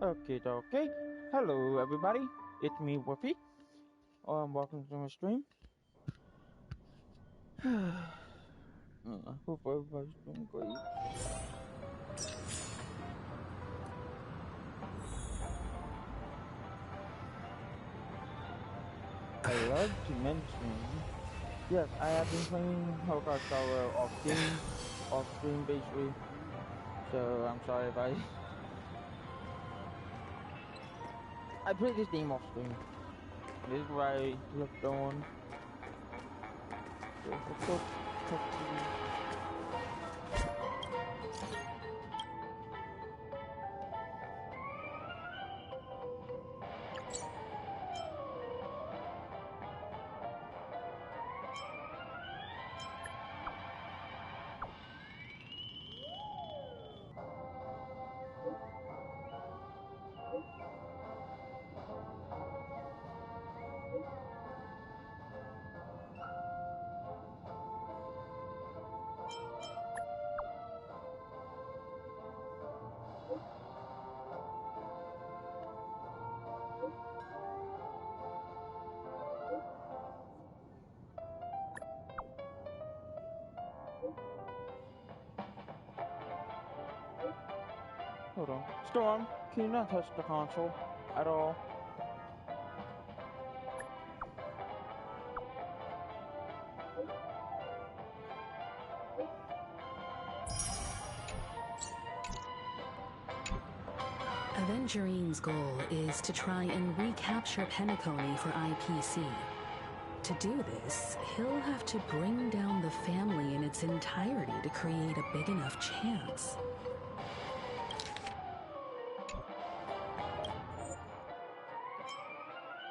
Okay. Hello, everybody. It's me, Woofy. Welcome to my stream. Hope everybody's doing great. I love to mention, yes, I have been playing Honkai Star off stream basically. So I'm sorry if I played this game off stream. This is why I left on. So hopefully. Hold on. Storm, can you not touch the console at all? Avengerine's goal is to try and recapture Penacony for IPC. To do this, he'll have to bring down the family in its entirety to create a big enough chance.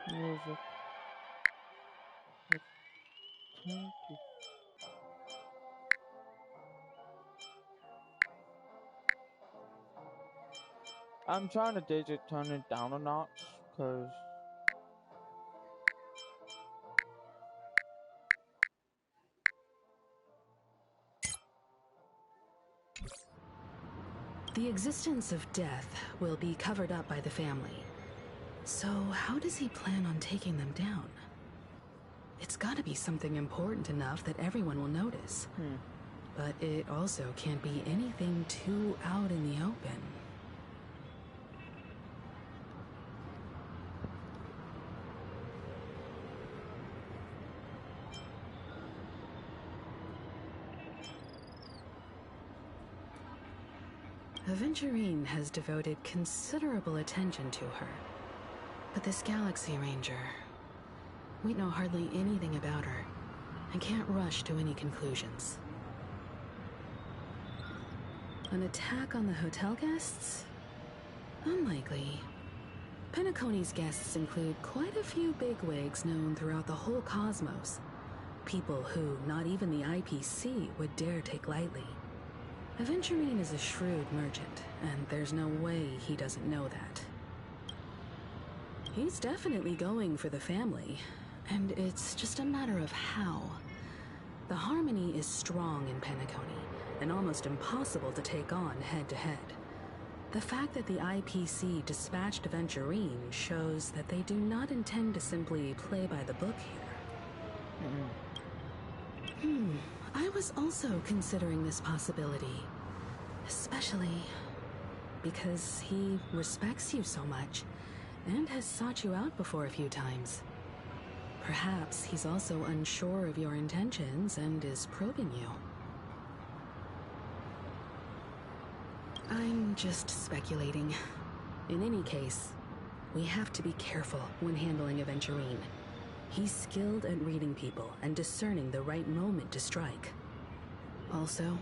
Music. I'm trying to turn it down a notch, because the existence of death will be covered up by the family. So how does he plan on taking them down? It's gotta be something important enough that everyone will notice. But it also can't be anything too out in the open. Aventurine has devoted considerable attention to her. But this Galaxy Ranger, we know hardly anything about her and can't rush to any conclusions. An attack on the hotel guests? Unlikely. Penacony's guests include quite a few bigwigs known throughout the whole cosmos. People who not even the IPC would dare take lightly. Aventurine is a shrewd merchant, and there's no way he doesn't know that. He's definitely going for the family, and it's just a matter of how. The harmony is strong in Penacony, and almost impossible to take on head-to-head. The fact that the IPC dispatched Aventurine shows that they do not intend to simply play by the book here. I was also considering this possibility. Especially because he respects you so much and has sought you out before a few times. Perhaps he's also unsure of your intentions and is probing you. I'm just speculating. In any case, we have to be careful when handling Aventurine. He's skilled at reading people and discerning the right moment to strike. Also,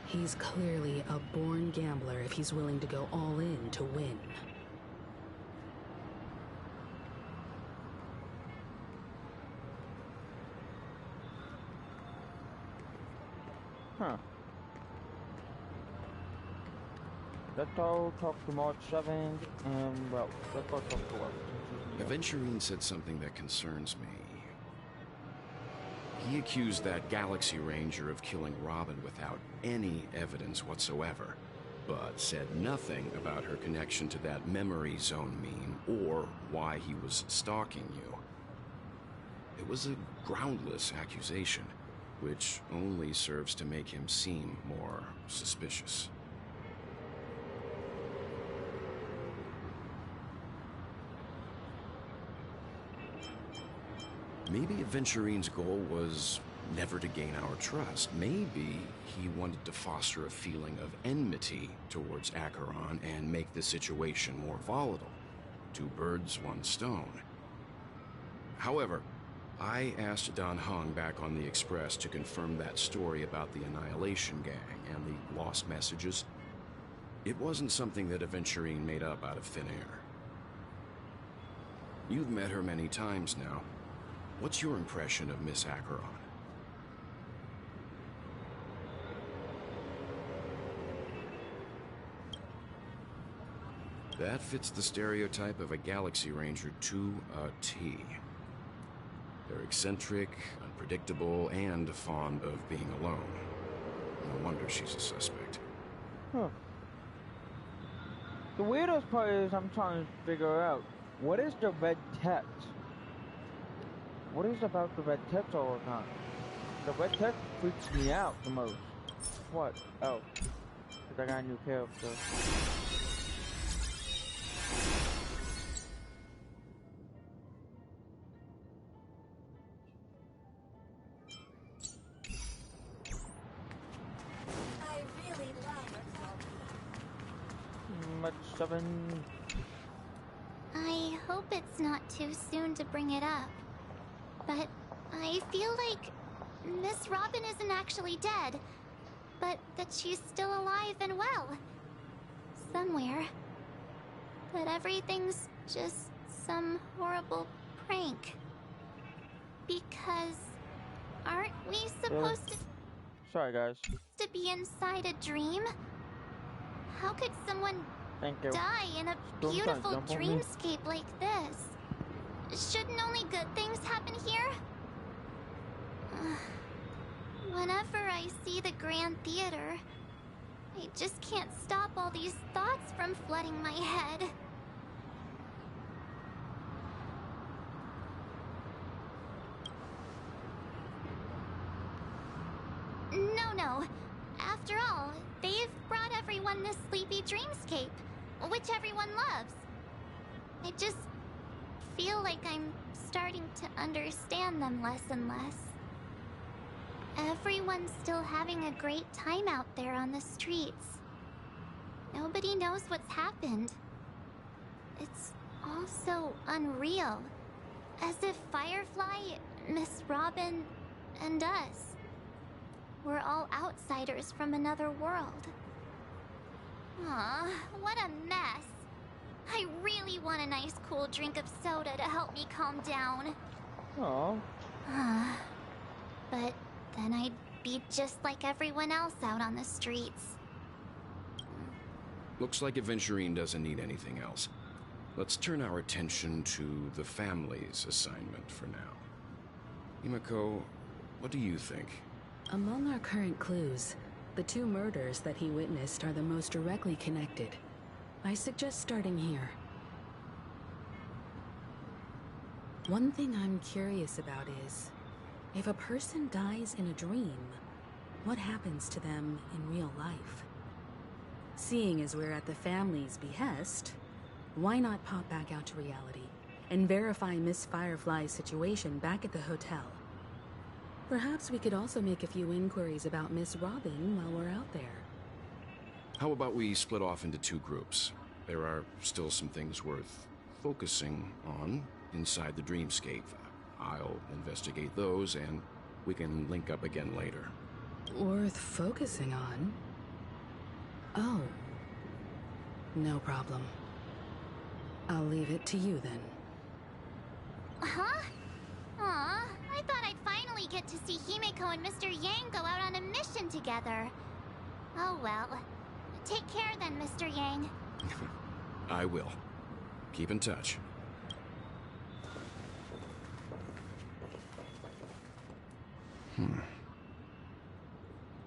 he's clearly a born gambler if he's willing to go all in to win. Let's all talk to March 7th, and well, let's all talk to what? Aventurine said something that concerns me. He accused that Galaxy Ranger of killing Robin without any evidence whatsoever. but said nothing about her connection to that memory zone meme or why he was stalking you. It was a groundless accusation, which only serves to make him seem more suspicious. Maybe Aventurine's goal was never to gain our trust. Maybe he wanted to foster a feeling of enmity towards Acheron and make the situation more volatile. Two birds, one stone. However, I asked Don Hung back on the Express to confirm that story about the Annihilation Gang and the lost messages. It wasn't something that Aventurine made up out of thin air. You've met her many times now. What's your impression of Miss Acheron? That fits the stereotype of a Galaxy Ranger to a T. They're eccentric, unpredictable, and fond of being alone. No wonder she's a suspect. Huh. The weirdest part is I'm trying to figure out, what is the red text? What is about the red text all the time? The red text freaks me out the most. What? Oh. Because I got a new character. Much 7. I hope it's not too soon to bring it up, but I feel like Miss Robin isn't actually dead, but that she's still alive and well. Somewhere. But everything's just some horrible prank. Because aren't we supposed Sorry, guys. to be inside a dream? How could someone Thank you. die in a Don't beautiful jump on me. dreamscape like this? Shouldn't only good things happen here? Whenever I see the Grand Theater, I just can't stop all these thoughts from flooding my head. No. After all, they've brought everyone this sleepy dreamscape, which everyone loves. I just feel like I'm starting to understand them less and less. Everyone's still having a great time out there on the streets. Nobody knows what's happened. It's all so unreal. As if Firefly, Miss Robin, and us we're all outsiders from another world. Aw, what a mess. I really want a nice cool drink of soda to help me calm down. Oh. But then I'd be just like everyone else out on the streets. Looks like Aventurine doesn't need anything else. Let's turn our attention to the family's assignment for now. Himeko, what do you think? Among our current clues, the 2 murders that he witnessed are the most directly connected. I suggest starting here. One thing I'm curious about is, if a person dies in a dream, what happens to them in real life? Seeing as we're at the family's behest, why not pop back out to reality and verify Miss Firefly's situation back at the hotel? Perhaps we could also make a few inquiries about Miss Robin while we're out there. How about we split off into 2 groups? There are still some things worth focusing on inside the dreamscape. I'll investigate those, and we can link up again later. Worth focusing on? Oh. No problem. I'll leave it to you then. Huh? Aw, I thought I'd finally get to see Himeko and Mr. Yang go out on a mission together. Oh well. Take care then, Mr. Yang. I will. Keep in touch.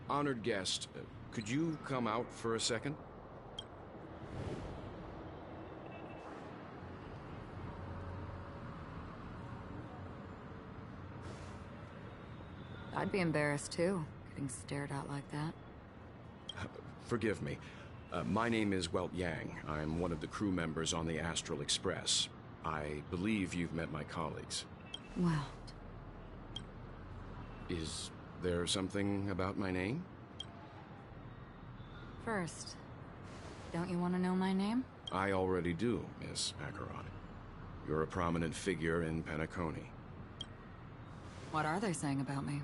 Honored guest, could you come out for a second? I'd be embarrassed too, getting stared at like that. Forgive me. My name is Welt Yang. I'm one of the crew members on the Astral Express. I believe you've met my colleagues. Well, Is there something about my name? first, don't you want to know my name? I already do, Miss Acheron. You're a prominent figure in Penacony. What are they saying about me?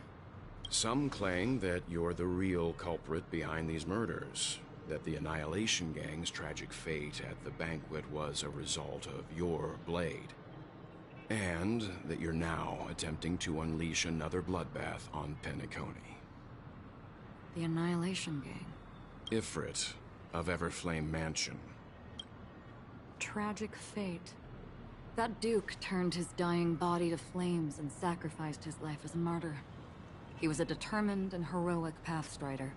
Some claim that you're the real culprit behind these murders, that the Annihilation Gang's tragic fate at the banquet was a result of your blade, and that you're now attempting to unleash another bloodbath on Penacony. The Annihilation Gang. Ifrit of Everflame Mansion. Tragic fate. That Duke turned his dying body to flames and sacrificed his life as a martyr. He was a determined and heroic pathstrider.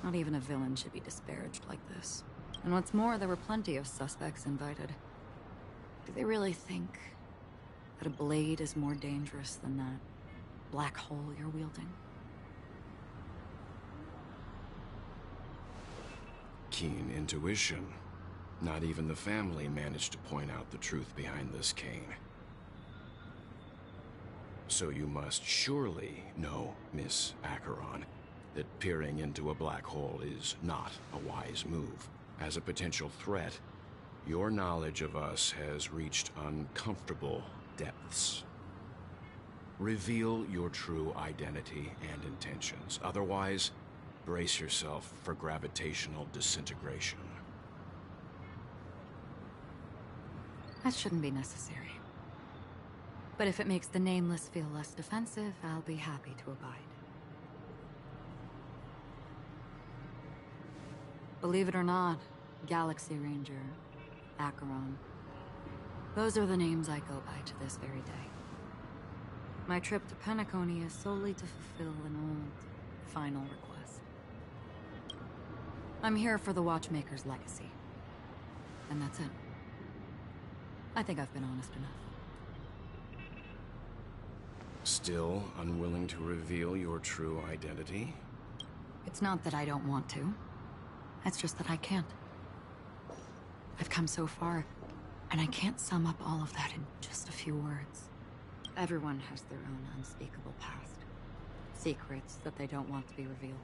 Not even a villain should be disparaged like this. And what's more, there were plenty of suspects invited. Do they really think that a blade is more dangerous than that black hole you're wielding? Keen intuition. Not even the family managed to point out the truth behind this cane. So you must surely know, Miss Acheron, that peering into a black hole is not a wise move. As a potential threat, your knowledge of us has reached uncomfortable depths. Reveal your true identity and intentions. Otherwise, brace yourself for gravitational disintegration. That shouldn't be necessary. But if it makes the Nameless feel less defensive, I'll be happy to abide. Believe it or not, Galaxy Ranger, Acheron. Those are the names I go by to this very day. My trip to Penacony is solely to fulfill an old, final request. I'm here for the Watchmaker's legacy. And that's it. I think I've been honest enough. Still unwilling to reveal your true identity? It's not that I don't want to. It's just that I can't. I've come so far, and I can't sum up all of that in just a few words. Everyone has their own unspeakable past. Secrets that they don't want to be revealed.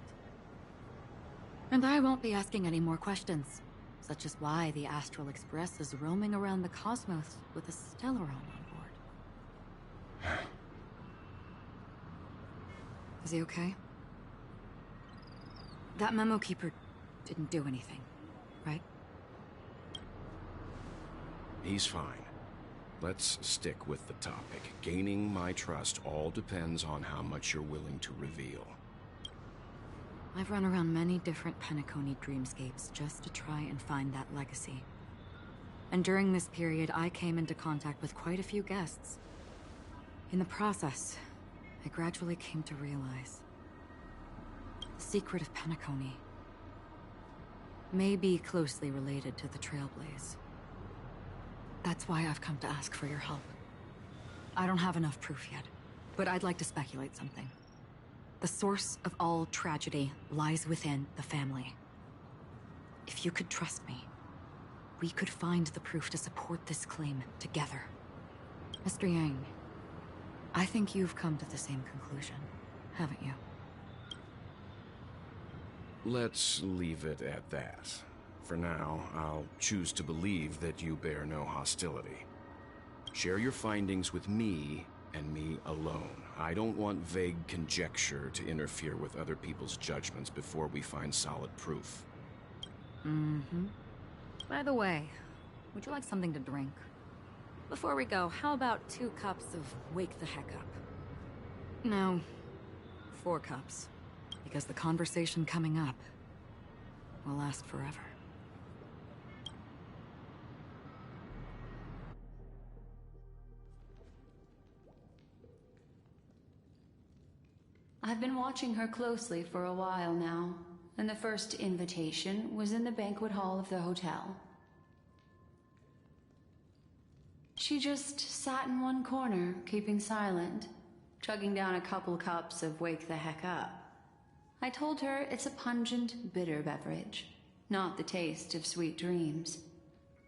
And I won't be asking any more questions. Such is why the Astral Express is roaming around the cosmos with a Stellaron on board. Is he okay? That memo keeper didn't do anything, right? He's fine. Let's stick with the topic. Gaining my trust all depends on how much you're willing to reveal. I've run around many different Penacony dreamscapes just to try and find that legacy. And during this period, I came into contact with quite a few guests. In the process, I gradually came to realize the secret of Penacony may be closely related to the Trailblaze. That's why I've come to ask for your help. I don't have enough proof yet, but I'd like to speculate something. The source of all tragedy lies within the family. If you could trust me, we could find the proof to support this claim together. Mr. Yang, I think you've come to the same conclusion, haven't you? Let's leave it at that. For now, I'll choose to believe that you bear no hostility. Share your findings with me and me alone. I don't want vague conjecture to interfere with other people's judgments before we find solid proof. Mm-hmm. By the way, would you like something to drink? Before we go, how about 2 cups of Wake the Heck Up? No, 4 cups. Because the conversation coming up will last forever. I've been watching her closely for a while now, and the first invitation was in the banquet hall of the hotel. She just sat in one corner, keeping silent, chugging down a couple cups of Wake the Heck Up. I told her it's a pungent, bitter beverage, not the taste of sweet dreams.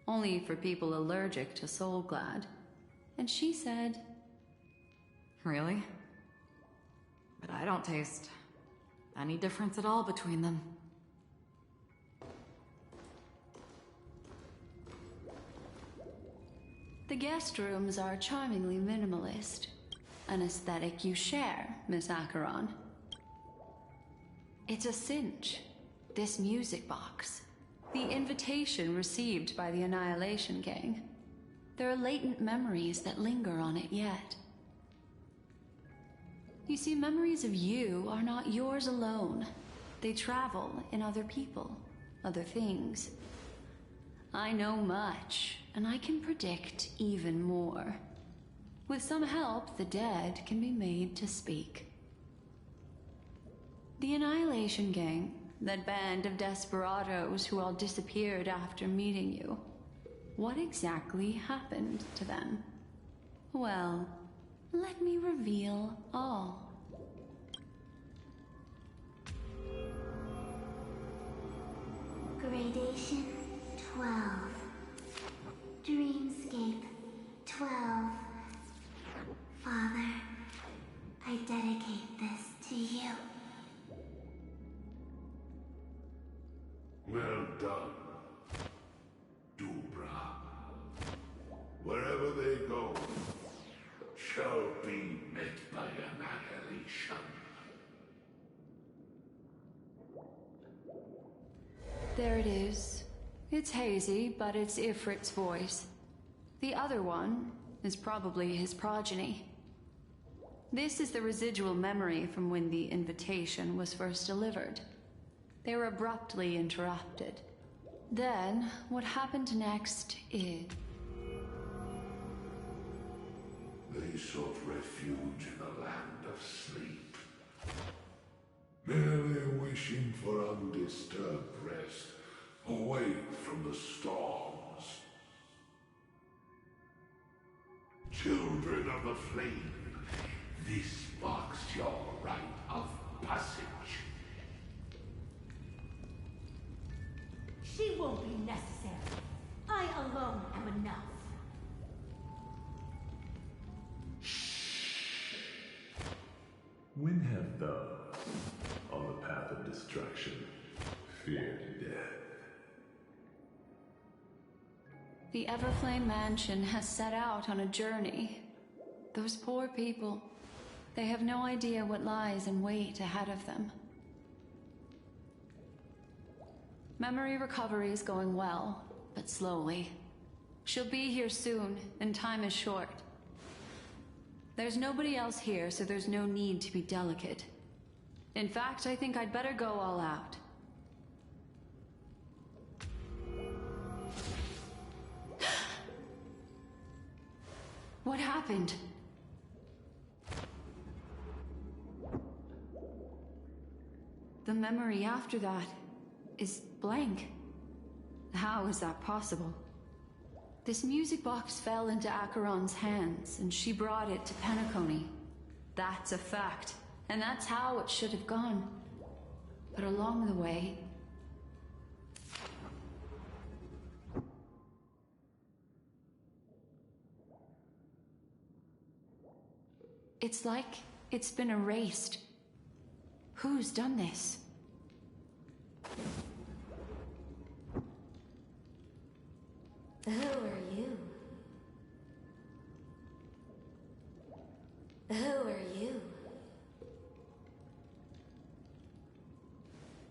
Only for people allergic to Soul Glad. And she said, Really? But I don't taste any difference at all between them. the guest rooms are charmingly minimalist. An aesthetic you share, Miss Acheron. It's a cinch. This music box. The invitation received by the Annihilation Gang. There are latent memories that linger on it yet. You see, memories of you are not yours alone. They travel in other people, other things. I know much, and I can predict even more. With some help, the dead can be made to speak. The Annihilation Gang, that band of desperados who all disappeared after meeting you. What exactly happened to them? Well, let me reveal all. Gradation 12. Dreamscape 12. Father, I dedicate this to you. Well done, Dubra. Wherever they go, shall be met by annihilation. There it is. It's hazy, but it's Ifrit's voice. The other one is probably his progeny. This is the residual memory from when the invitation was first delivered. They were abruptly interrupted. Then, what happened next is... They sought refuge in the land of sleep, merely wishing for undisturbed rest, away from the storms. Children of the flame, this marks your rite of passage. She won't be necessary. I alone am enough. When have those on the path of destruction feared death? The Everflame Mansion has set out on a journey. Those poor people, they have no idea what lies in wait ahead of them. Memory recovery is going well, but slowly. She'll be here soon, and time is short. There's nobody else here, so there's no need to be delicate. In fact, I think I'd better go all out. What happened? The memory after that is blank. How is that possible? This music box fell into Acheron's hands, and she brought it to Penacony. That's a fact, and that's how it should have gone. But along the way... it's like it's been erased. Who's done this? Who are you? Who are you?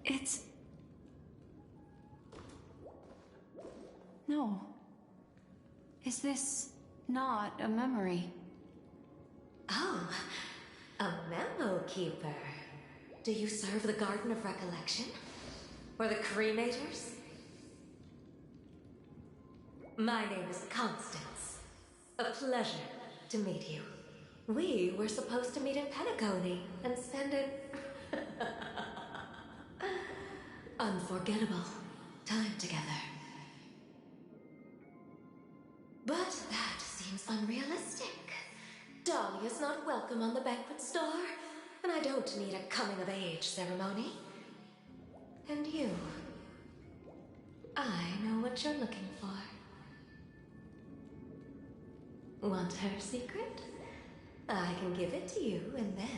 It's... no. Is this not a memory? Oh, a memo keeper. Do you serve the Garden of Recollection? Or the Cremators? My name is Constance. A pleasure to meet you. We were supposed to meet in Penacony and spend an unforgettable time together. But that seems unrealistic. Dahlia is not welcome on the banquet star, and I don't need a coming-of-age ceremony. And you, I know what you're looking for. Want her secret? I can give it to you, and then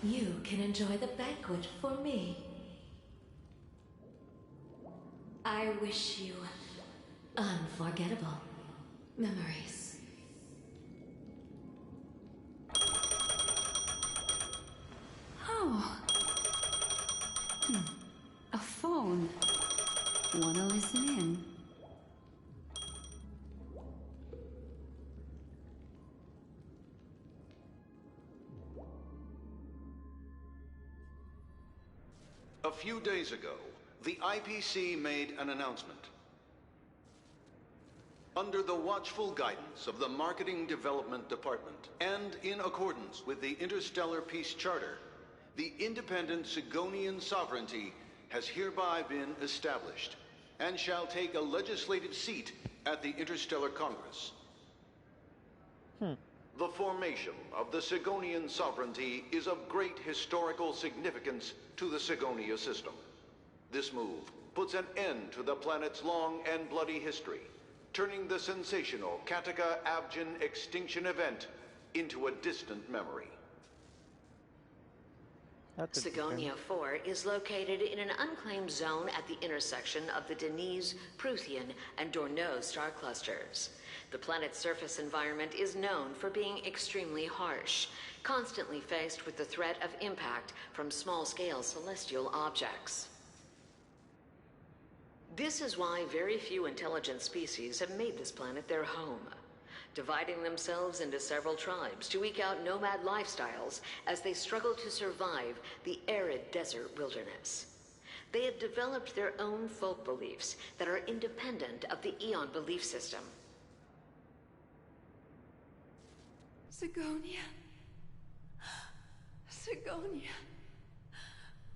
you can enjoy the banquet for me. I wish you unforgettable memories. Oh. A phone. Wanna listen in? A few days ago, the IPC made an announcement. Under the watchful guidance of the Marketing Development Department, and in accordance with the Interstellar Peace Charter, the independent Sigonian sovereignty has hereby been established, and shall take a legislative seat at the Interstellar Congress. The formation of the Sigonian sovereignty is of great historical significance to the Sigonia system. This move puts an end to the planet's long and bloody history, turning the sensational Kataka-Abjin extinction event into a distant memory. Sigonia 4 is located in an unclaimed zone at the intersection of the Denise, Prothean, and Dorneau star clusters. The planet's surface environment is known for being extremely harsh, constantly faced with the threat of impact from small-scale celestial objects. This is why very few intelligent species have made this planet their home, dividing themselves into several tribes to eke out nomad lifestyles as they struggle to survive the arid desert wilderness. They have developed their own folk beliefs that are independent of the Eon belief system. Sigonia. Sigonia.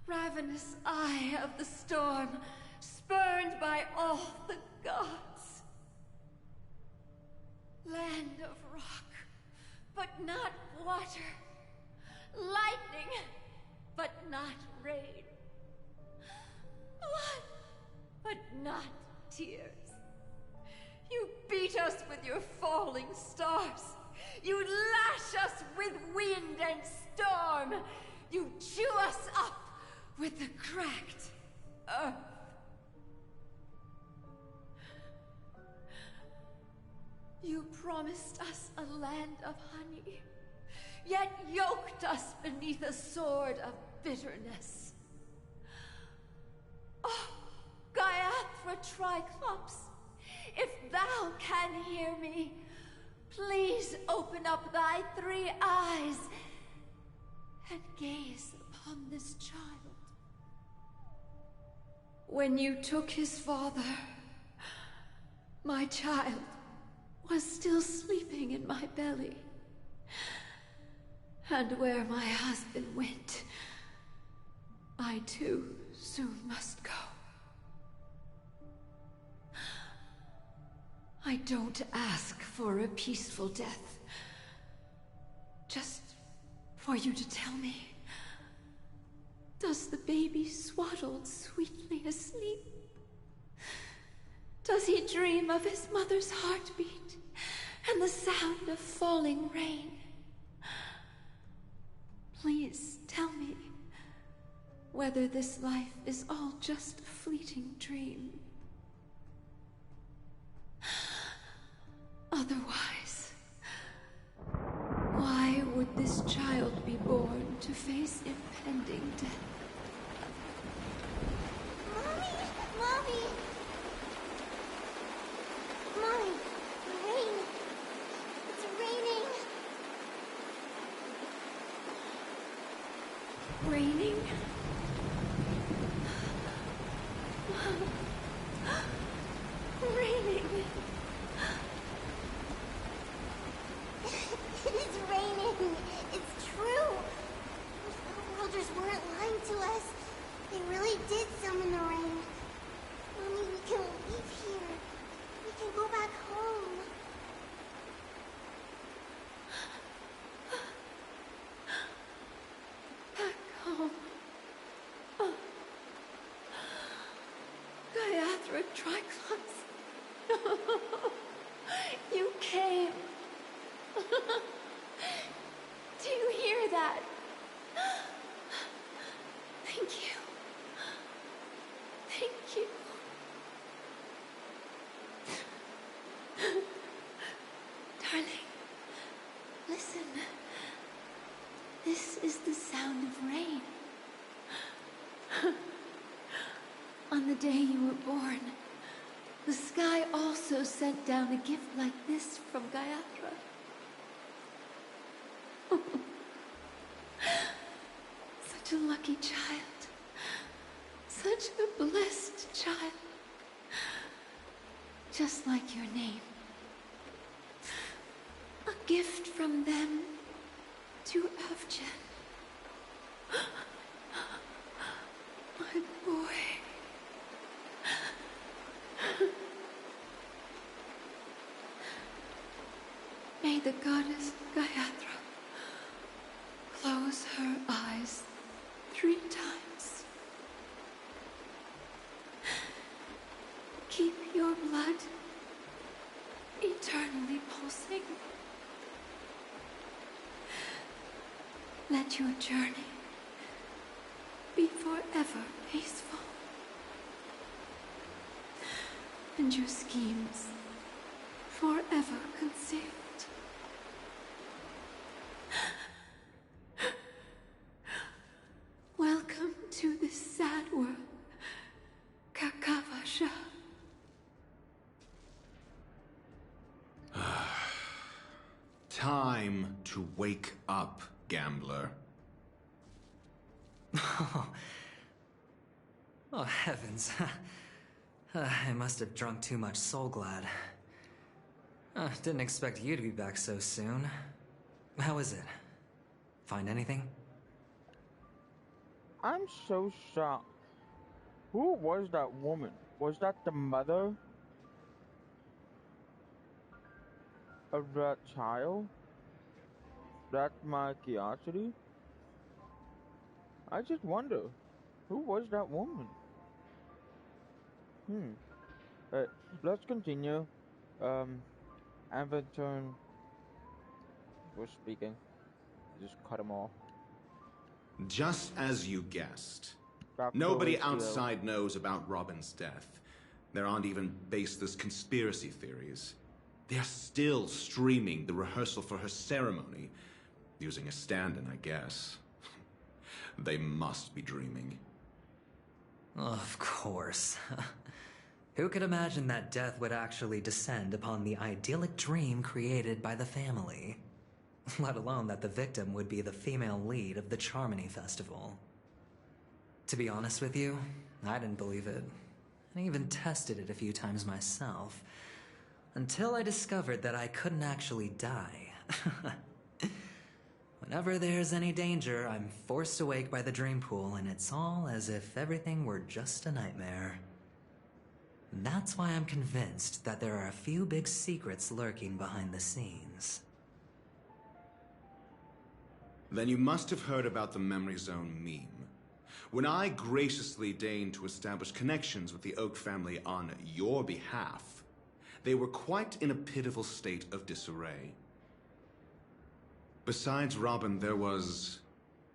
Ravenous eye of the storm, spurned by all the gods. Land of rock, but not water. Lightning, but not rain. Blood, but not tears. You beat us with your falling stars. You lash us with wind and storm. You chew us up with the cracked earth. You promised us a land of honey, yet yoked us beneath a sword of bitterness. Oh, Gaiathra Triclops, if thou can hear me, please open up thy 3 eyes and gaze upon this child. When you took his father, my child was still sleeping in my belly. And where my husband went, I too soon must go. I don't ask for a peaceful death. Just for you to tell me, does the baby swaddled sweetly asleep? Does he dream of his mother's heartbeat and the sound of falling rain? Please tell me whether this life is all just a fleeting dream. Otherwise, why would this child be born to face impending death? Mommy! Mommy! Rain! It's raining! Raining? Raining! It's raining! It's true! The Worlders weren't lying to us. They really did summon the rain. Mommy, we can leave here. We can go back home. Triclops. You came. Do you hear that? Thank you. Thank you. Darling, listen. This is the sound of rain. On the day you were born, the sky also sent down a gift like this from Gayatra. Such a lucky child. Such a blessed child. Just like your name. A gift from them to Avjen. My boy. May the goddess Gayatra close her eyes 3 times. Keep your blood eternally pulsing. Let your journey be forever peaceful. And your schemes forever concealed. Welcome to this sad world, Kakavasha. Time to wake up, gambler. Oh, heavens. I must have drunk too much Soul Glad. Didn't expect you to be back so soon. How is it? Find anything? I'm so shocked. Who was that woman? Was that the mother of that child? That's my curiosity. I just wonder, who was that woman? Let's continue. Aventune was speaking. Just cut him off. Just as you guessed. That's Nobody so outside knows about Robin's death. There aren't even baseless conspiracy theories. They're still streaming the rehearsal for her ceremony, using a stand-in, I guess. They must be dreaming. Of course. Who could imagine that death would actually descend upon the idyllic dream created by the family? Let alone that the victim would be the female lead of the Charmony Festival. To be honest with you, I didn't believe it. I even tested it a few times myself, until I discovered that I couldn't actually die. Whenever there's any danger, I'm forced awake by the dream pool, and it's all as if everything were just a nightmare. That's why I'm convinced that there are a few big secrets lurking behind the scenes. Then you must have heard about the Memory Zone meme. When I graciously deigned to establish connections with the Oak family on your behalf, they were quite in a pitiful state of disarray. Besides Robin, there was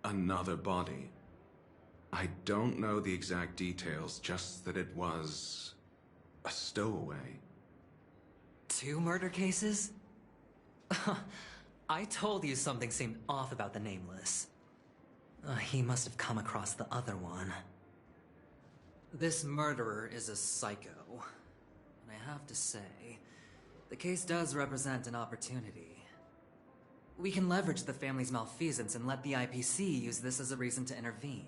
another body. I don't know the exact details, just that it was a stowaway. 2 murder cases? I told you something seemed off about the Nameless. He must have come across the other one. This murderer is a psycho. And I have to say, the case does represent an opportunity. We can leverage the family's malfeasance and let the IPC use this as a reason to intervene.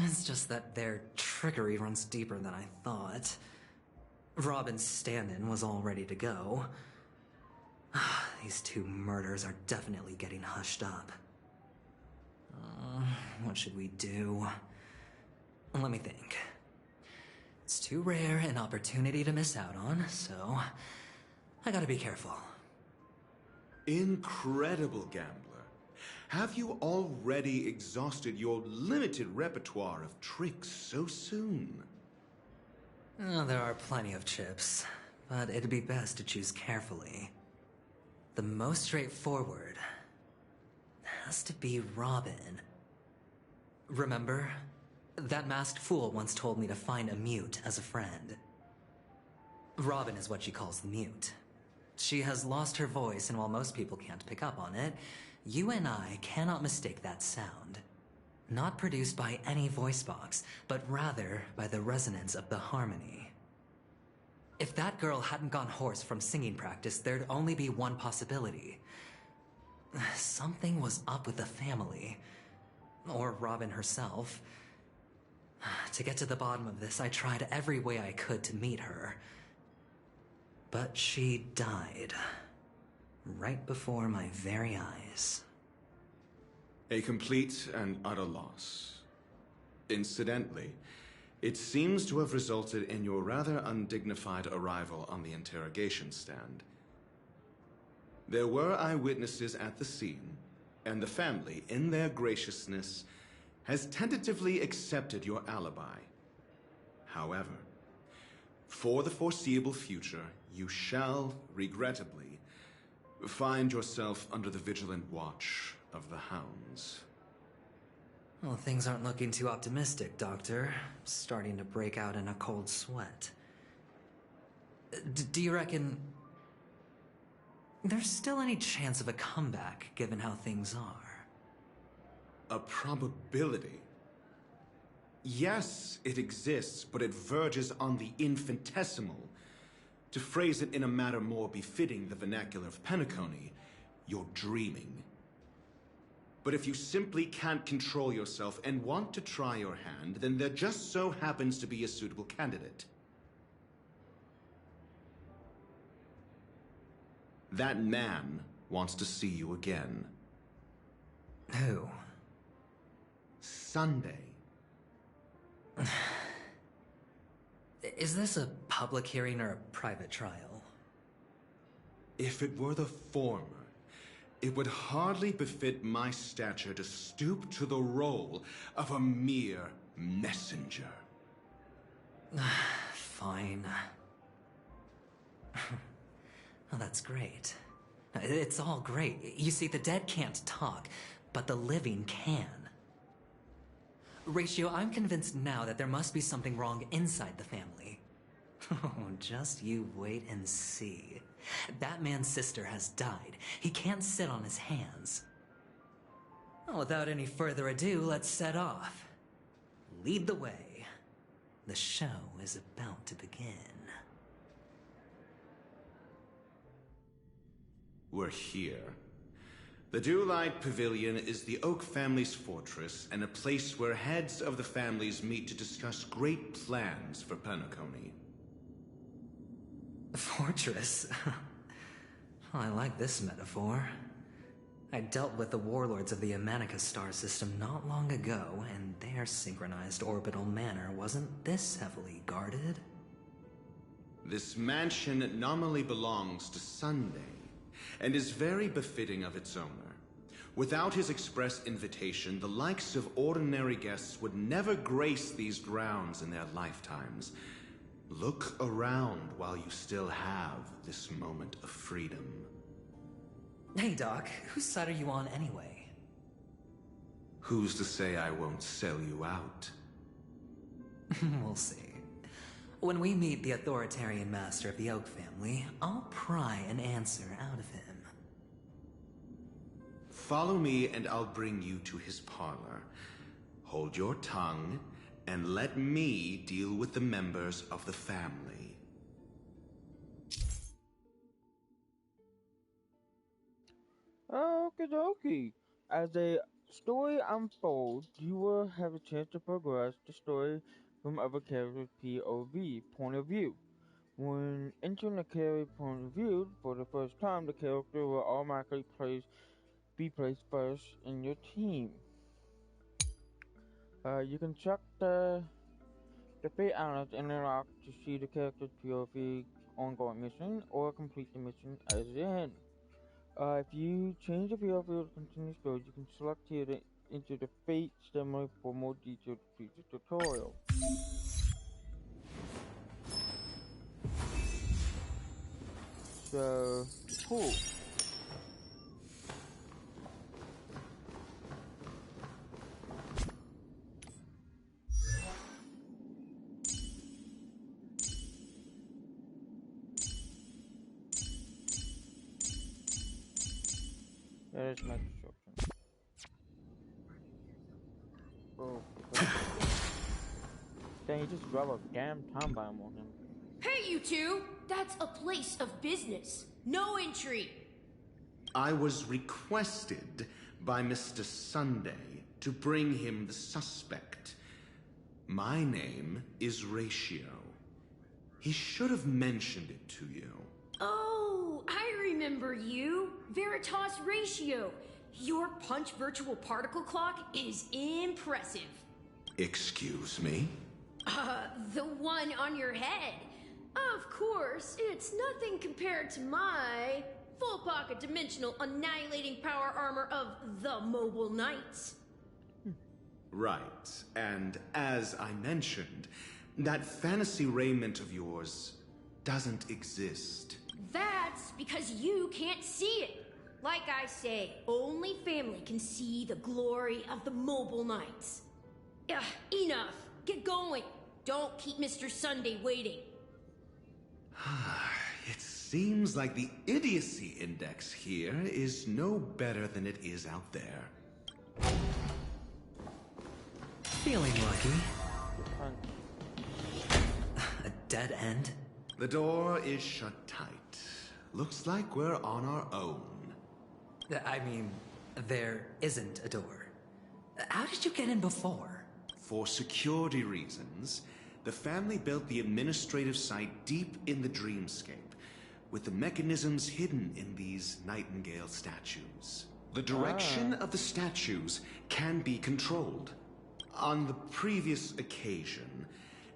It's just that their trickery runs deeper than I thought. Robin's stand-in was all ready to go. These 2 murders are definitely getting hushed up. What should we do? Let me think. It's too rare an opportunity to miss out on, so I gotta be careful. Incredible, gambler. Have you already exhausted your limited repertoire of tricks so soon? Oh, there are plenty of chips, but it'd be best to choose carefully. The most straightforward has to be Robin. Remember? That masked fool once told me to find a mute as a friend. Robin is what she calls the mute. She has lost her voice, and while most people can't pick up on it, you and I cannot mistake that sound. Not produced by any voice box, but rather by the resonance of the harmony. If that girl hadn't gone hoarse from singing practice, there'd only be one possibility. Something was up with the family. Or Robin herself. To get to the bottom of this, I tried every way I could to meet her. But she died. Right before my very eyes. A complete and utter loss. Incidentally, it seems to have resulted in your rather undignified arrival on the interrogation stand. There were eyewitnesses at the scene, and the family, in their graciousness, has tentatively accepted your alibi. However, for the foreseeable future, you shall, regrettably, find yourself under the vigilant watch of the hounds. Well, things aren't looking too optimistic, Doctor. Starting to break out in a cold sweat. Do you reckon there's still any chance of a comeback, given how things are? A probability? Yes, it exists, but it verges on the infinitesimal. To phrase it in a manner more befitting the vernacular of Penacony, you're dreaming. But if you simply can't control yourself and want to try your hand, then there just so happens to be a suitable candidate. That man wants to see you again. Who? Sunday. Is this a public hearing or a private trial? If it were the former, it would hardly befit my stature to stoop to the role of a mere messenger. Fine. Oh, that's great. It's all great. You see, the dead can't talk, but the living can. Ratio, I'm convinced now that there must be something wrong inside the family. Oh, just you wait and see. That man's sister has died. He can't sit on his hands. Well, without any further ado, let's set off. Lead the way. The show is about to begin. We're here. The Dewlight Pavilion is the Oak family's fortress and a place where heads of the families meet to discuss great plans for Penacony. Fortress? I like this metaphor. I dealt with the warlords of the Amanica star system not long ago, and their synchronized orbital manor wasn't this heavily guarded. This mansion nominally belongs to Sunday, and is very befitting of its owner. Without his express invitation, the likes of ordinary guests would never grace these grounds in their lifetimes. Look around while you still have this moment of freedom. Hey, Doc, whose side are you on anyway? Who's to say I won't sell you out? We'll see. When we meet the authoritarian master of the Oak family, I'll pry an answer out of him. Follow me and I'll bring you to his parlor. Hold your tongue and let me deal with the members of the family. Okie dokie. As the story unfolds, you will have a chance to progress the story from other characters' POV, point of view. When entering the character point of view for the first time, the character will automatically be placed first in your team. You can check the Fate Islands interlock to see the character's POV ongoing mission or complete the mission as the end. If you change the POV to continue story, you can select here to enter the Fate summary for more detailed future tutorial. So, cool. There's my construction. Oh, dang, he just dropped a damn time bomb on him. Hey, you two! That's a place of business. No entry. I was requested by Mr. Sunday to bring him the suspect. My name is Ratio. He should have mentioned it to you. Oh, I remember you. Veritas Ratio. Your punch virtual particle clock is impressive. Excuse me? The one on your head. Of course, it's nothing compared to my full pocket dimensional annihilating power armor of the Mobile Knights. Right, and as I mentioned, that fantasy raiment of yours doesn't exist. That's because you can't see it. Like I say, only family can see the glory of the Mobile Knights. Enough. Get going. Don't keep Mr. Sunday waiting. It seems like the idiocy index here is no better than it is out there. Feeling lucky. A dead end? The door is shut tight. Looks like we're on our own. I mean, there isn't a door. How did you get in before? For security reasons, the family built the administrative site deep in the dreamscape, with the mechanisms hidden in these Nightingale statues. The direction of the statues can be controlled. On the previous occasion,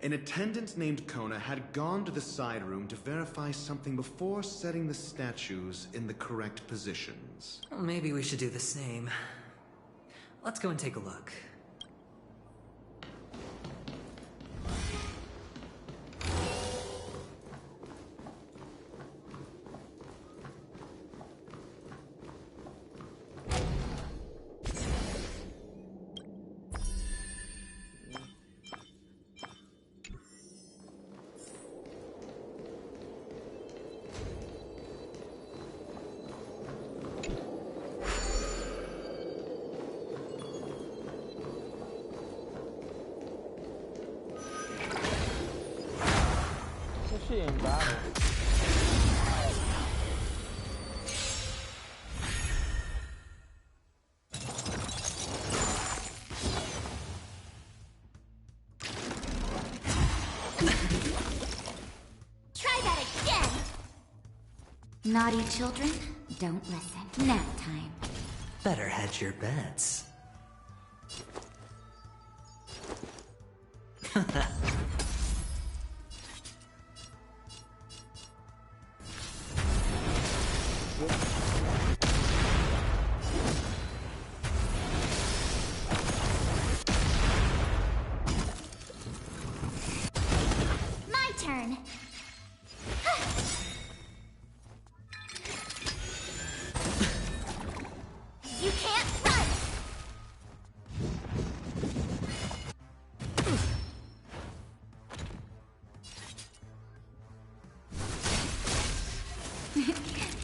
an attendant named Kona had gone to the side room to verify something before setting the statues in the correct positions. Well, maybe we should do the same. Let's go and take a look. She ain't battle. Try that again! Naughty children, don't listen. Nap time. Better hedge your bets. My turn. You can't run!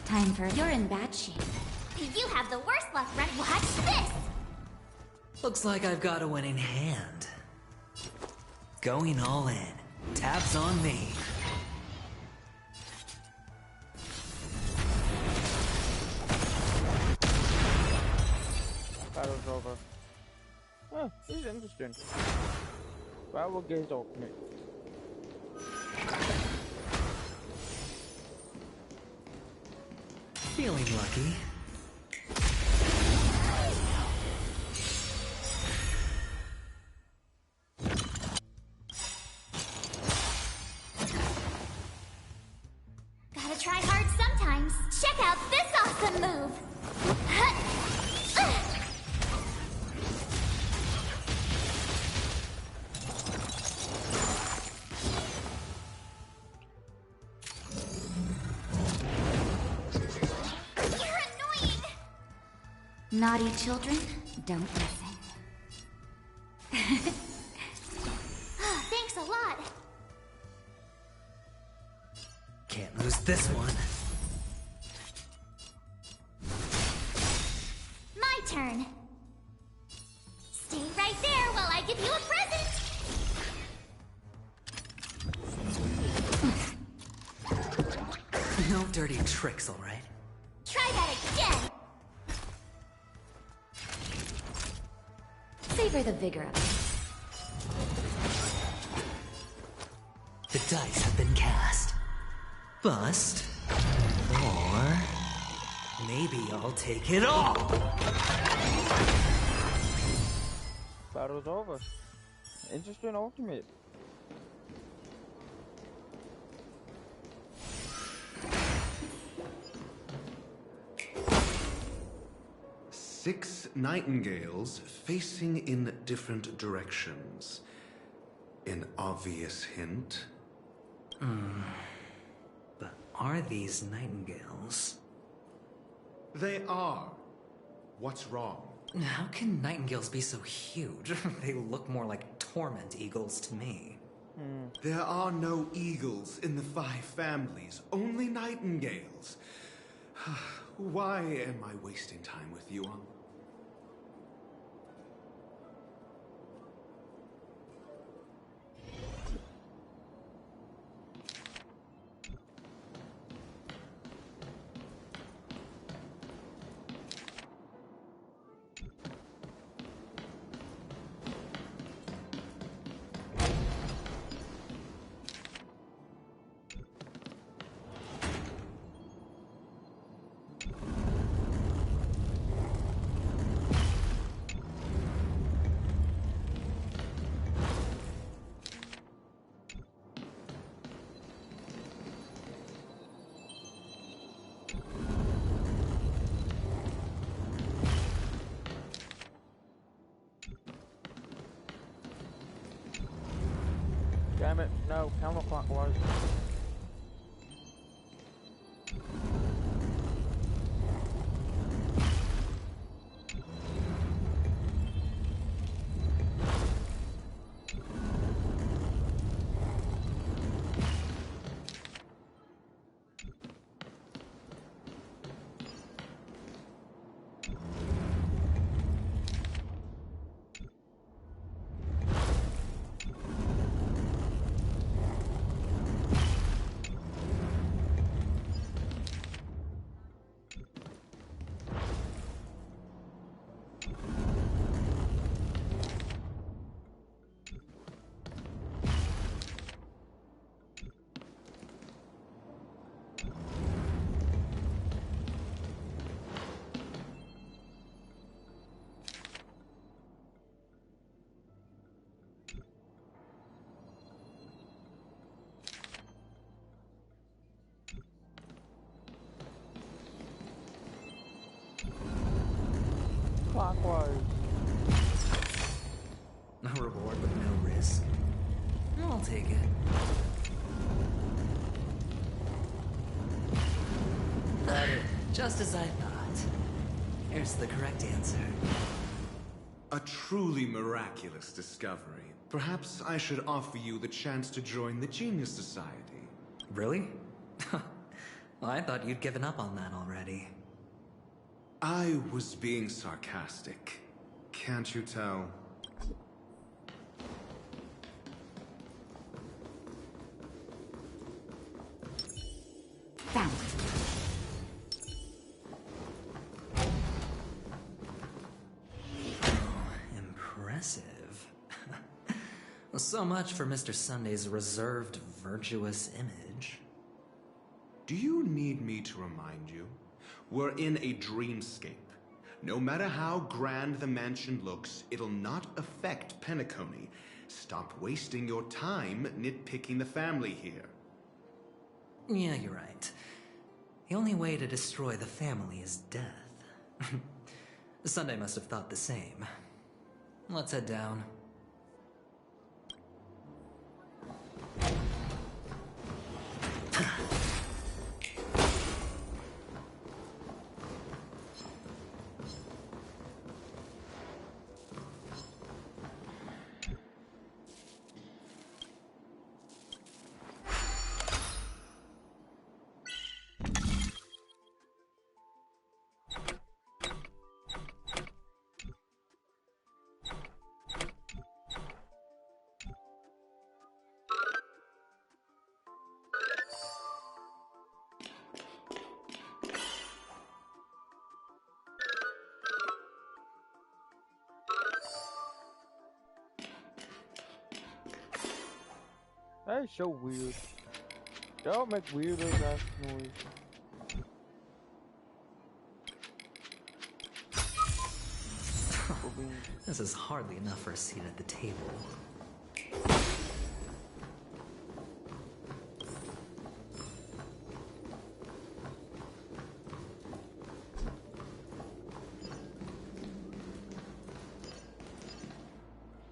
Time for... You're in bad shape. You have the worst luck, Ren. Watch this! Looks like I've got a winning hand. Going all in. Tabs on me. Battle's over. Oh, this is interesting. But I will get his ultimate. Feeling lucky. Gotta try hard sometimes. Check out this awesome move! Naughty children, don't listen. Thanks a lot. Can't lose this one. My turn. Stay right there while I give you a present. No dirty tricks, all right? Try that again. Savor the vigor of it. The dice have been cast. Bust. Or... maybe I'll take it all! Battle's over. Interesting ultimate. Six nightingales facing in different directions. An obvious hint. But are these nightingales? They are. What's wrong? How can nightingales be so huge? They look more like torment eagles to me. There are no eagles in the 5 families, only nightingales. Why am I wasting time with you on... Damn it, no, counterclockwise. Clockwise. No reward with no risk. I'll take it. Got it. Just as I thought. Here's the correct answer. A truly miraculous discovery. Perhaps I should offer you the chance to join the Genius Society. Really? Well, I thought you'd given up on that already. I was being sarcastic. Can't you tell? Found. Impressive. Well, so much for Mr. Sunday's reserved, virtuous image. Do you need me to remind you? We're in a dreamscape. No matter how grand the mansion looks, it'll not affect Penacony. Stop wasting your time nitpicking the family here. Yeah, you're right. The only way to destroy the family is death. Sunday must have thought the same. Let's head down. That is so weird. They all make weird ass noises. This is hardly enough for a seat at the table.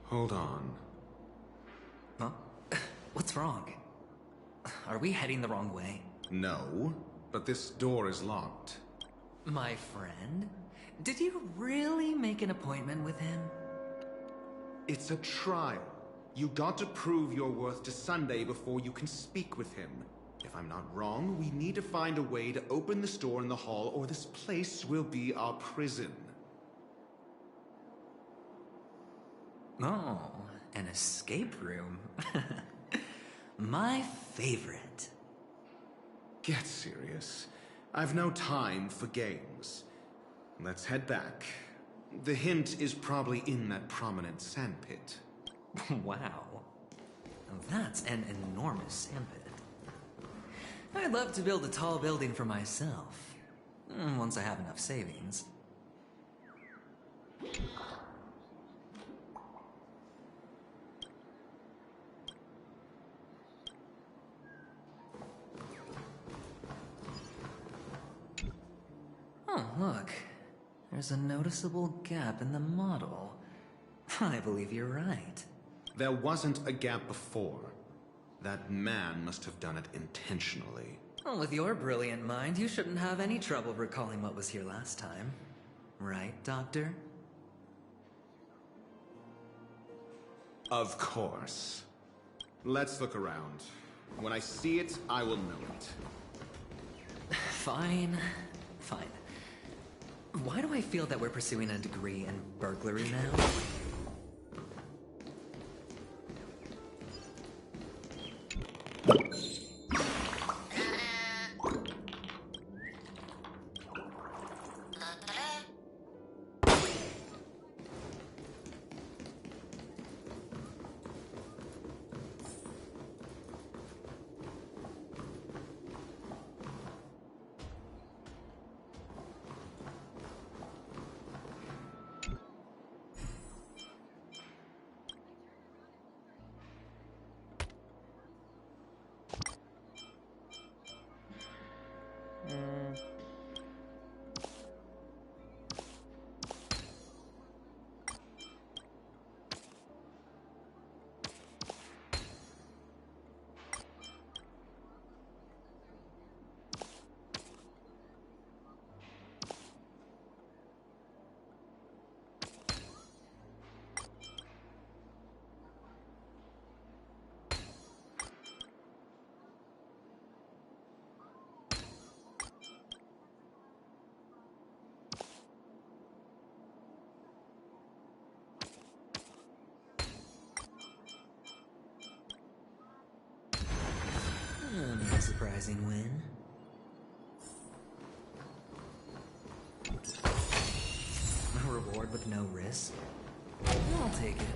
Hold on. Huh? What's wrong? Are we heading the wrong way? No, but this door is locked. My friend? Did you really make an appointment with him? It's a trial. You got to prove your worth to Sunday before you can speak with him. If I'm not wrong, we need to find a way to open this door in the hall, or this place will be our prison. Oh, an escape room. My favorite. Get serious. I've no time for games. Let's head back. The hint is probably in that prominent sandpit. Wow. That's an enormous sandpit. I'd love to build a tall building for myself. Once I have enough savings. Oh, look. There's a noticeable gap in the model. I believe you're right. There wasn't a gap before. That man must have done it intentionally. Well, with your brilliant mind, you shouldn't have any trouble recalling what was here last time. Right, Doctor? Of course. Let's look around. When I see it, I will know it. Fine. Fine. Why do I feel that we're pursuing a degree in burglary now? A surprising win. A reward with no risk. I'll take it.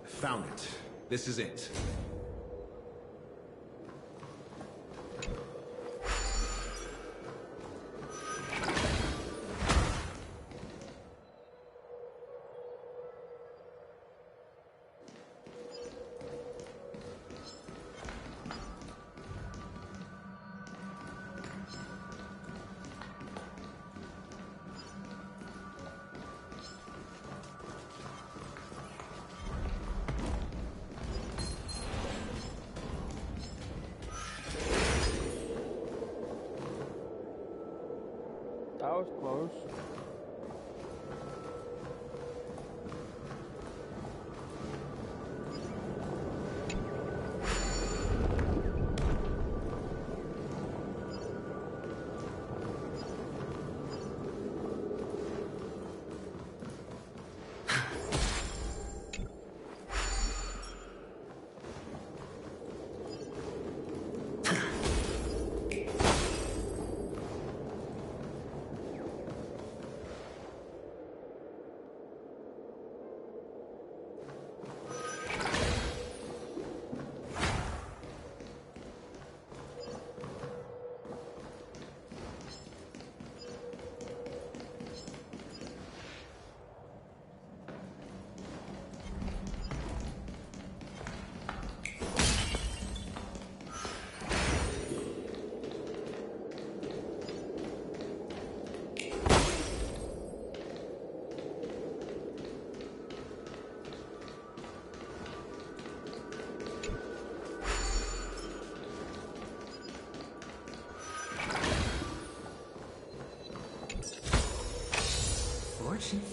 Found it. This is it. That was close.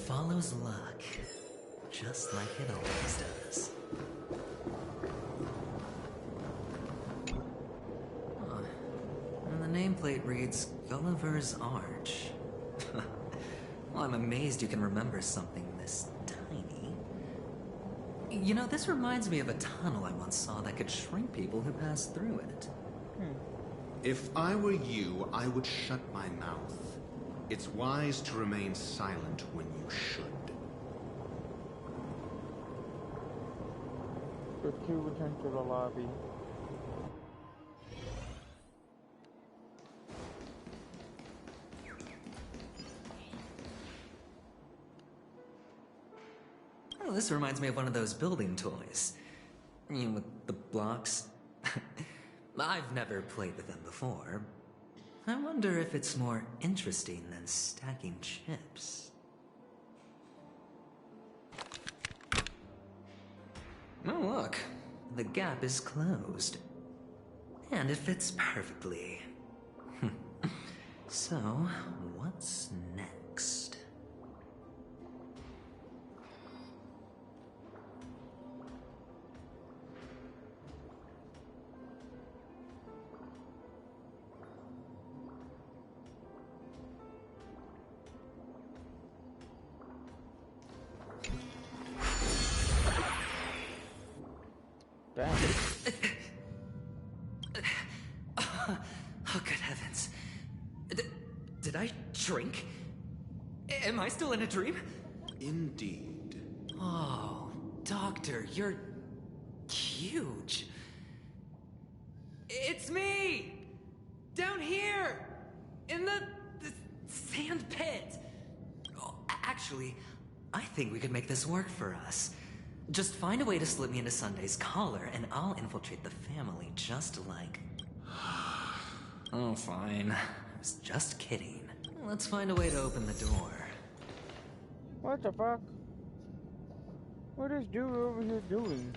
follows luck, just like it always does. Huh. And the nameplate reads Gulliver's Arch. Well, I'm amazed you can remember something this tiny. You know, this reminds me of a tunnel I once saw that could shrink people who passed through it. If I were you, I would shut my mouth. It's wise to remain silent when you should. The two return to the lobby. Oh, this reminds me of one of those building toys. You know, with the blocks. I've never played with them before. I wonder if it's more interesting than stacking chips. Oh, look. The gap is closed. And it fits perfectly. So, what's next? Oh, good heavens. Did I drink? Am I still in a dream? Indeed. Oh, Doctor, you're huge. It's me! Down here! In the sand pit! Oh, actually, I think we could make this work for us. Just find a way to slip me into Sunday's collar, and I'll infiltrate the family just like... Oh, fine. I was just kidding. Let's find a way to open the door. What the fuck? What is dude over here doing?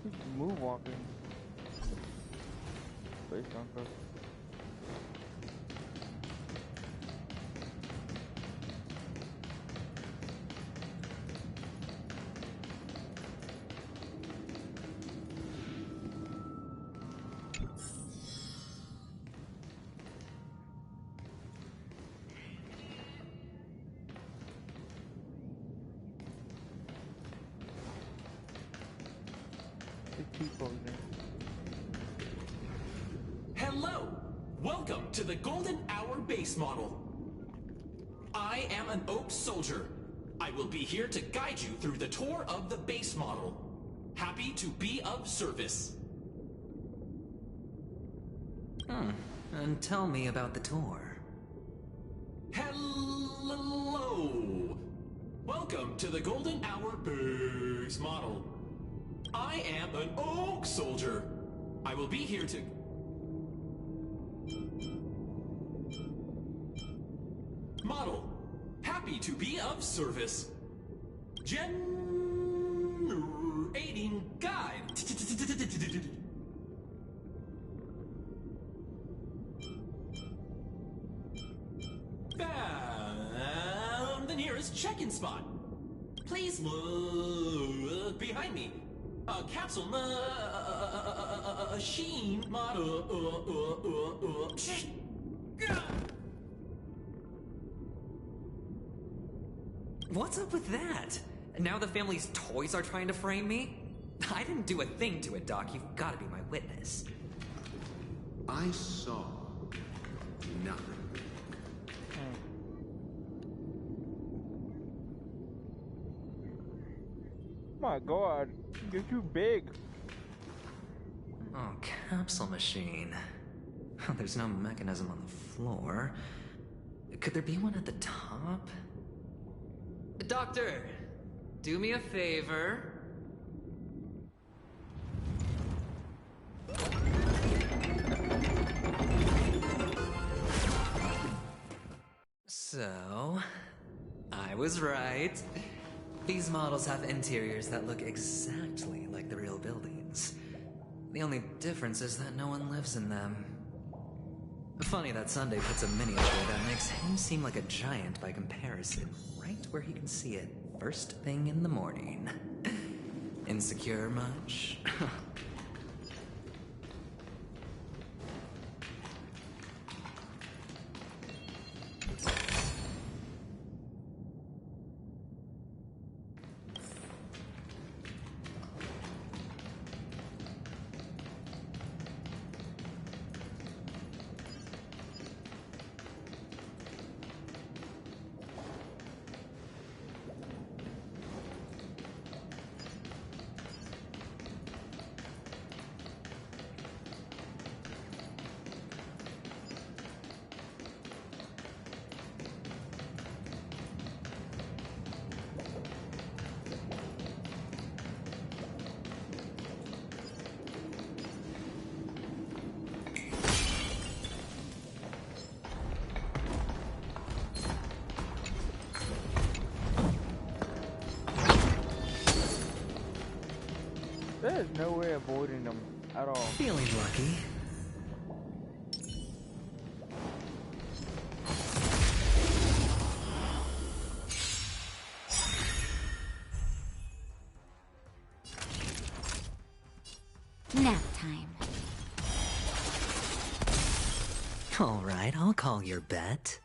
He's moonwalking. Based on first. Hello! Welcome to the Golden Hour base model. I am an Oak Soldier. I will be here to guide you through the tour of the base model. Happy to be of service. And tell me about the tour. Hello! Welcome to the Golden Hour base model. I am an Oak Soldier. I will be here to... Model. Happy to be of service. Generating guide. Found the nearest check-in spot. Please look behind me. A capsule machine model. What's up with that? Now the family's toys are trying to frame me? I didn't do a thing to it, Doc. You've got to be my witness. I saw nothing. My god, you're too big. Oh, capsule machine. There's no mechanism on the floor. Could there be one at the top? Doctor, do me a favor. So, I was right. These models have interiors that look exactly like the real buildings. The only difference is that no one lives in them. Funny that Sunday puts a miniature that makes him seem like a giant by comparison, right where he can see it first thing in the morning. Insecure much? There's no way avoiding them at all. Feeling lucky. Nap time. All right, I'll call your bet.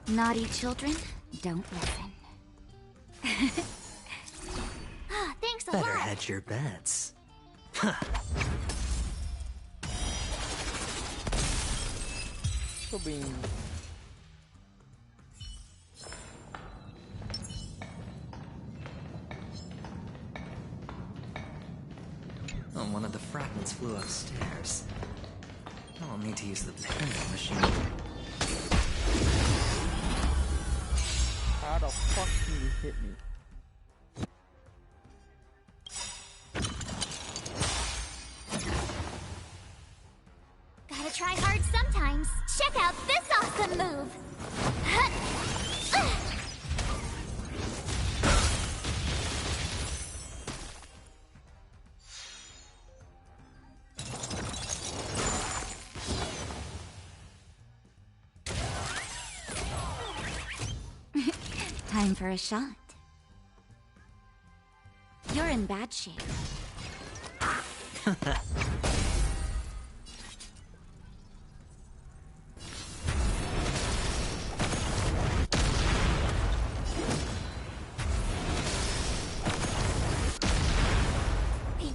Naughty children, don't listen. Thanks a Better lot. hedge your bets. Beans. Oh, one of the fragments flew upstairs. I'll need to use the pinball machine. How the fuck can you hit me? Gotta try hard sometimes. Check out this awesome move! Time for a shot. You're in bad shape.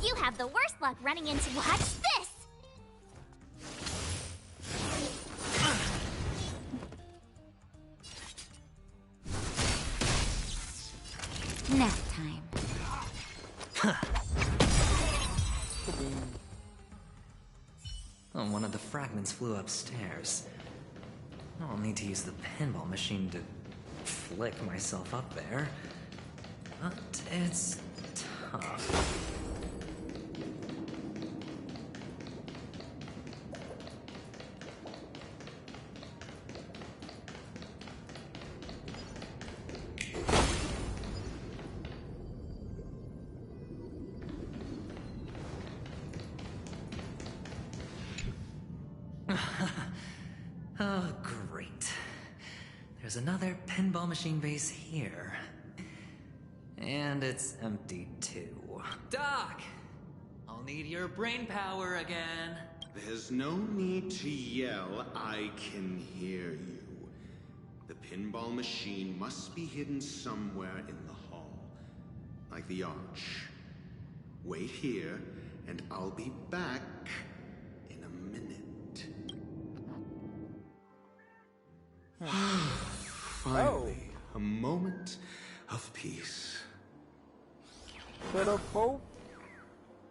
You have the worst luck running into watch this! Nap time. Oh, one of the fragments flew upstairs. I'll need to use the pinball machine to flick myself up there. But it's tough. Oh, great. There's another pinball machine base here. And it's empty, too. Doc! I'll need your brain power again. There's no need to yell. I can hear you. The pinball machine must be hidden somewhere in the hall. Like the arch. Wait here, and I'll be back in a minute. Finally, a moment of peace.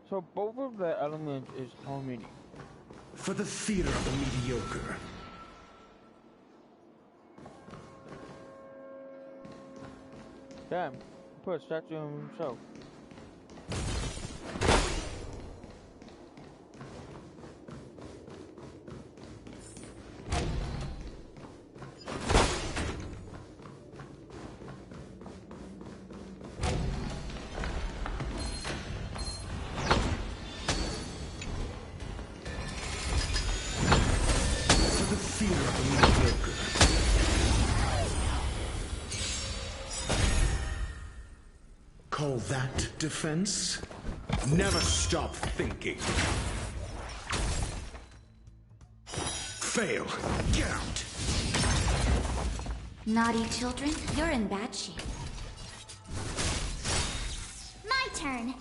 So both of the elements is harmony. For the theater of the mediocre. Damn, put a statue of himself. Call that defense? Never stop thinking. Fail. Get out. Naughty children, you're in bad shape. My turn.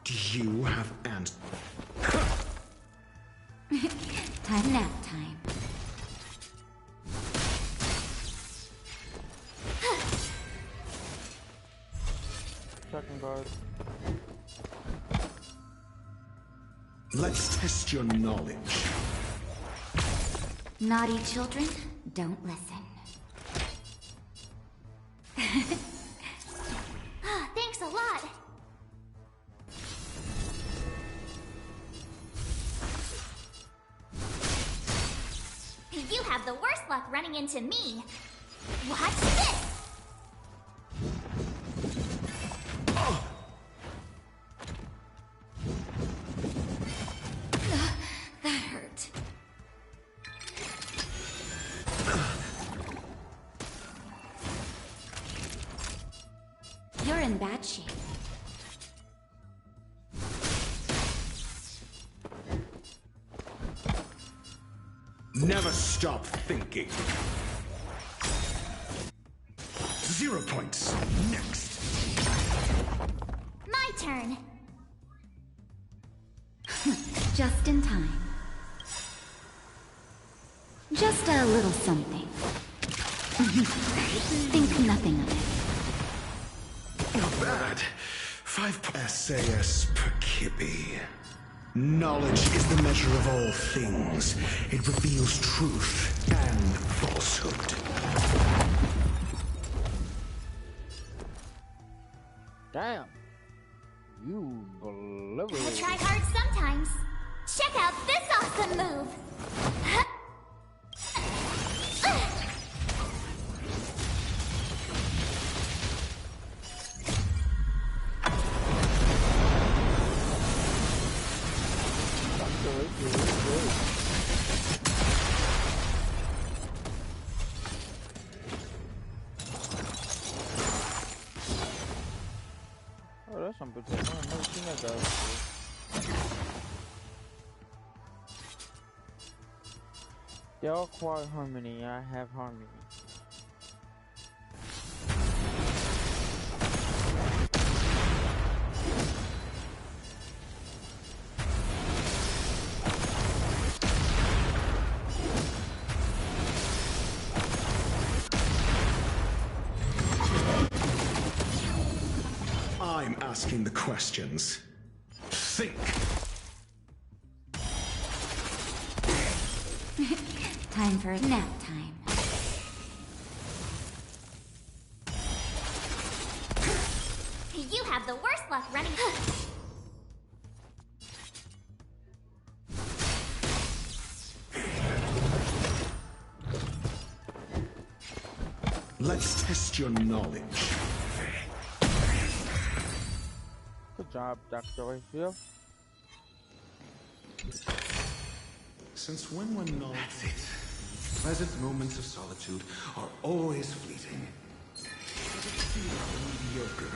Do you have ant? Time nap time. Second guard. Let's test your knowledge. Naughty children, don't listen. Thanks a lot. You have the worst luck running into me. Watch this! That hurt. You're in bad shape. Never stop thinking. 0 points. Next. My turn. Just in time. Just a little something. Think nothing of it. Not bad. 5 SAS per kippy. Knowledge is the measure of all things. It reveals truth and falsehood. Damn. You believe I it. try hard sometimes. Check out this awesome move. Oh, that's some potential. I've never seen that guy before. Y'all quiet harmony, I have harmony. I'm asking the questions. Think. Time for nap time. You have the worst luck running. Let's test your knowledge. Good job, Dr. Rayfield. Since when knowledge... That's it. Pleasant moments of solitude are always fleeting. Mediocre.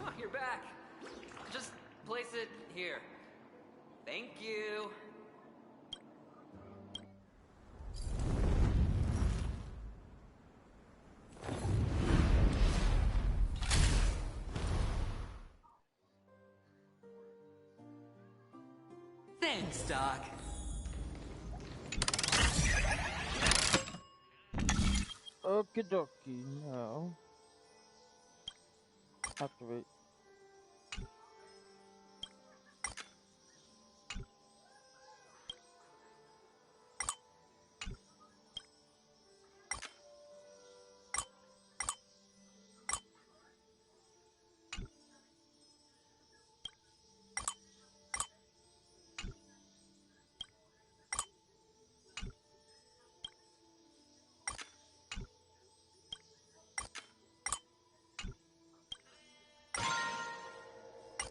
Oh, you're back. Just place it here. Thank you. Thanks, Doc. Okie dokie, now. Activate.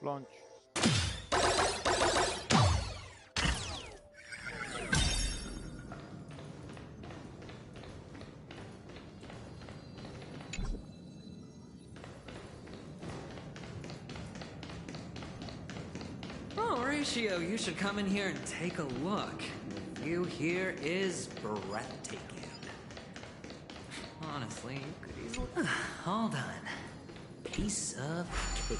Launch. Oh, Horatio, you should come in here and take a look. The view here is breathtaking. Honestly, you could easily... All done. Piece of cake.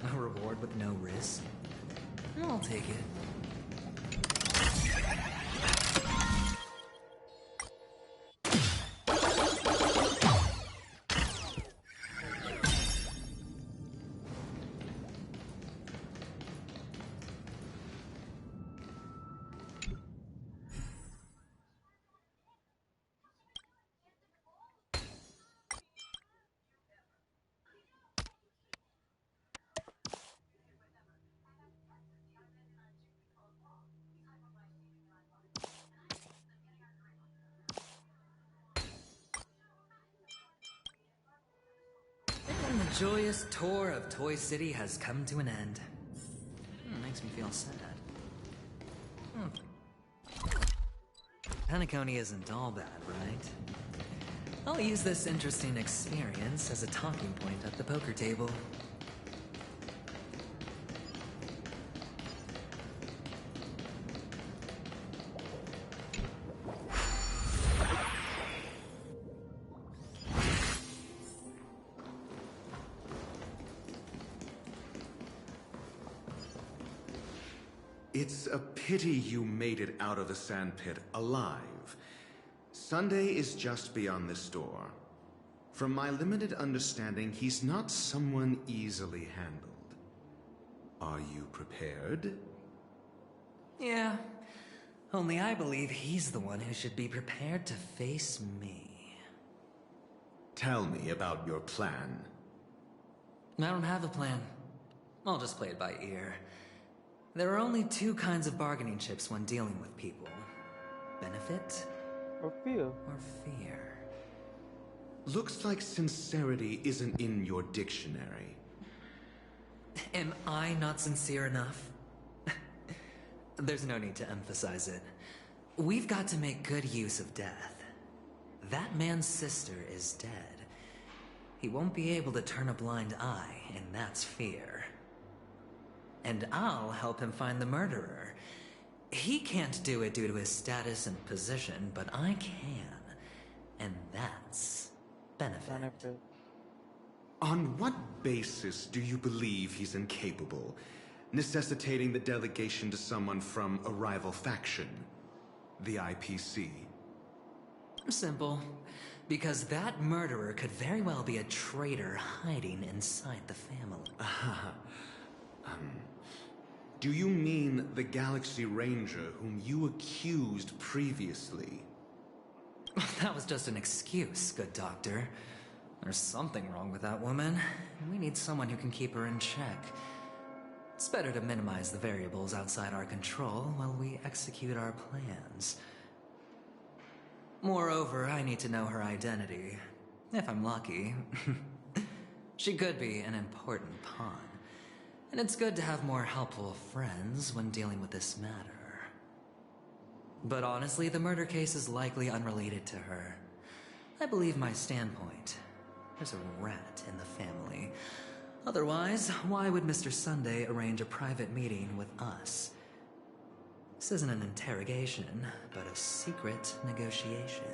A reward with no risk? I'll take it. And the joyous tour of Toy City has come to an end. Makes me feel sad. Penacony isn't all bad, right? I'll use this interesting experience as a talking point at the poker table. It's a pity you made it out of the sandpit alive. Sunday is just beyond this door. From my limited understanding, he's not someone easily handled. Are you prepared? Yeah. Only I believe he's the one who should be prepared to face me. Tell me about your plan. I don't have a plan. I'll just play it by ear. There are only two kinds of bargaining chips when dealing with people. Benefit or fear. Looks like sincerity isn't in your dictionary. Am I not sincere enough? There's no need to emphasize it. We've got to make good use of death. That man's sister is dead. He won't be able to turn a blind eye, and that's fear. And I'll help him find the murderer. He can't do it due to his status and position, but I can. And that's benefit. On what basis do you believe he's incapable, necessitating the delegation to someone from a rival faction? The IPC? Simple. Because that murderer could very well be a traitor hiding inside the family. Do you mean the Galaxy Ranger whom you accused previously? That was just an excuse, good doctor. There's something wrong with that woman, and we need someone who can keep her in check. It's better to minimize the variables outside our control while we execute our plans. Moreover, I need to know her identity. If I'm lucky. She could be an important pawn. And it's good to have more helpful friends when dealing with this matter. But honestly, the murder case is likely unrelated to her. I believe my standpoint. There's a rat in the family. Otherwise, why would Mr. Sunday arrange a private meeting with us? This isn't an interrogation, but a secret negotiation.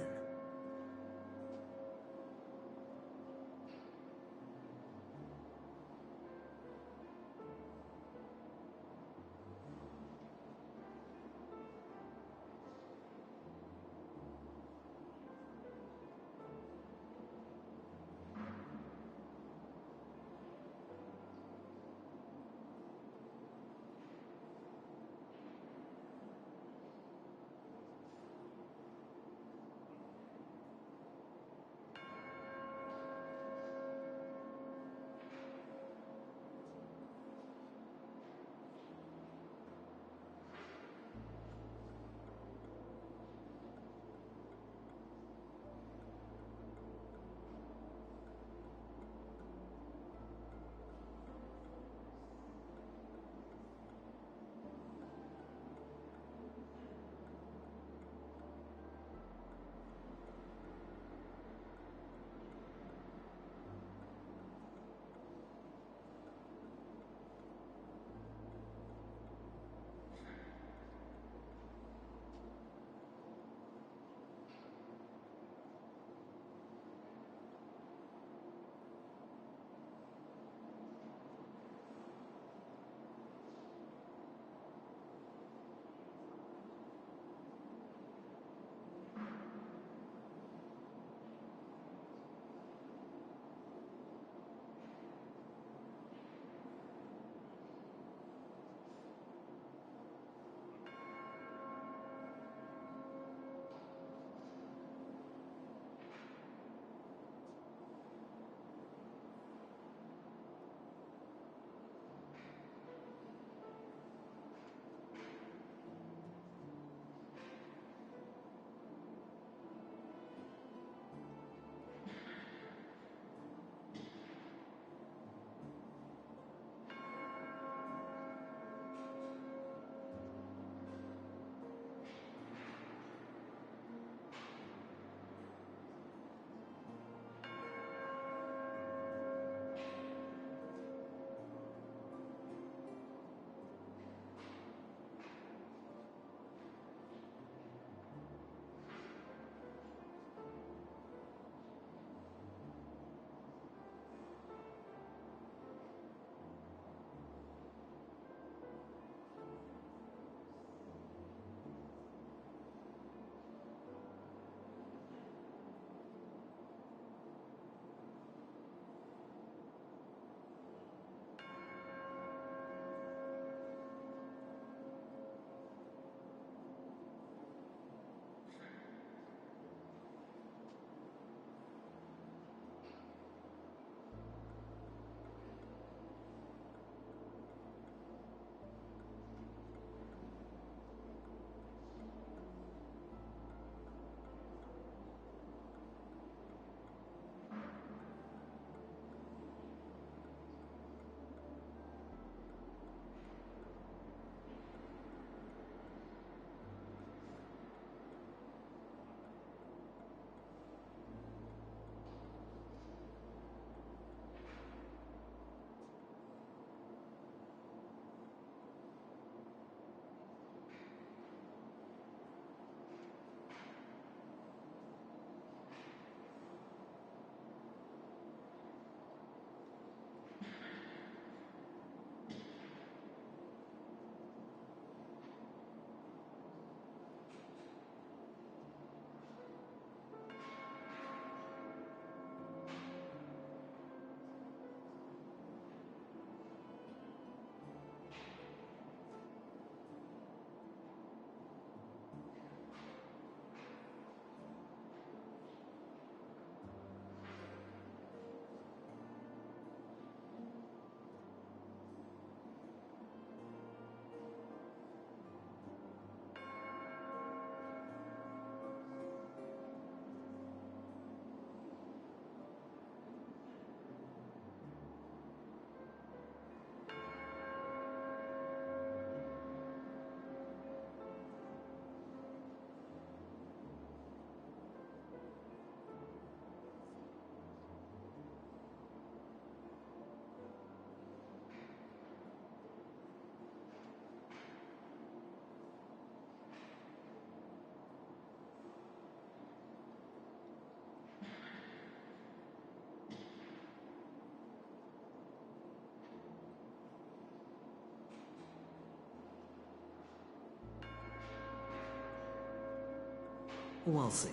We'll see.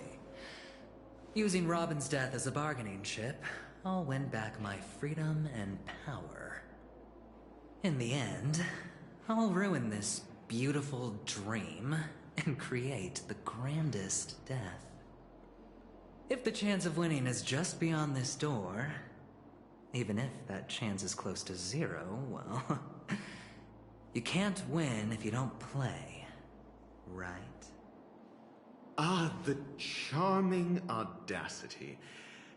Using Robin's death as a bargaining chip, I'll win back my freedom and power. In the end, I'll ruin this beautiful dream and create the grandest death. If the chance of winning is just beyond this door, even if that chance is close to zero, well, you can't win if you don't play, right? Ah, the charming audacity.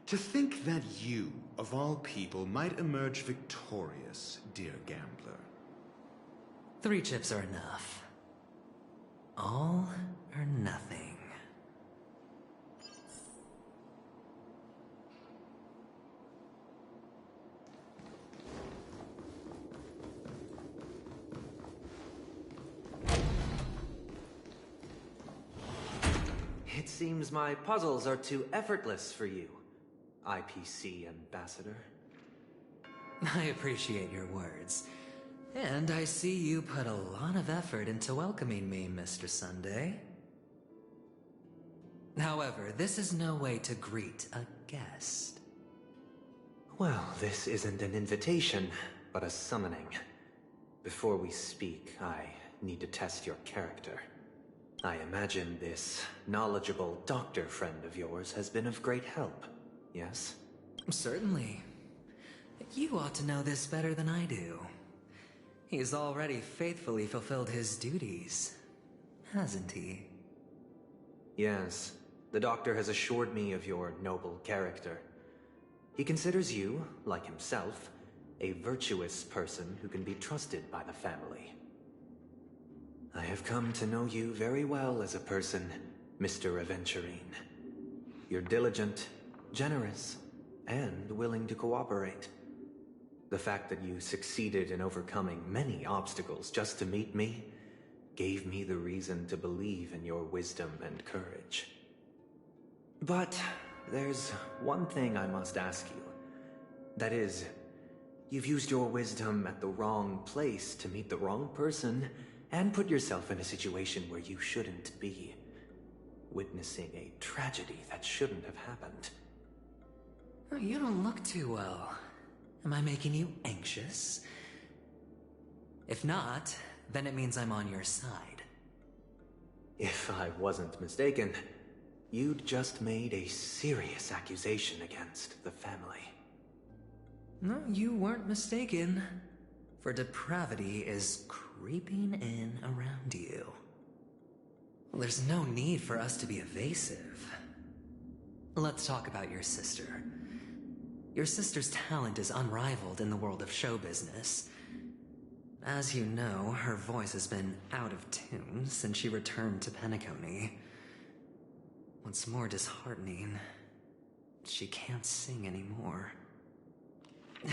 To think that you, of all people, might emerge victorious, dear gambler. 3 chips are enough. All or nothing. It seems my puzzles are too effortless for you, IPC Ambassador. I appreciate your words. And I see you put a lot of effort into welcoming me, Mr. Sunday. However, this is no way to greet a guest. Well, this isn't an invitation, but a summoning. Before we speak, I need to test your character. I imagine this knowledgeable doctor friend of yours has been of great help, yes? Certainly. You ought to know this better than I do. He's already faithfully fulfilled his duties, hasn't he? Yes, the doctor has assured me of your noble character. He considers you, like himself, a virtuous person who can be trusted by the family. I have come to know you very well as a person, Mr. Aventurine. You're diligent, generous, and willing to cooperate. The fact that you succeeded in overcoming many obstacles just to meet me gave me the reason to believe in your wisdom and courage. But there's one thing I must ask you. That is, you've used your wisdom at the wrong place to meet the wrong person and put yourself in a situation where you shouldn't be, witnessing a tragedy that shouldn't have happened. You don't look too well. Am I making you anxious? If not, then it means I'm on your side. If I wasn't mistaken, you'd just made a serious accusation against the family. No, you weren't mistaken. For depravity is creeping in around you. There's no need for us to be evasive. Let's talk about your sister. Your sister's talent is unrivaled in the world of show business. As you know, her voice has been out of tune since she returned to Penacony. What's more disheartening, she can't sing anymore.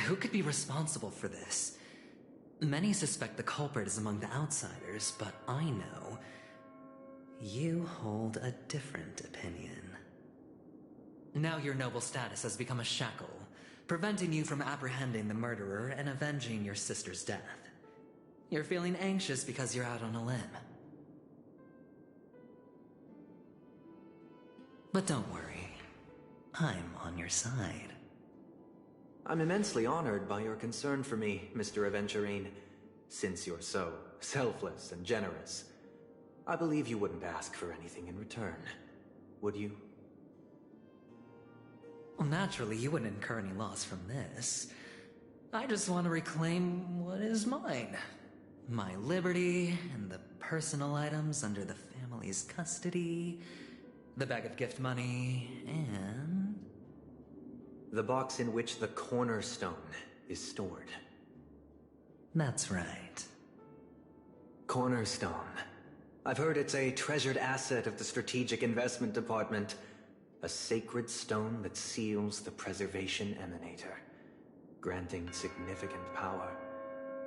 Who could be responsible for this? Many suspect the culprit is among the outsiders, but I know you hold a different opinion. Now your noble status has become a shackle, preventing you from apprehending the murderer and avenging your sister's death. You're feeling anxious because you're out on a limb. But don't worry, I'm on your side. I'm immensely honored by your concern for me, Mr. Aventurine. Since you're so selfless and generous, I believe you wouldn't ask for anything in return, would you? Well, naturally, you wouldn't incur any loss from this. I just want to reclaim what is mine. My liberty and the personal items under the family's custody, the bag of gift money, and the box in which the cornerstone is stored. That's right. Cornerstone. I've heard it's a treasured asset of the Strategic Investment Department. A sacred stone that seals the Preservation Emanator, granting significant power,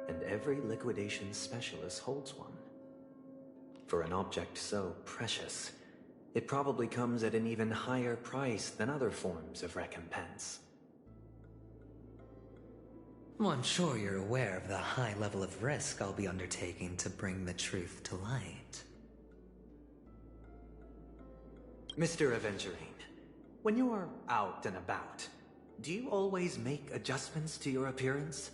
and every liquidation specialist holds one. For an object so precious, it probably comes at an even higher price than other forms of recompense. Well, I'm sure you're aware of the high level of risk I'll be undertaking to bring the truth to light. Mr. Aventurine, when you're out and about, do you always make adjustments to your appearance?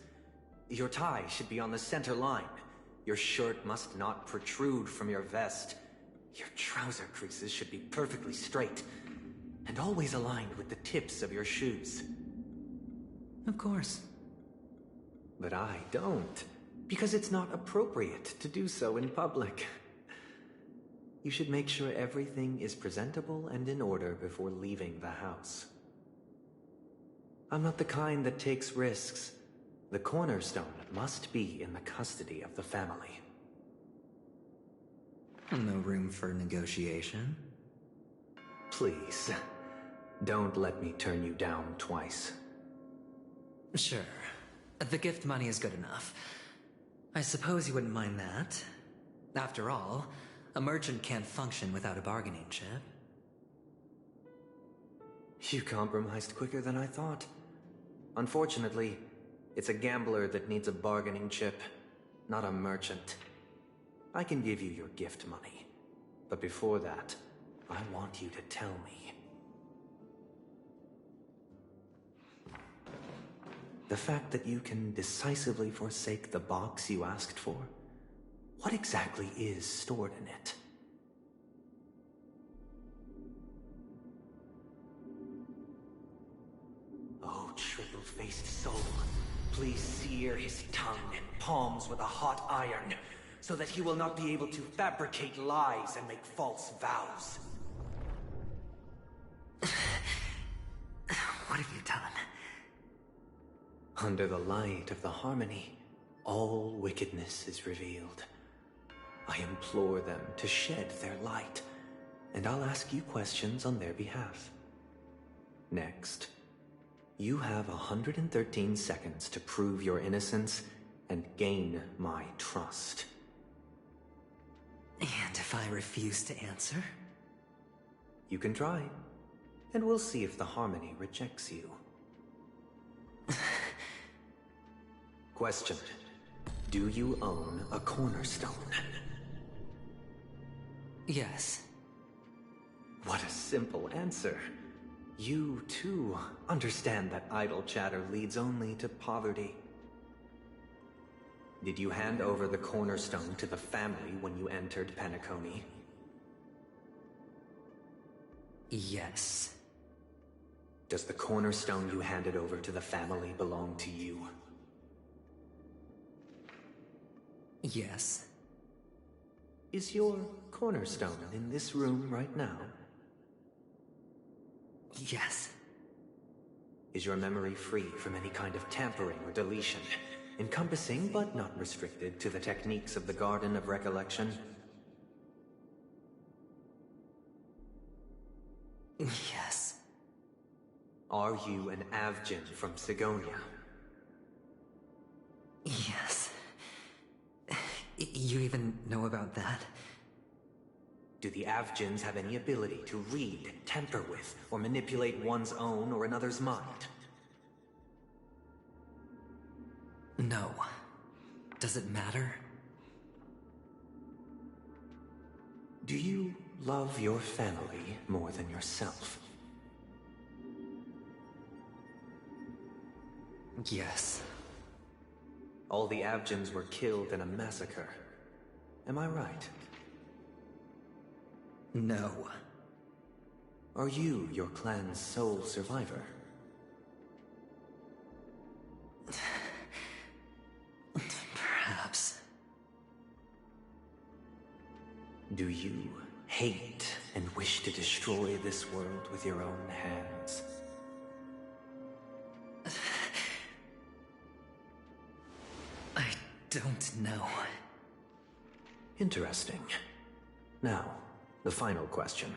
Your tie should be on the center line. Your shirt must not protrude from your vest. Your trouser creases should be perfectly straight, and always aligned with the tips of your shoes. Of course. But I don't, because it's not appropriate to do so in public. You should make sure everything is presentable and in order before leaving the house. I'm not the kind that takes risks. The cornerstone must be in the custody of the family. No room for negotiation? Please, don't let me turn you down twice. Sure. The gift money is good enough. I suppose you wouldn't mind that. After all, a merchant can't function without a bargaining chip. You compromised quicker than I thought. Unfortunately, it's a gambler that needs a bargaining chip, not a merchant. I can give you your gift money, but before that, I want you to tell me. The fact that you can decisively forsake the box you asked for, what exactly is stored in it? Oh, triple-faced soul, please sear his tongue and palms with a hot iron, so that he will not be able to fabricate lies and make false vows. What have you done? Under the light of the harmony, all wickedness is revealed. I implore them to shed their light, and I'll ask you questions on their behalf. Next, you have 113 seconds to prove your innocence and gain my trust. And if I refuse to answer? You can try, and we'll see if the harmony rejects you. Question. Do you own a cornerstone? Yes. What a simple answer. You, too, understand that idle chatter leads only to poverty. Did you hand over the cornerstone to the family when you entered Penacony? Yes. Does the cornerstone you handed over to the family belong to you? Yes. Is your cornerstone in this room right now? Yes. Is your memory free from any kind of tampering or deletion, encompassing but not restricted to the techniques of the Garden of Recollection? Yes. Are you an Avgin from Sigonia? Yes. You even know about that? Do the Avgins have any ability to read, tamper with, or manipulate one's own or another's mind? No. Does it matter? Do you love your family more than yourself? Yes. All the Avgins were killed in a massacre. Am I right? No. Are you your clan's sole survivor? Perhaps. Do you hate and wish to destroy this world with your own hands? I don't know. Interesting. Now, the final question.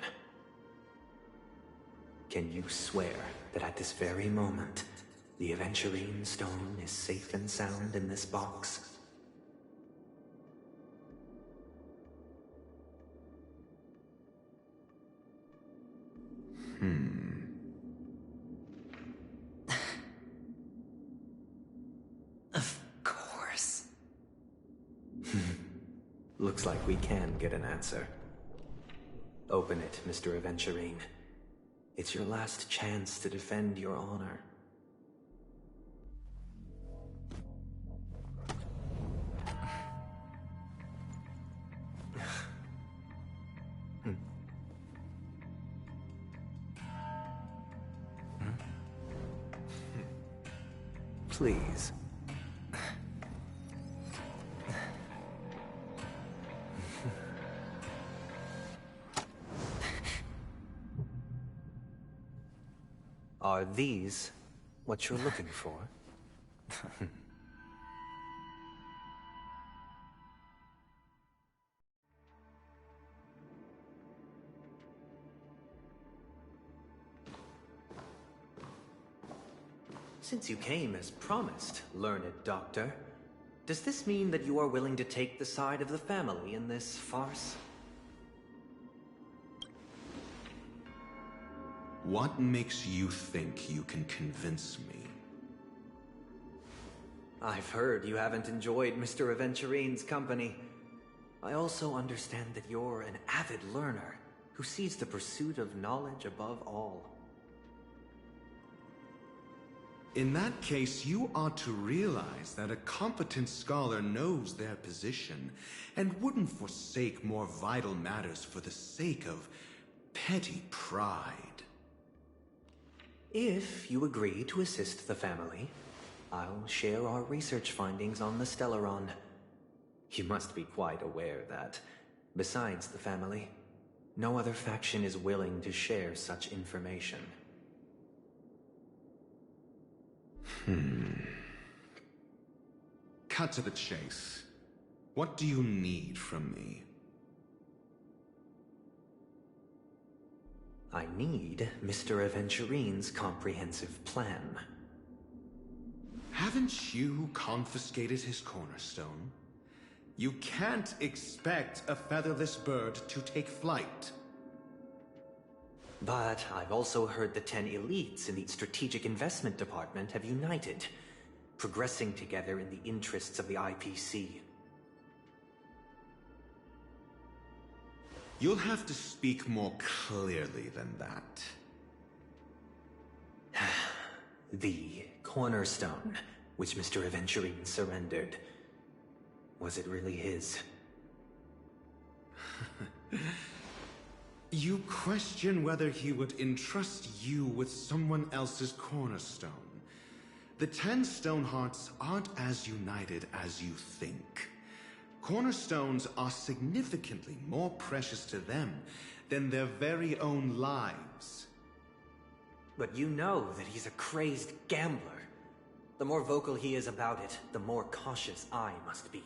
Can you swear that at this very moment, the Aventurine stone is safe and sound in this box? Of course. Looks like we can get an answer. Open it, Mr. Aventurine. It's your last chance to defend your honor. Please. Are these what you're looking for? Since you came as promised, learned doctor, does this mean that you are willing to take the side of the family in this farce? What makes you think you can convince me? I've heard you haven't enjoyed Mr. Aventurine's company. I also understand that you're an avid learner who sees the pursuit of knowledge above all. In that case, you ought to realize that a competent scholar knows their position and wouldn't forsake more vital matters for the sake of petty pride. If you agree to assist the family, I'll share our research findings on the Stellaron. You must be quite aware that, besides the family, no other faction is willing to share such information. Cut to the chase. What do you need from me? I need Mr. Aventurine's comprehensive plan. Haven't you confiscated his cornerstone? You can't expect a featherless bird to take flight. But I've also heard the 10 elites in the Strategic Investment Department have united, progressing together in the interests of the IPC. You'll have to speak more clearly than that. The cornerstone, which Mr. Aventurine surrendered, was it really his? You question whether he would entrust you with someone else's cornerstone. The 10 Stonehearts aren't as united as you think. Cornerstones are significantly more precious to them than their very own lives. But you know that he's a crazed gambler. The more vocal he is about it, the more cautious I must be.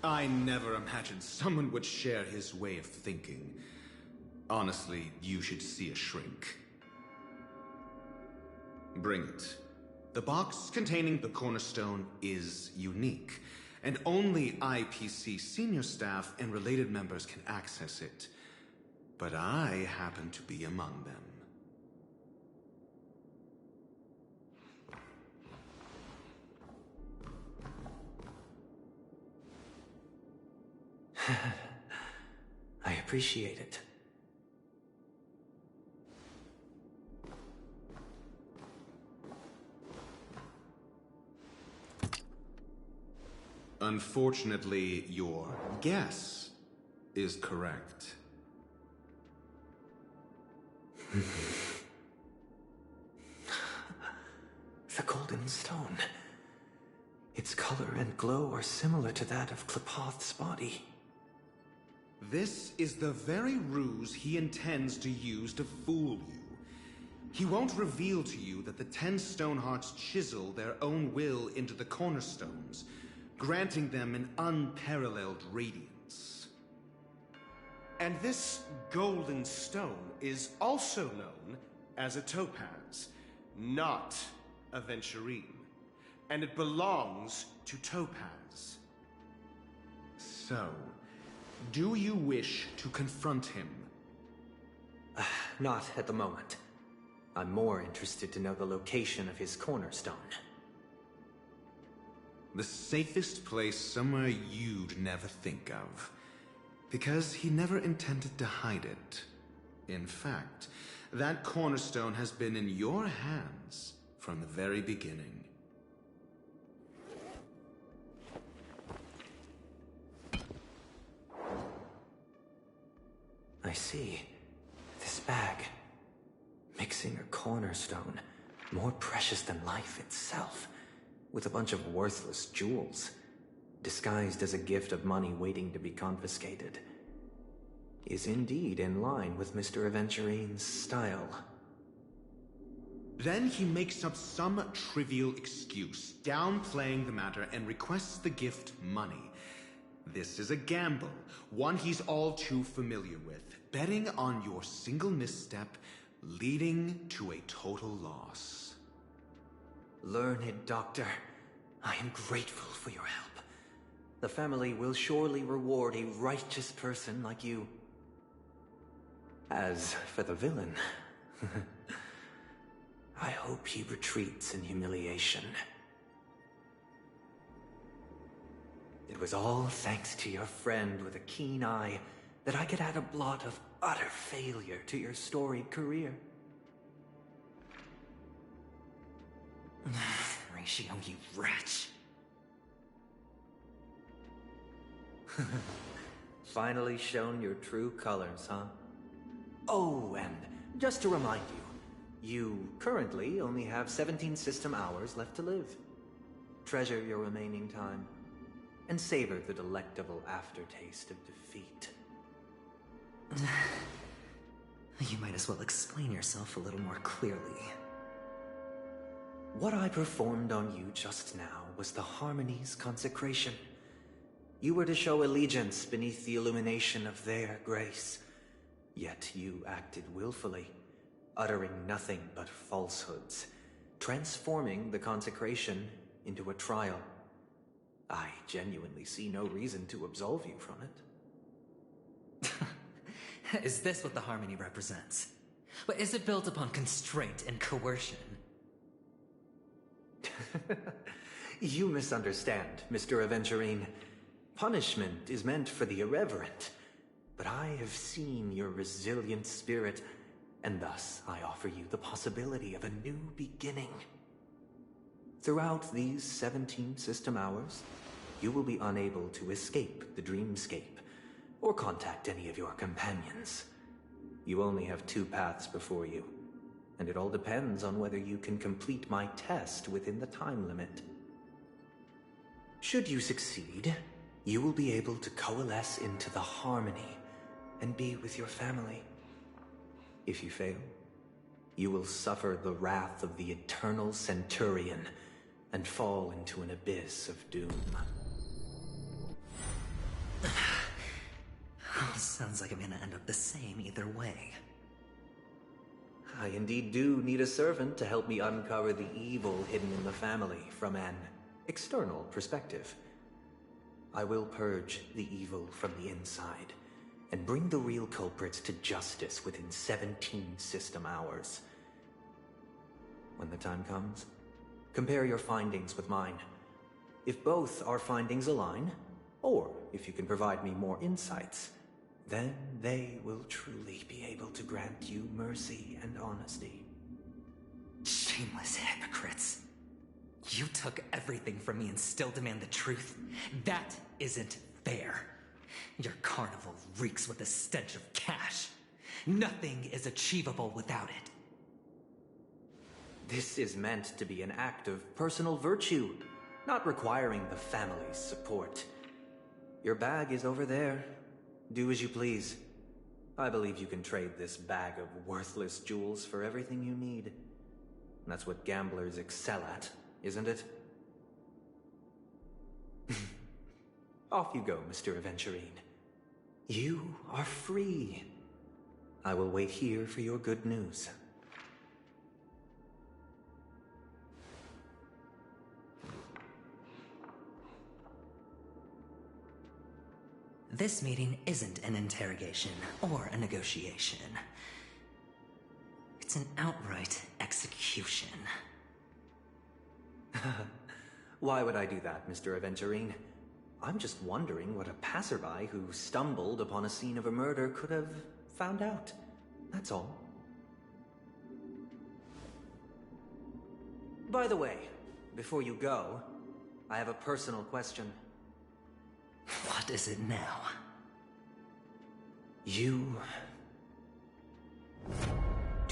I never imagined someone would share his way of thinking. Honestly, you should see a shrink. Bring it. The box containing the cornerstone is unique, and only IPC senior staff and related members can access it. But I happen to be among them. I appreciate it. Unfortunately, your guess is correct. The golden stone. Its color and glow are similar to that of Klepoth's body. This is the very ruse he intends to use to fool you. He won't reveal to you that the 10 Stonehearts chisel their own will into the cornerstones, granting them an unparalleled radiance. And this golden stone is also known as a topaz, not a Aventurine. And it belongs to Topaz. So, do you wish to confront him? Not at the moment. I'm more interested to know the location of his cornerstone. The safest place somewhere you'd never think of. Because he never intended to hide it. In fact, that cornerstone has been in your hands from the very beginning. I see. This bag. Mixing a cornerstone, more precious than life itself, with a bunch of worthless jewels, disguised as a gift of money waiting to be confiscated, is indeed in line with Mr. Aventurine's style. Then he makes up some trivial excuse, downplaying the matter, and requests the gift money. This is a gamble, one he's all too familiar with, betting on your single misstep, leading to a total loss. Learned Doctor, I am grateful for your help. The family will surely reward a righteous person like you. As for the villain, I hope he retreats in humiliation. It was all thanks to your friend with a keen eye that I could add a blot of utter failure to your storied career. Ratio, you wretch. Finally shown your true colors, huh? Oh, and just to remind you, you currently only have 17 system hours left to live. Treasure your remaining time, and savor the delectable aftertaste of defeat. You might as well explain yourself a little more clearly. What I performed on you just now was the Harmony's consecration. You were to show allegiance beneath the illumination of their grace. Yet you acted willfully, uttering nothing but falsehoods, transforming the consecration into a trial. I genuinely see no reason to absolve you from it. Is this what the Harmony represents? But is it built upon constraint and coercion? You misunderstand, Mr. Aventurine. Punishment is meant for the irreverent. But I have seen your resilient spirit, and thus I offer you the possibility of a new beginning. Throughout these 17 system hours, you will be unable to escape the dreamscape, or contact any of your companions. You only have 2 paths before you, and it all depends on whether you can complete my test within the time limit. Should you succeed, you will be able to coalesce into the Harmony and be with your family. If you fail, you will suffer the wrath of the eternal Centurion and fall into an abyss of doom. Sounds like I'm gonna end up the same either way. I indeed do need a servant to help me uncover the evil hidden in the family from an external perspective. I will purge the evil from the inside and bring the real culprits to justice within 17 system hours. When the time comes, compare your findings with mine. If both our findings align, or if you can provide me more insights, then they will truly be able to grant you mercy and honesty. Shameless hypocrites. You took everything from me and still demand the truth? That isn't fair. Your carnival reeks with the stench of cash. Nothing is achievable without it. This is meant to be an act of personal virtue, not requiring the family's support. Your bag is over there. Do as you please. I believe you can trade this bag of worthless jewels for everything you need. That's what gamblers excel at, isn't it? Off you go, Mr. Aventurine. You are free. I will wait here for your good news. This meeting isn't an interrogation or a negotiation. It's an outright execution. Why would I do that, Mr. Aventurine? I'm just wondering what a passerby who stumbled upon a scene of a murder could have found out. That's all. By the way, before you go, I have a personal question. What is it now? Do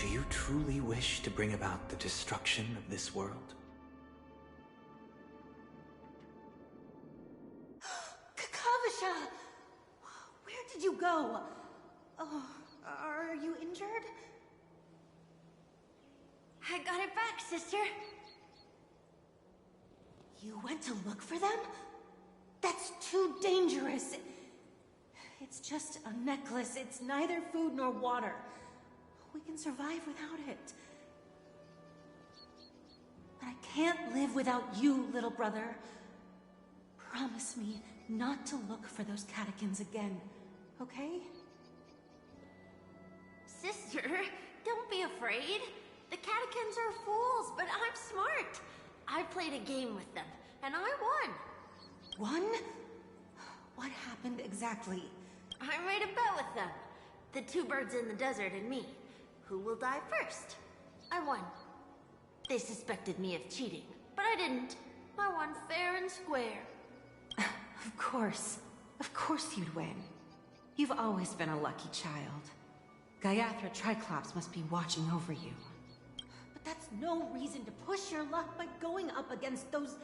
you truly wish to bring about the destruction of this world? Kakavasha! Where did you go? Oh, are you injured? I got it back, sister. You went to look for them? That's too dangerous. It's just a necklace. It's neither food nor water. We can survive without it. But I can't live without you, little brother. Promise me not to look for those catechins again, okay? Sister, don't be afraid. The catechins are fools, but I'm smart. I played a game with them, and I won. Won? What happened exactly? I made a bet with them. The two birds in the desert and me. Who will die first? I won. They suspected me of cheating, but I didn't. I won fair and square. Of course. Of course you'd win. You've always been a lucky child. Gaiathra Triclops must be watching over you. But that's no reason to push your luck by going up against those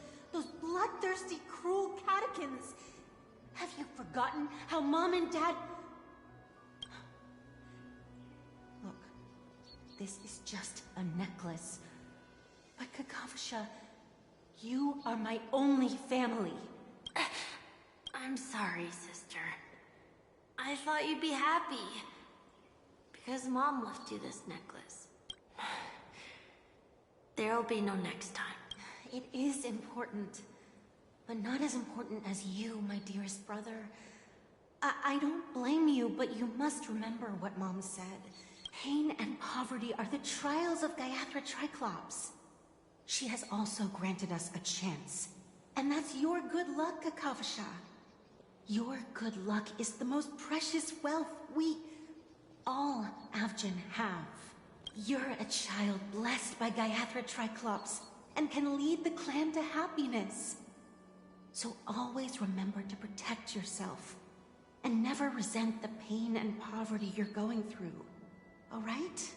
bloodthirsty, cruel catechins. Have you forgotten how Mom and Dad... Look, this is just a necklace. But Kakavasha, you are my only family. I'm sorry, sister. I thought you'd be happy. Because Mom left you this necklace. There'll be no next time. It is important. But not as important as you, my dearest brother. I don't blame you, but you must remember what Mom said. Pain and poverty are the trials of Gaiathra Triclops. She has also granted us a chance. And that's your good luck, Kakavasha. Your good luck is the most precious wealth we, all Avgin, have. You're a child blessed by Gaiathra Triclops and can lead the clan to happiness. So always remember to protect yourself and never resent the pain and poverty you're going through. All right?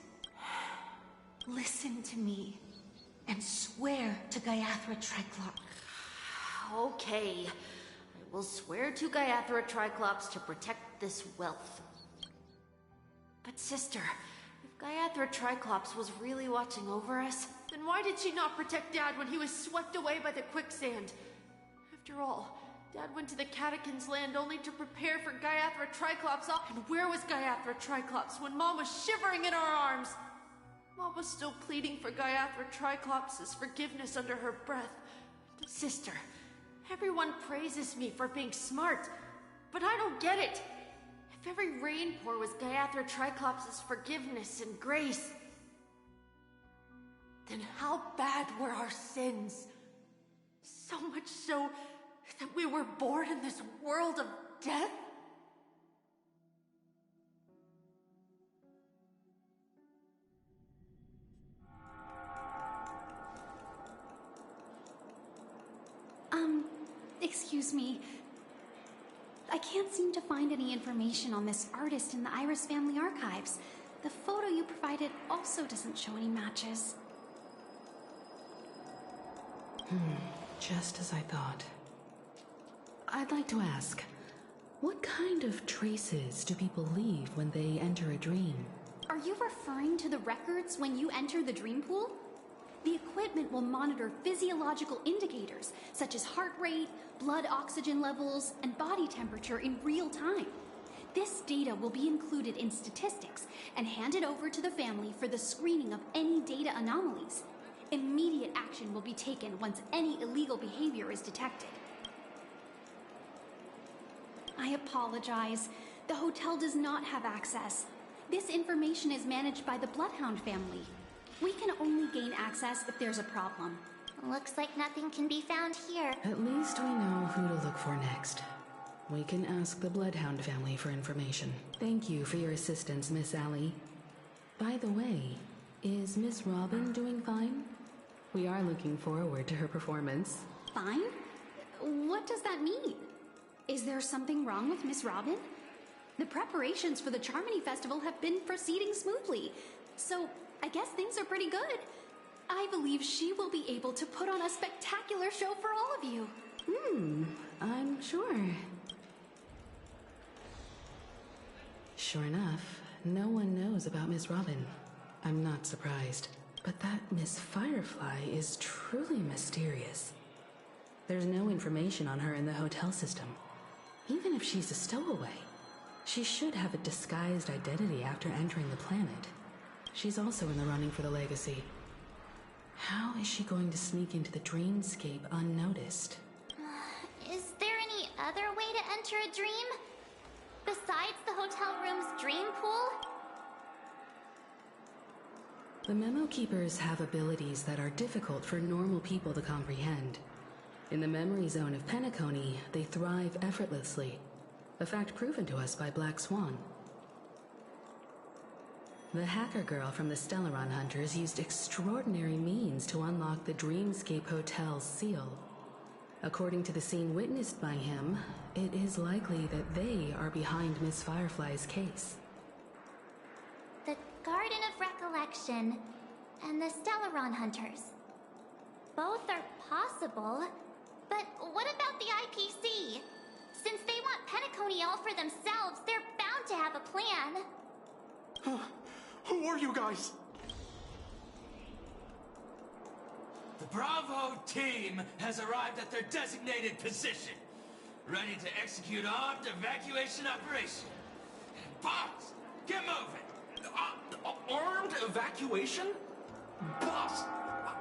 Listen to me and swear to Gaiathra Triclops. Okay. I will swear to Gaiathra Triclops to protect this wealth. But sister, if Gaiathra Triclops was really watching over us, then why did she not protect Dad when he was swept away by the quicksand? After all, Dad went to the Catechins' land only to prepare for Gaiathra Triclops. And where was Gaiathra Triclops when Mom was shivering in our arms? Mom was still pleading for Gaiathra Triclops' forgiveness under her breath. Sister, everyone praises me for being smart, but I don't get it. If every rainpour was Gaiathra Triclops' forgiveness and grace, then how bad were our sins? So much so that we were born in this world of death? Excuse me. I can't seem to find any information on this artist in the Iris family archives. The photo you provided also doesn't show any matches. Just as I thought. I'd like to ask, what kind of traces do people leave when they enter a dream? Are you referring to the records when you enter the dream pool? The equipment will monitor physiological indicators such as heart rate, blood oxygen levels, and body temperature in real time. This data will be included in statistics and handed over to the family for the screening of any data anomalies. Immediate action will be taken once any illegal behavior is detected. I apologize. The hotel does not have access. This information is managed by the Bloodhound family. We can only gain access if there's a problem. Looks like nothing can be found here. At least we know who to look for next. We can ask the Bloodhound family for information. Thank you for your assistance, Miss Allie. By the way, is Miss Robin doing fine? We are looking forward to her performance. Fine? What does that mean? Is there something wrong with Miss Robin? The preparations for the Charmony Festival have been proceeding smoothly, so I guess things are pretty good. I believe she will be able to put on a spectacular show for all of you. I'm sure. Sure enough, no one knows about Miss Robin. I'm not surprised. But that Miss Firefly is truly mysterious. There's no information on her in the hotel system. Even if she's a stowaway, she should have a disguised identity after entering the planet. She's also in the running for the legacy. How is she going to sneak into the dreamscape unnoticed? Is there any other way to enter a dream? Besides the hotel room's dream pool? The Memo Keepers have abilities that are difficult for normal people to comprehend. In the memory zone of Penacony, they thrive effortlessly, a fact proven to us by Black Swan. The hacker girl from the Stellaron Hunters used extraordinary means to unlock the Dreamscape Hotel's seal. According to the scene witnessed by him, it is likely that they are behind Miss Firefly's case. The Garden of Recollection and the Stellaron Hunters. Both are possible, but what about the IPC? Since they want Penacony all for themselves, they're bound to have a plan. Who are you guys? The Bravo team has arrived at their designated position, ready to execute armed evacuation operation. Boss, get moving! Armed evacuation? Boss,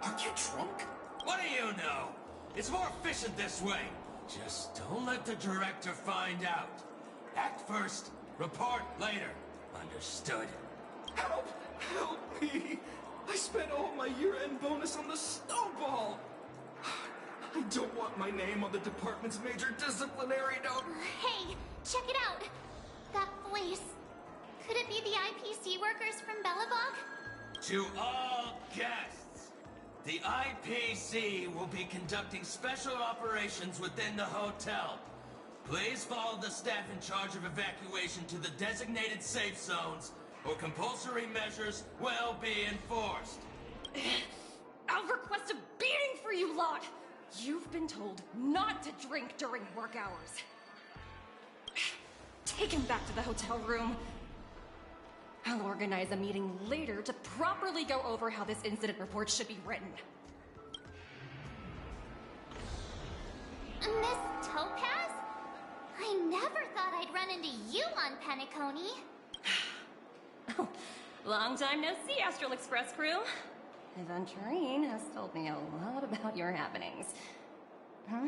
are you drunk? What do you know? It's more efficient this way. Just don't let the director find out. Act first, report later. Understood? Help! Help me! I spent all my year-end bonus on the snowball! I don't want my name on the department's major disciplinary note. Hey, check it out! That voice. Could it be the IPC workers from Belobog? To all guests, the IPC will be conducting special operations within the hotel. Please follow the staff in charge of evacuation to the designated safe zones, or compulsory measures will be enforced. I'll request a beating for you lot! You've been told not to drink during work hours. Take him back to the hotel room. I'll organize a meeting later to properly go over how this incident report should be written. Miss Topaz? I never thought I'd run into you on Penacony. Long time no see, Astral Express crew. Aventurine has told me a lot about your happenings. Huh?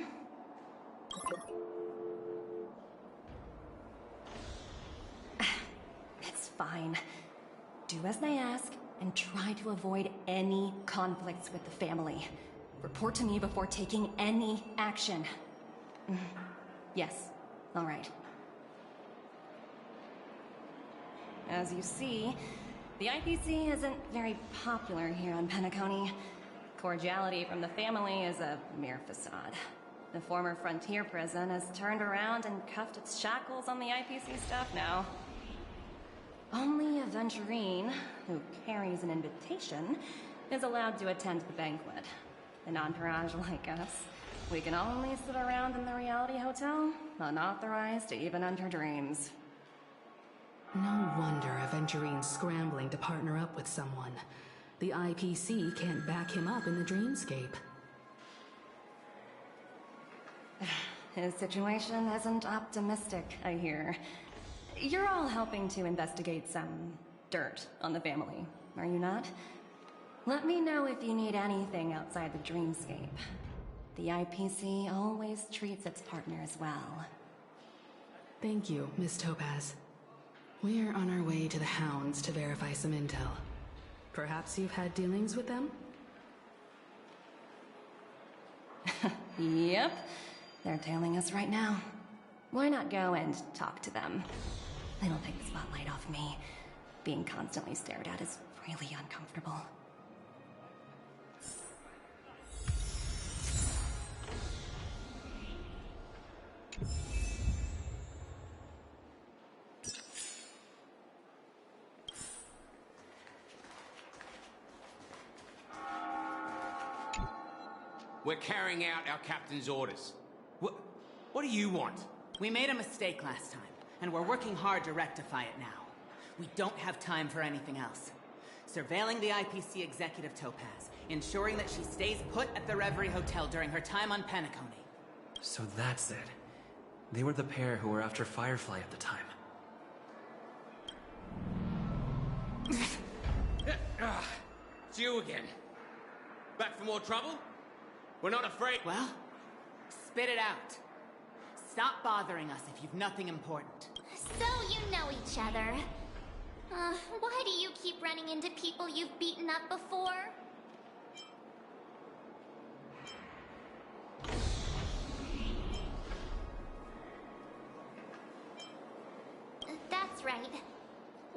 It's fine. Do as they ask, and try to avoid any conflicts with the family. Report to me before taking any action. Yes, all right. As you see, the IPC isn't very popular here on Penacony. Cordiality from the family is a mere facade. The former frontier prison has turned around and cuffed its shackles on the IPC staff now. Only Aventurine, who carries an invitation, is allowed to attend the banquet. An entourage like us, we can only sit around in the reality hotel, unauthorized to even enter dreams. No wonder Aventurine's scrambling to partner up with someone. The IPC can't back him up in the dreamscape. His situation isn't optimistic, I hear. You're all helping to investigate some dirt on the family, are you not? Let me know if you need anything outside the dreamscape. The IPC always treats its partners well. Thank you, Miss Topaz. We're on our way to the Hounds to verify some intel. Perhaps you've had dealings with them? Yep. They're tailing us right now. Why not go and talk to them? It'll take the spotlight off me. Being constantly stared at is really uncomfortable. We're carrying out our captain's orders. What do you want? We made a mistake last time, and we're working hard to rectify it now. We don't have time for anything else. Surveilling the IPC executive Topaz, ensuring that she stays put at the Reverie Hotel during her time on Penacony. So that's it. They were the pair who were after Firefly at the time. It's you again. Back for more trouble? We're not afraid. Well, spit it out. Stop bothering us if you've nothing important. So you know each other. Why do you keep running into people you've beaten up before? That's right.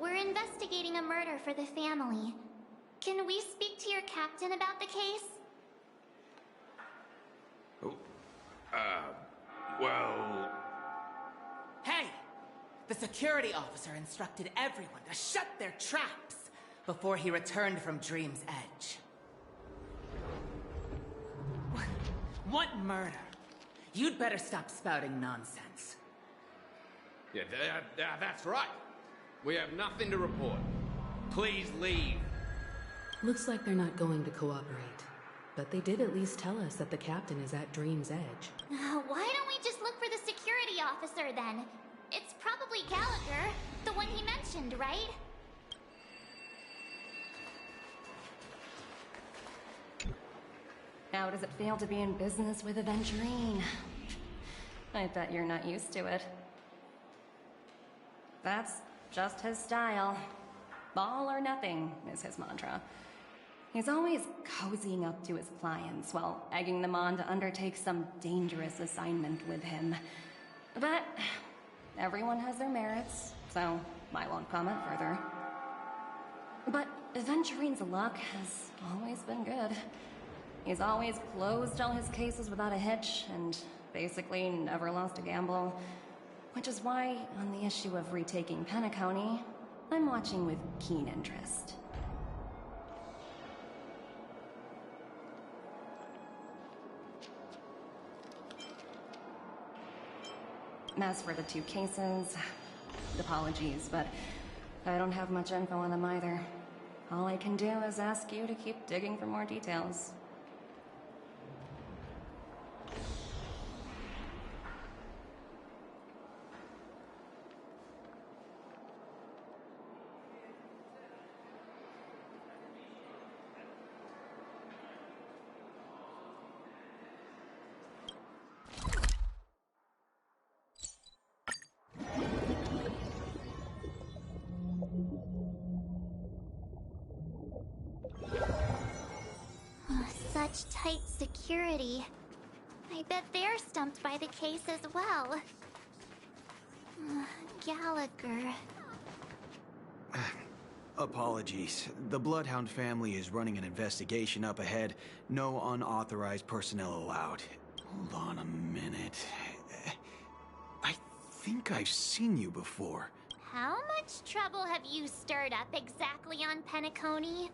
We're investigating a murder for the family. Can we speak to your captain about the case? Well... Hey! The security officer instructed everyone to shut their traps before he returned from Dream's Edge. What murder? You'd better stop spouting nonsense. Yeah, that's right. We have nothing to report. Please leave. Looks like they're not going to cooperate. But they did at least tell us that the captain is at Dream's Edge. Why don't we just look for the security officer then? It's probably Gallagher, the one he mentioned, right? How does it feel to be in business with Aventurine? I bet you're not used to it. That's just his style. All or nothing is his mantra. He's always cozying up to his clients while egging them on to undertake some dangerous assignment with him. But everyone has their merits, so I won't comment further. But Aventurine's luck has always been good. He's always closed all his cases without a hitch, and basically never lost a gamble. Which is why, on the issue of retaking Penacony, I'm watching with keen interest. As for the two cases, apologies, but I don't have much info on them either. All I can do is ask you to keep digging for more details. Such tight security. I bet they're stumped by the case as well. Gallagher. Apologies. The Bloodhound family is running an investigation up ahead. No unauthorized personnel allowed. Hold on a minute. I think I've seen you before. How much trouble have you stirred up exactly on Penacony?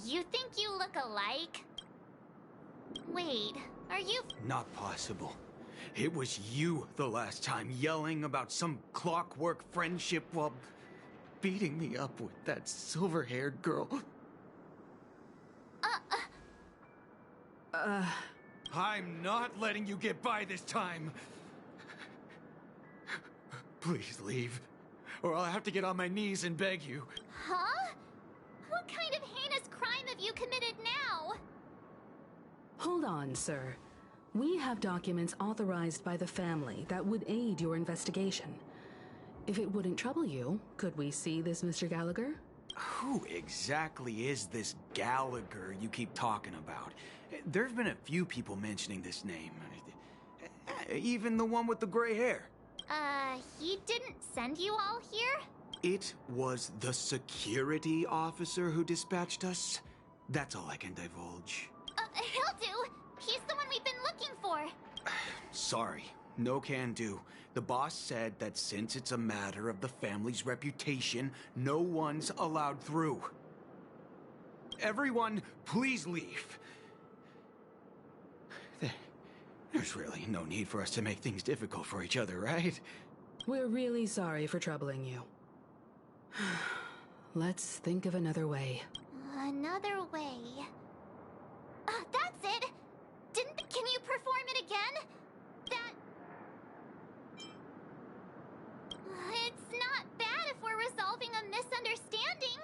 You think you look alike? Wait, are you... Not possible. It was you the last time, yelling about some clockwork friendship while beating me up with that silver-haired girl. I'm not letting you get by this time. Please leave, or I'll have to get on my knees and beg you. Huh? What kind of heinous crime have you committed now? Hold on, sir. We have documents authorized by the family that would aid your investigation. If it wouldn't trouble you, could we see this Mr. Gallagher? Who exactly is this Gallagher you keep talking about? There've been a few people mentioning this name. Even the one with the gray hair. He didn't send you all here? It was the security officer who dispatched us. That's all I can divulge. He'll do. He's the one we've been looking for. Sorry, no can do. The boss said that since it's a matter of the family's reputation, no one's allowed through. Everyone, please leave. There's really no need for us to make things difficult for each other, right? We're really sorry for troubling you. Let's think of another way. Another way. That's it! Can you perform it again? It's not bad if we're resolving a misunderstanding.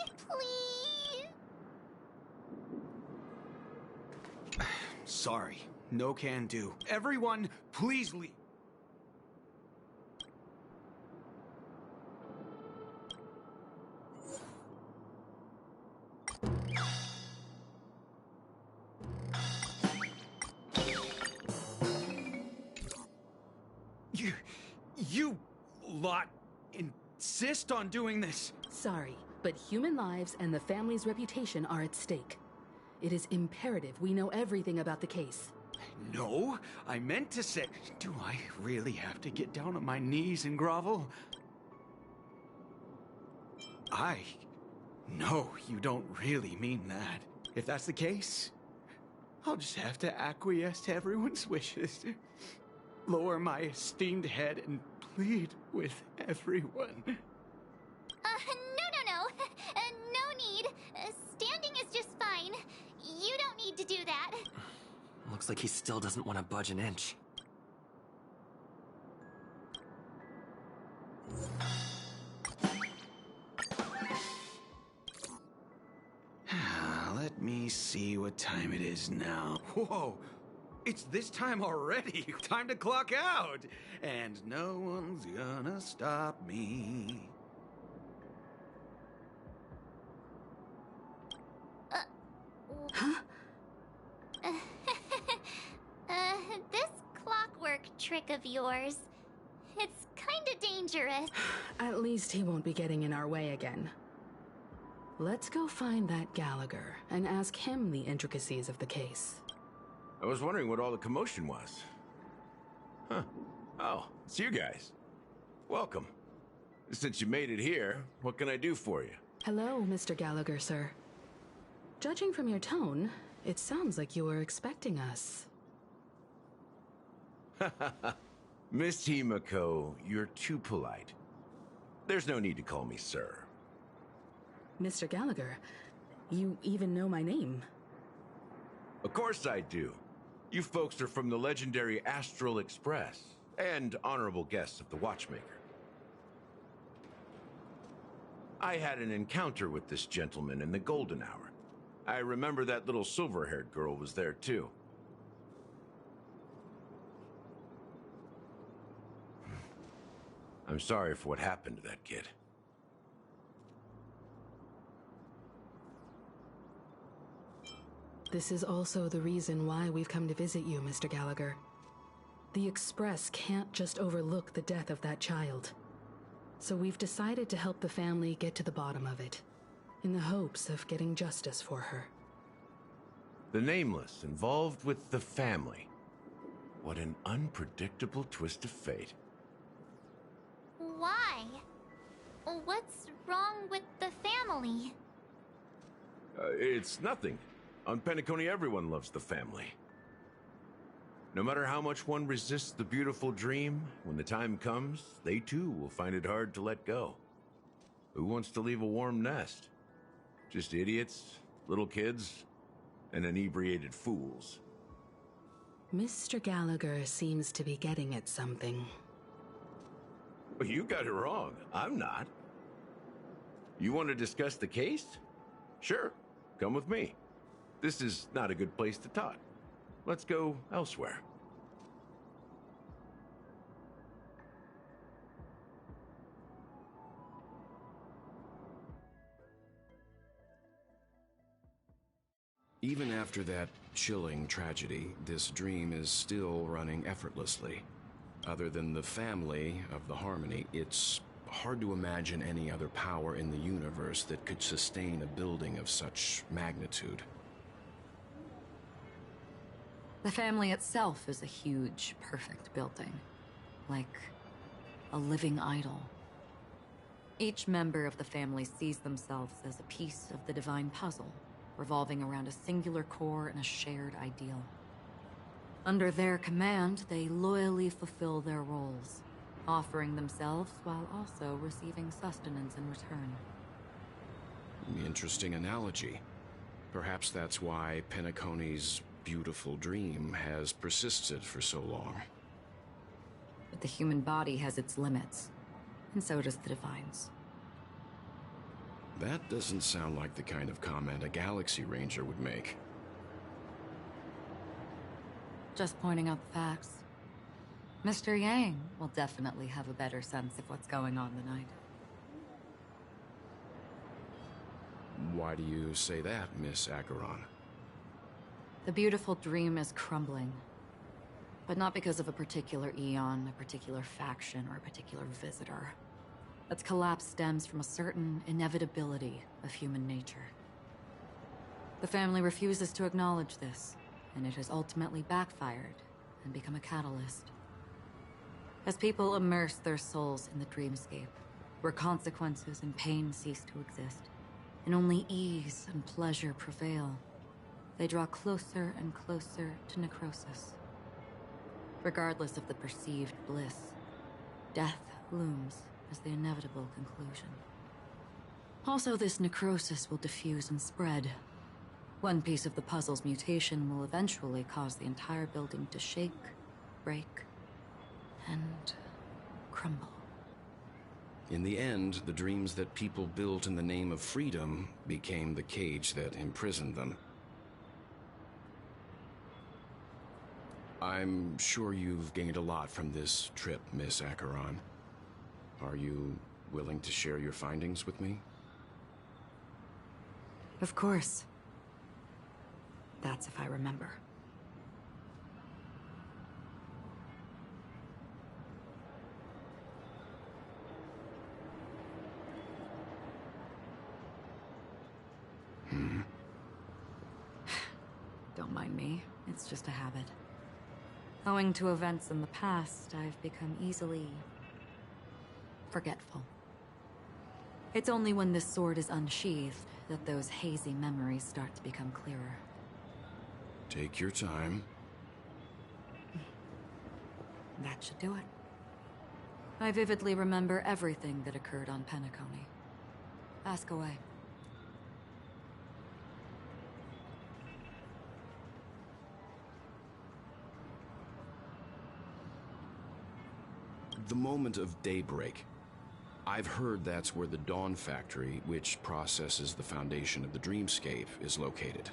Please? Sorry, no can do. Everyone, please leave. You lot insist on doing this. Sorry, but human lives and the family's reputation are at stake. It is imperative we know everything about the case. No, I meant to say... Do I really have to get down on my knees and grovel? No, you don't really mean that. If that's the case, I'll just have to acquiesce to everyone's wishes. Lower my esteemed head and plead with everyone. No. No need. Standing is just fine. You don't need to do that. Looks like he still doesn't want to budge an inch. Let me see what time it is now. Whoa! It's this time already. Time to clock out. And no one's gonna stop me. Huh? This clockwork trick of yours, it's kinda dangerous. At least he won't be getting in our way again. Let's go find that Gallagher and ask him the intricacies of the case. I was wondering what all the commotion was. Huh. Oh, it's you guys. Welcome. Since you made it here, what can I do for you? Hello, Mr. Gallagher, sir. Judging from your tone, it sounds like you were expecting us. Miss Himiko, you're too polite. There's no need to call me sir. Mr. Gallagher, you even know my name. Of course I do. You folks are from the legendary Astral Express, and honorable guests of the Watchmaker. I had an encounter with this gentleman in the golden hour. I remember that little silver-haired girl was there too. I'm sorry for what happened to that kid. This is also the reason why we've come to visit you, Mr. Gallagher. The Express can't just overlook the death of that child. So we've decided to help the family get to the bottom of it, in the hopes of getting justice for her. The Nameless involved with the family. What an unpredictable twist of fate. Why? What's wrong with the family? It's nothing. On Penacony, everyone loves the family. No matter how much one resists the beautiful dream, when the time comes, they too will find it hard to let go. Who wants to leave a warm nest? Just idiots, little kids, and inebriated fools. Mr. Gallagher seems to be getting at something. You got it wrong. I'm not. You want to discuss the case? Sure, come with me. This is not a good place to talk. Let's go elsewhere. Even after that chilling tragedy, this dream is still running effortlessly. Other than the family of the Harmony, it's hard to imagine any other power in the universe that could sustain a building of such magnitude. The family itself is a huge, perfect building. Like a living idol. Each member of the family sees themselves as a piece of the divine puzzle, revolving around a singular core and a shared ideal. Under their command, they loyally fulfill their roles, offering themselves while also receiving sustenance in return. Interesting analogy. Perhaps that's why Penacony's beautiful dream has persisted for so long. But the human body has its limits, and so does the divine's. That doesn't sound like the kind of comment a Galaxy Ranger would make. Just pointing out the facts. Mr. Yang will definitely have a better sense of what's going on than I do. Why do you say that, Miss Acheron? The beautiful dream is crumbling. But not because of a particular eon, a particular faction, or a particular visitor. Its collapse stems from a certain inevitability of human nature. The family refuses to acknowledge this, and it has ultimately backfired and become a catalyst. As people immerse their souls in the dreamscape, where consequences and pain cease to exist, and only ease and pleasure prevail, they draw closer and closer to necrosis. Regardless of the perceived bliss, death looms as the inevitable conclusion. Also, this necrosis will diffuse and spread. One piece of the puzzle's mutation will eventually cause the entire building to shake, break, and crumble. In the end, the dreams that people built in the name of freedom became the cage that imprisoned them. I'm sure you've gained a lot from this trip, Miss Acheron. Are you willing to share your findings with me? Of course. That's if I remember. Don't mind me. It's just a habit. Owing to events in the past, I've become easily forgetful. It's only when this sword is unsheathed that those hazy memories start to become clearer. Take your time. That should do it. I vividly remember everything that occurred on Penacony. Ask away. The moment of daybreak. I've heard that's where the Dawn Factory, which processes the foundation of the dreamscape, is located.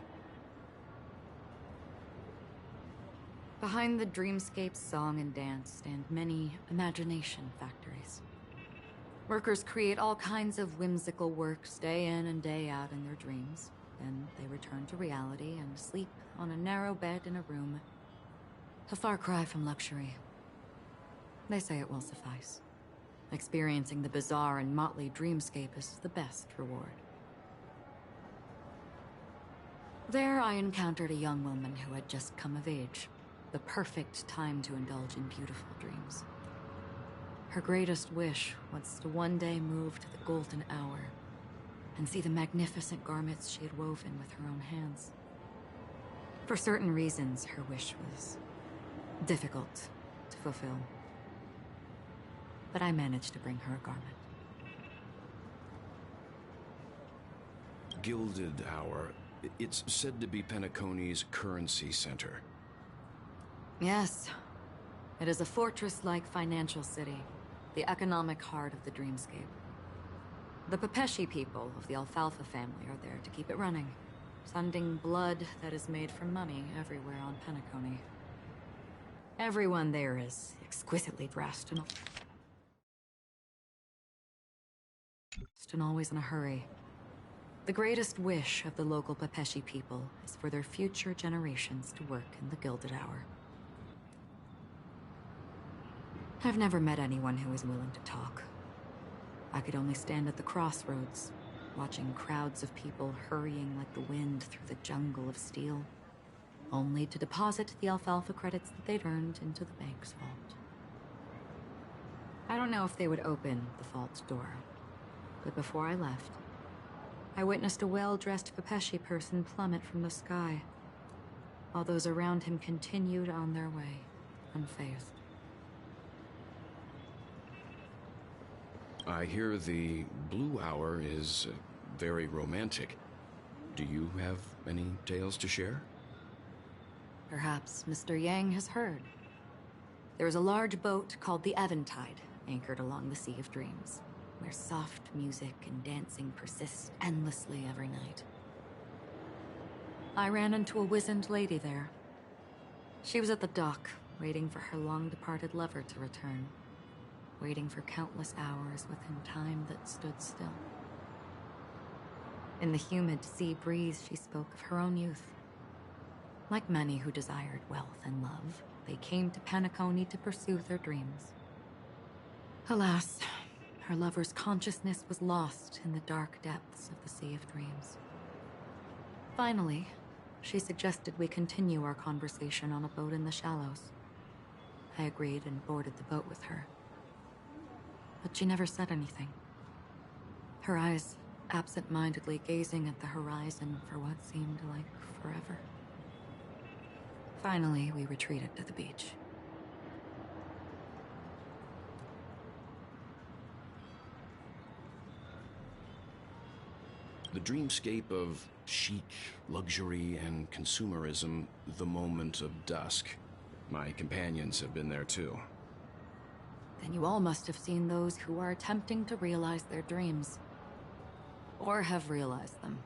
Behind the dreamscape song and dance stand many imagination factories. Workers create all kinds of whimsical works day in and day out in their dreams. Then they return to reality and sleep on a narrow bed in a room. A far cry from luxury. They say it will suffice. Experiencing the bizarre and motley dreamscape is the best reward. There I encountered a young woman who had just come of age. The perfect time to indulge in beautiful dreams. Her greatest wish was to one day move to the golden hour and see the magnificent garments she had woven with her own hands. For certain reasons, her wish was difficult to fulfill. But I managed to bring her a garment. Gilded Hour. It's said to be Penacony's currency center. Yes. It is a fortress-like financial city, the economic heart of the dreamscape. The Pepeshi people of the Alfalfa family are there to keep it running, sending blood that is made from money everywhere on Penacony. Everyone there is exquisitely dressed and always in a hurry. The greatest wish of the local Pepeshi people is for their future generations to work in the Gilded Hour. I've never met anyone who is willing to talk. I could only stand at the crossroads, watching crowds of people hurrying like the wind through the jungle of steel, only to deposit the alfalfa credits that they'd earned into the bank's vault. I don't know if they would open the vault door, but before I left, I witnessed a well-dressed Pepeshi person plummet from the sky, while those around him continued on their way, unfazed. I hear the Blue Hour is very romantic. Do you have any tales to share? Perhaps Mr. Yang has heard. There is a large boat called the Eventide, anchored along the Sea of Dreams, where soft music and dancing persist endlessly every night. I ran into a wizened lady there. She was at the dock, waiting for her long-departed lover to return, waiting for countless hours within time that stood still. In the humid sea breeze, she spoke of her own youth. Like many who desired wealth and love, they came to Penacony to pursue their dreams. Alas, her lover's consciousness was lost in the dark depths of the Sea of Dreams. Finally, she suggested we continue our conversation on a boat in the shallows. I agreed and boarded the boat with her. But she never said anything. Her eyes absent-mindedly gazing at the horizon for what seemed like forever. Finally, we retreated to the beach. The dreamscape of chic, luxury, and consumerism, the moment of dusk. My companions have been there too. Then you all must have seen those who are attempting to realize their dreams. Or have realized them.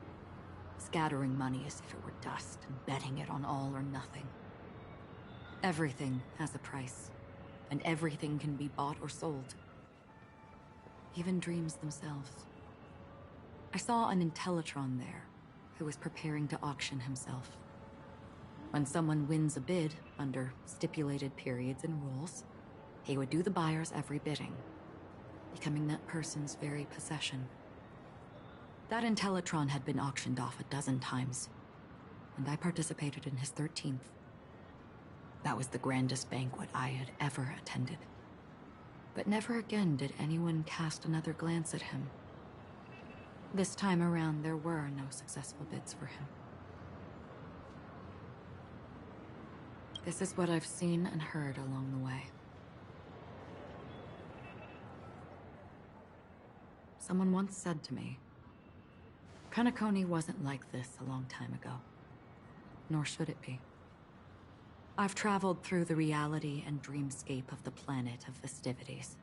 Scattering money as if it were dust and betting it on all or nothing. Everything has a price, and everything can be bought or sold. Even dreams themselves. I saw an Intellitron there, who was preparing to auction himself. When someone wins a bid under stipulated periods and rules, he would do the buyer's every bidding, becoming that person's very possession. That Intellitron had been auctioned off 12 times, and I participated in his 13th. That was the grandest banquet I had ever attended. But never again did anyone cast another glance at him. This time around, there were no successful bids for him. This is what I've seen and heard along the way. Someone once said to me, Penacony wasn't like this a long time ago, nor should it be. I've traveled through the reality and dreamscape of the planet of festivities,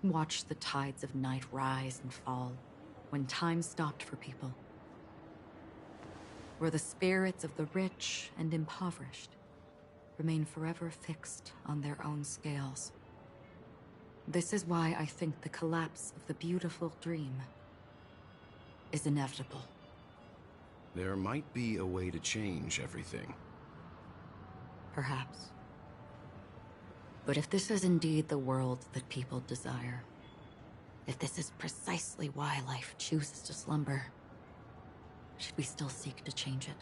watched the tides of night rise and fall when time stopped for people, where the spirits of the rich and impoverished remain forever fixed on their own scales. This is why I think the collapse of the beautiful dream is inevitable. There might be a way to change everything. Perhaps. But if this is indeed the world that people desire, if this is precisely why life chooses to slumber, should we still seek to change it?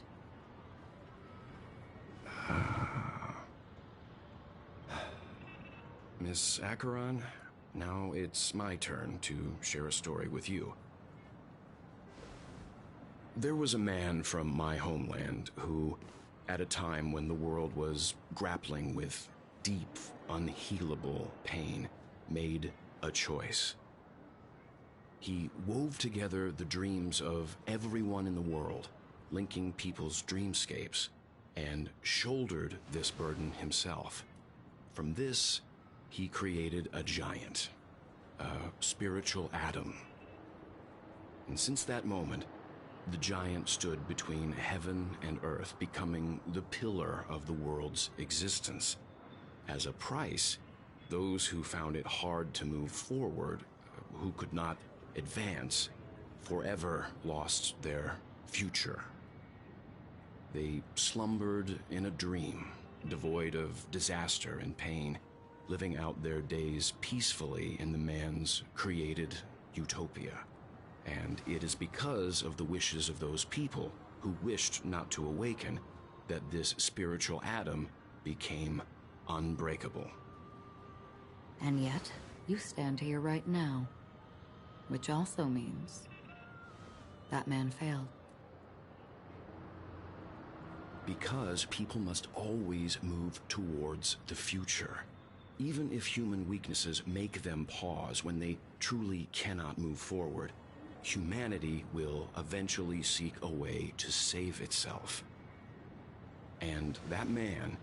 Miss Acheron, now it's my turn to share a story with you. There was a man from my homeland who, at a time when the world was grappling with deep, unhealable pain, made a choice. He wove together the dreams of everyone in the world, linking people's dreamscapes, and shouldered this burden himself. From this, he created a giant, a spiritual atom. And since that moment, the giant stood between heaven and earth, becoming the pillar of the world's existence. As a price, those who found it hard to move forward, who could not advance, forever lost their future. They slumbered in a dream, devoid of disaster and pain, living out their days peacefully in the man's created utopia. And it is because of the wishes of those people who wished not to awaken that this spiritual atom became unbreakable. And yet, you stand here right now. Which also means that man failed. Because people must always move towards the future. Even if human weaknesses make them pause when they truly cannot move forward, humanity will eventually seek a way to save itself. And that man,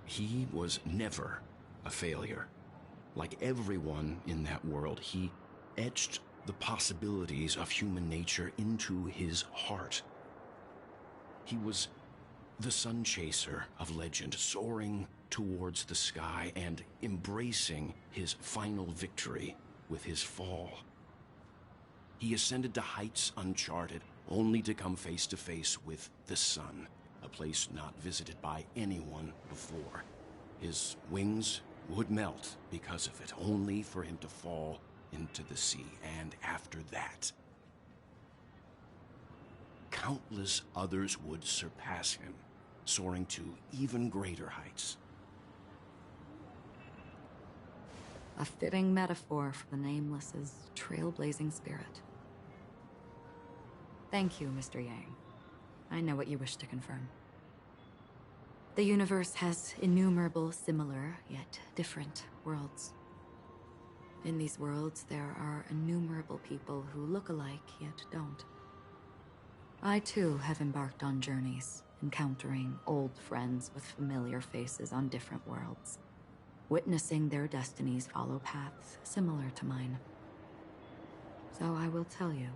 he was never a failure. Like everyone in that world, he etched the possibilities of human nature into his heart. He was the sun chaser of legend, soaring towards the sky and embracing his final victory with his fall. He ascended to heights uncharted, only to come face to face with the sun, a place not visited by anyone before. His wings would melt because of it, only for him to fall into the sea. And after that, countless others would surpass him, soaring to even greater heights. A fitting metaphor for the Nameless's trailblazing spirit. Thank you, Mr. Yang. I know what you wish to confirm. The universe has innumerable similar, yet different worlds. In these worlds, there are innumerable people who look alike, yet don't. I, too, have embarked on journeys, encountering old friends with familiar faces on different worlds, witnessing their destinies follow paths similar to mine. So I will tell you.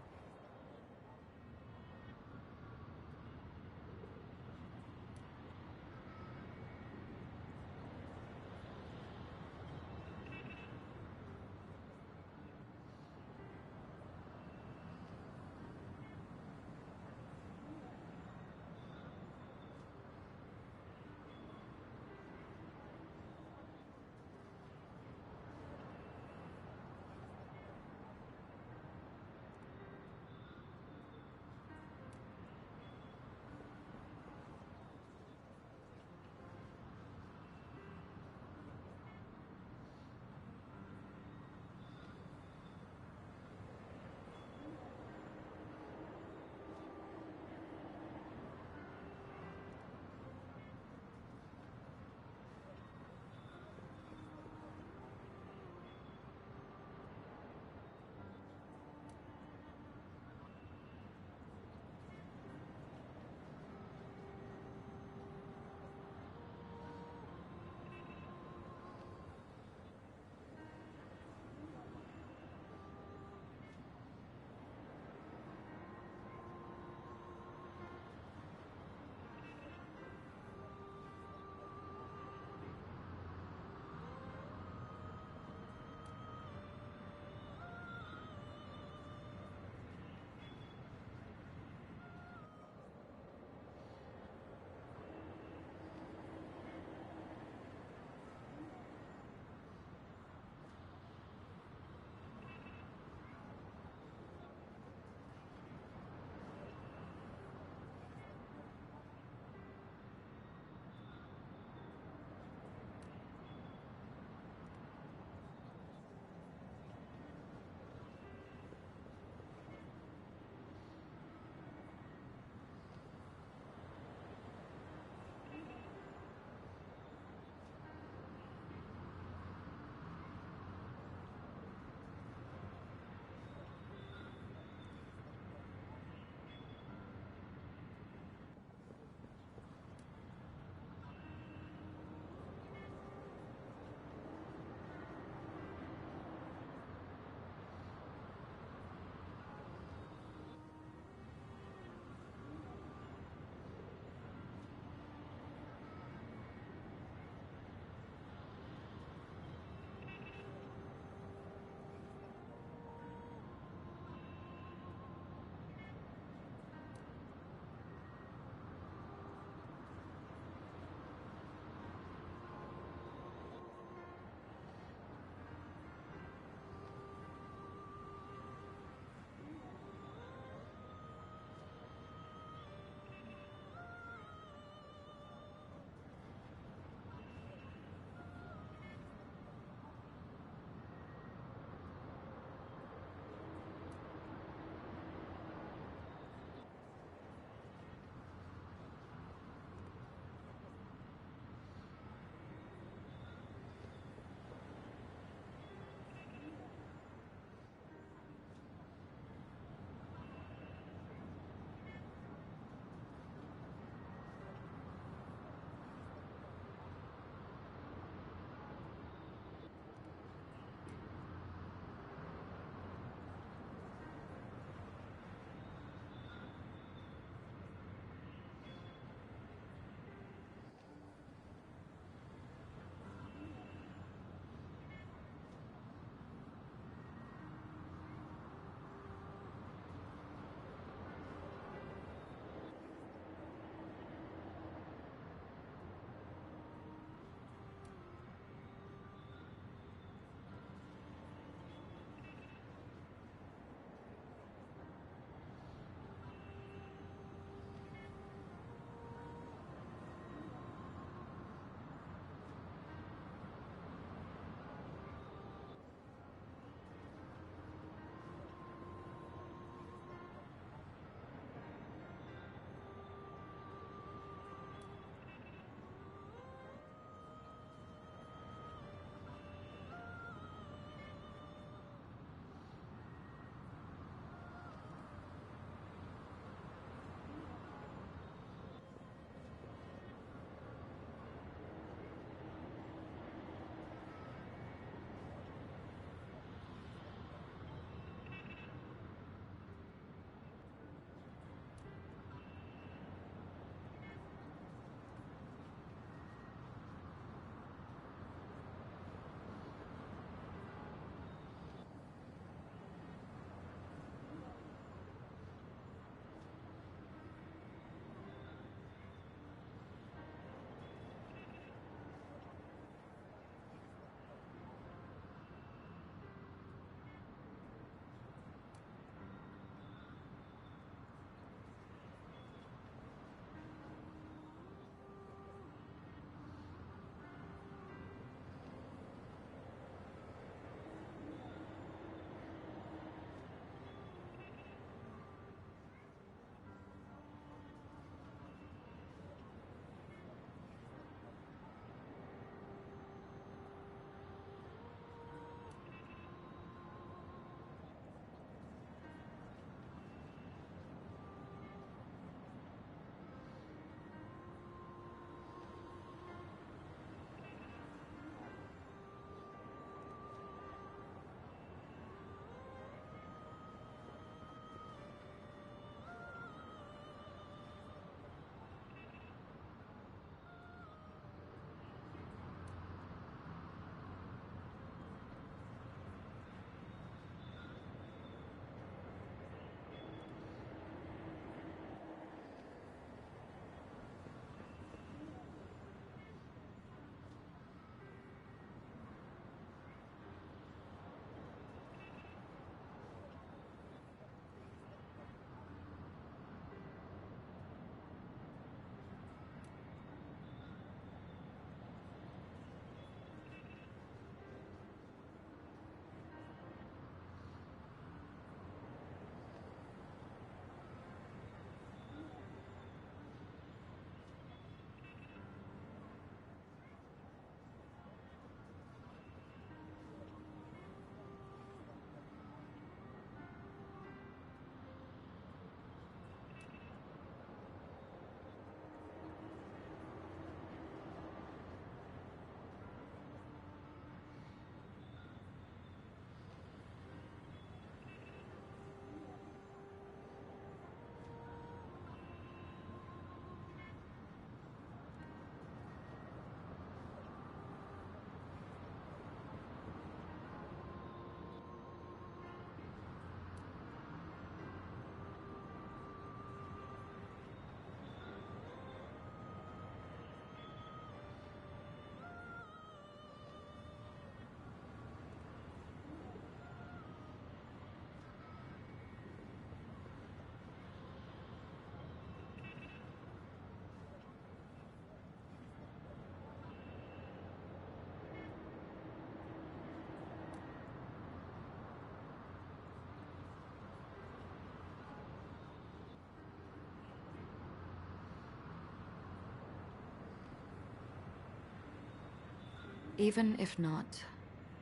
Even if not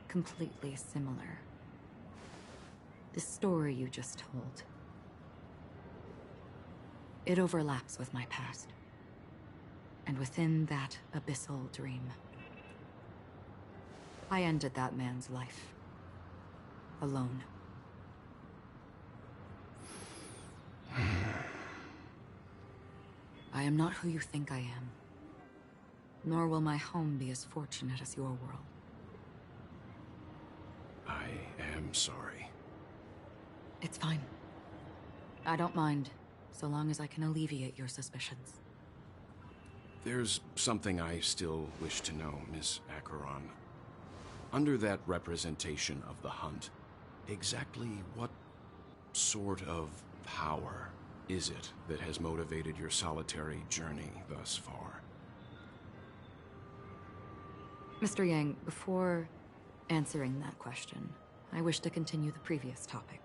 completely similar. The story you just told. It overlaps with my past. And within that abyssal dream, I ended that man's life. Alone. I am not who you think I am. Nor will my home be as fortunate as your world. I am sorry. It's fine. I don't mind, so long as I can alleviate your suspicions. There's something I still wish to know, Miss Acheron. Under that representation of the hunt, exactly what sort of power is it that has motivated your solitary journey thus far? Mr. Yang, before answering that question, I wish to continue the previous topic.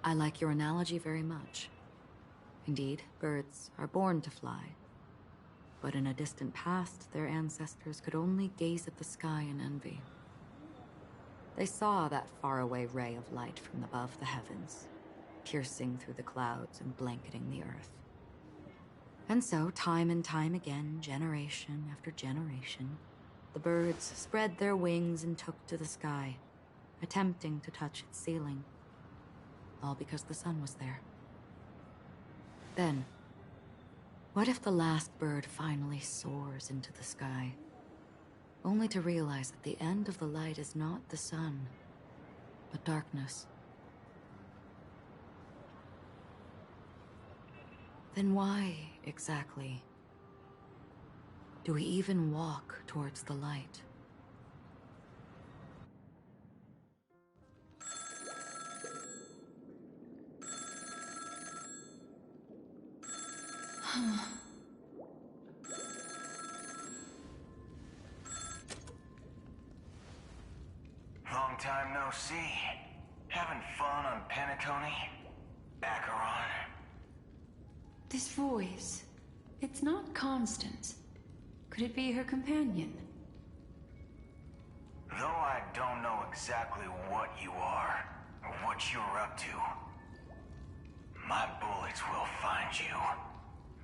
I like your analogy very much. Indeed, birds are born to fly. But in a distant past, their ancestors could only gaze at the sky in envy. They saw that faraway ray of light from above the heavens, piercing through the clouds and blanketing the earth. And so, time and time again, generation after generation, the birds spread their wings and took to the sky, attempting to touch its ceiling. All because the sun was there. Then, what if the last bird finally soars into the sky, only to realize that the end of the light is not the sun, but darkness? Then why, exactly, do we even walk towards the light? Long time no see. Having fun on Penacony? Acheron? This voice, it's not Constance. Could it be her companion? Though I don't know exactly what you are, or what you're up to, my bullets will find you.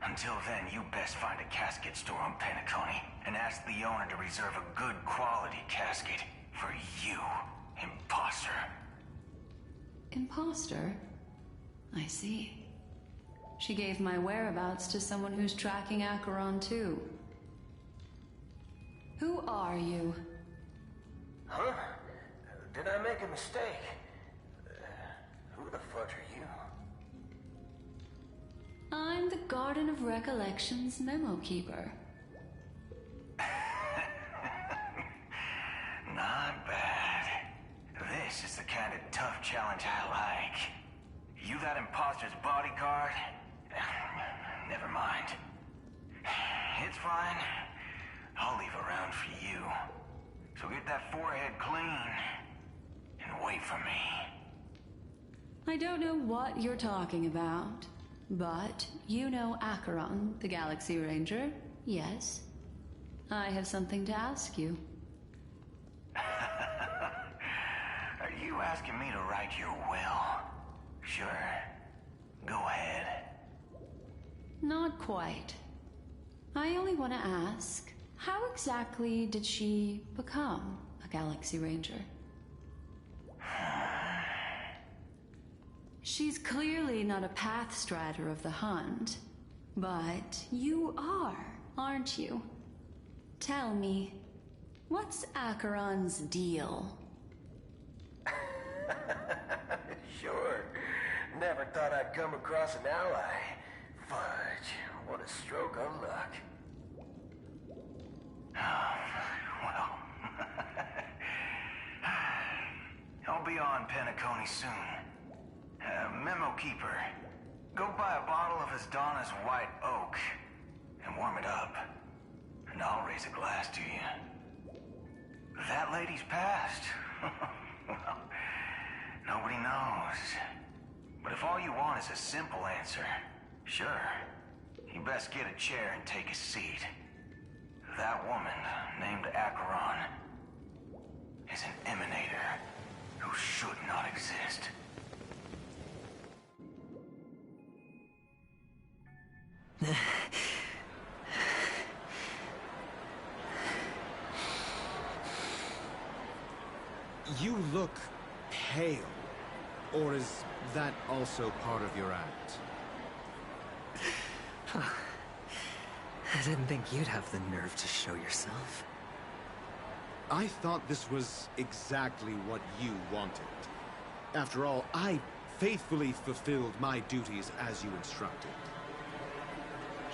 Until then, you best find a casket store on Penacony and ask the owner to reserve a good quality casket for you, imposter. Imposter? I see. She gave my whereabouts to someone who's tracking Acheron too. Who are you? Huh? Did I make a mistake? Who the fudge are you? I'm the Garden of Recollection's memo keeper. Not bad. This is the kind of tough challenge I like. You that imposter's bodyguard? Never mind. It's fine. I'll leave a round for you. So get that forehead clean and wait for me. I don't know what you're talking about, but you know Acheron, the Galaxy Ranger, yes? I have something to ask you. Are you asking me to write your will? Sure. Go ahead. Not quite. I only want to ask, how exactly did she become a Galaxy Ranger? She's clearly not a pathstrider of the hunt, but you are, aren't you? Tell me, what's Acheron's deal? Sure. Never thought I'd come across an ally. Fudge, what a stroke of luck. Well, I'll be on Penacony soon. Memo keeper, go buy a bottle of Donna's White Oak and warm it up. And I'll raise a glass to you. That lady's passed. Well, nobody knows. But if all you want is a simple answer, sure, You best get a chair and take a seat. That woman, named Acheron, is an emanator who should not exist. You look pale. Or is that also part of your act? I didn't think you'd have the nerve to show yourself. I thought this was exactly what you wanted. After all, I faithfully fulfilled my duties as you instructed.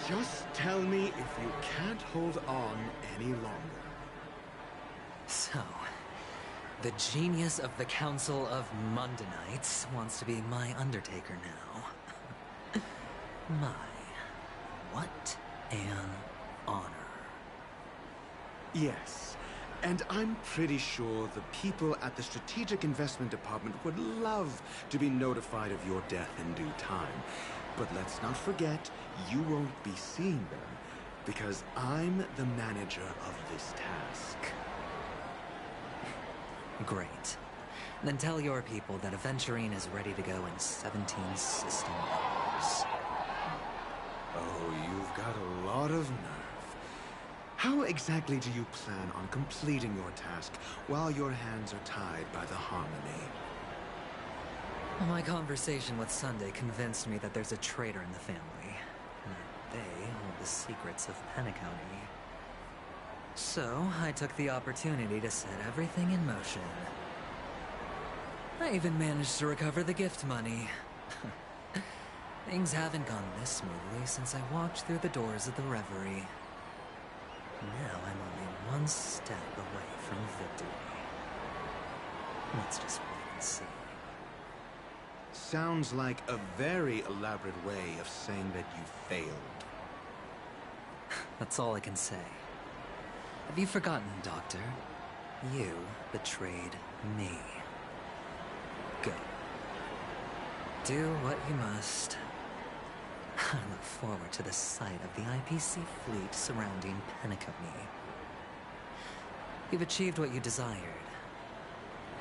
Just tell me if you can't hold on any longer. So, the genius of the Council of Mundanites wants to be my Undertaker now. What an honor. Yes, and I'm pretty sure the people at the Strategic Investment Department would love to be notified of your death in due time. But let's not forget, you won't be seeing them, because I'm the manager of this task. Great. Then tell your people that Aventurine is ready to go in 17 system hours. Oh, you've got a lot of nerve. How exactly do you plan on completing your task while your hands are tied by the Harmony? My conversation with Sunday convinced me that there's a traitor in the family, and that they hold the secrets of Penacony. So, I took the opportunity to set everything in motion. I even managed to recover the gift money. Things haven't gone this smoothly since I walked through the doors of the Reverie. Now I'm only one step away from victory. Let's just wait and see. Sounds like a very elaborate way of saying that you failed. That's all I can say. Have you forgotten, Doctor? You betrayed me. Go. Do what you must. I look forward to the sight of the IPC fleet surrounding Penacony. You've achieved what you desired,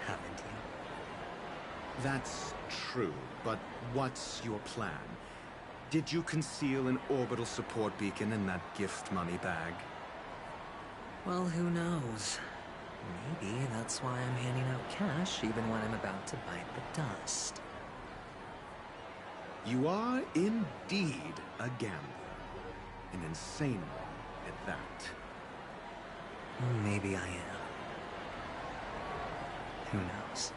haven't you? That's true, but what's your plan? Did you conceal an orbital support beacon in that gift money bag? Well, who knows? Maybe that's why I'm handing out cash even when I'm about to bite the dust. You are indeed a gambler. An insane one at that. Maybe I am. Who knows?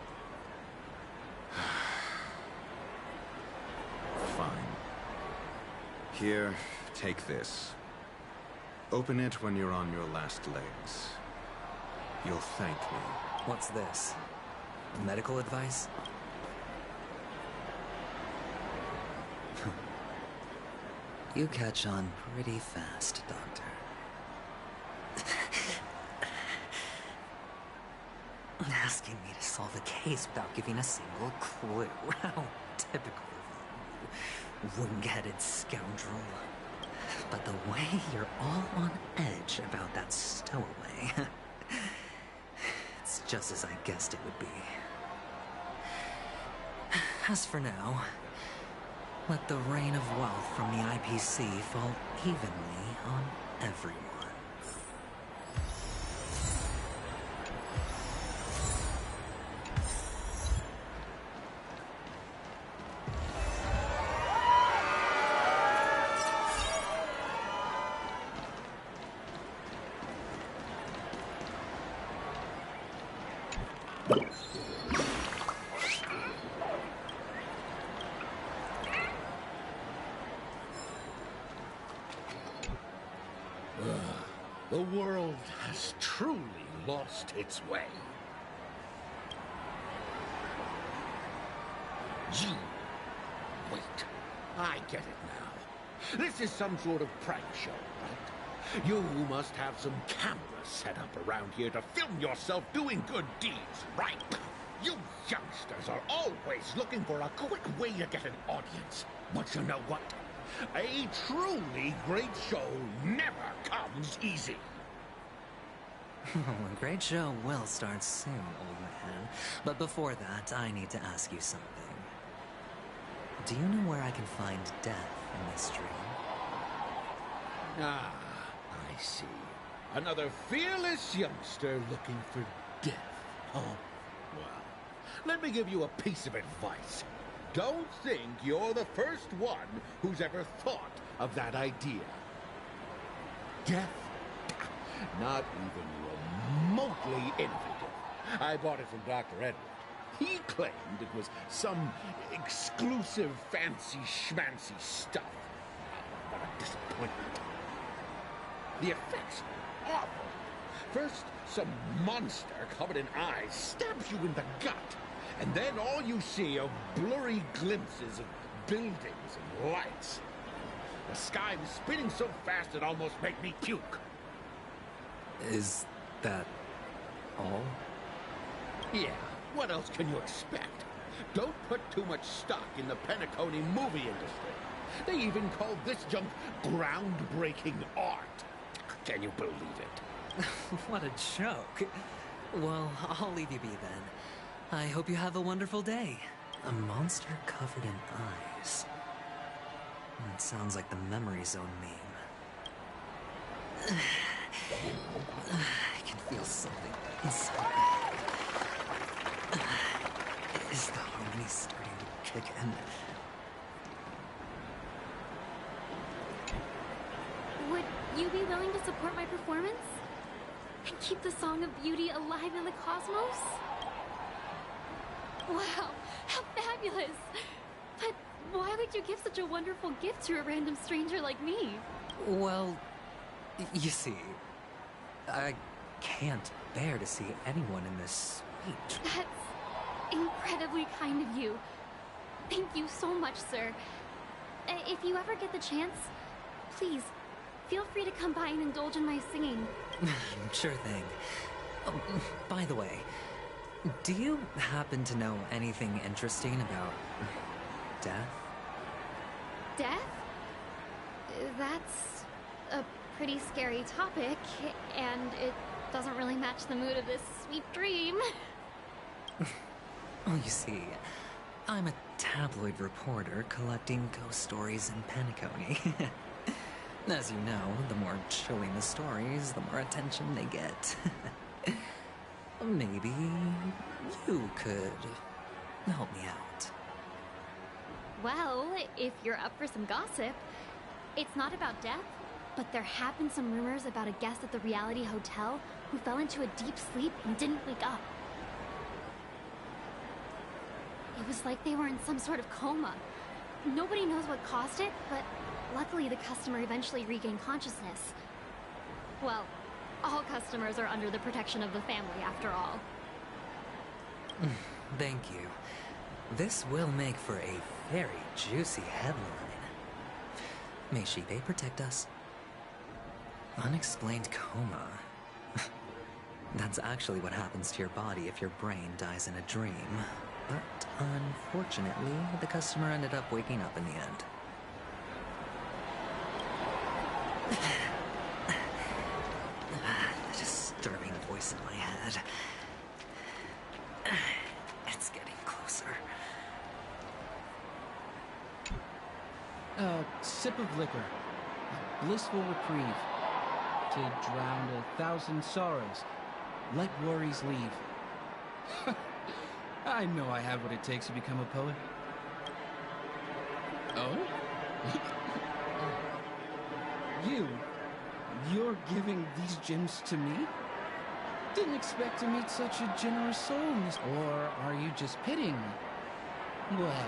Fine. Here, take this. Open it when you're on your last legs. You'll thank me. What's this? Medical advice? You catch on pretty fast, Doctor. Asking me to solve a case without giving a single clue. How typical of you, wing-headed scoundrel. But the way you're all on edge about that stowaway, it's just as I guessed it would be. As for now, let the rain of wealth from the IPC fall evenly on everyone. The world has truly lost its way. Gee, wait. I get it now. This is some sort of prank show, right? You must have some cameras set up around here to film yourself doing good deeds, right? You youngsters are always looking for a quick way to get an audience. But you know what? A truly great show never comes easy. A great show will start soon, old man. But before that, I need to ask you something. Do you know where I can find death in this dream? Ah, I see. Another fearless youngster looking for death. Oh, well, let me give you a piece of advice. Don't think you're the first one who's ever thought of that idea. Death? Not even remotely innovative. I bought it from Dr. Edward. He claimed it was some exclusive fancy-schmancy stuff. What a disappointment. The effects are awful. First, some monster covered in eyes stabs you in the gut. And then all you see are blurry glimpses of buildings and lights. The sky was spinning so fast it almost made me puke. Is that all? Yeah, what else can you expect? Don't put too much stock in the Penacony movie industry. They even call this junk groundbreaking art. Can you believe it? What a joke. Well, I'll leave you be then. I hope you have a wonderful day. A monster covered in eyes. That sounds like the Memory Zone meme. I can feel something inside. Is the harmony starting to kick in? Would you be willing to support my performance? And keep the Song of Beauty alive in the cosmos? Wow, how fabulous! But why would you give such a wonderful gift to a random stranger like me? Well, you see, I can't bear to see anyone in this suite. That's incredibly kind of you. Thank you so much, sir. If you ever get the chance, please, feel free to come by and indulge in my singing. Sure thing. Oh, by the way, do you happen to know anything interesting about death? Death? That's a pretty scary topic, and it doesn't really match the mood of this sweet dream. Oh, you see, I'm a tabloid reporter collecting ghost stories in Penacony. As you know, the more chilling the stories, the more attention they get. Maybe you could help me out. Well, if you're up for some gossip, it's not about death, but there have been some rumors about a guest at the reality hotel who fell into a deep sleep and didn't wake up. It was like they were in some sort of coma. Nobody knows what caused it, but luckily the customer eventually regained consciousness. Well, all customers are under the protection of the family, after all. Thank you. This will make for a very juicy headline. May Shibe protect us. Unexplained coma. That's actually what happens to your body if your brain dies in a dream. But unfortunately, the customer ended up waking up in the end. The disturbing voice in my head. It's getting closer. A sip of liquor. A blissful reprieve. To drown 1,000 sorrows. Let worries leave. I know I have what it takes to become a poet. Oh? You're giving these gems to me? Didn't expect to meet such a generous soul in this. Or are you just pitying me? Well,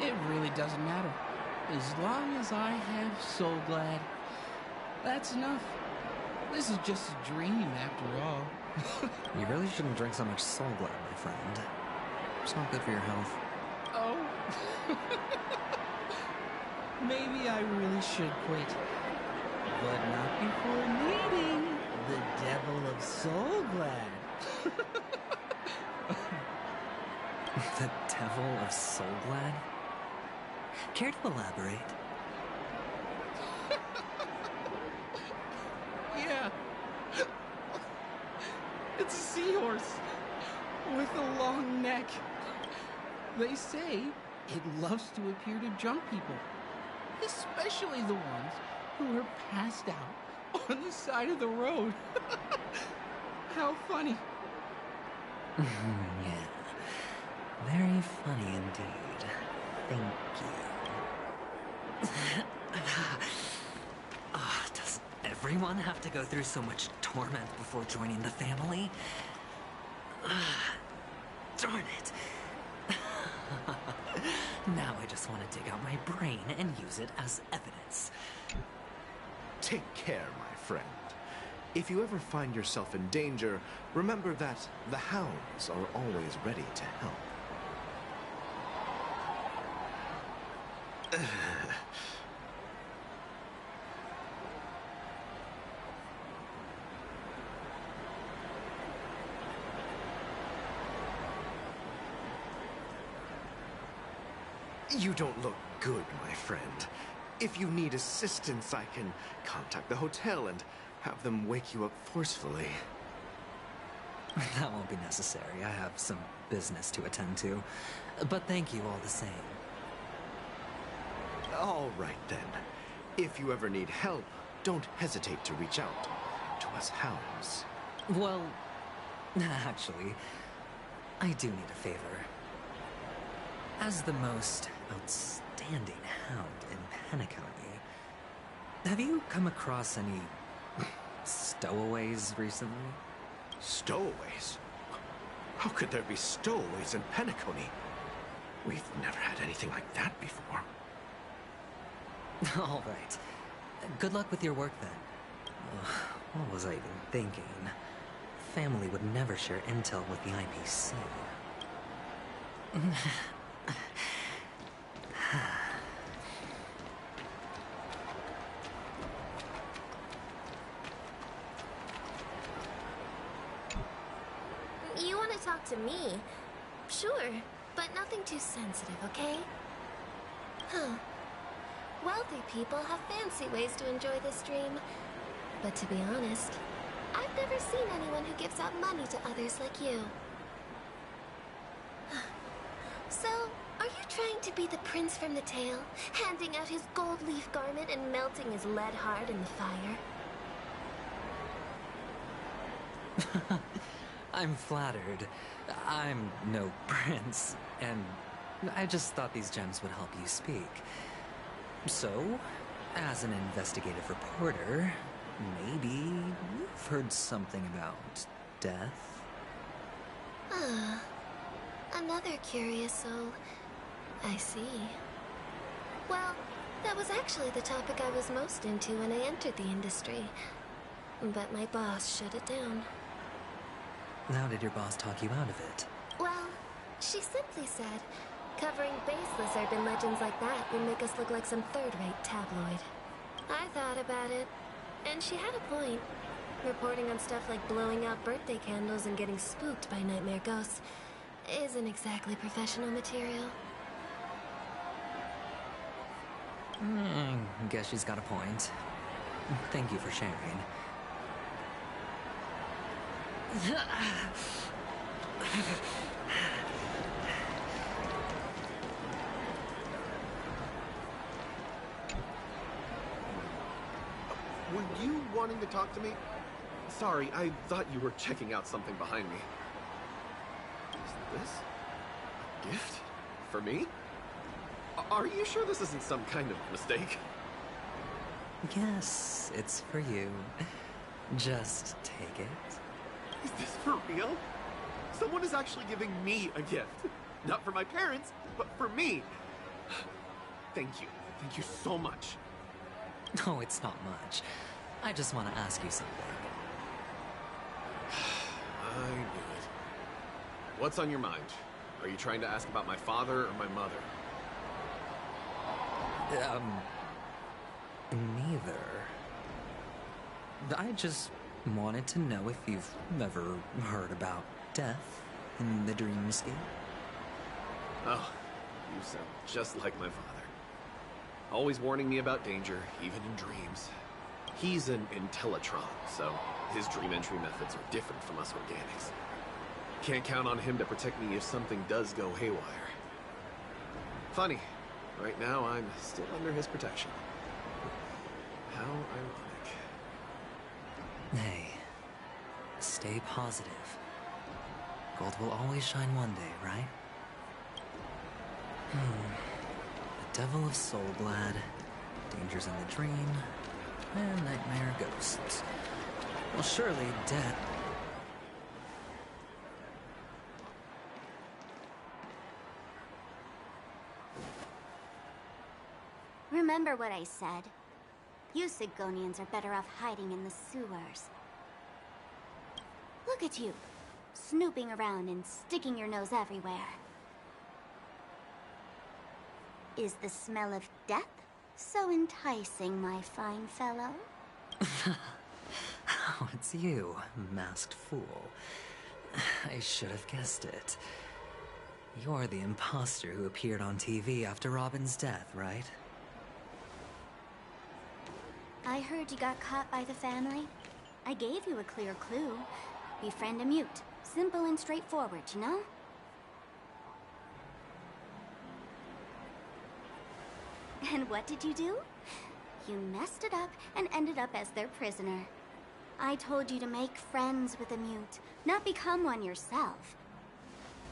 it really doesn't matter. As long as I have Soul Glad, that's enough. This is just a dream after all. You really shouldn't drink so much Soul Glad, my friend. It's not good for your health. Oh. Maybe I really should quit. But not before meeting the Devil of Soul Glad. The Devil of Soul Glad? Care to elaborate? It's a seahorse with a long neck. They say it loves to appear to drunk people, especially the ones who are passed out on the side of the road. How funny. Yeah. Very funny indeed. Thank you. Does everyone have to go through so much torment before joining the family? Darn it. Now I just want to dig out my brain and use it as evidence. Take care, my friend. If you ever find yourself in danger, remember that the hounds are always ready to help. You don't look good, my friend. If you need assistance, I can contact the hotel and have them wake you up forcefully. That won't be necessary. I have some business to attend to. But thank you all the same. All right, then. If you ever need help, don't hesitate to reach out to us hounds. Well, actually, I do need a favor. As the most outstanding hound in Penacony, have you come across any stowaways recently? Stowaways? How could there be stowaways in Penacony? We've never had anything like that before. All right. Good luck with your work, then. What was I even thinking? Family would never share intel with the IPC. You want to talk to me? Sure, but nothing too sensitive, okay? Huh. Wealthy people have fancy ways to enjoy this dream. But to be honest, I've never seen anyone who gives out money to others like you. So, are you trying to be the prince from the tale, handing out his gold leaf garment and melting his lead heart in the fire? I'm flattered. I'm no prince, and I just thought these gems would help you speak. So, as an investigative reporter, maybe you've heard something about death? Ah, another curious soul. I see. Well, that was actually the topic I was most into when I entered the industry. But my boss shut it down. How did your boss talk you out of it? Well, she simply said, covering baseless urban legends like that would make us look like some third-rate tabloid. I thought about it, and she had a point. Reporting on stuff like blowing out birthday candles and getting spooked by nightmare ghosts isn't exactly professional material. Guess she's got a point. Thank you for sharing. Were you wanting to talk to me? Sorry, I thought you were checking out something behind me. Is this a gift? For me? Are you sure this isn't some kind of mistake? Yes, it's for you. Just take it. Is this for real? Someone is actually giving me a gift. Not for my parents, but for me. Thank you. Thank you so much. No, it's not much. I just want to ask you something. I knew it. What's on your mind? Are you trying to ask about my father or my mother? Neither. I just wanted to know if you've ever heard about death in the dreamscape. Oh, you sound just like my father. Always warning me about danger, even in dreams. He's an Intellitron, so his dream entry methods are different from us organics. Can't count on him to protect me if something does go haywire. Funny, right now I'm still under his protection. How ironic. Hey, stay positive. Gold will always shine one day, right? The Devil of Soulblad, Dangers in the Dream, and Nightmare Ghosts. Well, surely death... Remember what I said. You Sigonians are better off hiding in the sewers. Look at you, snooping around and sticking your nose everywhere. Is the smell of death so enticing, my fine fellow? Oh, it's you, masked fool. I should have guessed it. You're the imposter who appeared on TV after Robin's death, right? I heard you got caught by the family. I gave you a clear clue. Befriend a mute. Simple and straightforward, you know? And what did you do? You messed it up and ended up as their prisoner. I told you to make friends with a mute, not become one yourself.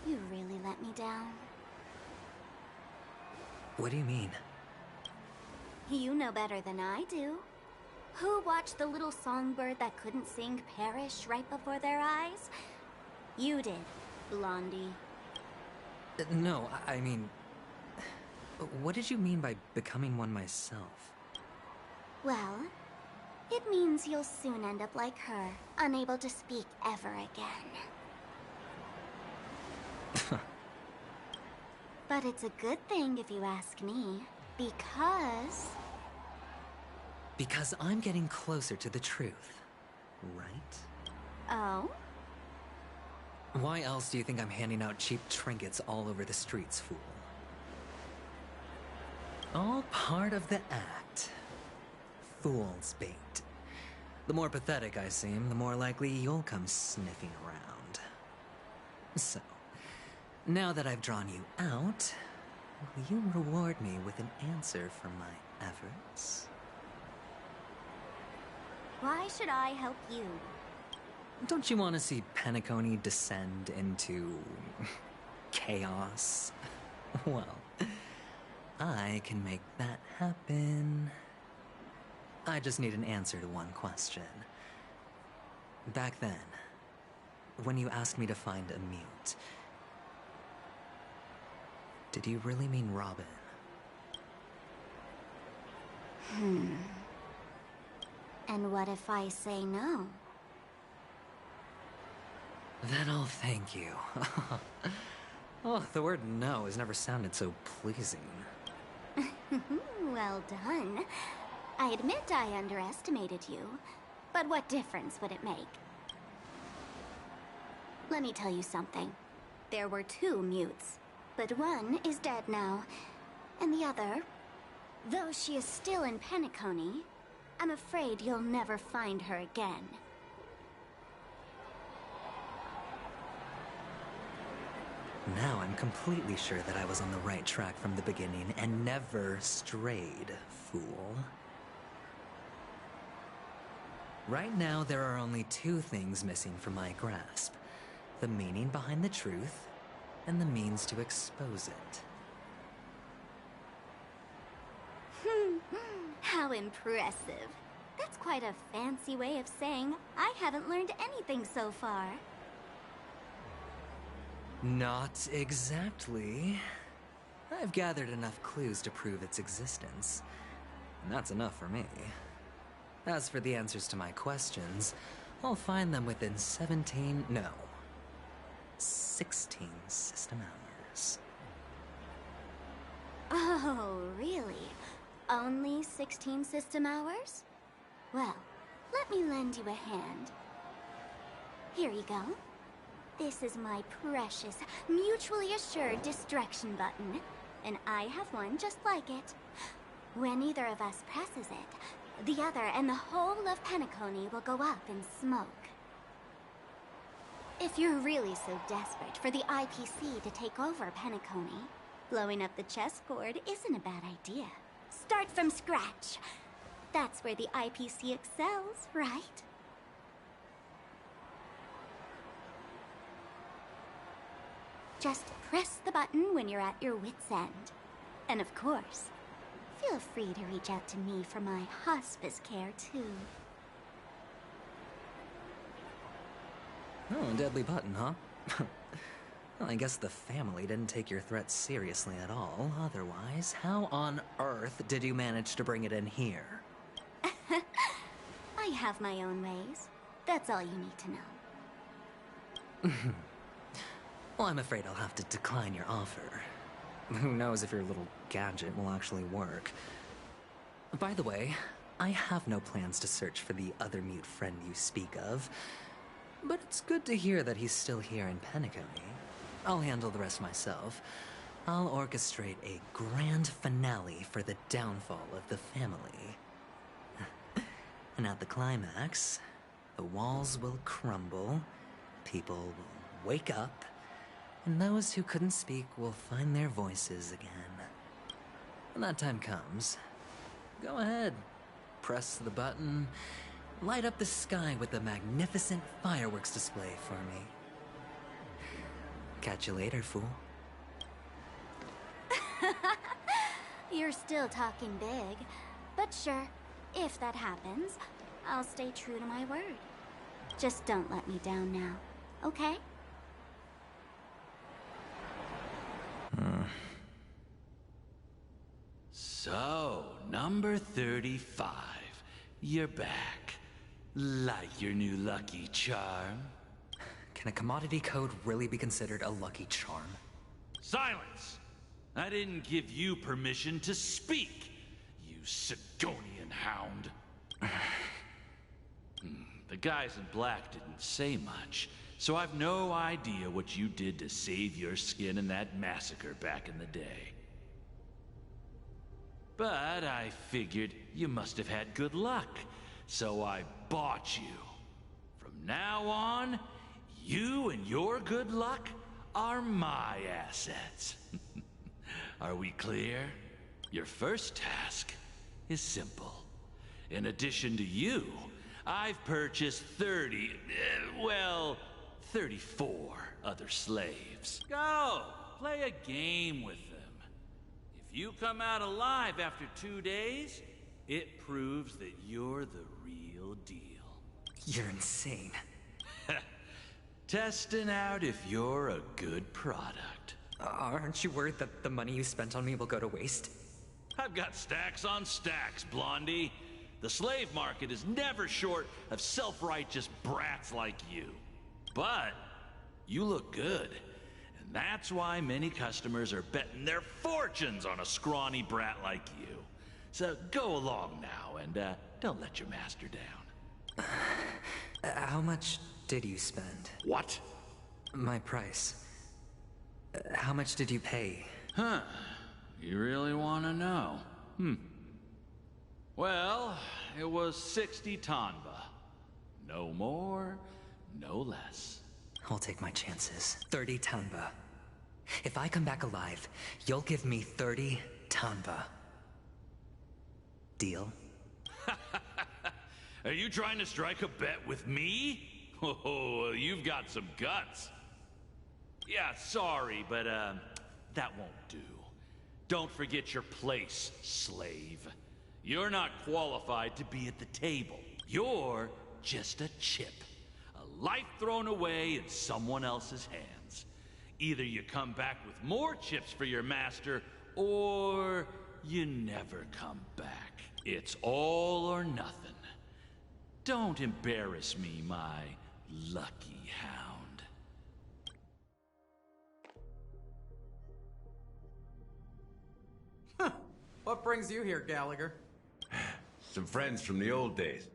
You really let me down. What do you mean? You know better than I do. Who watched the little songbird that couldn't sing perish right before their eyes? You did, Blondie. No, I mean... What did you mean by becoming one myself? Well, it means you'll soon end up like her, unable to speak ever again. But it's a good thing if you ask me, because... Because I'm getting closer to the truth, right? Oh? Why else do you think I'm handing out cheap trinkets all over the streets, fool? All part of the act. Fool's bait. The more pathetic I seem, the more likely you'll come sniffing around. So, now that I've drawn you out, will you reward me with an answer for my efforts? Why should I help you? Don't you want to see Penacony descend into... chaos? Well, I can make that happen. I just need an answer to one question. Back then, when you asked me to find a mute, did you really mean Robin? And what if I say no? Then I'll thank you. Oh, the word no has never sounded so pleasing. Well done. I admit I underestimated you, but what difference would it make? Let me tell you something. There were 2 mutes, but one is dead now, and the other, though she is still in Penacony, I'm afraid you'll never find her again. Now I'm completely sure that I was on the right track from the beginning and never strayed, fool. Right now, there are only 2 things missing from my grasp. The meaning behind the truth, and the means to expose it. How impressive. That's quite a fancy way of saying I haven't learned anything so far. Not exactly. I've gathered enough clues to prove its existence, and that's enough for me. As for the answers to my questions, I'll find them within 16 system hours. Oh, really? Only 16 system hours? Well, let me lend you a hand. Here you go. This is my precious, mutually assured distraction button, and I have one just like it. When either of us presses it, The other and the whole of Penacony will go up in smoke. If you're really so desperate for the IPC to take over Penacony, blowing up the chessboard isn't a bad idea. Start from scratch. That's where the IPC excels, right? Just press the button when you're at your wit's end. And of course, feel free to reach out to me for my hospice care, too. Oh, deadly button, huh? Well, I guess the family didn't take your threat seriously at all. Otherwise, how on earth did you manage to bring it in here? I have my own ways. That's all you need to know. Well, I'm afraid I'll have to decline your offer. Who knows if your little gadget will actually work. By the way, I have no plans to search for the other mute friend you speak of. But it's good to hear that he's still here in Penacony. I'll handle the rest myself. I'll orchestrate a grand finale for the downfall of the family. And at the climax, the walls will crumble, people will wake up, and those who couldn't speak will find their voices again. When that time comes, go ahead, press the button, light up the sky with a magnificent fireworks display for me. Catch you later, fool. You're still talking big, but sure, if that happens, I'll stay true to my word. Just don't let me down now, okay? So, number 35. You're back. Like your new lucky charm? Can a commodity code really be considered a lucky charm? Silence! I didn't give you permission to speak, you Sigonian hound. The guys in black didn't say much, so I've no idea what you did to save your skin in that massacre back in the day. But I figured you must have had good luck, so I bought you. From now on, you and your good luck are my assets. Are we clear? Your first task is simple. In addition to you, I've purchased 34 other slaves. Go, play a game with them. If you come out alive after 2 days, it proves that you're the real deal. You're insane. Testing out if you're a good product. Aren't you worried that the money you spent on me will go to waste? I've got stacks on stacks, Blondie. The slave market is never short of self-righteous brats like you. But you look good, and that's why many customers are betting their fortunes on a scrawny brat like you. So go along now, and don't let your master down. How much did you spend? What? My price. How much did you pay? Huh. You really want to know? Well, it was 60 tanba. No more, no less. I'll take my chances. 30 tanba. If I come back alive, you'll give me 30 tanba. Deal? Are you trying to strike a bet with me? Oh, you've got some guts. Yeah, sorry, but that won't do. Don't forget your place, slave. You're not qualified to be at the table. You're just a chip. A life thrown away in someone else's hands. Either you come back with more chips for your master, or you never come back. It's all or nothing. Don't embarrass me, my lucky hound. What brings you here, Gallagher? Some friends from the old days.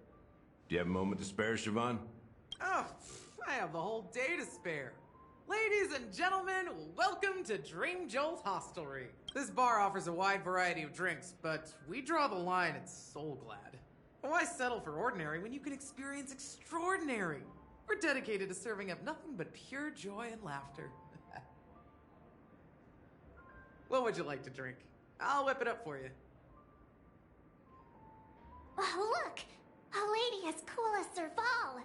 Do you have a moment to spare, Siobhan? Oh, I have the whole day to spare. Ladies and gentlemen, welcome to Dream Jolt Hostelry. This bar offers a wide variety of drinks, but we draw the line at Soul Glad. Why settle for ordinary when you can experience extraordinary? We're dedicated to serving up nothing but pure joy and laughter. What would you like to drink? I'll whip it up for you. Oh, look! A lady as cool as Serval!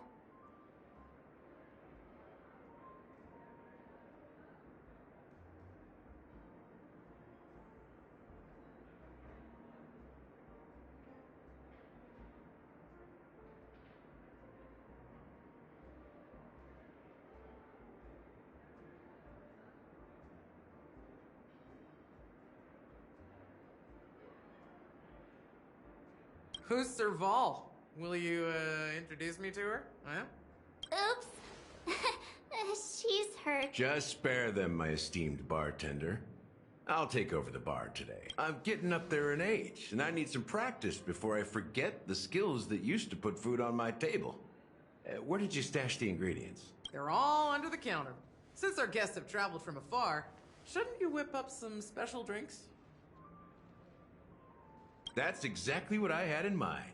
Who's Serval? Will you, introduce me to her? Huh? Oops. She's hurt. Just spare them, my esteemed bartender. I'll take over the bar today. I'm getting up there in age, and I need some practice before I forget the skills that used to put food on my table. Where did you stash the ingredients? They're all under the counter. Since our guests have traveled from afar, shouldn't you whip up some special drinks? That's exactly what I had in mind.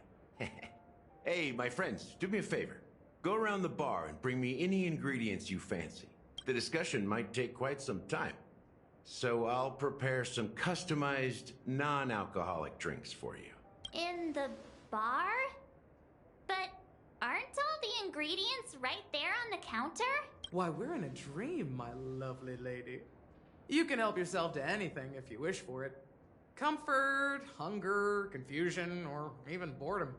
Hey, my friends, do me a favor. Go around the bar and bring me any ingredients you fancy. The discussion might take quite some time. So I'll prepare some customized, non-alcoholic drinks for you. In the bar? But aren't all the ingredients right there on the counter? Why, we're in a dream, my lovely lady. You can help yourself to anything if you wish for it. Comfort, hunger, confusion, or even boredom.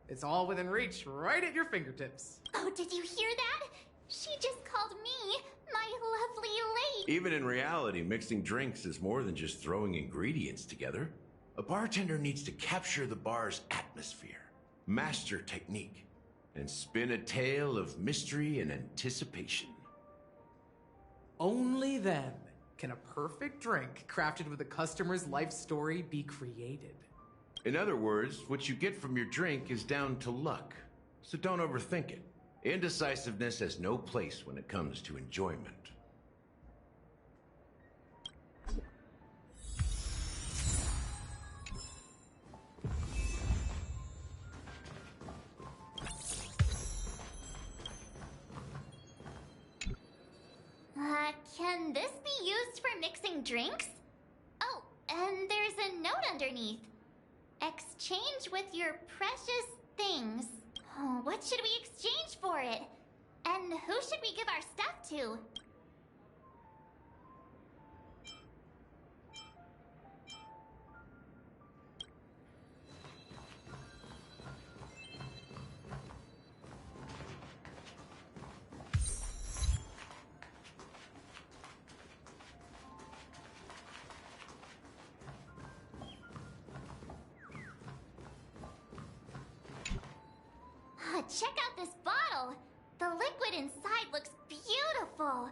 It's all within reach, right at your fingertips. Oh, did you hear that? She just called me my lovely lady. Even in reality, mixing drinks is more than just throwing ingredients together. A bartender needs to capture the bar's atmosphere, master technique, and spin a tale of mystery and anticipation. Only then can a perfect drink crafted with a customer's life story be created. In other words, what you get from your drink is down to luck, so don't overthink it. Indecisiveness has no place when it comes to enjoyment. Can this be used for mixing drinks? Oh, and there's a note underneath. Exchange with your precious things. Oh, what should we exchange for it? And who should we give our stuff to? Check out this bottle! The liquid inside looks beautiful.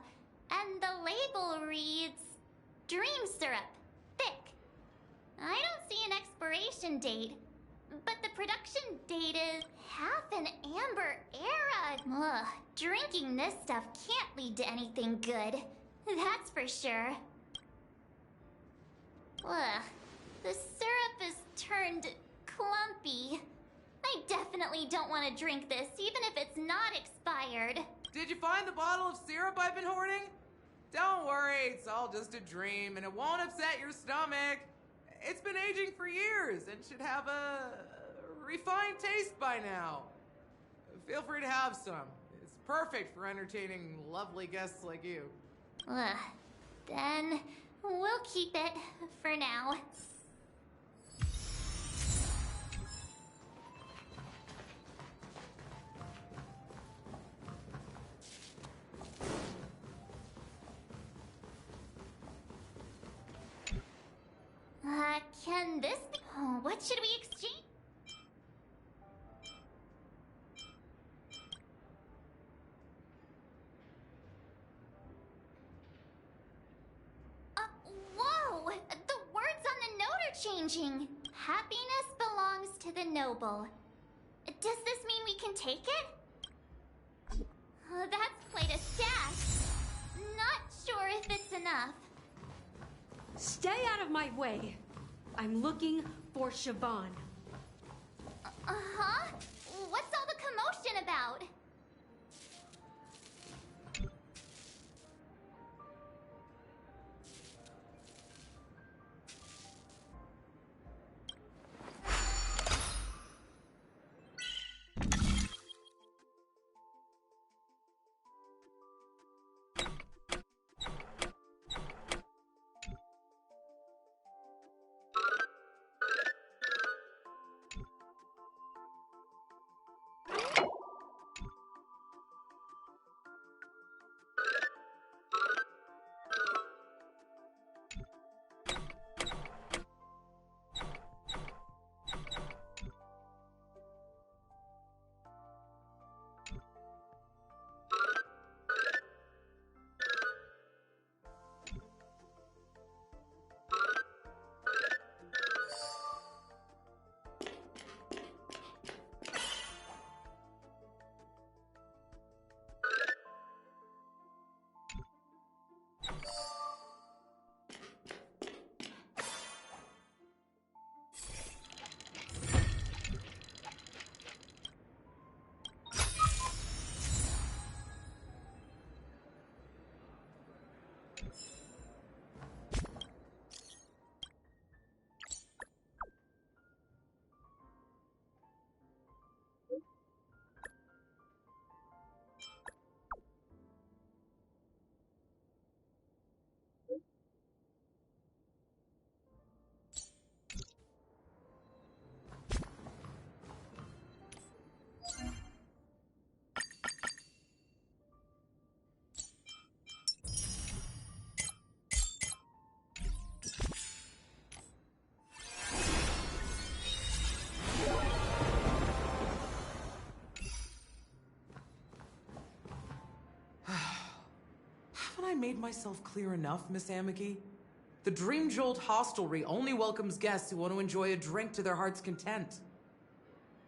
And the label reads... Dream syrup. Thick. I don't see an expiration date. But the production date is half an amber era. Ugh, drinking this stuff can't lead to anything good. That's for sure. Ugh, the syrup is turned clumpy. I definitely don't want to drink this, even if it's not expired. Did you find the bottle of syrup I've been hoarding? Don't worry, it's all just a dream, and it won't upset your stomach. It's been aging for years and should have a refined taste by now. Feel free to have some. It's perfect for entertaining lovely guests like you. Ugh, then we'll keep it for now. Can this be... Oh, what should we exchange? Whoa! The words on the note are changing. Happiness belongs to the noble. Does this mean we can take it? That's quite a stash. Not sure if it's enough. Stay out of my way. I'm looking for Siobhan. Huh? What's all the commotion about? Haven't I made myself clear enough, Miss Amiki? The Dream Jolt hostelry only welcomes guests who want to enjoy a drink to their heart's content.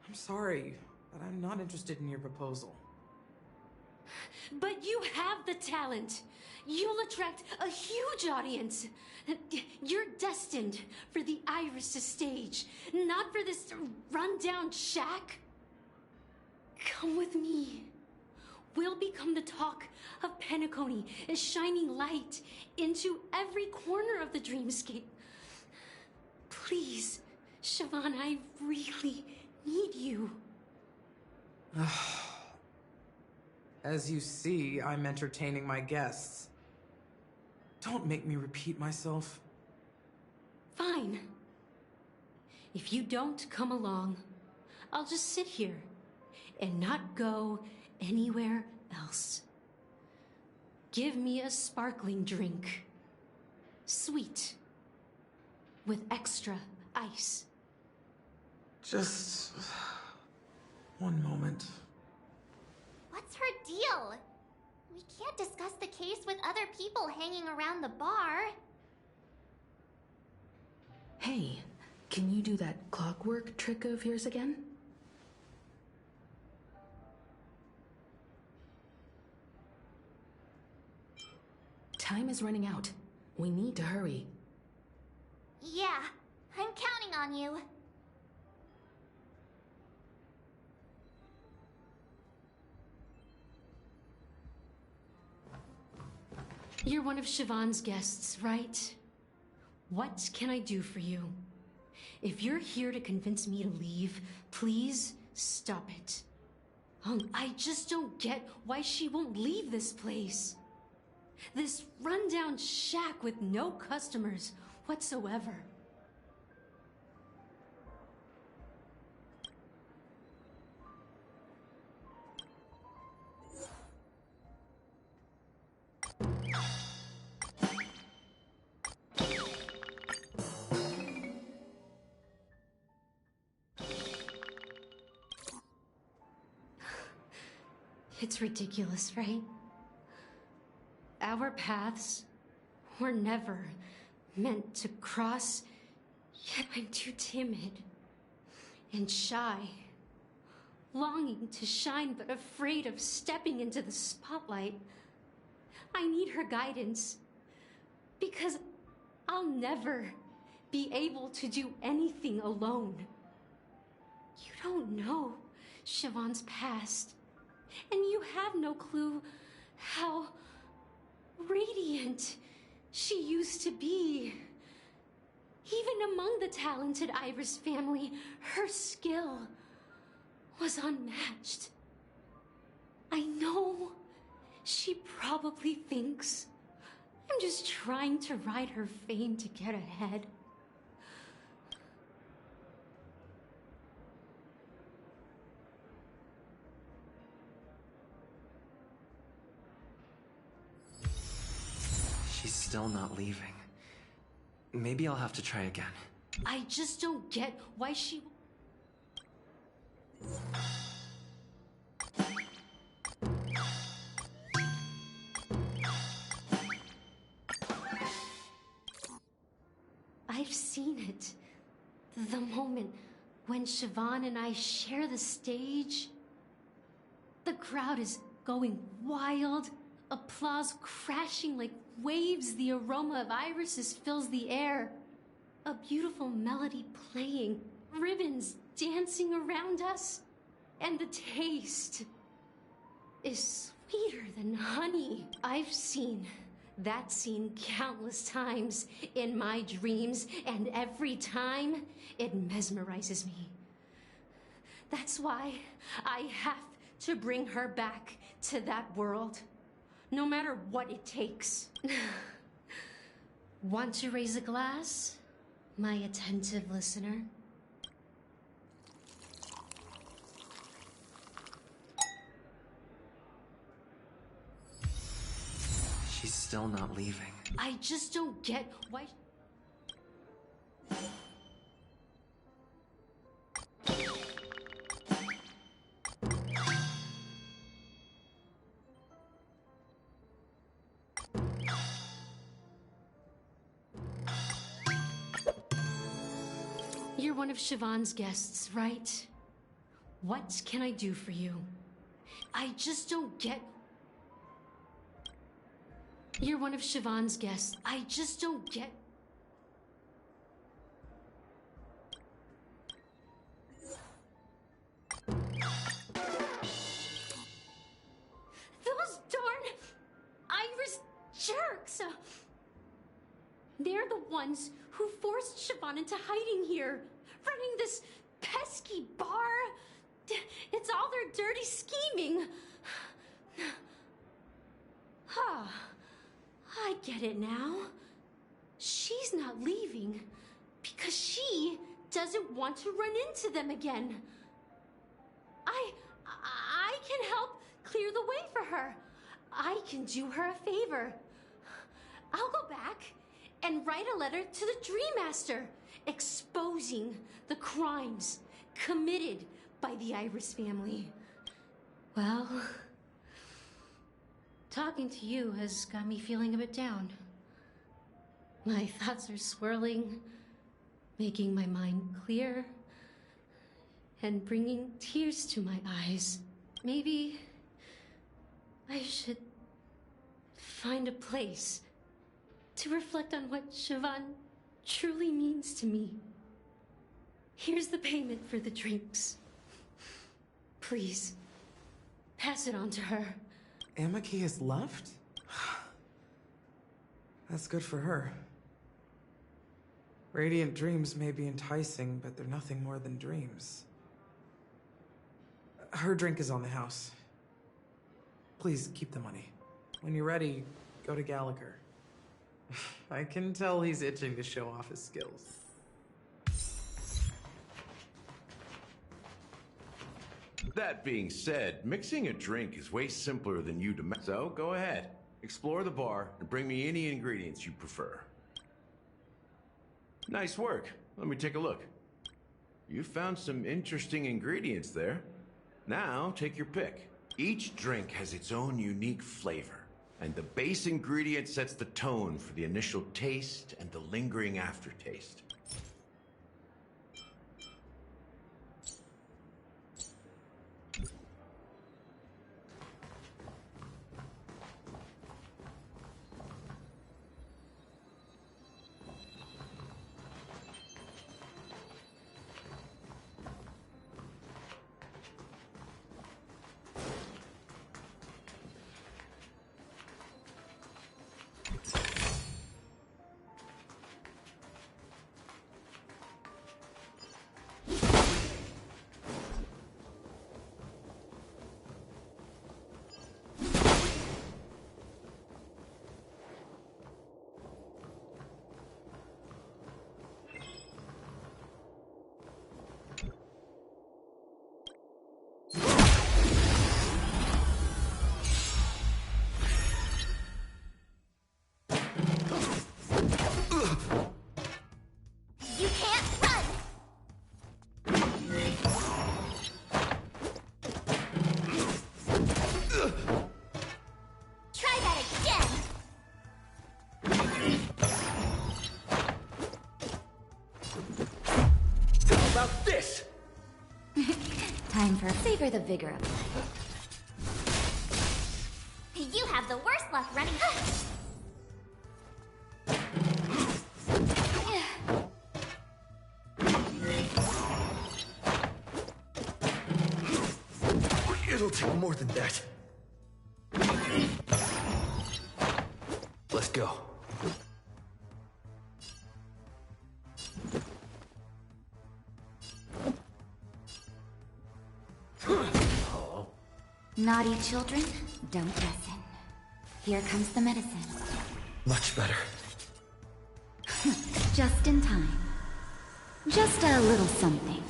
I'm sorry, but I'm not interested in your proposal. But you have the talent. You'll attract a huge audience. You're destined for the Iris' stage, not for this rundown shack. Come with me. We'll become the talk of Penacony, a shining light into every corner of the dreamscape. Please, Siobhan, I really need you. As you see, I'm entertaining my guests. Don't make me repeat myself. Fine. If you don't come along, I'll just sit here and not go anywhere else. Give me a sparkling drink. Sweet. With extra ice. Just one moment. What's her deal? We can't discuss the case with other people hanging around the bar. Hey, can you do that clockwork trick of yours again? Time is running out. We need to hurry. Yeah, I'm counting on you. You're one of Siobhan's guests, right? What can I do for you? If you're here to convince me to leave, please stop it. I just don't get why she won't leave this place. This rundown shack with no customers whatsoever. It's ridiculous, right? Our paths were never meant to cross, yet I'm too timid and shy, longing to shine but afraid of stepping into the spotlight. I need her guidance, because I'll never be able to do anything alone. You don't know Siobhan's past, and you have no clue how radiant she used to be. Even among the talented Iris family, her skill was unmatched. I know she probably thinks I'm just trying to ride her fame to get ahead. She's still not leaving. Maybe I'll have to try again. I just don't get why she... I've seen it. The moment when Siobhan and I share the stage. The crowd is going wild. Applause crashing like waves. The aroma of irises fills the air. A beautiful melody playing. Ribbons dancing around us. And the taste is sweeter than honey. I've seen that scene countless times in my dreams, and every time it mesmerizes me. That's why I have to bring her back to that world, no matter what it takes. Want to raise a glass, my attentive listener? She's still not leaving. I just don't get why... You're one of Siobhan's guests, right? What can I do for you? I just don't get... You're one of Siobhan's guests. I just don't get... Those darn Iris jerks! They're the ones who forced Siobhan into hiding here, running this pesky bar. It's all their dirty scheming. I get it now. She's not leaving because she doesn't want to run into them again. I can help clear the way for her. I can do her a favor. I'll go back and write a letter to the Dream Master exposing the crimes committed by the Iris family. Well, talking to you has got me feeling a bit down. My thoughts are swirling, making my mind clear, and bringing tears to my eyes. Maybe I should find a place to reflect on what Siobhan truly means to me. Here's the payment for the drinks. Please, pass it on to her. Amaki has left? That's good for her. Radiant dreams may be enticing, but they're nothing more than dreams. Her drink is on the house. Please keep the money. When you're ready, go to Gallagher. I can tell he's itching to show off his skills. That being said, mixing a drink is way simpler than you to so go ahead. Explore the bar and bring me any ingredients you prefer. Nice work. Let me take a look. You found some interesting ingredients there. Now, take your pick. Each drink has its own unique flavor, and the base ingredient sets the tone for the initial taste and the lingering aftertaste. time for savor the vigor of life. You have the worst luck running. It'll take more than that. Let's go. Naughty children, don't listen. Here comes the medicine. Much better. Just in time. Just a little something.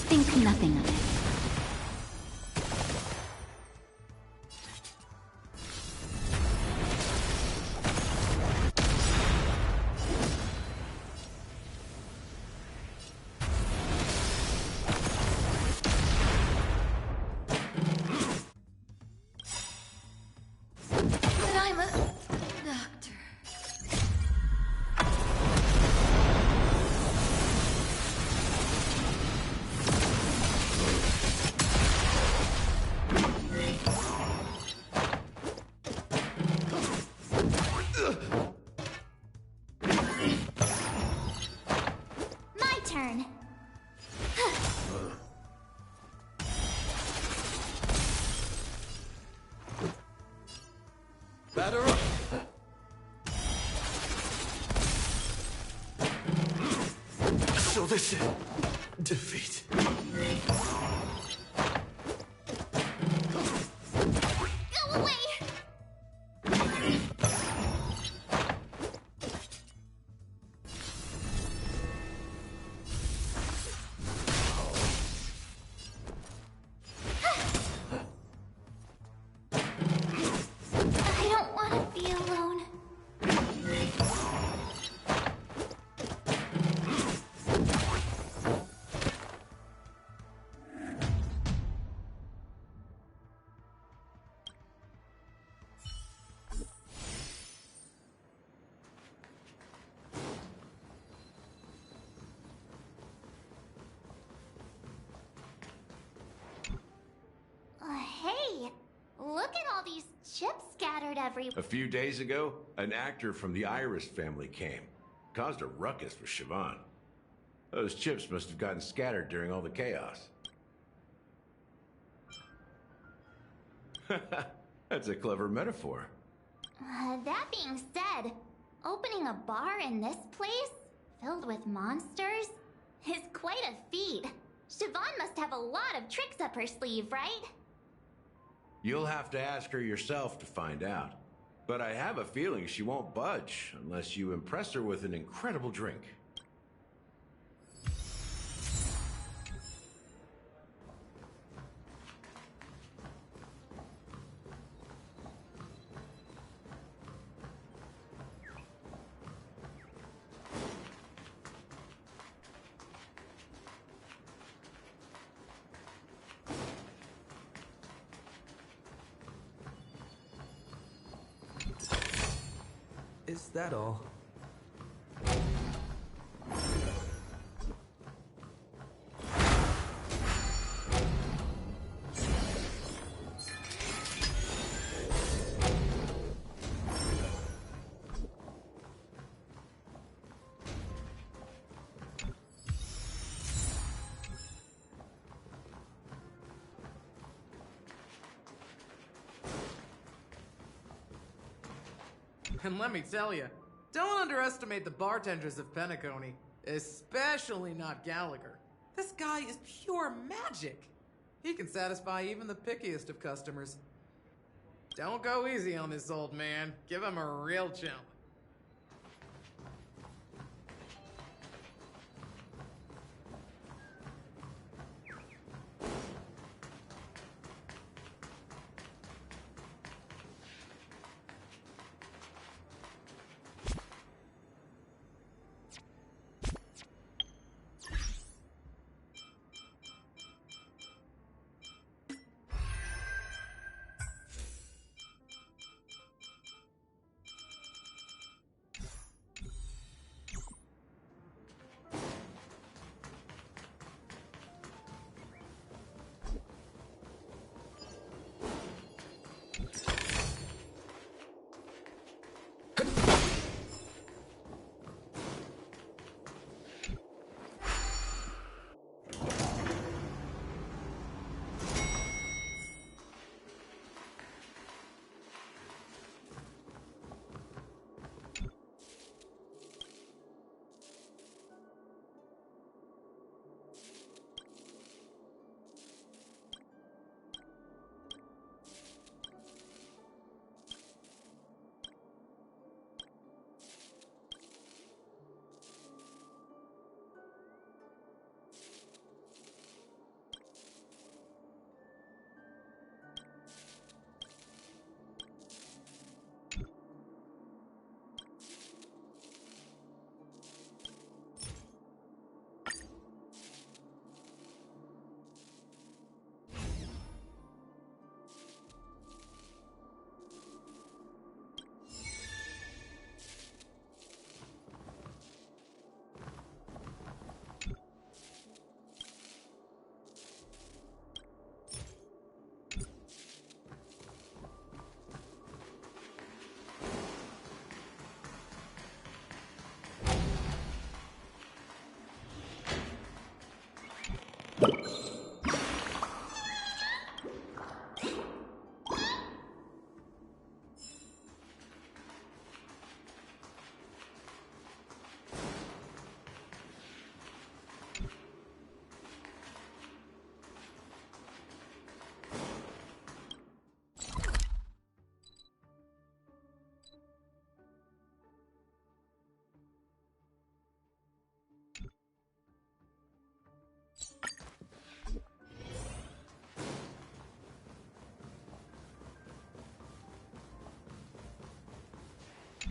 Think nothing of it. But I'm a doctor. My turn. Batter up. So this is defeat. Go away! I don't want to be alone. Hey, look at all these chips scattered everywhere. A few days ago, an actor from the Iris family came. Caused a ruckus with Siobhan. Those chips must have gotten scattered during all the chaos. That's a clever metaphor. That being said, opening a bar in this place, filled with monsters, is quite a feat. Siobhan must have a lot of tricks up her sleeve, right? You'll have to ask her yourself to find out. But I have a feeling she won't budge unless you impress her with an incredible drink. Is that all? And let me tell you, don't underestimate the bartenders of Penacony, especially not Gallagher. This guy is pure magic. He can satisfy even the pickiest of customers. Don't go easy on this old man. Give him a real challenge.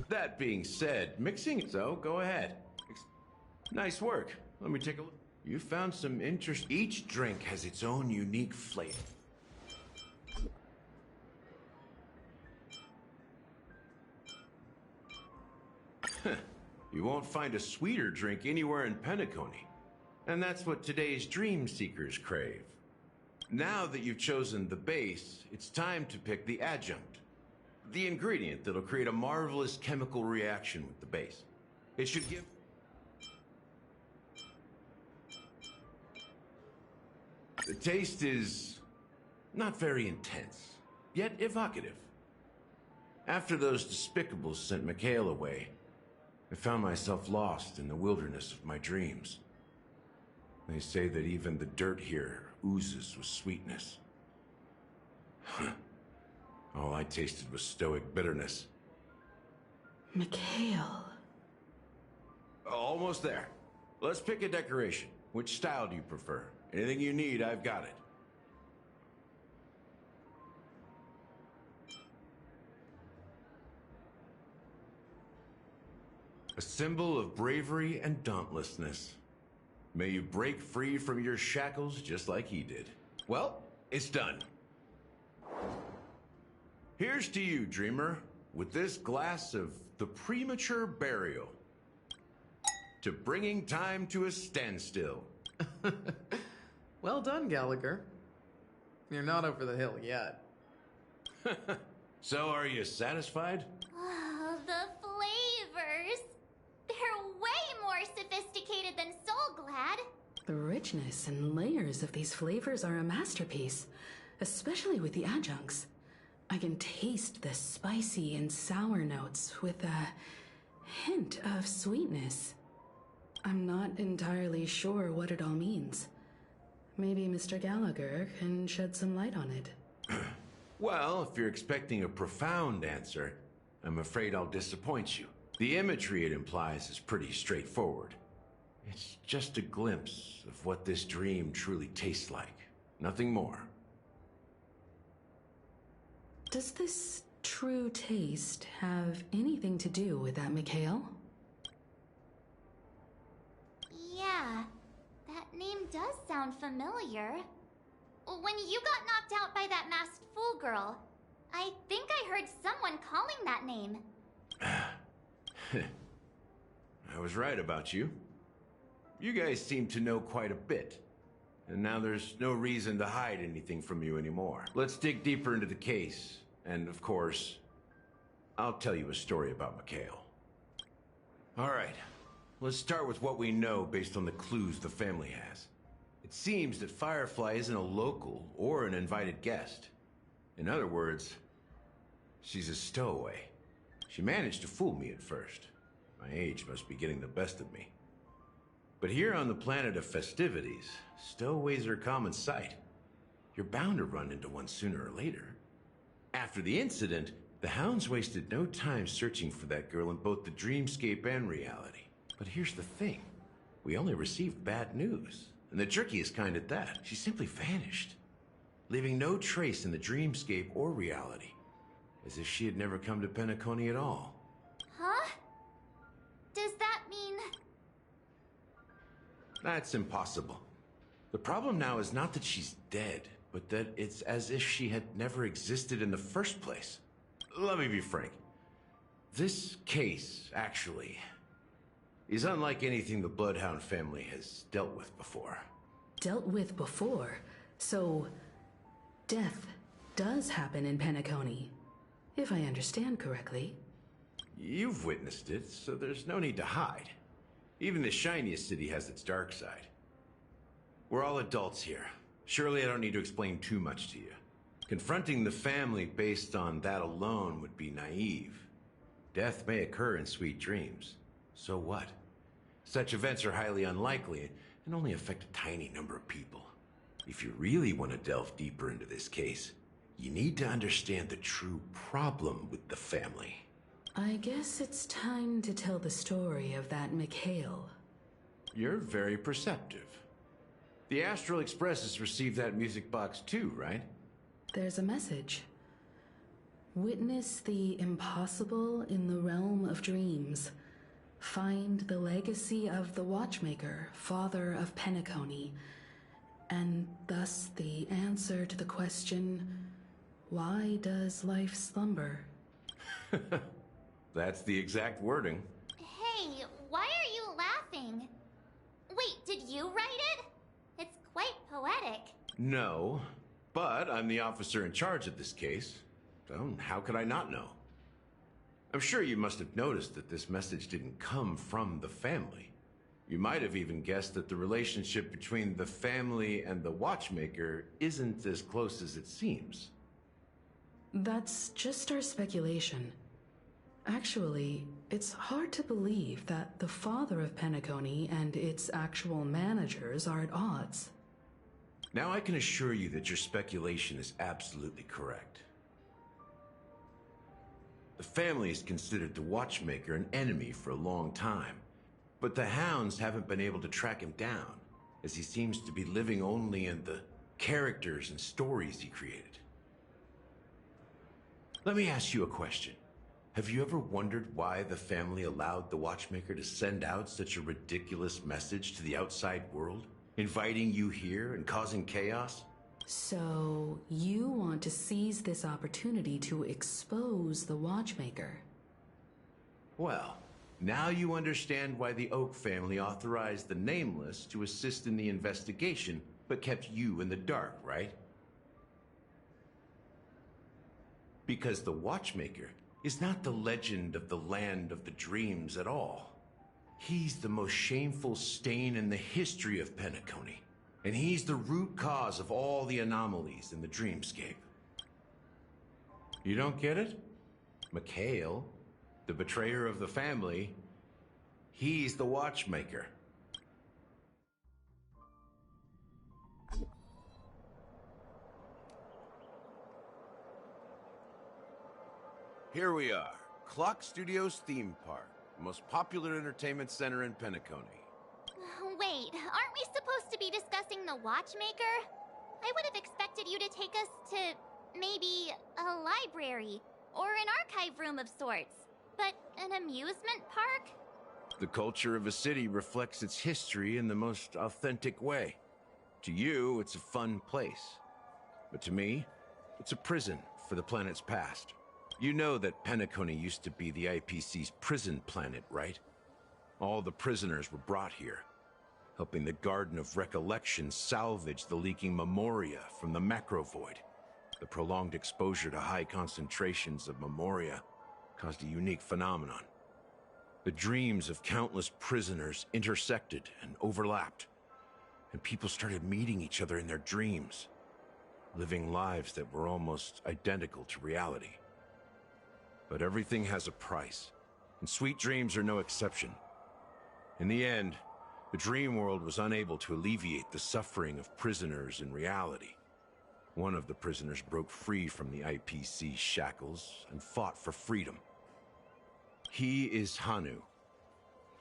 That being said, mixing, so go ahead. Nice work. Let me take a look. You found some interest. Each drink has its own unique flavor. You won't find a sweeter drink anywhere in Penacony. And that's what today's dream seekers crave. Now that you've chosen the base, it's time to pick the adjunct. The ingredient that'll create a marvelous chemical reaction with the base. It should give... The taste is not very intense, yet evocative. After those despicables sent Mikhail away, I found myself lost in the wilderness of my dreams. They say that even the dirt here oozes with sweetness. All I tasted was stoic bitterness. Mikhail. Almost there. Let's pick a decoration. Which style do you prefer? Anything you need, I've got it. A symbol of bravery and dauntlessness. May you break free from your shackles just like he did. Well, it's done. Here's to you, dreamer, with this glass of the premature burial. To bringing time to a standstill. Well done, Gallagher. You're not over the hill yet. So are you satisfied? Oh, the flavors! They're way more sophisticated than Soul Glad. The richness and layers of these flavors are a masterpiece, especially with the adjuncts. I can taste the spicy and sour notes with a hint of sweetness. I'm not entirely sure what it all means. Maybe Mr. Gallagher can shed some light on it. Well, if you're expecting a profound answer, I'm afraid I'll disappoint you. The imagery it implies is pretty straightforward. It's just a glimpse of what this dream truly tastes like. Nothing more. Does this true taste have anything to do with that Mikhail? Yeah, that name does sound familiar. When you got knocked out by that masked fool girl, I think I heard someone calling that name. I was right about you. You guys seem to know quite a bit. And now there's no reason to hide anything from you anymore. Let's dig deeper into the case. And of course, I'll tell you a story about Mikhail. All right, let's start with what we know based on the clues the family has. It seems that Firefly isn't a local or an invited guest. In other words, she's a stowaway. She managed to fool me at first. My age must be getting the best of me. But here on the planet of festivities, stowaways are a common sight. You're bound to run into one sooner or later. After the incident, the hounds wasted no time searching for that girl in both the dreamscape and reality. But here's the thing. We only received bad news. And the trickiest kind at that. She simply vanished, leaving no trace in the dreamscape or reality. As if she had never come to Penacony at all. Huh? Does that mean... That's impossible. The problem now is not that she's dead, but that it's as if she had never existed in the first place. Let me be frank. This case, actually, is unlike anything the Bloodhound family has dealt with before. Dealt with before? So, death does happen in Penacony, if I understand correctly. You've witnessed it, so there's no need to hide. Even the shiniest city has its dark side. We're all adults here. Surely I don't need to explain too much to you. Confronting the family based on that alone would be naive. Death may occur in sweet dreams. So what? Such events are highly unlikely and only affect a tiny number of people. If you really want to delve deeper into this case, you need to understand the true problem with the family. I guess it's time to tell the story of that Mikhail. You're very perceptive. The Astral Express has received that music box too, right? There's a message. Witness the impossible in the realm of dreams. Find the legacy of the Watchmaker, father of Penacony, and thus the answer to the question, why does life slumber? That's the exact wording. Hey, why are you laughing? Wait, did you write it? It's quite poetic. No, but I'm the officer in charge of this case, so how could I not know? I'm sure you must have noticed that this message didn't come from the family. You might have even guessed that the relationship between the family and the Watchmaker isn't as close as it seems. That's just our speculation. Actually, it's hard to believe that the father of Penacony and its actual managers are at odds. Now I can assure you that your speculation is absolutely correct. The family has considered the Watchmaker an enemy for a long time, but the Hounds haven't been able to track him down, as he seems to be living only in the characters and stories he created. Let me ask you a question. Have you ever wondered why the family allowed the Watchmaker to send out such a ridiculous message to the outside world, inviting you here and causing chaos? So, you want to seize this opportunity to expose the Watchmaker? Well, now you understand why the Oak family authorized the Nameless to assist in the investigation, but kept you in the dark, right? Because the Watchmaker is not the legend of the Land of the Dreams at all. He's the most shameful stain in the history of Penacony, and he's the root cause of all the anomalies in the dreamscape. You don't get it? Mikhail, the betrayer of the family, he's the Watchmaker. Here we are, Clock Studios theme park, the most popular entertainment center in Penacony. Wait, aren't we supposed to be discussing the Watchmaker? I would have expected you to take us to maybe a library or an archive room of sorts. But an amusement park? The culture of a city reflects its history in the most authentic way. To you, it's a fun place. But to me, it's a prison for the planet's past. You know that Penacony used to be the IPC's prison planet, right? All the prisoners were brought here, helping the Garden of Recollection salvage the leaking memoria from the macrovoid. The prolonged exposure to high concentrations of memoria caused a unique phenomenon. The dreams of countless prisoners intersected and overlapped, and people started meeting each other in their dreams, living lives that were almost identical to reality. But everything has a price, and sweet dreams are no exception. In the end, the dream world was unable to alleviate the suffering of prisoners in reality. One of the prisoners broke free from the IPC shackles and fought for freedom. He is Hanu,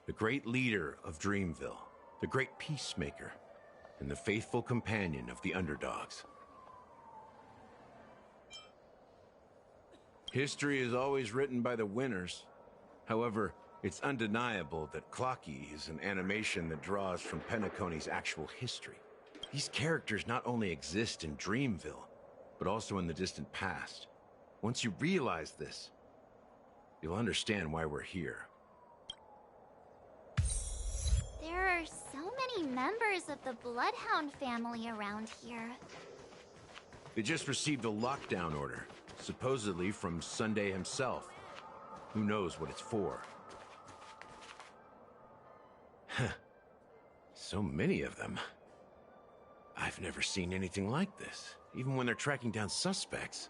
the great leader of Dreamville, the great peacemaker, and the faithful companion of the underdogs. History is always written by the winners. However, it's undeniable that Clocky is an animation that draws from Penacony's actual history. These characters not only exist in Dreamville, but also in the distant past. Once you realize this, you'll understand why we're here. There are so many members of the Bloodhound family around here. They just received a lockdown order, supposedly from Sunday himself. Who knows what it's for? So many of them. I've never seen anything like this, even when they're tracking down suspects.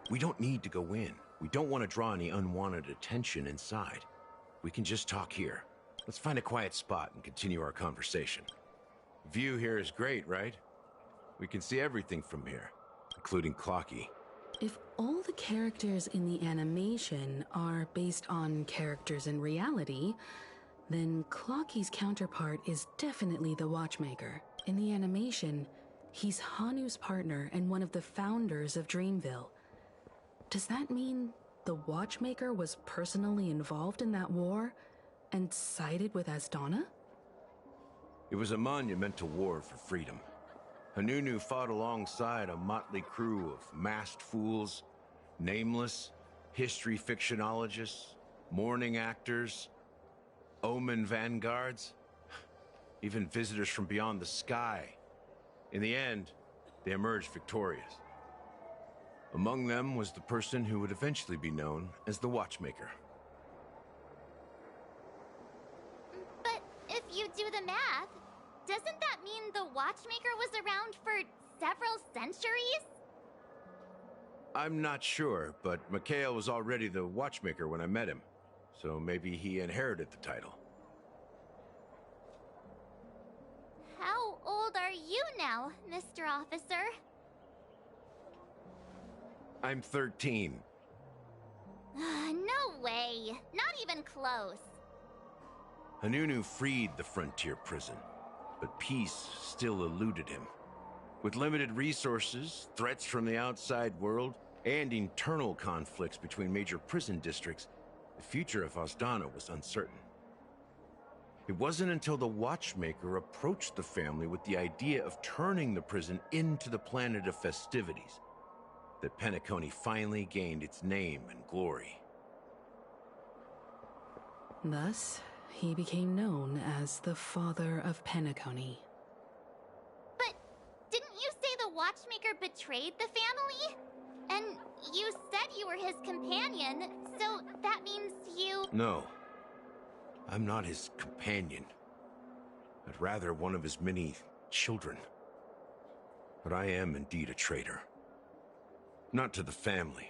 We don't need to go in. We don't want to draw any unwanted attention inside. We can just talk here. Let's find a quiet spot and continue our conversation. View here is great, right? We can see everything from here, including Clocky. If all the characters in the animation are based on characters in reality, then Clocky's counterpart is definitely the Watchmaker. In the animation, He's Hanu's partner and one of the founders of Dreamville. Does that mean the Watchmaker was personally involved in that war and sided with Asdana? It was a monumental war for freedom. Hanunu fought alongside a motley crew of masked fools, nameless, history fictionologists, mourning actors, omen vanguards, even visitors from beyond the sky. In the end, they emerged victorious. Among them was the person who would eventually be known as the Watchmaker. But if you do the math, doesn't that mean the Watchmaker was around for several centuries? I'm not sure, but Mikhail was already the Watchmaker when I met him, so maybe he inherited the title. How old are you now, Mr. Officer? I'm 13. No way. Not even close. Hanunu freed the frontier prison, but peace still eluded him. With limited resources, threats from the outside world, and internal conflicts between major prison districts, the future of Asdana was uncertain. It wasn't until the Watchmaker approached the family with the idea of turning the prison into the planet of festivities that Penacony finally gained its name and glory. Thus, he became known as the Father of Penacony. But didn't you say the Watchmaker betrayed the family? And you said you were his companion, so that means you... No. I'm not his companion, but rather one of his many children. But I am indeed a traitor. Not to the family,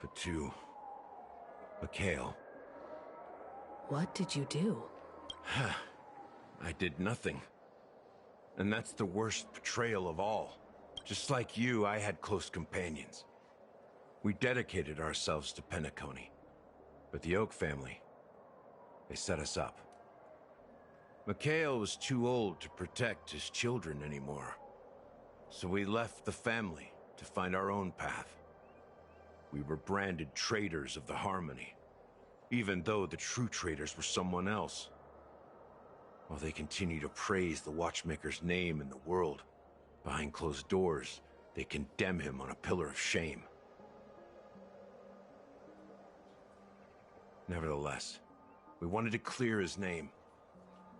but to Mikhail. What did you do? I did nothing. And that's the worst betrayal of all. Just like you, I had close companions. We dedicated ourselves to Penacony. But the Oak family, they set us up. Mikhail was too old to protect his children anymore. So we left the family to find our own path. We were branded traitors of the Harmony, even though the true traitors were someone else. While they continue to praise the Watchmaker's name in the world, behind closed doors, they condemn him on a pillar of shame. Nevertheless, we wanted to clear his name.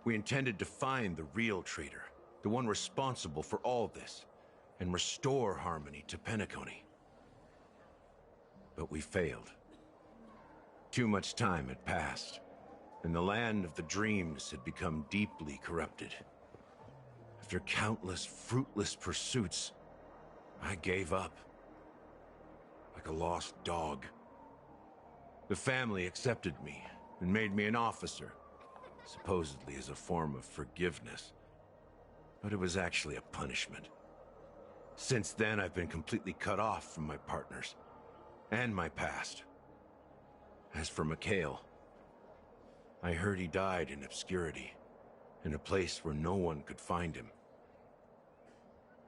We intended to find the real traitor, the one responsible for all this, and restore harmony to Penacony. But we failed. Too much time had passed, and the land of the dreams had become deeply corrupted. After countless fruitless pursuits, I gave up. Like a lost dog. The family accepted me and made me an officer, supposedly as a form of forgiveness. But it was actually a punishment. Since then, I've been completely cut off from my partners and my past. As for Mikhail, I heard he died in obscurity, in a place where no one could find him.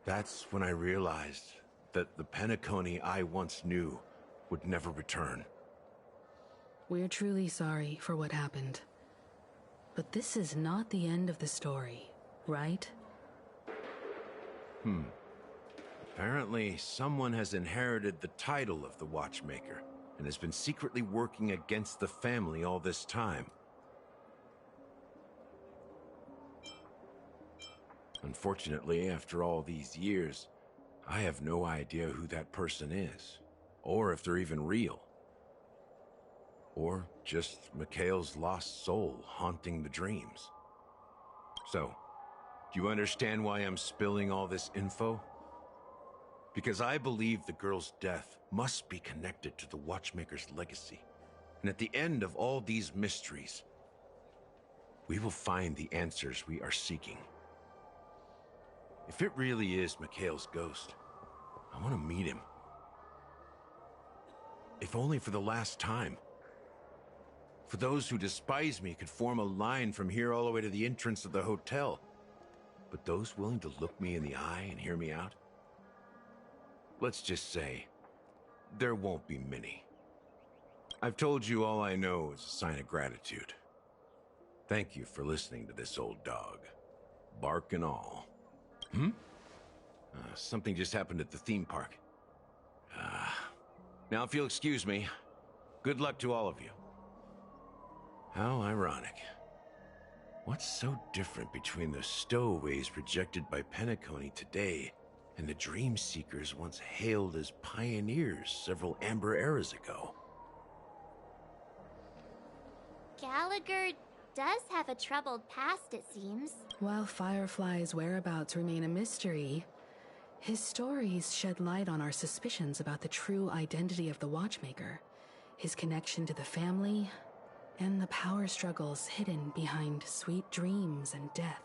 That's when I realized that the Penacony I once knew would never return. We're truly sorry for what happened. But this is not the end of the story, right? Apparently, someone has inherited the title of the Watchmaker and has been secretly working against the family all this time. Unfortunately, after all these years, I have no idea who that person is, or if they're even real. Or just Mikhail's lost soul haunting the dreams. So, do you understand why I'm spilling all this info? Because I believe the girl's death must be connected to the Watchmaker's legacy. And at the end of all these mysteries, we will find the answers we are seeking. If it really is Mikhail's ghost, I want to meet him. If only for the last time. For those who despise me could form a line from here all the way to the entrance of the hotel. but those willing to look me in the eye and hear me out? Let's just say, there won't be many. I've told you all I know is a sign of gratitude. Thank you for listening to this old dog. Bark and all. Something just happened at the theme park. Now if you'll excuse me, good luck to all of you. How ironic. What's so different between the stowaways projected by Penacony today and the dream seekers once hailed as pioneers several amber eras ago? Gallagher does have a troubled past, it seems. While Firefly's whereabouts remain a mystery, his stories shed light on our suspicions about the true identity of the Watchmaker, his connection to the family, and the power struggles hidden behind sweet dreams and death.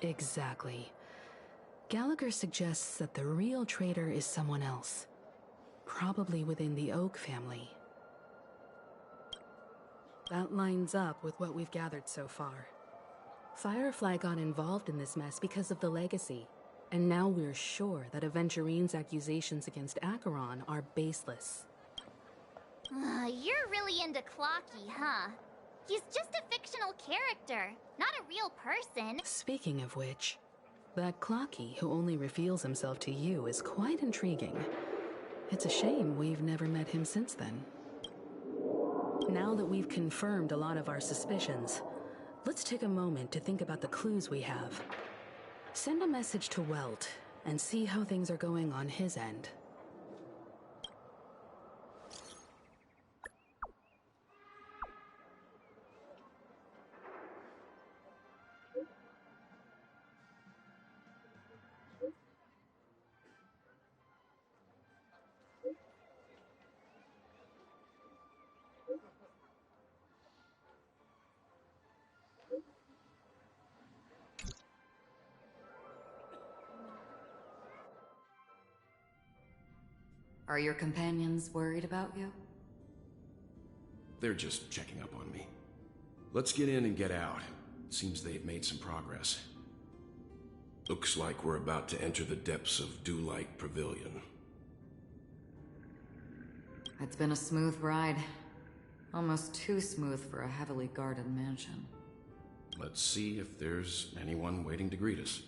Exactly. Gallagher suggests that the real traitor is someone else, probably within the Oak family. That lines up with what we've gathered so far. Firefly got involved in this mess because of the legacy, and now we're sure that Aventurine's accusations against Acheron are baseless. You're really into Clocky, huh? He's just a fictional character, not a real person. Speaking of which, that Clocky who only reveals himself to you is quite intriguing. It's a shame we've never met him since then. Now that we've confirmed a lot of our suspicions, let's take a moment to think about the clues we have. Send a message to Welt and see how things are going on his end. Are your companions worried about you? They're just checking up on me. Let's get in and get out. Seems they've made some progress. Looks like we're about to enter the depths of Dewlight Pavilion. It's been a smooth ride. Almost too smooth for a heavily guarded mansion. Let's see if there's anyone waiting to greet us.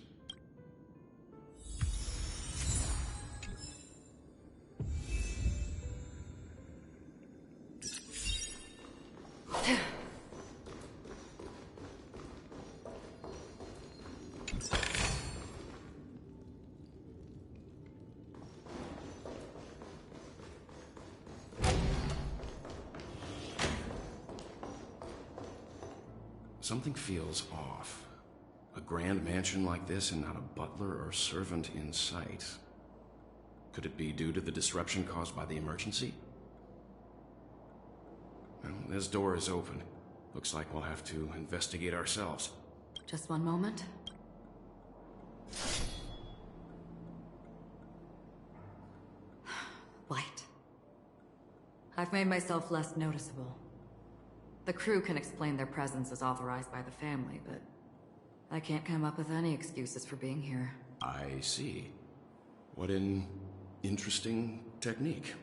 Something feels off. A grand mansion like this and not a butler or servant in sight. Could it be due to the disruption caused by the emergency? Well, this door is open. Looks like we'll have to investigate ourselves. Just one moment. Light. I've made myself less noticeable. The crew can explain their presence as authorized by the family, but I can't come up with any excuses for being here. I see. What an interesting technique.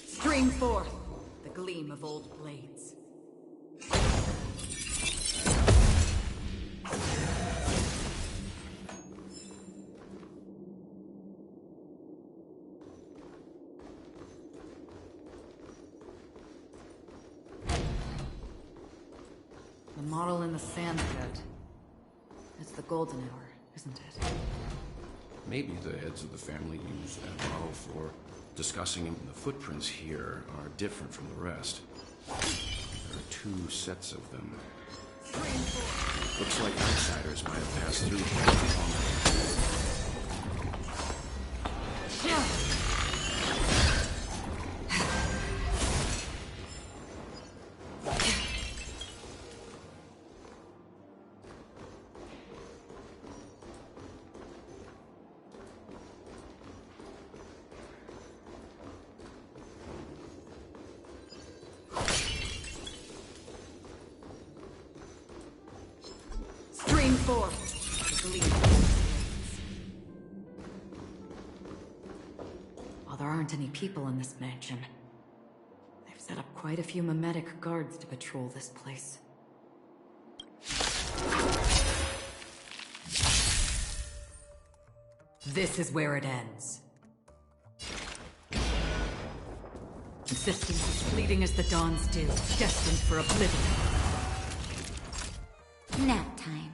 Stream forth the gleam of old blades. The model in the sand pit. It's the golden hour, isn't it? Maybe the heads of the family use that model for discussing them. The footprints here are different from the rest. There are two sets of them. Looks like outsiders might have passed through here. aren't any people in this mansion. They've set up quite a few mimetic guards to patrol this place. This is where it ends. Existence as fleeting as the dawn's dew, destined for oblivion. Nap time.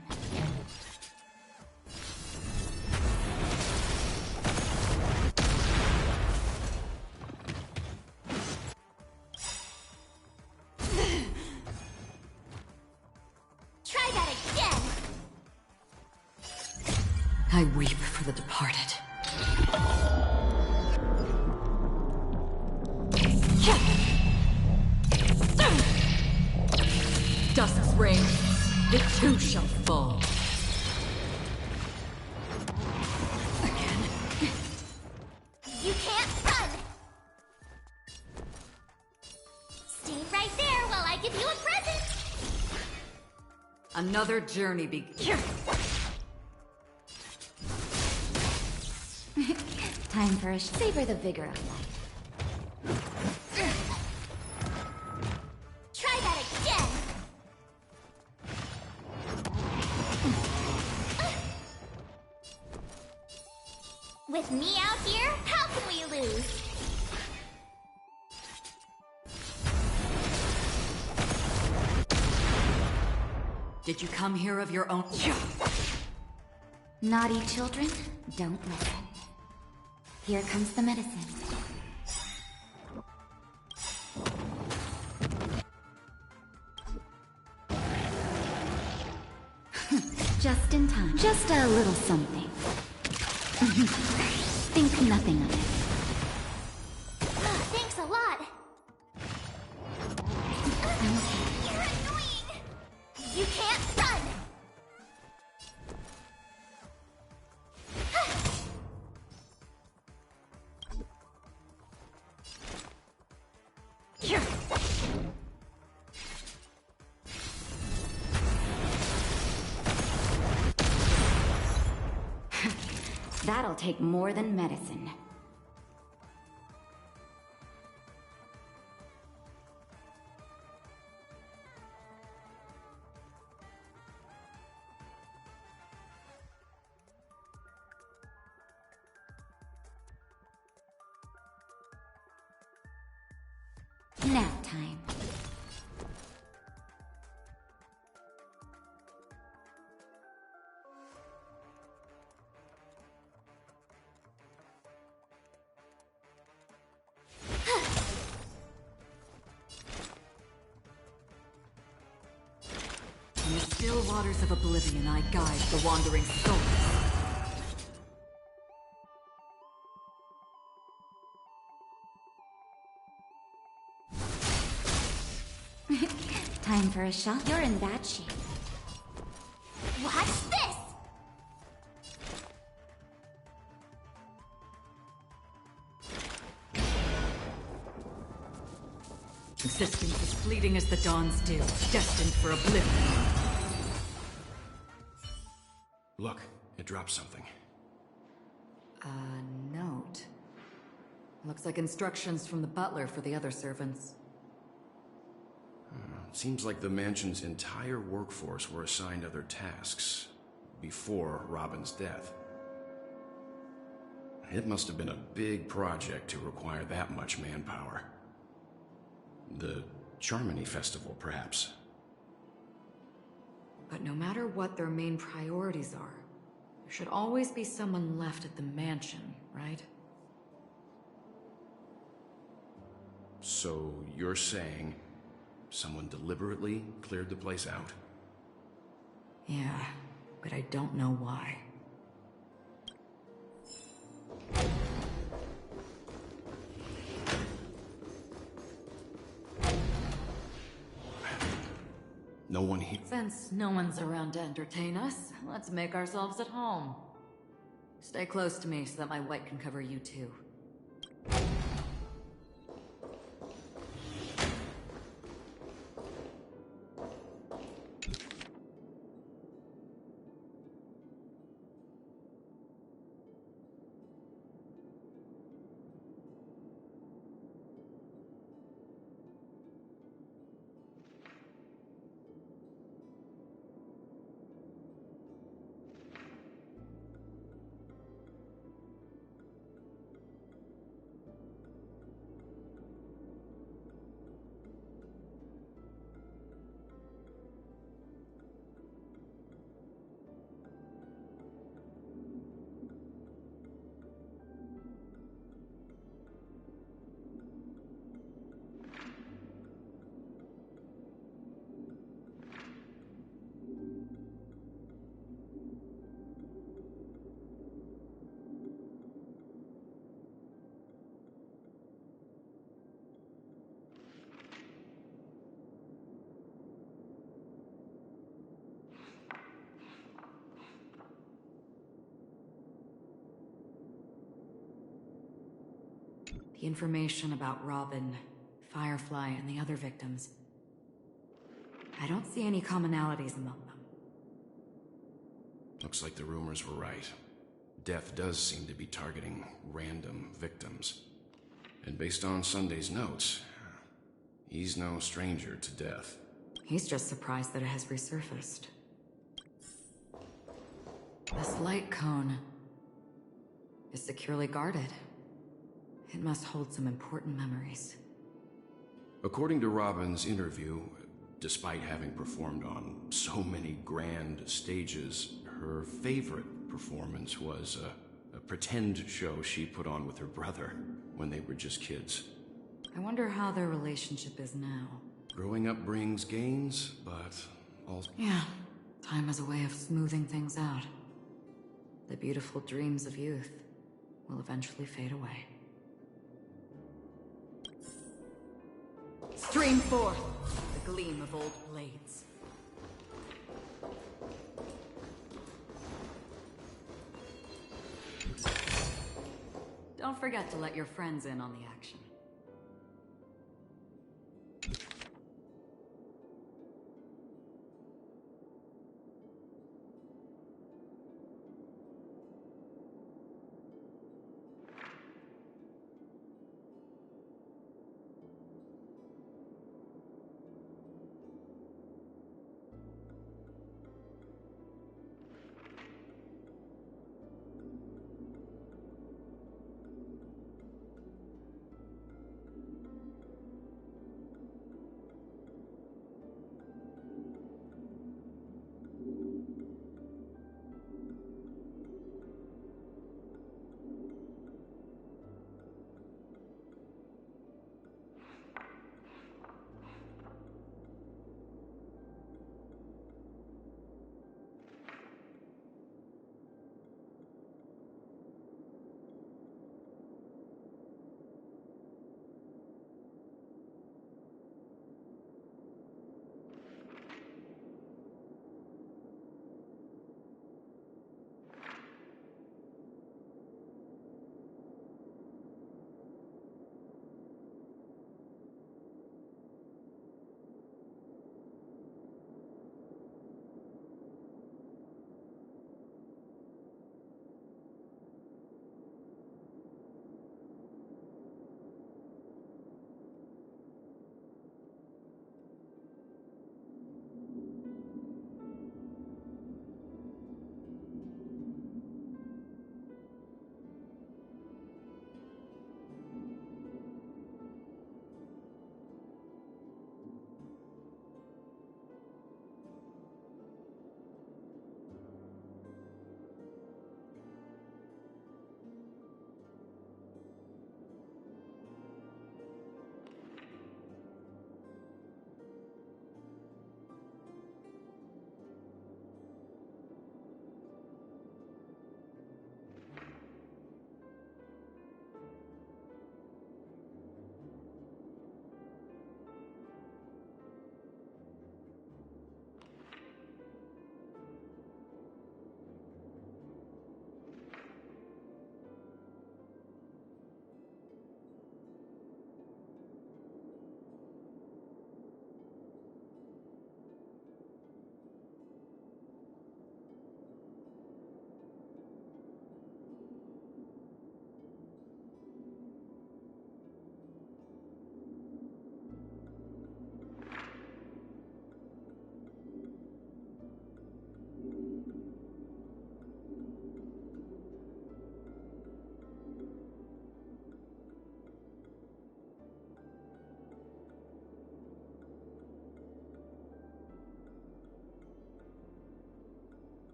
Try that again! I weep for the departed. Dusk's reign, it too shall fall. Again. You can't run! Stay right there while I give you a present! Another journey begins. Time for a savor the vigor of life. Try that again! With me out here, how can we lose? Did you come here of your own? Naughty children, don't listen. Here comes the medicine. Just in time. Just a little something. Think nothing of it. Thanks a lot. I'm okay. You're annoying! You can't run! That'll take more than medicine. Nap time. In the still waters of oblivion, I guide the wandering souls. Time for a shot. You're in bad shape. Watch this! Existence as fleeting as the dawn's dew, destined for oblivion. Look, it dropped something. A note. Looks like instructions from the butler for the other servants. Seems like the mansion's entire workforce were assigned other tasks before Robin's death. It must have been a big project to require that much manpower. The Charmony Festival, perhaps. But no matter what their main priorities are, there should always be someone left at the mansion, right? So you're saying someone deliberately cleared the place out? Yeah, but I don't know why. No one here. Since no one's around to entertain us, let's make ourselves at home. Stay close to me so that my white can cover you too. The information about Robin, Firefly, and the other victims. I don't see any commonalities among them. Looks like the rumors were right. Death does seem to be targeting random victims. And based on Sunday's notes, he's no stranger to death. He's just surprised that it has resurfaced. This light cone is securely guarded. It must hold some important memories. According to Robin's interview, despite having performed on so many grand stages, her favorite performance was a pretend show she put on with her brother when they were just kids. I wonder how their relationship is now. Growing up brings gains, but also... Yeah, time has a way of smoothing things out. The beautiful dreams of youth will eventually fade away. Stream forth the gleam of old blades. Don't forget to let your friends in on the action.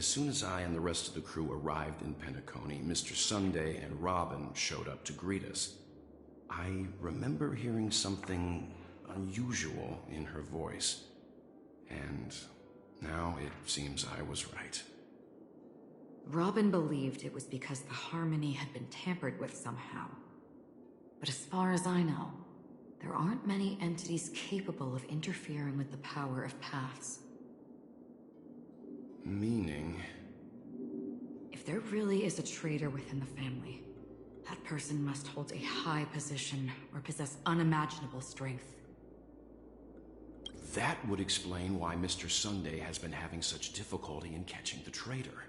as soon as I and the rest of the crew arrived in Penacony, Mr. Sunday and Robin showed up to greet us. I remember hearing something unusual in her voice, and now it seems I was right. Robin believed it was because the harmony had been tampered with somehow. But as far as I know, there aren't many entities capable of interfering with the power of paths. Meaning? If there really is a traitor within the family, that person must hold a high position or possess unimaginable strength. That would explain why Mr. Sunday has been having such difficulty in catching the traitor.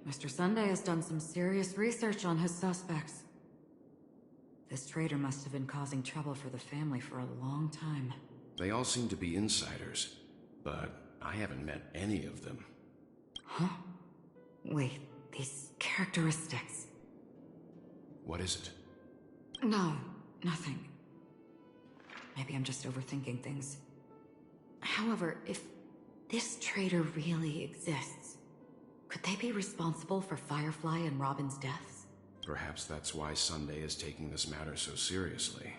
Mr. Sunday has done some serious research on his suspects. This traitor must have been causing trouble for the family for a long time. They all seem to be insiders, but I haven't met any of them. Huh? Wait, these characteristics... What is it? No, nothing. Maybe I'm just overthinking things. However, if this traitor really exists, could they be responsible for Firefly and Robin's deaths? Perhaps that's why Sunday is taking this matter so seriously.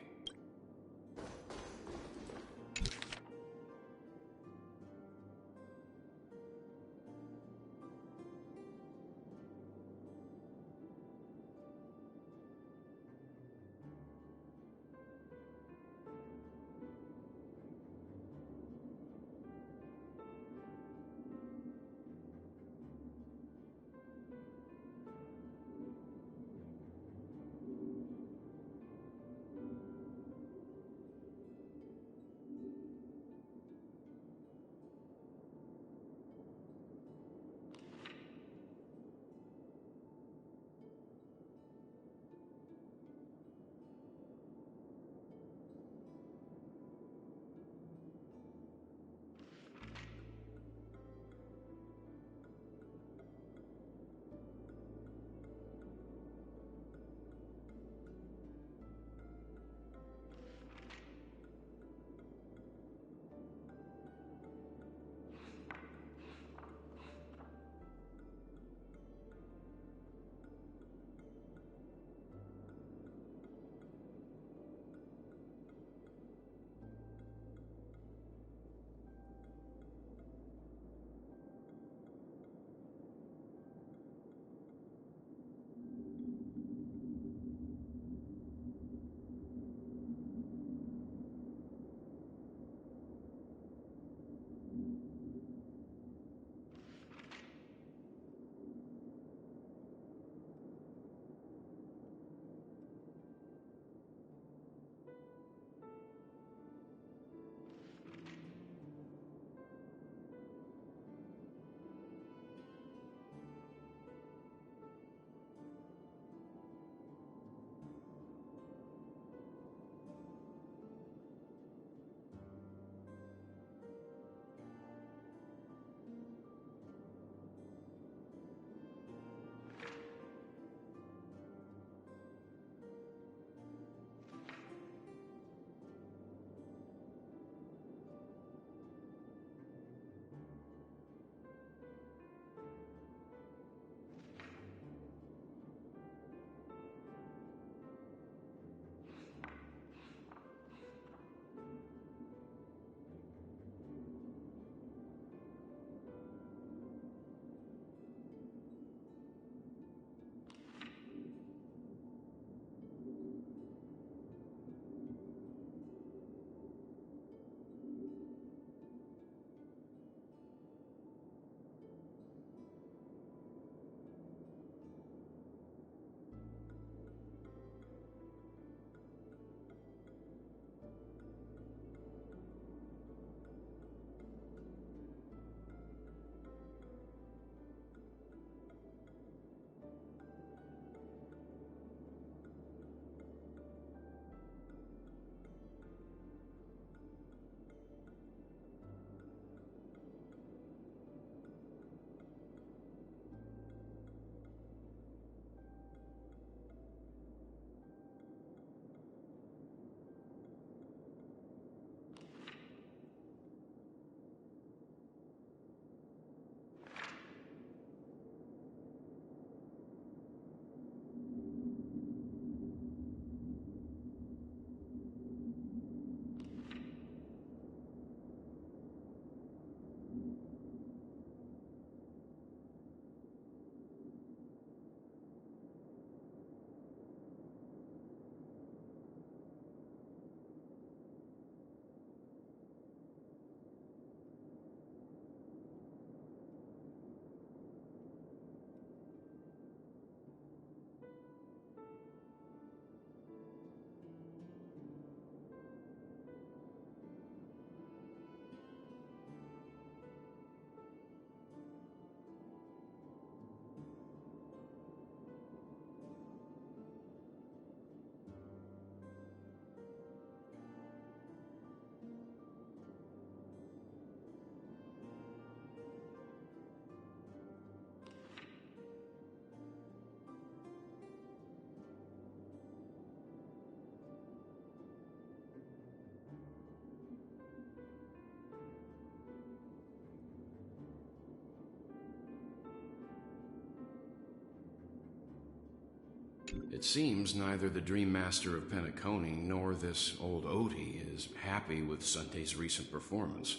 It seems neither the Dream Master of Penacony nor this old Odie is happy with Sunday's recent performance.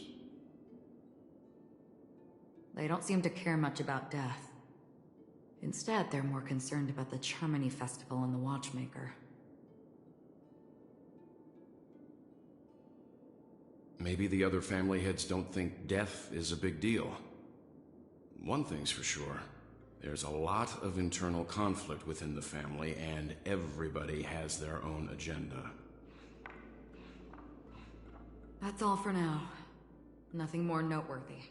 They don't seem to care much about death. Instead, they're more concerned about the Charmony Festival and the Watchmaker. Maybe the other family heads don't think death is a big deal. One thing's for sure. There's a lot of internal conflict within the family, and everybody has their own agenda. That's all for now. Nothing more noteworthy.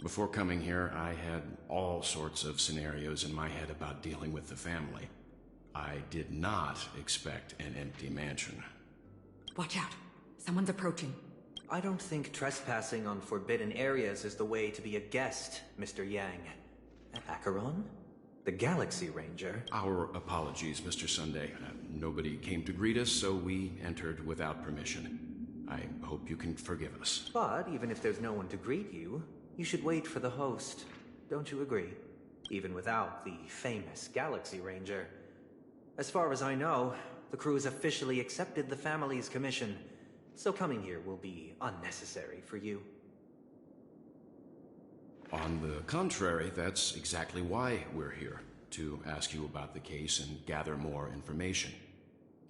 Before coming here, I had all sorts of scenarios in my head about dealing with the family. I did not expect an empty mansion. Watch out. Someone's approaching. I don't think trespassing on forbidden areas is the way to be a guest, Mr. Yang. Acheron? The Galaxy Ranger? Our apologies, Mr. Sunday. Nobody came to greet us, so we entered without permission. I hope you can forgive us. But even if there's no one to greet you, you should wait for the host. Don't you agree? Even without the famous Galaxy Ranger. As far as I know, the crew's officially accepted the family's commission, so coming here will be unnecessary for you. On the contrary, that's exactly why we're here, to ask you about the case and gather more information.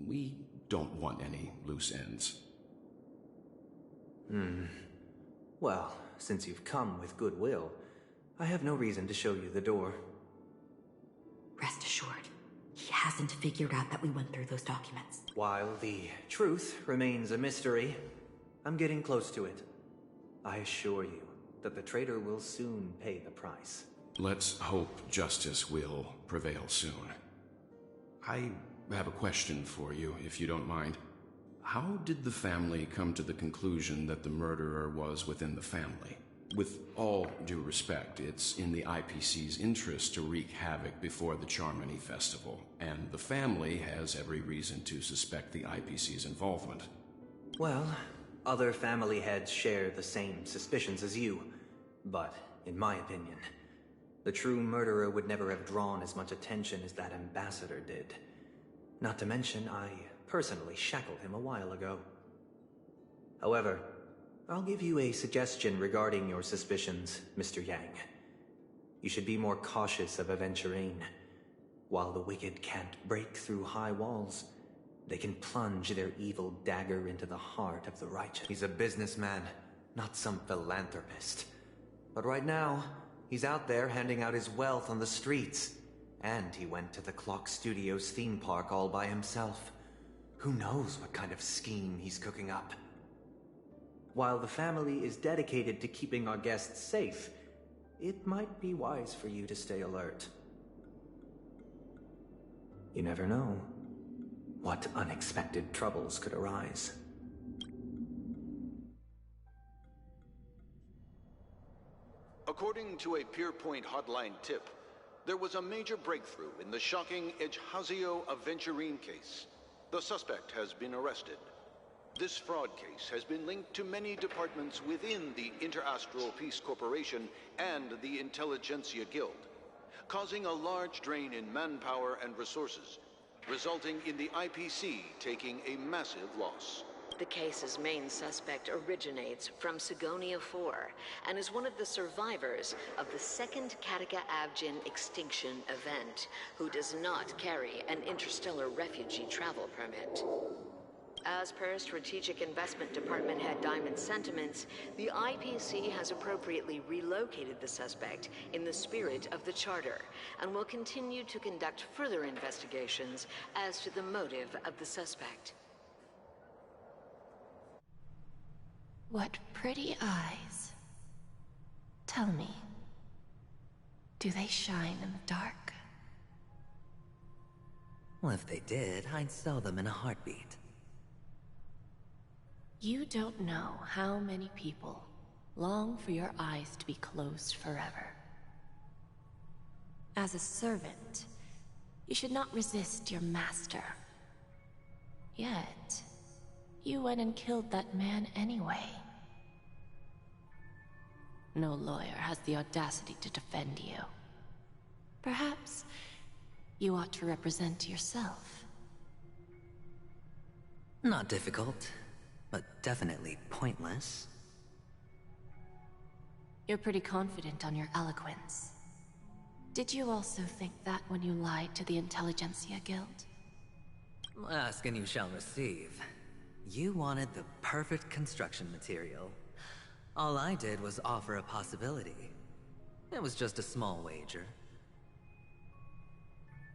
We don't want any loose ends. Well, since you've come with goodwill, I have no reason to show you the door. Rest assured, he hasn't figured out that we went through those documents. While the truth remains a mystery, I'm getting close to it. I assure you that the traitor will soon pay the price. Let's hope justice will prevail soon. I have a question for you, if you don't mind. How did the family come to the conclusion that the murderer was within the family? With all due respect, it's in the IPC's interest to wreak havoc before the Charmony Festival, and the family has every reason to suspect the IPC's involvement. Well, other family heads share the same suspicions as you, but in my opinion, the true murderer would never have drawn as much attention as that ambassador did. Not to mention, I personally shackled him a while ago. However, I'll give you a suggestion regarding your suspicions, Mr. Yang. You should be more cautious of Aventurine. While the wicked can't break through high walls, they can plunge their evil dagger into the heart of the righteous. He's a businessman, not some philanthropist. But right now, he's out there handing out his wealth on the streets. And he went to the Clock Studios theme park all by himself. Who knows what kind of scheme he's cooking up? While the family is dedicated to keeping our guests safe, it might be wise for you to stay alert. You never know what unexpected troubles could arise. According to a Pierpoint hotline tip, there was a major breakthrough in the shocking Ejhazio Aventurine case. The suspect has been arrested. This fraud case has been linked to many departments within the Interastral Peace Corporation and the Intelligentsia Guild, causing a large drain in manpower and resources, resulting in the IPC taking a massive loss. The case's main suspect originates from Sigonia 4 and is one of the survivors of the second Kataka Abjin extinction event, who does not carry an interstellar refugee travel permit. As per Strategic Investment Department Head Diamond's sentiments, the IPC has appropriately relocated the suspect in the spirit of the Charter and will continue to conduct further investigations as to the motive of the suspect. What pretty eyes. Tell me, do they shine in the dark? Well, if they did, I'd sell them in a heartbeat. You don't know how many people long for your eyes to be closed forever. As a servant, you should not resist your master. Yet, you went and killed that man anyway. No lawyer has the audacity to defend you. Perhaps You ought to represent yourself. Not difficult, but definitely pointless. You're pretty confident on your eloquence. Did you also think that when you lied to the Intelligentsia Guild? Ask and you shall receive. You wanted the perfect construction material. All I did was offer a possibility. It was just a small wager.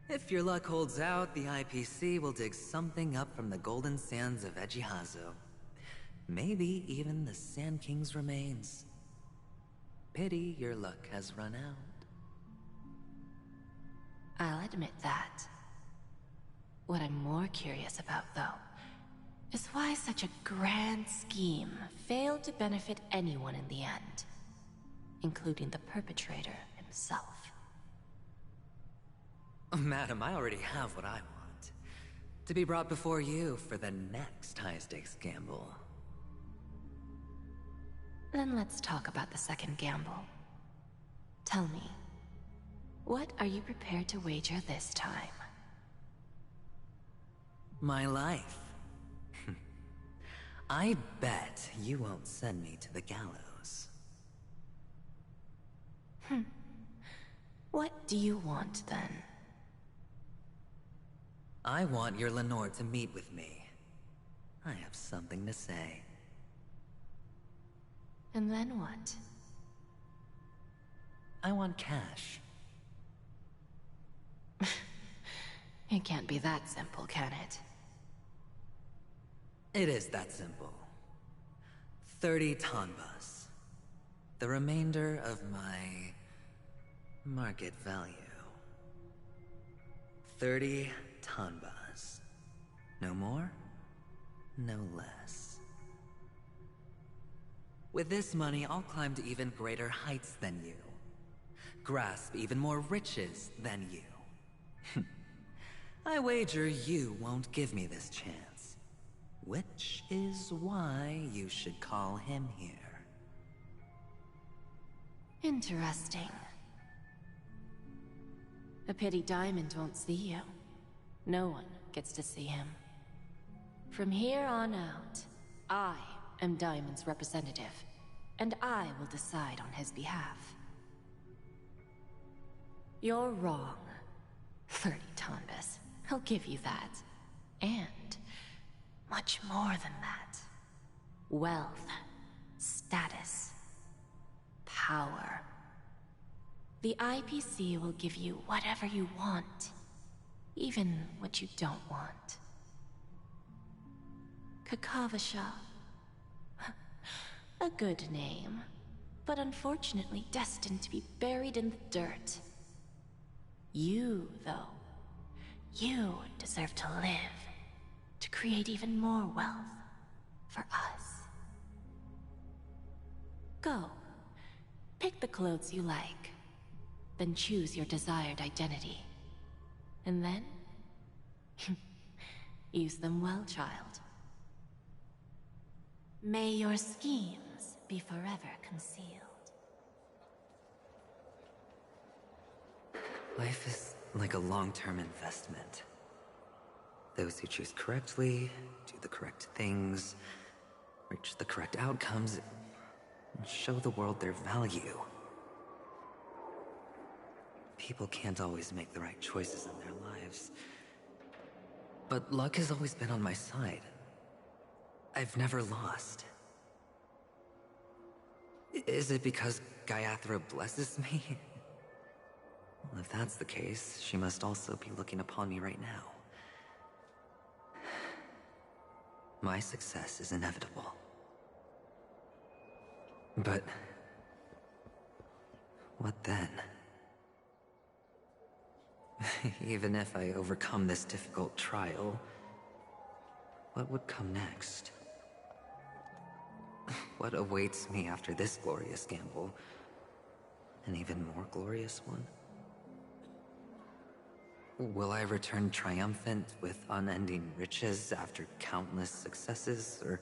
If your luck holds out, the IPC will dig something up from the golden sands of Ejihazo. Maybe even the Sand King's remains. Pity your luck has run out. I'll admit that. What I'm more curious about, though, is why such a grand scheme failed to benefit anyone in the end, including the perpetrator himself. Madam, I already have what I want. To be brought before you for the next high-stakes gamble. Then let's talk about the second gamble. Tell me, what are you prepared to wager this time? My life. I bet you won't send me to the gallows. What do you want, then? I want your Lenore to meet with me. I have something to say. And then what? I want cash. It can't be that simple, can it? It is that simple. 30 tanbas. The remainder of my market value. 30 tanbas. No more, no less. With this money, I'll climb to even greater heights than you. Grasp even more riches than you. I wager you won't give me this chance. Which is why you should call him here. Interesting. A pity Diamond won't see you. No one gets to see him. From here on out, I am Diamond's representative, and I will decide on his behalf. You're wrong. 30 tanbas. I'll give you that. And much more than that. Wealth, status, power. The IPC will give you whatever you want, even what you don't want. Kakavasha. A good name, but unfortunately destined to be buried in the dirt. You, though, you deserve to live, to create even more wealth for us. Go. Pick the clothes you like, then choose your desired identity. And then, use them well, child. May your schemes be forever concealed. Life is like a long-term investment. Those who choose correctly, do the correct things, reach the correct outcomes, and show the world their value. People can't always make the right choices in their lives. But luck has always been on my side. I've never lost. Is it because Gayathra blesses me? Well, if that's the case, she must also be looking upon me right now. My success is inevitable. But what then? Even if I overcome this difficult trial, what would come next? What awaits me after this glorious gamble? An even more glorious one? Will I return triumphant with unending riches after countless successes, or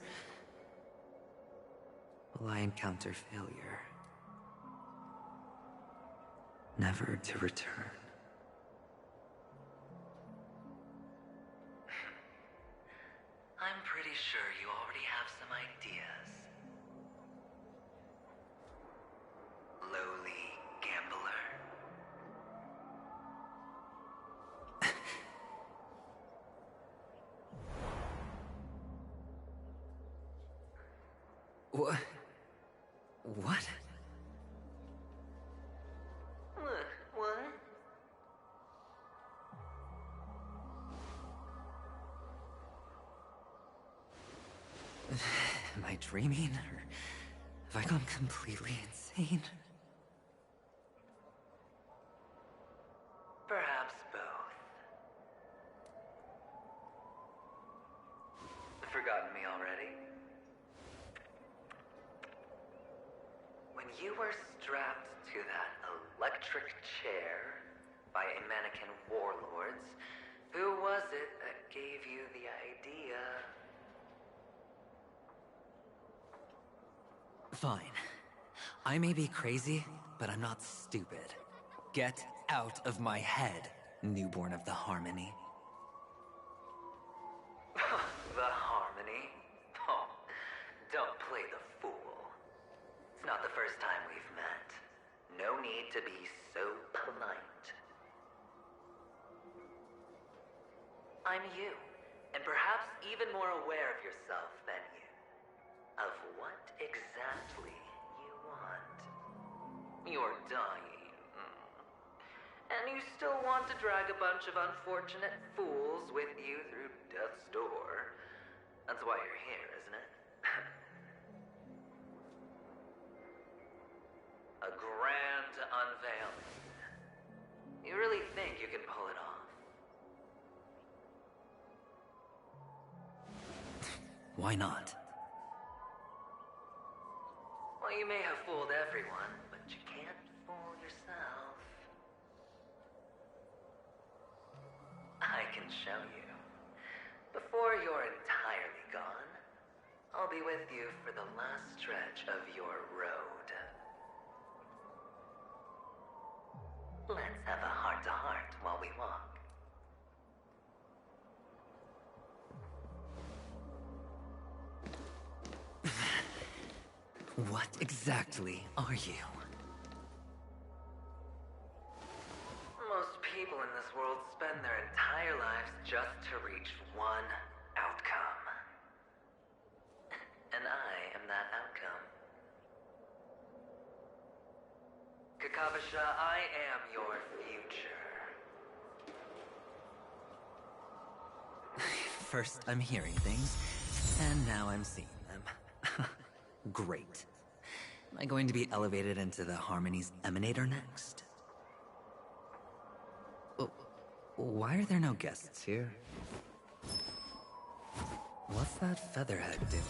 will I encounter failure? Never to return. sure you already have some ideas. Lowly gambler. What? What? What? Am I dreaming, or have I gone completely insane? Perhaps both. Forgotten me already? When you were strapped to that electric chair by a mannequin warlords, who was it that gave you the idea? Fine. I may be crazy, but I'm not stupid. Get out of my head, newborn of the Harmony. The Harmony? Oh, don't play the fool. It's not the first time we've met. No need to be so polite. I'm you, and perhaps even more aware of yourself than you. Of what exactly you want. You're dying. And you still want to drag a bunch of unfortunate fools with you through death's door. That's why you're here, isn't it? A grand unveiling. You really think you can pull it off? Why not? Well, you may have fooled everyone, but you can't fool yourself. I can show you. Before you're entirely gone, I'll be with you for the last stretch of your road. Let's have a heart-to-heart while we walk. What exactly are you? Most people in this world spend their entire lives just to reach one outcome. And I am that outcome. Kakavasha, I am your future. First I'm hearing things, and now I'm seeing them. Great. Am I going to be elevated into the Harmony's Emanator next? Oh, why are there no guests here? What's that featherhead doing?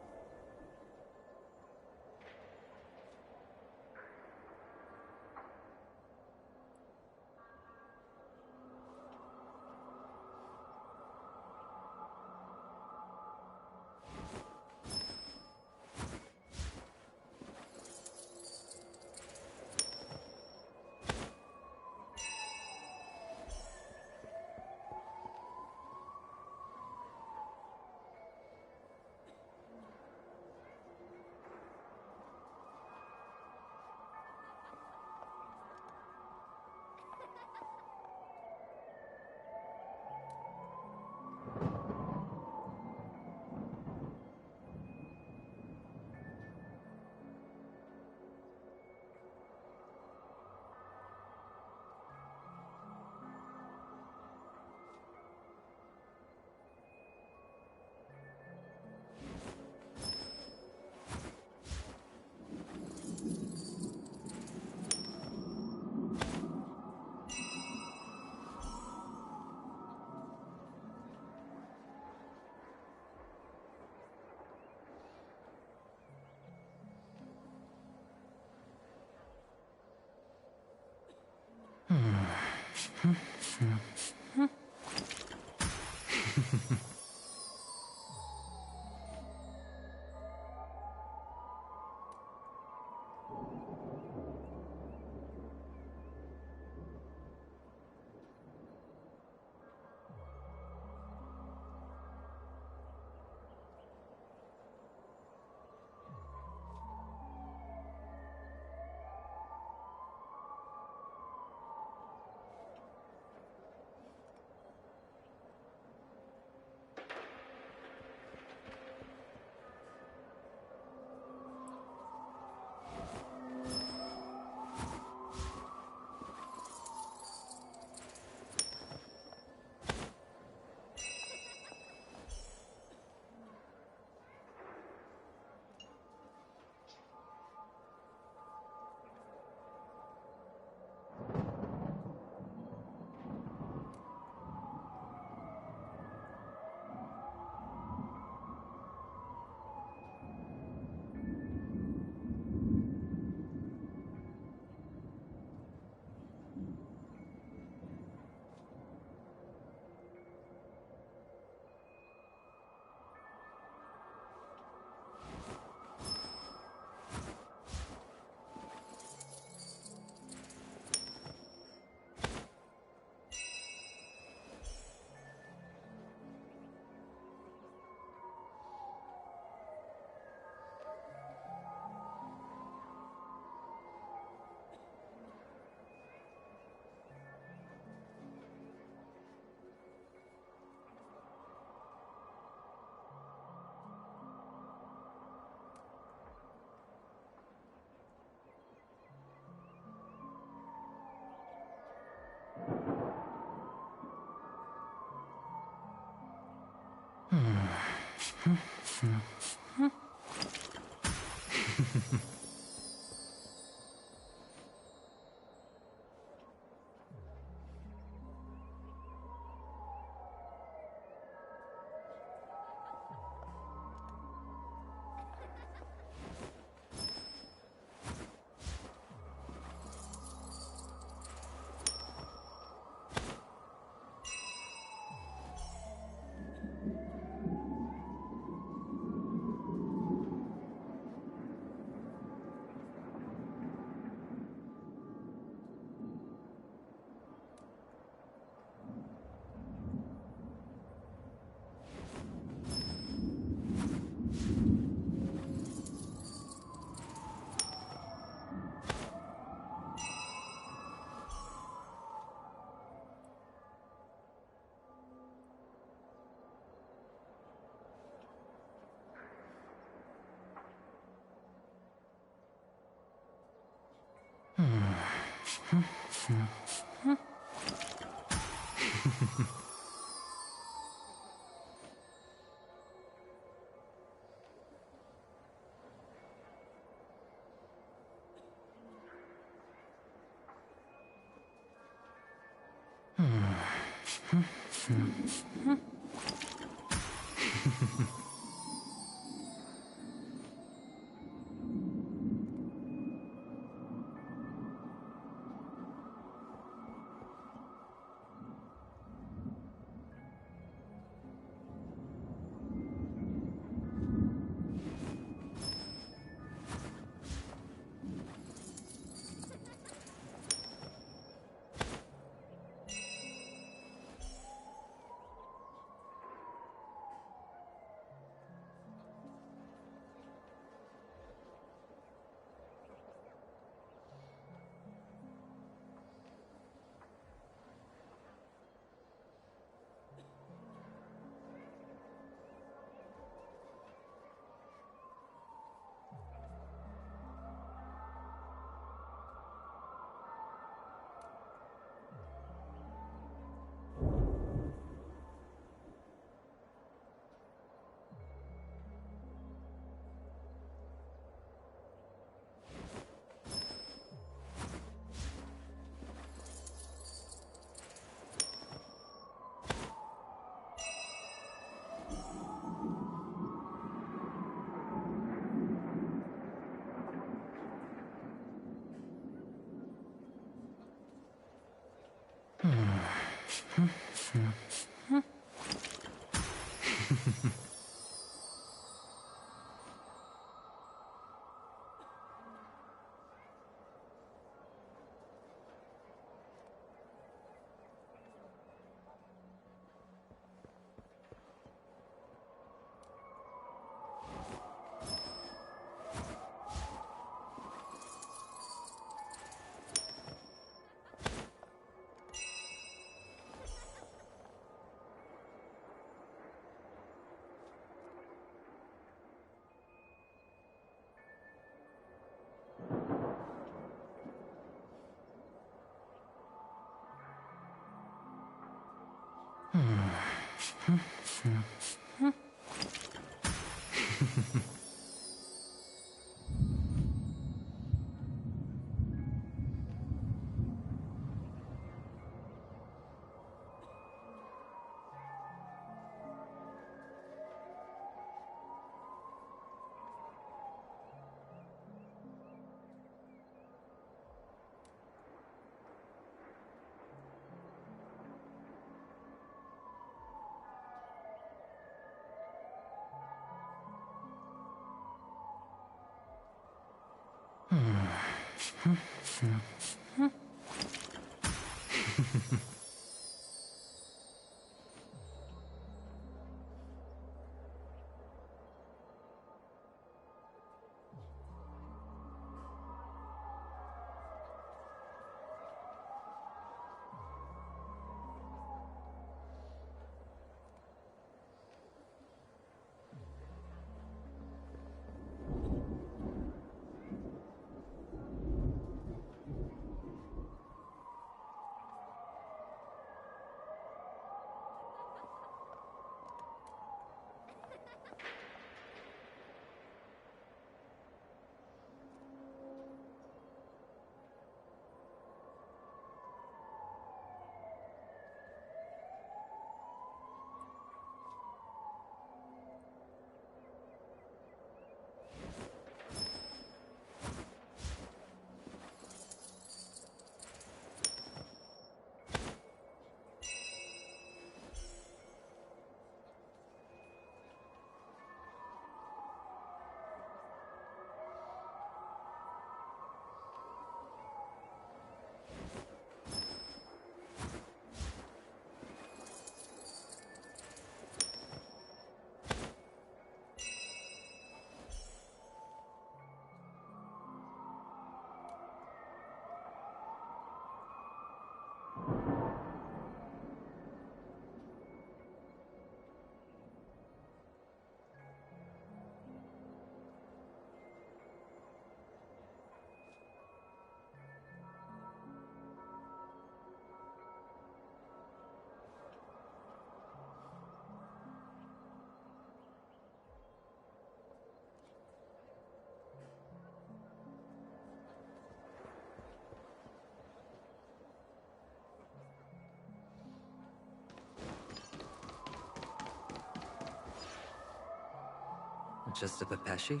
Just a Pepeshi?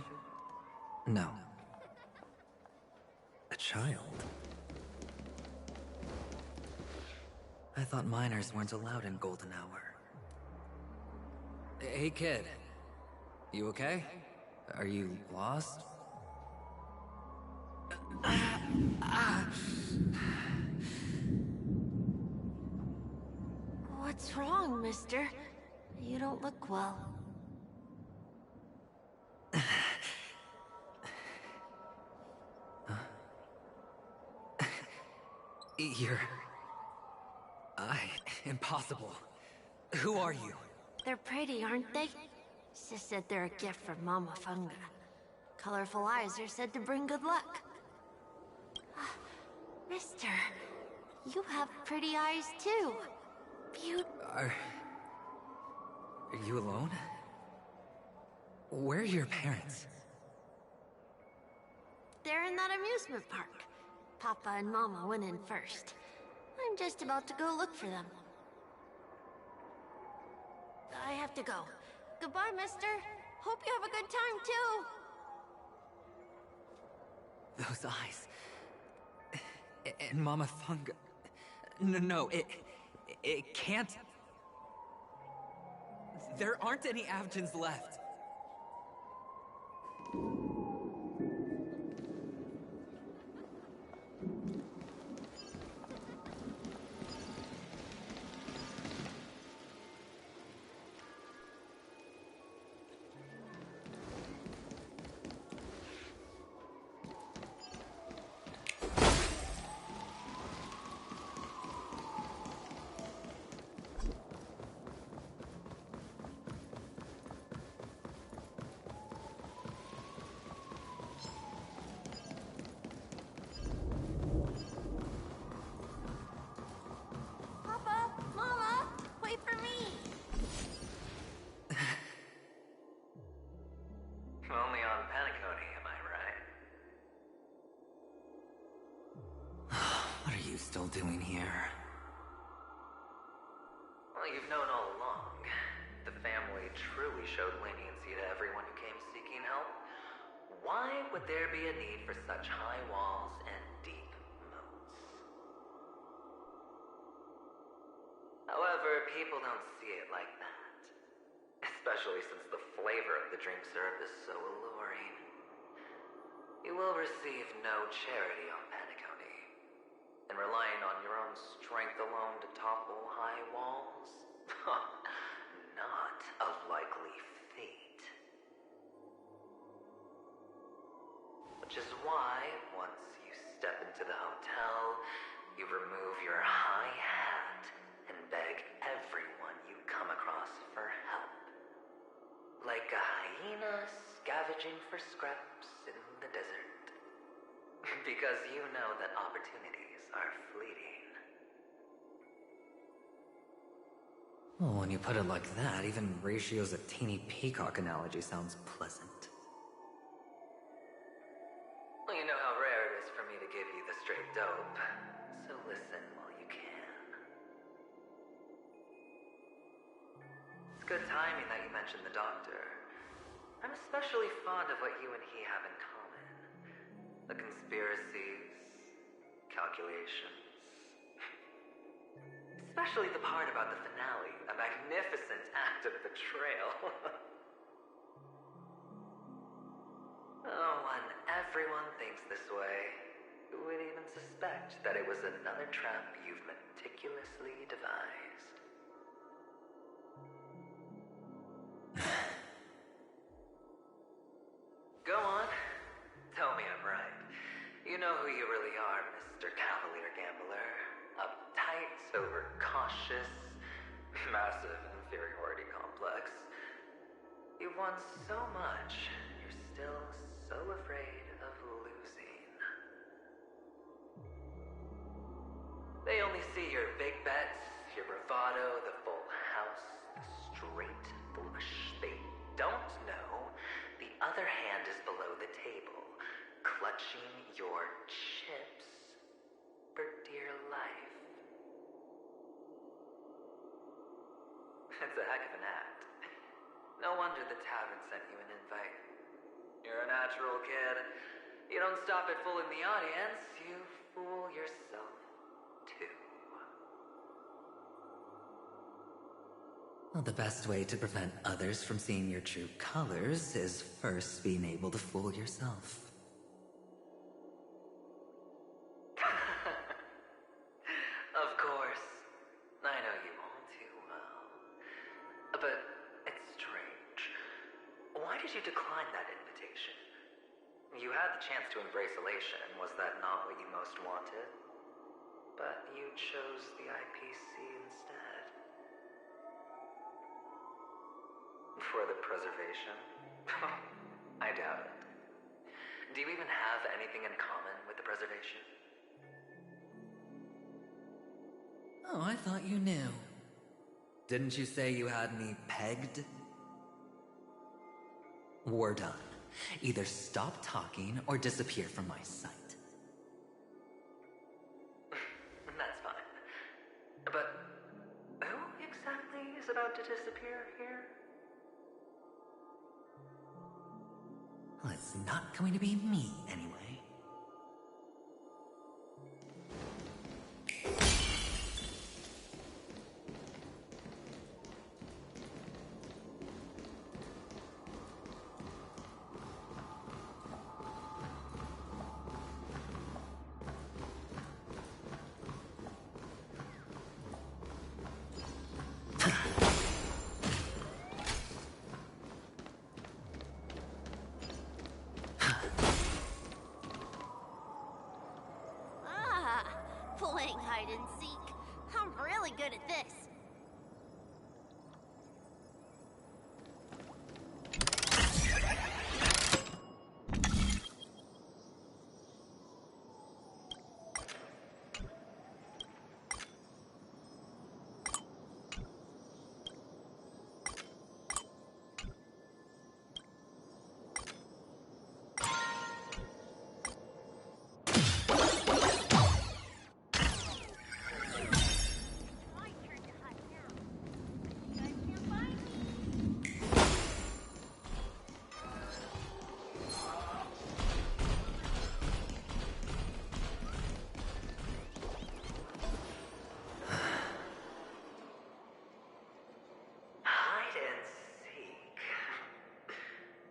No. A child? I thought minors weren't allowed in Golden Hour. Hey kid, you okay? Are you lost? What's wrong, mister? You don't look well. You're... impossible. Who are you? They're pretty, aren't they? Sis said they're a gift from Mama Funga. Colorful eyes are said to bring good luck. Mister, you have pretty eyes too. Are you alone? Where are your parents? They're in that amusement park. Papa and Mama went in first. I'm just about to go look for them. I have to go. Goodbye, mister. Hope you have a good time, too. Those eyes... And Mama Funga... No, It can't... There aren't any Avgens left. Papa, Mama, wait for me. Only on Penacony, am I right? What are you still doing here? Well, you've known all along. The family truly showed leniency to everyone who came seeking help. Why would there be a need for such high walls and deep moats? However, people don't see it like that. Especially since the flavor of the drink syrup is so alluring. You will receive no charity on Penacony. And relying on your own strength alone to topple high walls? Not a likely fate. Which is why, once you step into the hotel, you remove your high hat and beg everyone you come across for help. Like a hyena scavenging for scraps in the desert. Because you know that opportunities are fleeting. Well, when you put it like that, even Ratio's a teeny peacock analogy sounds pleasant. Well, you know how rare it is for me to give you the straight dope, so listen while you can. It's good timing that you mentioned the doctor. I'm especially fond of what you and he have in common. The conspiracies, calculations. Especially the part about the finale, a magnificent act of betrayal. Oh, when everyone thinks this way, who would even suspect that it was another trap you've meticulously devised? Go on. Tell me I'm right. You know who you really are, Mr. Cavalier Gambler. Uptight, overcautious, massive inferiority complex. You want so much, you're still so afraid of losing. They only see your big bets, your bravado, the full house, the straight flush. They don't know the other hand is below the table, clutching your chips for dear life. It's a heck of an act. No wonder the tavern sent you an invite. You're a natural kid. You don't stop at fooling the audience, you fool yourself too. Well, the best way to prevent others from seeing your true colors is first being able to fool yourself. Of course. I know you all too well. But it's strange. Why did you decline that invitation? You had the chance to embrace elation. Was that not what you most wanted? But you chose the IPC instead. For the preservation? I doubt it. Do you even have anything in common with the preservation? Oh, I thought you knew. Didn't you say you had me pegged? We're done. Either stop talking or disappear from my sight. That's fine. But who exactly is about to disappear here? Well, it's not going to be me, anyway. playing hide and seek. I'm really good at this. Hide and seek.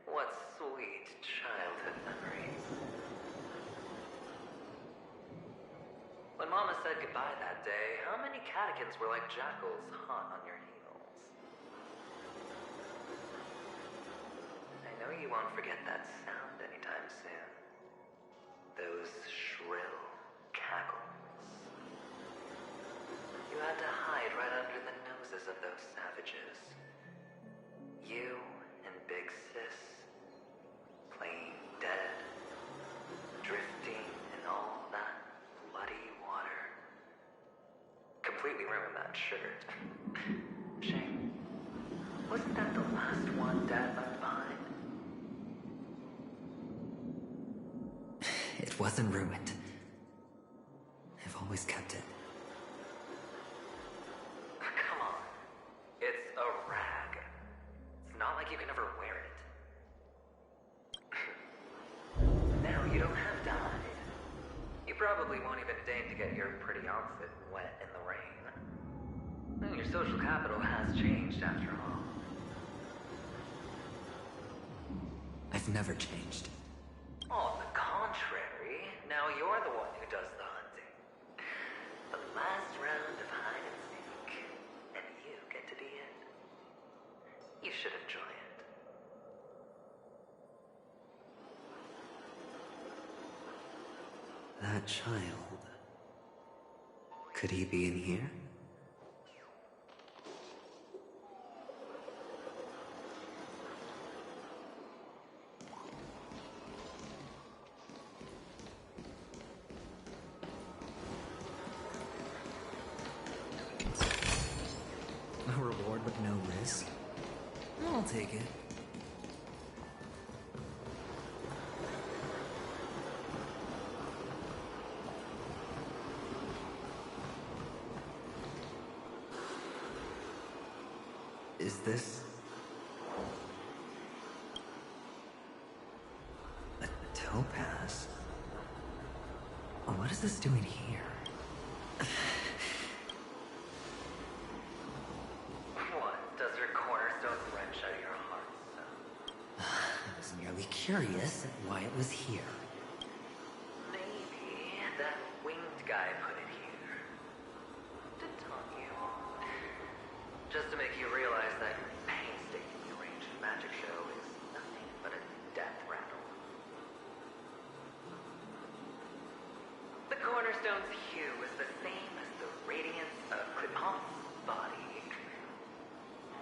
What sweet childhood memories. When Mama said goodbye that day, how many catechins were like jackals hot on your heels? I know you won't forget that sound anytime soon. Those shrill cackles. You had to hide right under the noses of those savages. You and Big Sis, playing dead, drifting in all that bloody water. Completely ruined that shirt. Shame. Wasn't that the last one Dad left behind? It wasn't ruined. I've always kept it. Come on. It's a rag. It's not like you can ever wear it. Now you don't have to hide. You probably won't even deign to get your pretty outfit wet in the rain. And your social capital has changed after all. I've never changed. On the contrary, now you're the one who does the hunting. The last round of hide and seek, and you get to be it. You should enjoy it. That child. Could he be in here? A reward with no risk? I'll take it. Is this... a topaz? What is this doing here? What? Does your cornerstone wrench out your heart, so? I was merely curious at why it was here. Maybe that winged guy put it here. To taunt you. Just to make you realize that your painstakingly arranged magic show is nothing but a death rattle. The cornerstone's hue is the same as the radiance of Clipant's body.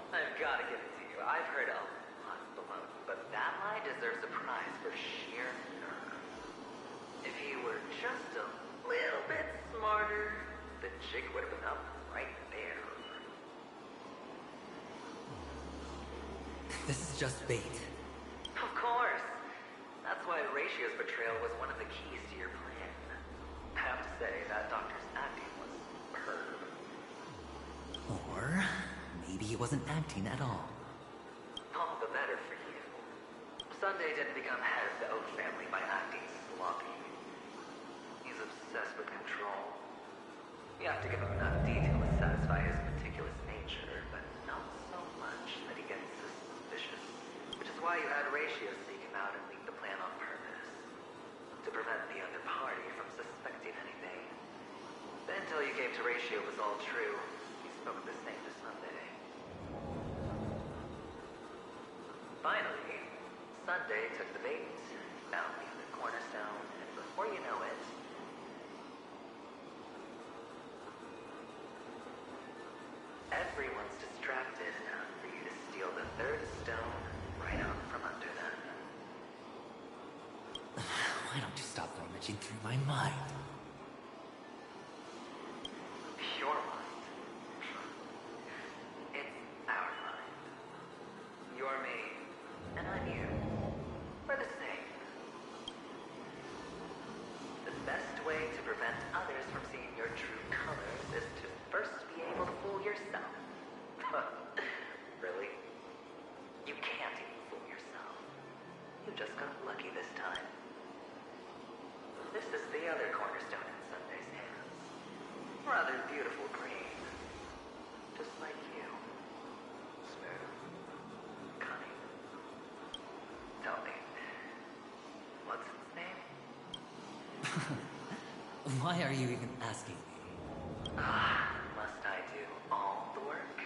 I've gotta give it to you. I've heard a lot below, but that lie deserves a prize for sheer nerve. If you were just a little bit smarter, the jig would have been up right there. This is just bait. Of course. That's why Horatio's betrayal was one of the keys to your plan. I have to say, that doctor's acting was superb. Or maybe he wasn't acting at all. All the better for you. Sunday didn't become head of the Oak family by acting sloppy. He's obsessed with control. You have to give him enough detail to satisfy his meticulous nature, but not so much that he gets suspicious. Which is why you had Horatio seek him out and leak the plan on purpose. To prevent the other party from suspecting anything. The intel you gave to Horatio was all true. He spoke the same to Sunday. Finally, Sunday took the bait, found the other cornerstone, and before you know it, Why don't you stop rummaging through my mind? Your mind. It's our mind. You're me, and I'm you. We're the same. The best way to prevent others from seeing your true colors is to first be able to fool yourself. Really? You can't even fool yourself. You just got lucky this time. This is the other cornerstone in Sunday's hands. Rather beautiful green. Just like you. Smooth. Cunning. Tell me, what's its name? Why are you even asking me? Must I do all the work?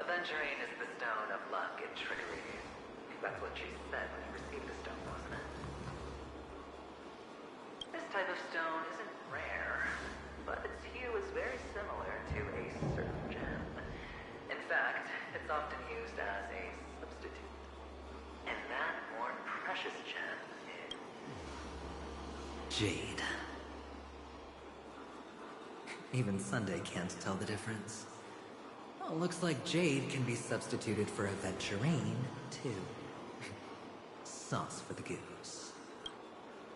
Aventurine is the stone of luck and trickery. That's what she said when you received the stone, wasn't it? This type of stone isn't rare, but its hue is very similar to a certain gem. In fact, it's often used as a substitute. And that more precious gem is... Jade. Even Sunday can't tell the difference. Oh, looks like Jade can be substituted for Aventurine, too. Sauce for the goose.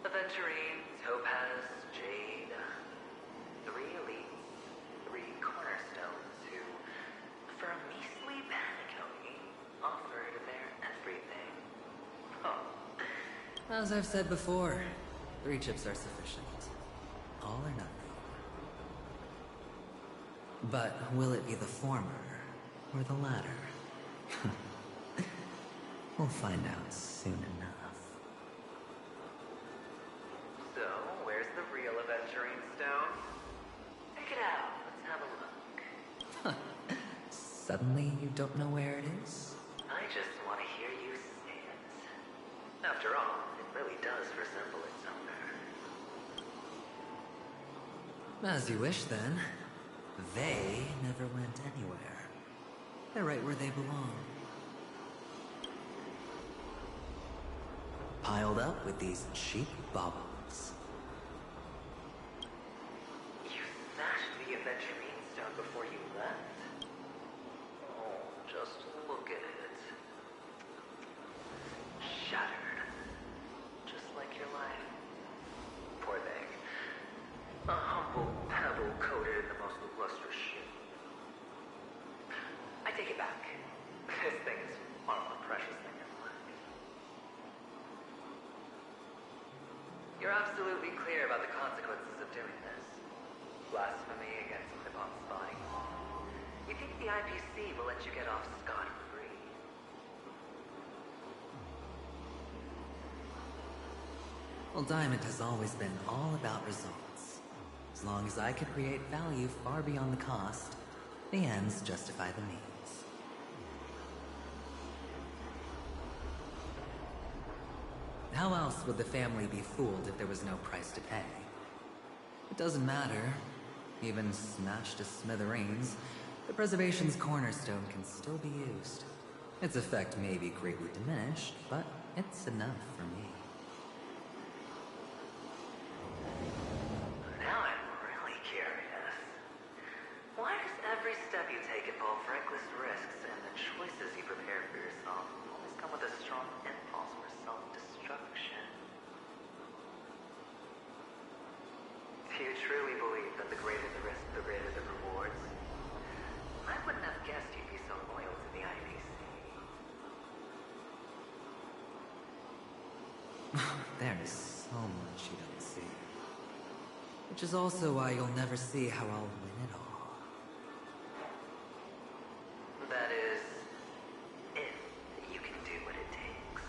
Aventurine, Topaz, Jade. 3 elites, 3 cornerstones who, for a measly penny, offered their everything. Oh. As I've said before, 3 chips are sufficient. All or nothing. But will it be the former or the latter? We'll find out soon enough. So, where's the real Aventurine stone? Pick it out. Let's have a look. Suddenly you don't know where it is? I just want to hear you say it. After all, it really does resemble its owner. As you wish, then. They never went anywhere. They're right where they belong. Piled up with these cheap baubles. You smashed the Aventurine stone before you left? Oh, just look at it. Shattered. Just like your life. Poor thing. A humble pebble coated in the most lustrous sheen. I take it back. This thing is far more precious than your life. You're absolutely clear about the consequences of doing this. Blasphemy against Nippon's body. You think the IPC will let you get off scot-free? Well, Diamond has always been all about results. As long as I can create value far beyond the cost, the ends justify the means. How else would the family be fooled if there was no price to pay? It doesn't matter. Even smashed to smithereens, the preservation's cornerstone can still be used. Its effect may be greatly diminished, but it's enough for me. Now I'm really curious. Why does every step you take involve reckless risks, and the choices you prepare for yourself always come with a strong impulse for self-destruction? Do you truly believe that the greater the risk, the greater the rewards? I wouldn't have guessed you'd be so loyal to the IPC. There is so much you don't see. Which is also why you'll never see how I'll win it all. That is, if you can do what it takes.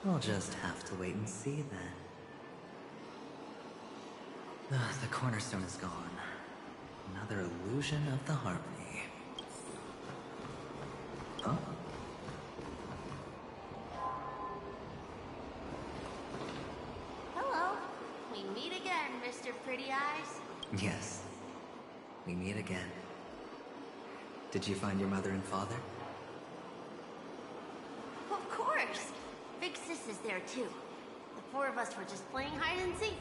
We'll just have to wait and see then. The cornerstone is gone. Another illusion of the harmony. Huh? Hello. We meet again, Mr. Pretty Eyes. Yes. We meet again. Did you find your mother and father? Of course. there too. The four of us were just playing hide and seek.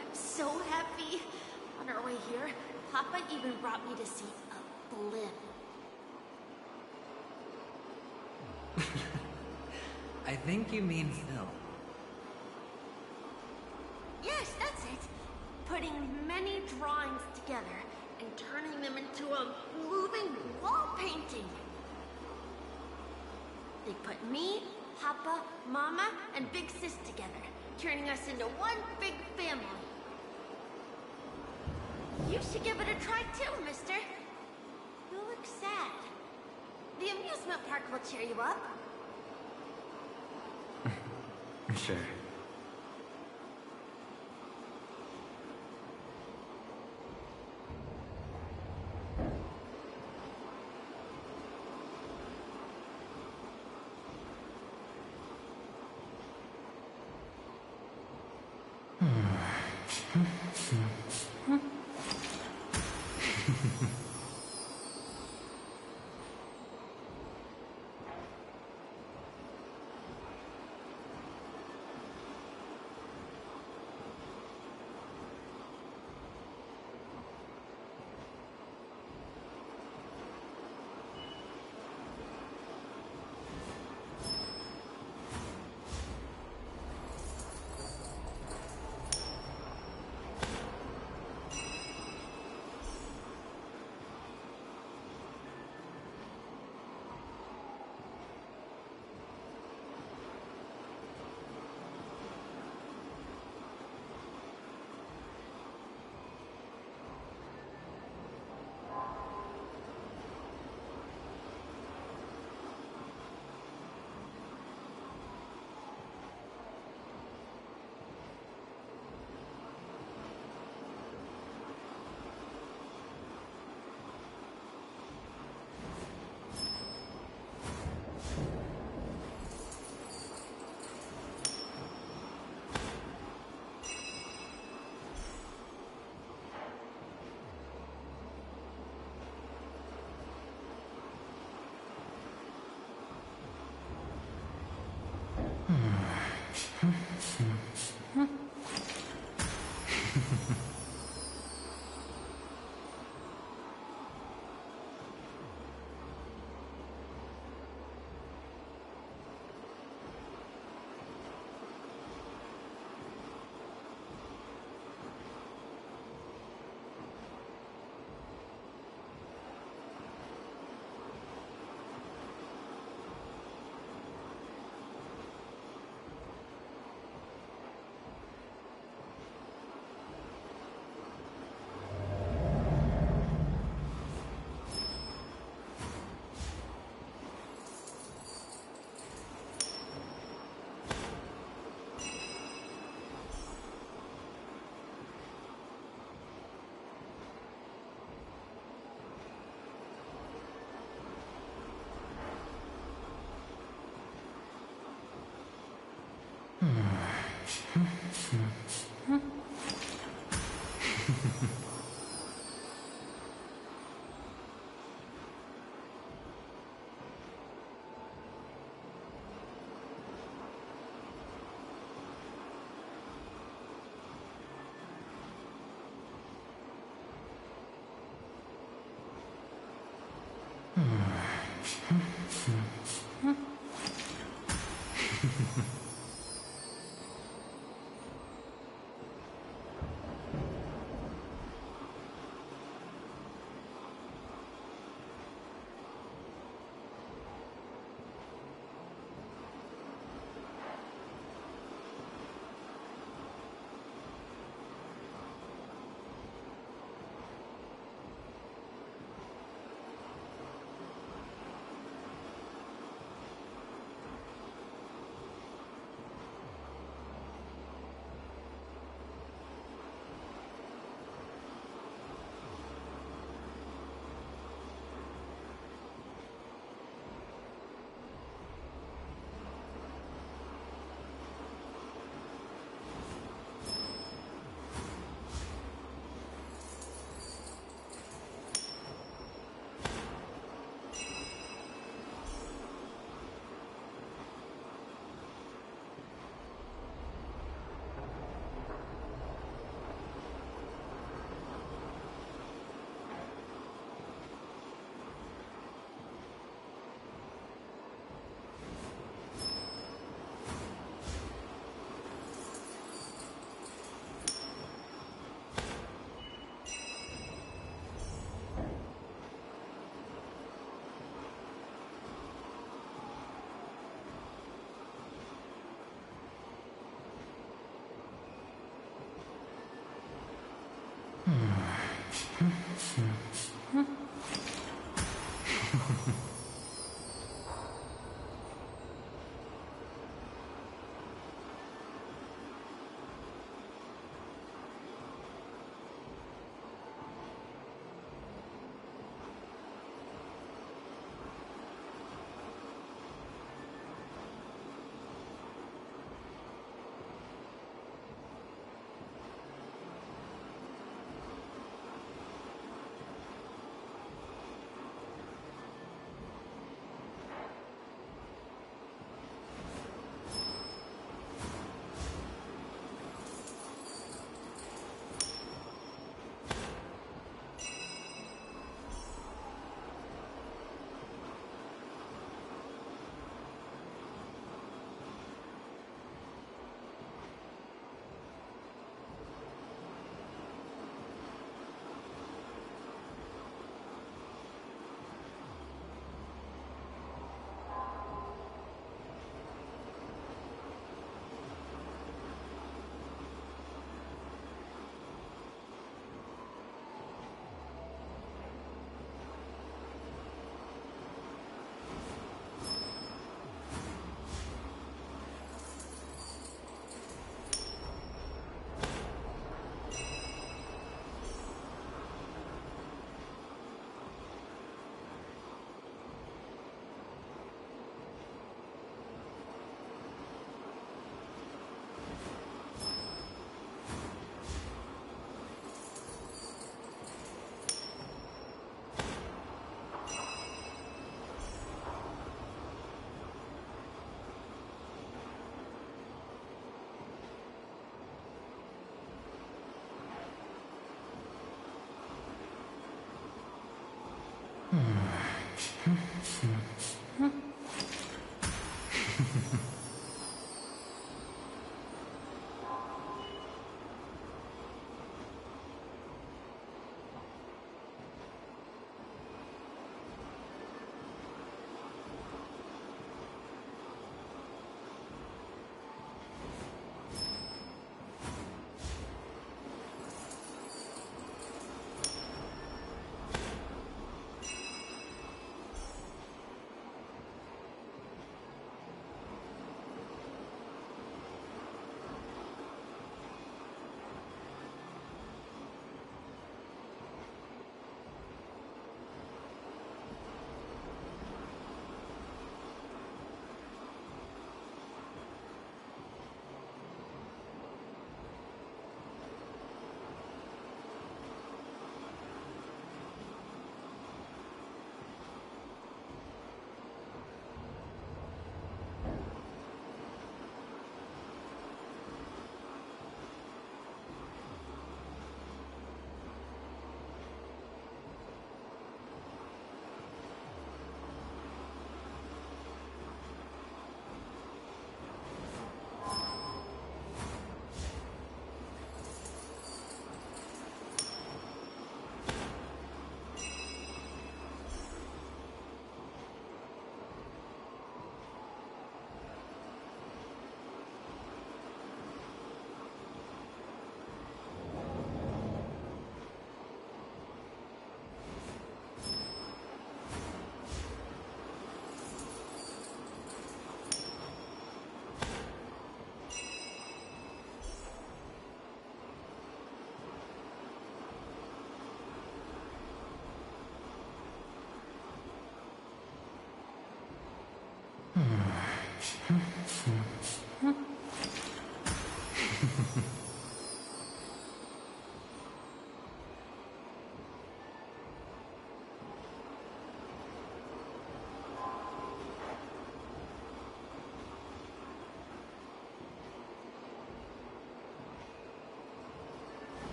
I'm so happy. On our way here, Papa even brought me to see a blimp. I think you mean Phil. Yes, that's it. Putting many drawings together and turning them into a moving wall painting. They put me, Papa, Mama, and Big Sis together, turning us into one big family. You should give it a try too, mister. You look sad. The amusement park will cheer you up. Sure.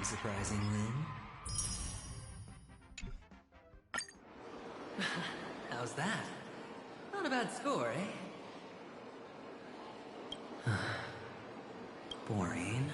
Unsurprisingly. How's that? Not a bad score, eh? Boring.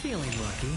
Feeling lucky.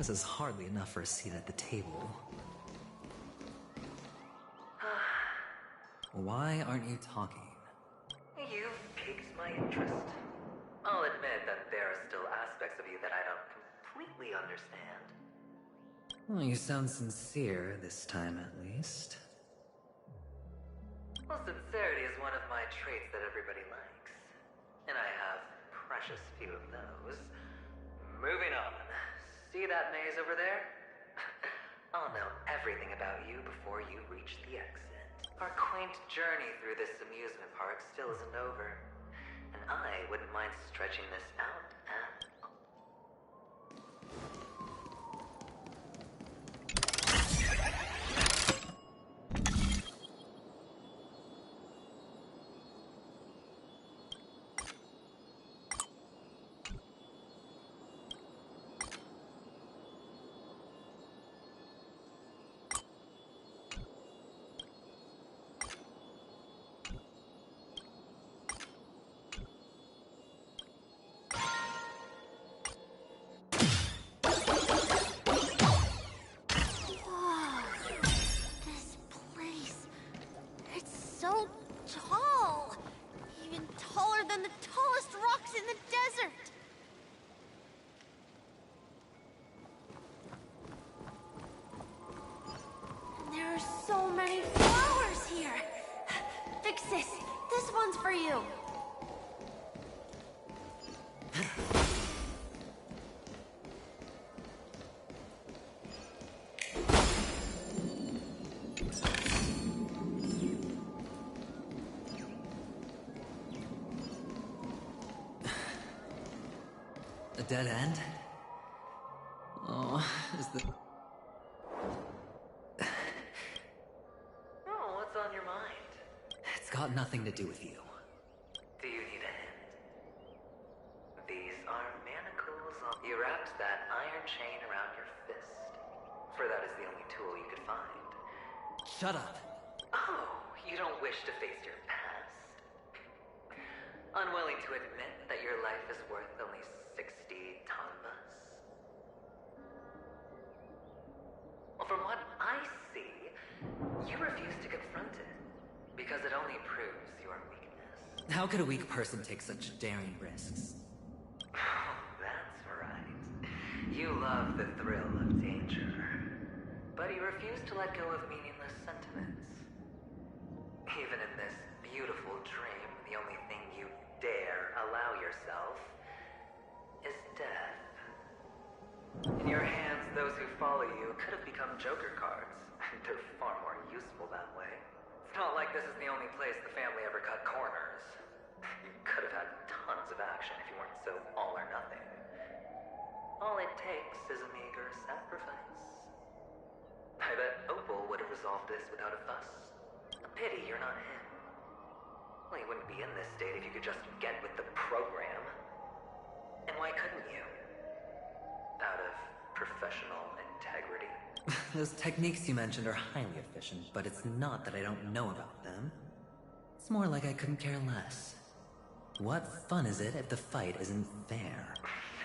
This is hardly enough for a seat at the table. Why aren't you talking? You've piqued my interest. I'll admit that there are still aspects of you that I don't completely understand. Well, you sound sincere this time, at least. Well, sincerity is one of my traits that everybody likes. And I have precious few of those. Moving on. See that maze over there? I'll know everything about you before you reach the exit. Our quaint journey through this amusement park still isn't over. And I wouldn't mind stretching this out and... So tall! Even taller than the tallest rocks in the desert! And there are so many flowers here! Fix this! This one's for you! A dead end? Oh, is the... Oh, what's on your mind? It's got nothing to do with you. Do you need a hint? These are manacles on... You wrapped that iron chain around your fist. For that is the only tool you could find. Shut up. Oh, you don't wish to face your past? Unwilling to admit that your life is worth only 60 tonbas? Well, from what I see, you refuse to confront it, because it only proves your weakness. How could a weak person take such daring risks? Oh, that's right. You love the thrill of danger. But you refuse to let go of meaningless sentiments. Even in this beautiful dream, the only thing you dare allow yourself is death. In your hands, those who follow you could have become Joker cards. They're far more useful that way. It's not like this is the only place the family ever cut corners. You could have had tons of action if you weren't so all or nothing. All it takes is a meager sacrifice. I bet Opal would have resolved this without a fuss. A pity you're not him. Well, you wouldn't be in this state if you could just get with the program. And why couldn't you? Out of professional integrity? Those techniques you mentioned are highly efficient, but it's not that I don't know about them. It's more like I couldn't care less. What fun is it if the fight isn't fair?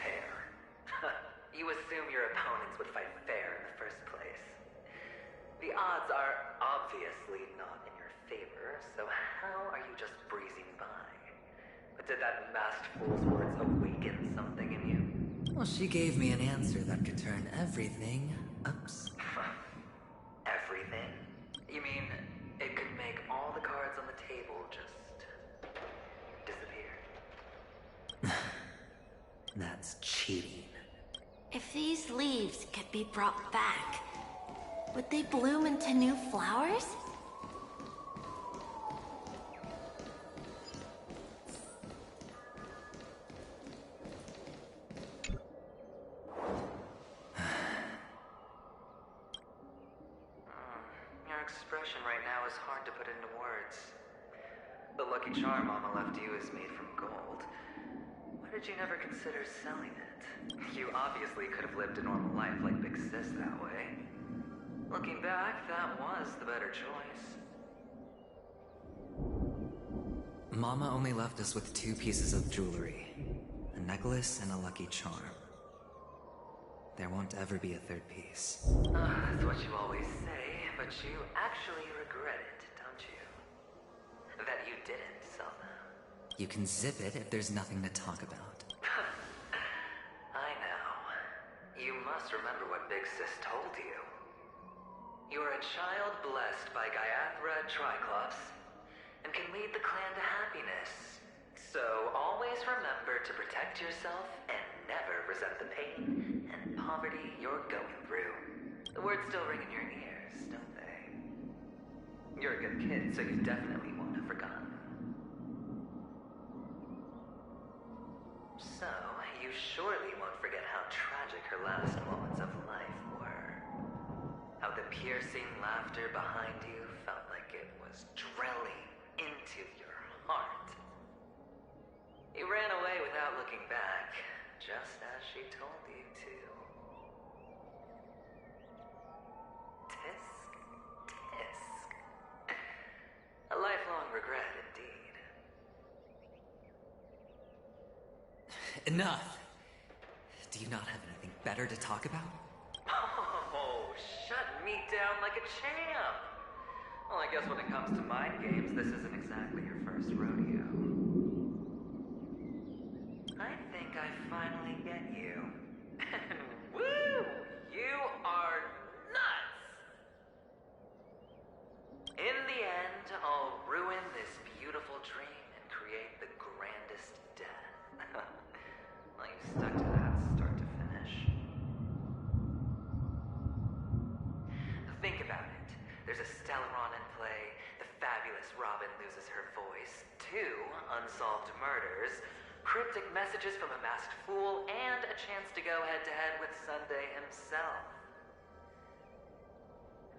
Fair? You assume your opponents would fight fair in the first place. The odds are obviously not in your favor, so how are you just breezing by? But did that masked fool's words awaken something in you? Well, she gave me an answer that could turn everything ups. Everything? You mean it could make all the cards on the table just disappear? That's cheating. If these leaves could be brought back, would they bloom into new flowers? Your expression right now is hard to put into words. The lucky charm Mama left you is made from gold. Why did you never consider selling it? You obviously could have lived a normal life like Big Sis that way. Looking back, that was the better choice. Mama only left us with 2 pieces of jewelry. A necklace and a lucky charm. there won't ever be a third piece. That's what you always say, but you actually regret it, don't you? That you didn't sell them. You can zip it if there's nothing to talk about. I know. You must remember what Big Sis told you. You're a child blessed by Gaiathra Triclops, and can lead the clan to happiness. So always remember to protect yourself and never resent the pain and poverty you're going through. The words still ring in your ears, don't they? You're a good kid, so you definitely won't have forgotten. So, you surely won't forget how tragic her last moments of life were. How the piercing laughter behind you felt like it was drilling into your heart. You ran away without looking back, just as she told you to. Tisk, tisk. A lifelong regret indeed. Enough! Do you not have anything better to talk about? Oh, shut me down like a champ! Well, I guess when it comes to mind games, this isn't exactly your first rodeo. I think I finally get you. And woo! You are nuts! In the end, I'll ruin this beautiful dream and create the grandest death. Well, you stuck to that start to finish. Think about it. There's a Stellaron in play, the fabulous Robin loses her voice, 2 unsolved murders, cryptic messages from a masked fool, and a chance to go head-to-head with Sunday himself.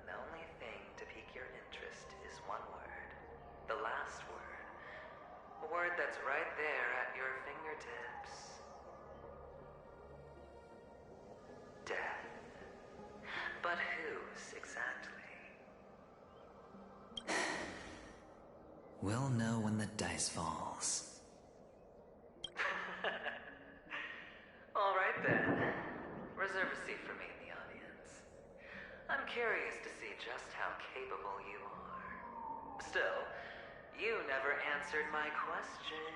And the only thing to pique your interest is one word. The last word. A word that's right there at your fingertips. Death. But whose exactly? We'll know when the dice falls. All right then. Reserve a seat for me in the audience. I'm curious to see just how capable you are. Still, you never answered my question.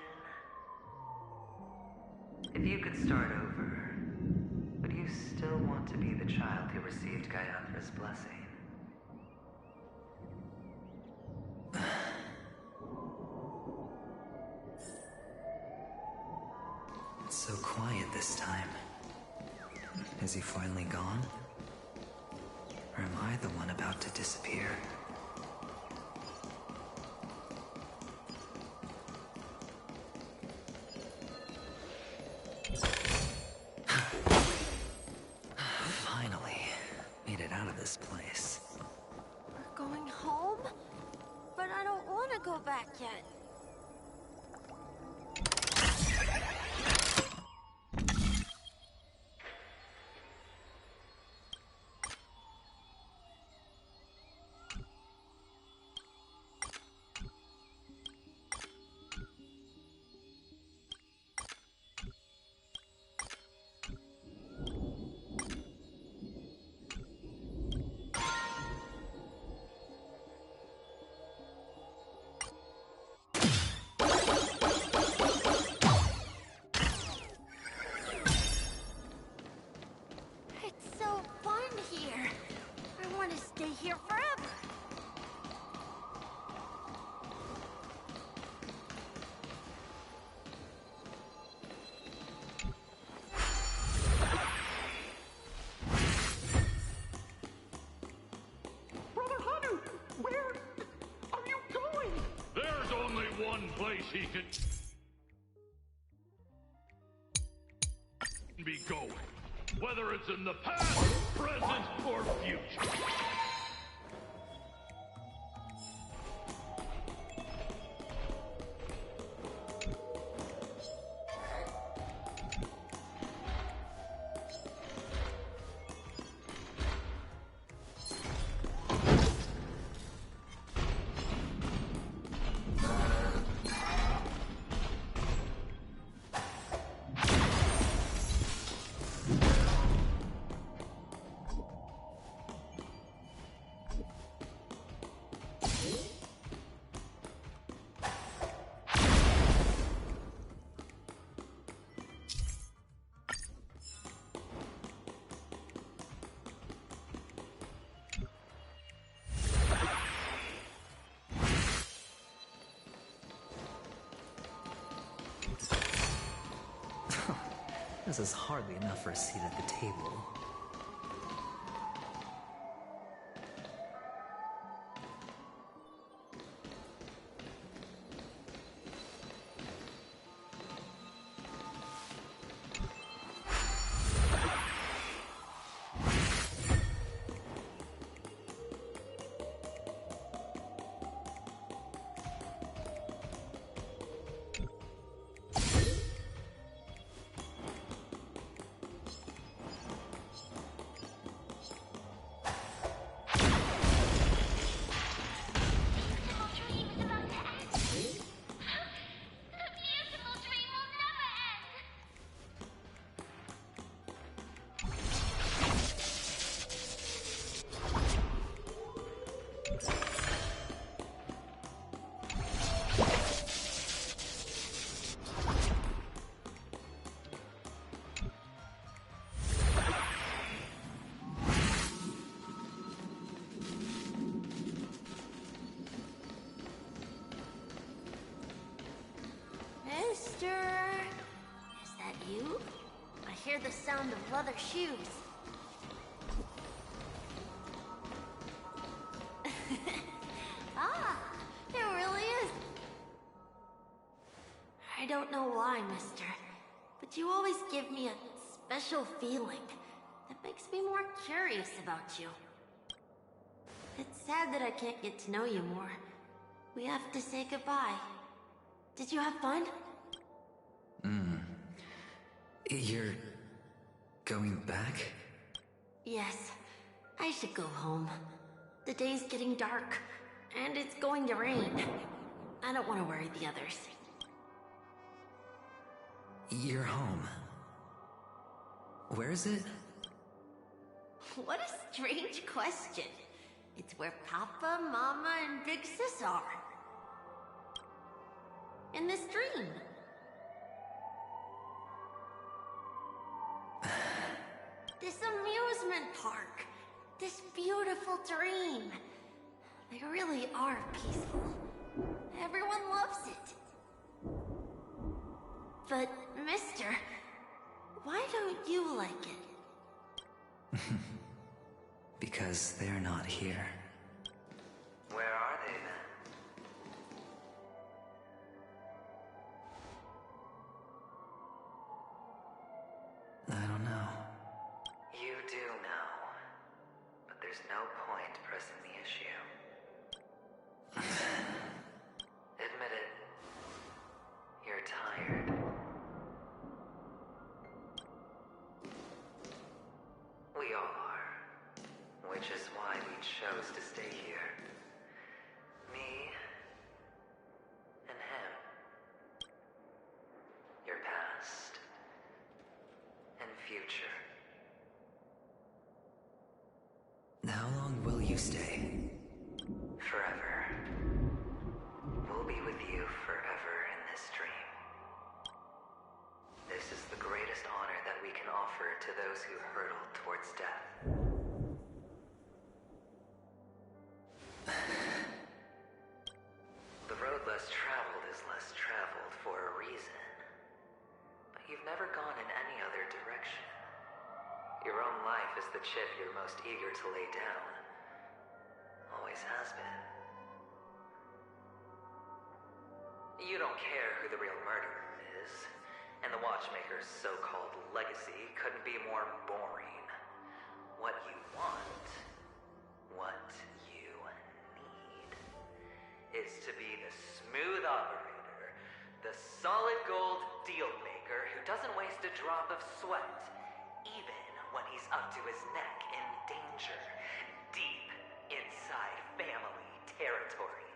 If you could start over, would you still want to be the child who received Gaiathra's blessing? It's so quiet this time. Is he finally gone? Or am I the one about to disappear? Finally, made it out of this place. We're going home? But I don't want to go back yet. It's so fun here. I want to stay here forever. Brother Hanu, where are you going? There's only one place he can be going. Whether it's in the past, present, or future. This is hardly enough for a seat at the table. Mister, is that you? I hear the sound of leather shoes. Ah, it really is. I don't know why, mister, but you always give me a special feeling that makes me more curious about you. It's sad that I can't get to know you more. We have to say goodbye. Did you have fun? You're going back? Yes, I should go home. The day's getting dark, and it's going to rain. I don't want to worry the others. You're home. Where is it? What a strange question. It's where Papa, Mama, and Big Sis are. In this dream. This amusement park. This beautiful dream. They really are peaceful. Everyone loves it. But, mister, why don't you like it? Because they're not here. Where are they then? I don't know. You do know. But there's no point pressing the issue. Admit it. You're tired. We all are. Which is why we chose to stay here. Me and him. Your past and future. How long will you stay? Forever. We'll be with you forever in this dream. This is the greatest honor that we can offer to those who hurtle towards death. The road less traveled is less traveled for a reason. But you've never gone in any other direction. Your own life is the chip you're most eager to lay down. Always has been. You don't care who the real murderer is, and the Watchmaker's so-called legacy couldn't be more boring. What you want, what you need, is to be the smooth operator, the solid gold deal maker who doesn't waste a drop of sweat, even when he's up to his neck in danger, deep inside family territory.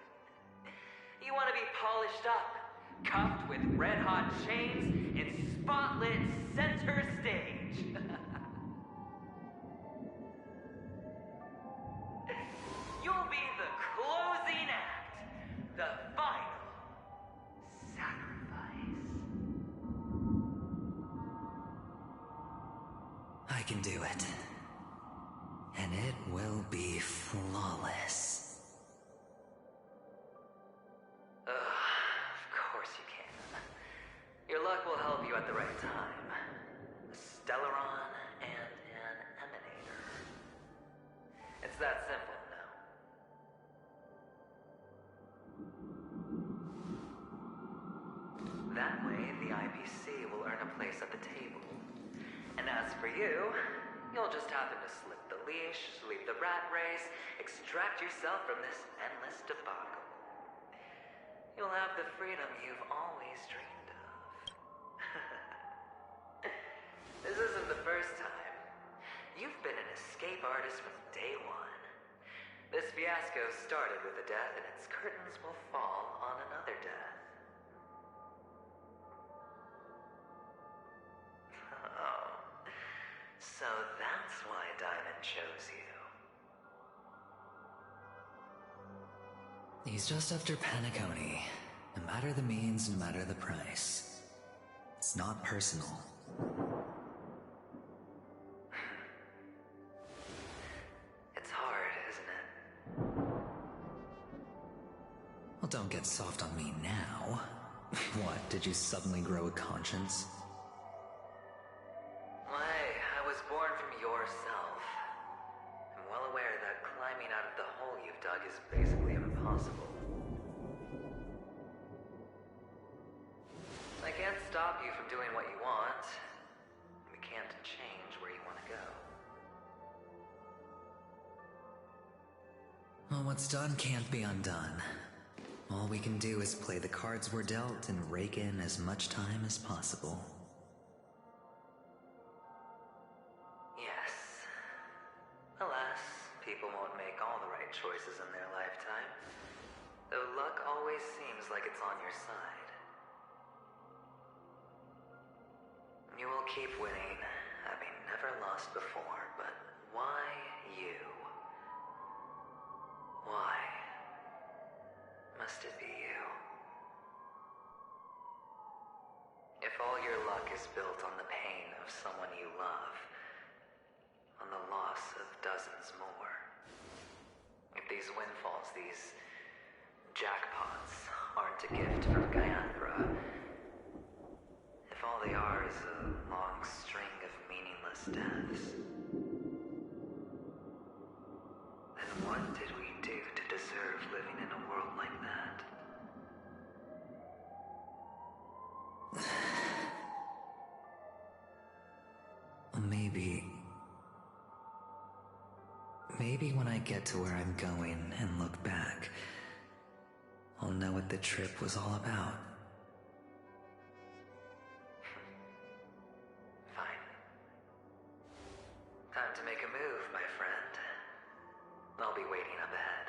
You want to be polished up, cuffed with red-hot chains in spotlit center stage. You'll be the closing act, the final sacrifice. I can do it. And it will be flawless. Of course you can. Your luck will help you at the right time. stellaron and an emanator. It's that simple now. That way, the IPC will earn a place at the table. And as for you, you'll just happen to slip the leash, leave the rat race, extract yourself from this endless debacle. You'll have the freedom you've always dreamed of. This isn't the first time. You've been an escape artist from day one. This fiasco started with a death, and its curtains will fall on another death. Oh, so that's why Diamond chose you. He's just after Penacony. No matter the means, no matter the price. It's not personal. It's hard, isn't it? Well, don't get soft on me now. What, did you suddenly grow a conscience? I was born from yourself. I'm well aware that climbing out of the hole you've dug is basically impossible. I can't stop you from doing what you want. We can't change where you want to go. Well, what's done can't be undone. All we can do is play the cards we're dealt and rake in as much time as possible. Yes. Alas, people won't make all the right choices in their lifetime. Though luck always seems like it's on your side. You will keep winning, having never lost before, but why you? Why must it be you? If all your luck is built on the pain of someone you love, on the loss of dozens more, if these windfalls, these jackpots, aren't a gift from Gaianthra, if all they are is a long string of meaningless deaths, then what did we do to deserve living in a world like that? Maybe when I get to where I'm going and look back, I'll know what the trip was all about. Fine. Time to make a move, my friend. I'll be waiting up ahead.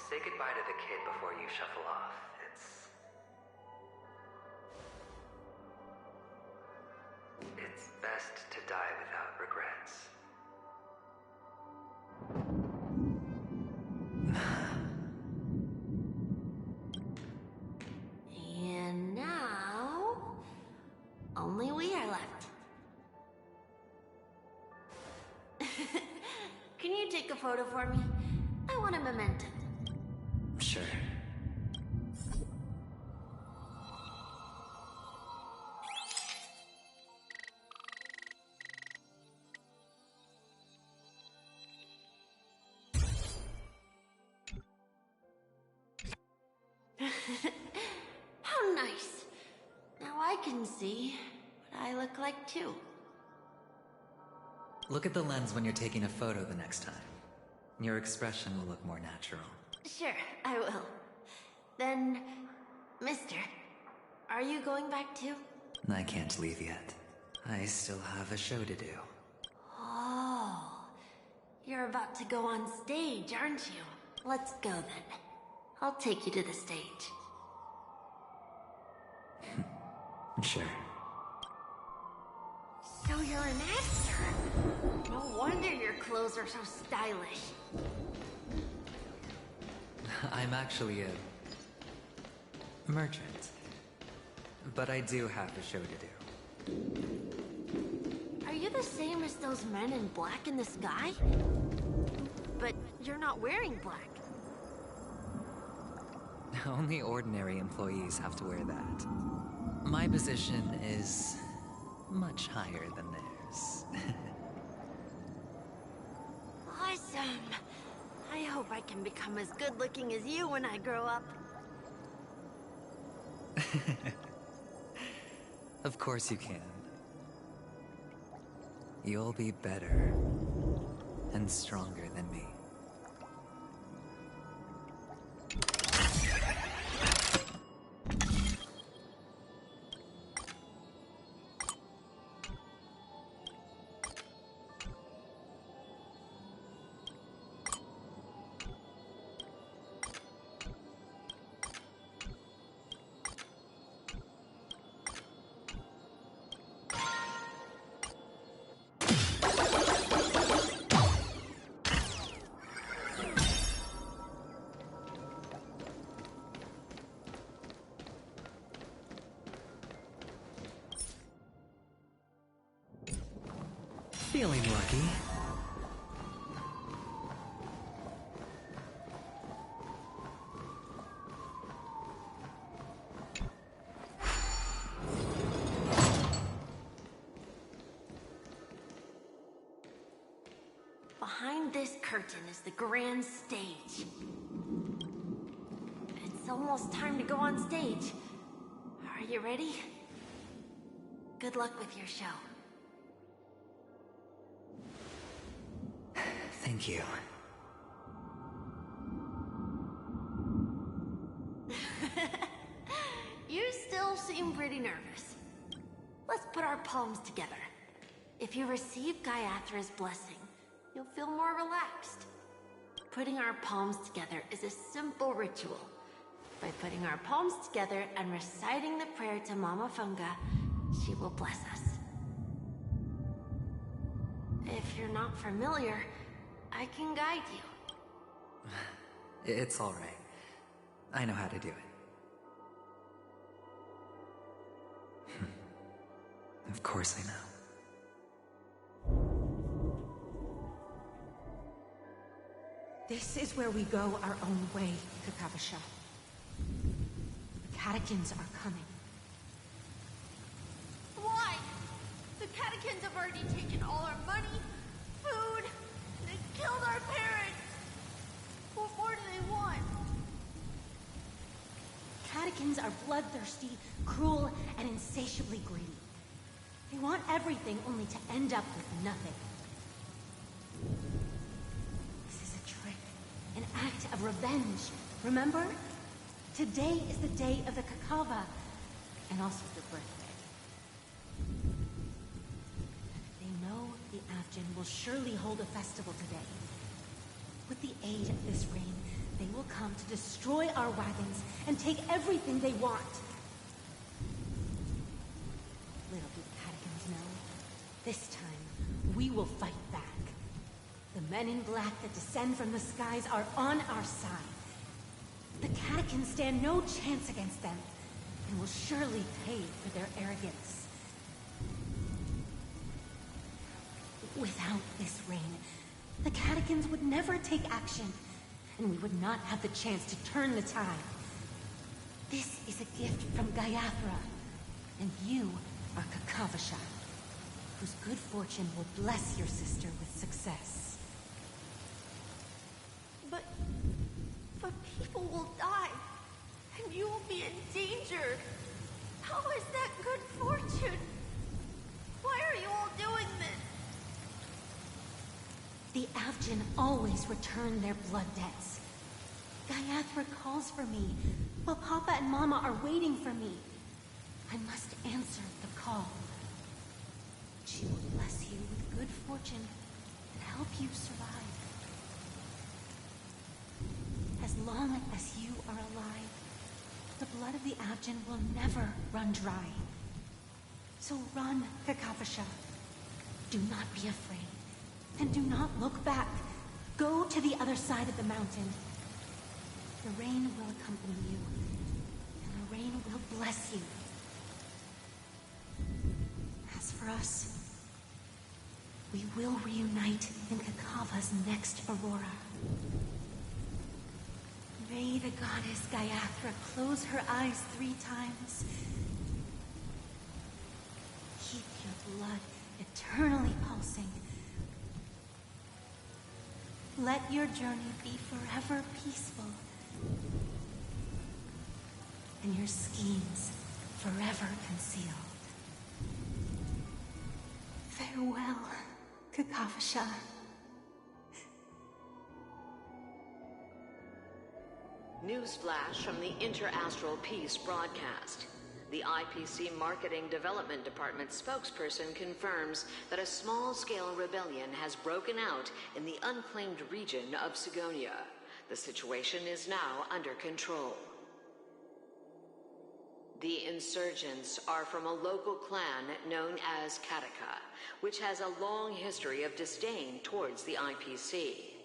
Say goodbye to the kid before you shuffle off. It's best to die without regrets. And now, only we are left. Can you take a photo for me? I want a memento. Sure. How nice. Now I can see what I look like too. Look at the lens when you're taking a photo the next time. Your expression will look more natural. Sure, I will. Then, mister, are you going back too? I can't leave yet. I still have a show to do. Oh, you're about to go on stage, aren't you? Let's go then. I'll take you to the stage. Sure. So you're an actor? No wonder your clothes are so stylish. I'm actually a merchant. But I do have a show to do. Are you the same as those men in black in the sky? But you're not wearing black. Only ordinary employees have to wear that. My position is much higher than theirs. Awesome! I hope I can become as good looking as you when I grow up. Of course you can. You'll be better and stronger than me. Feeling lucky. Behind this curtain is the grand stage. It's almost time to go on stage. Are you ready? Good luck with your show. Thank you. You still seem pretty nervous. Let's put our palms together. If you receive Gaiathra's blessing, you'll feel more relaxed. Putting our palms together is a simple ritual. By putting our palms together and reciting the prayer to Mama Funga, she will bless us. If you're not familiar, I can guide you. It's all right. I know how to do it. Of course I know. This is where we go our own way, Kakavasha. The catechins are coming. Why? The catechins have already taken all our money, food, they killed our parents. What more do they want? Catechins are bloodthirsty, cruel, and insatiably greedy. They want everything only to end up with nothing. This is a trick, an act of revenge. Remember? Today is the day of the Kakava, and also your birthday. They know the Avgin will surely hold a festival today. With the aid of this rain, they will come to destroy our wagons and take everything they want. Little do the catechins know, this time, we will fight back. The men in black that descend from the skies are on our side. The catechins stand no chance against them, and will surely pay for their arrogance. Without this rain, the catechins would never take action, and we would not have the chance to turn the tide. This is a gift from Gaiathra, and you are Kakavasha, whose good fortune will bless your sister with success. But people will die, and you will be in danger. How is that good fortune? Why are you all doing this? The Avgin always return their blood debts. Gaiathra calls for me, while Papa and Mama are waiting for me. I must answer the call. She will bless you with good fortune and help you survive. As long as you are alive, the blood of the Avgin will never run dry. So run, Kakavasha. Do not be afraid. And do not look back. Go to the other side of the mountain. The rain will accompany you, and the rain will bless you. As for us, we will reunite in Kakava's next aurora. May the goddess Gaiathra close her eyes 3 times, keep your blood eternally pulsing. Let your journey be forever peaceful, and your schemes forever concealed. Farewell, Kakavasha. Newsflash from the Interastral Peace broadcast. The IPC Marketing Development Department spokesperson confirms that a small-scale rebellion has broken out in the unclaimed region of Sigonia. The situation is now under control. The insurgents are from a local clan known as Kataka, which has a long history of disdain towards the IPC.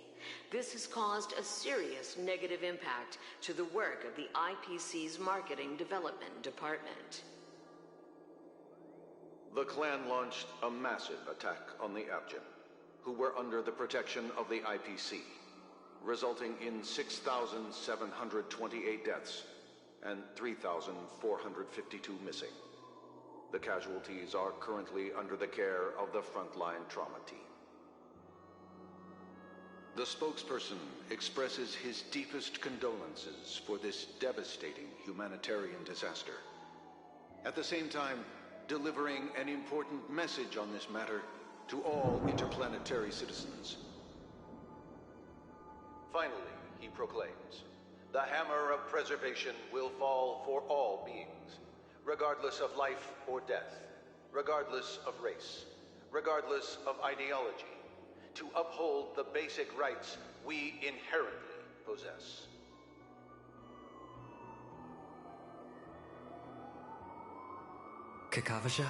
This has caused a serious negative impact to the work of the IPC's Marketing Development Department. The clan launched a massive attack on the Abjin, who were under the protection of the IPC, resulting in 6,728 deaths and 3,452 missing. The casualties are currently under the care of the frontline trauma team. The spokesperson expresses his deepest condolences for this devastating humanitarian disaster. At the same time, delivering an important message on this matter to all interplanetary citizens. Finally, he proclaims, the hammer of preservation will fall for all beings, regardless of life or death, regardless of race, regardless of ideology, to uphold the basic rights we inherently possess. Kakavasha?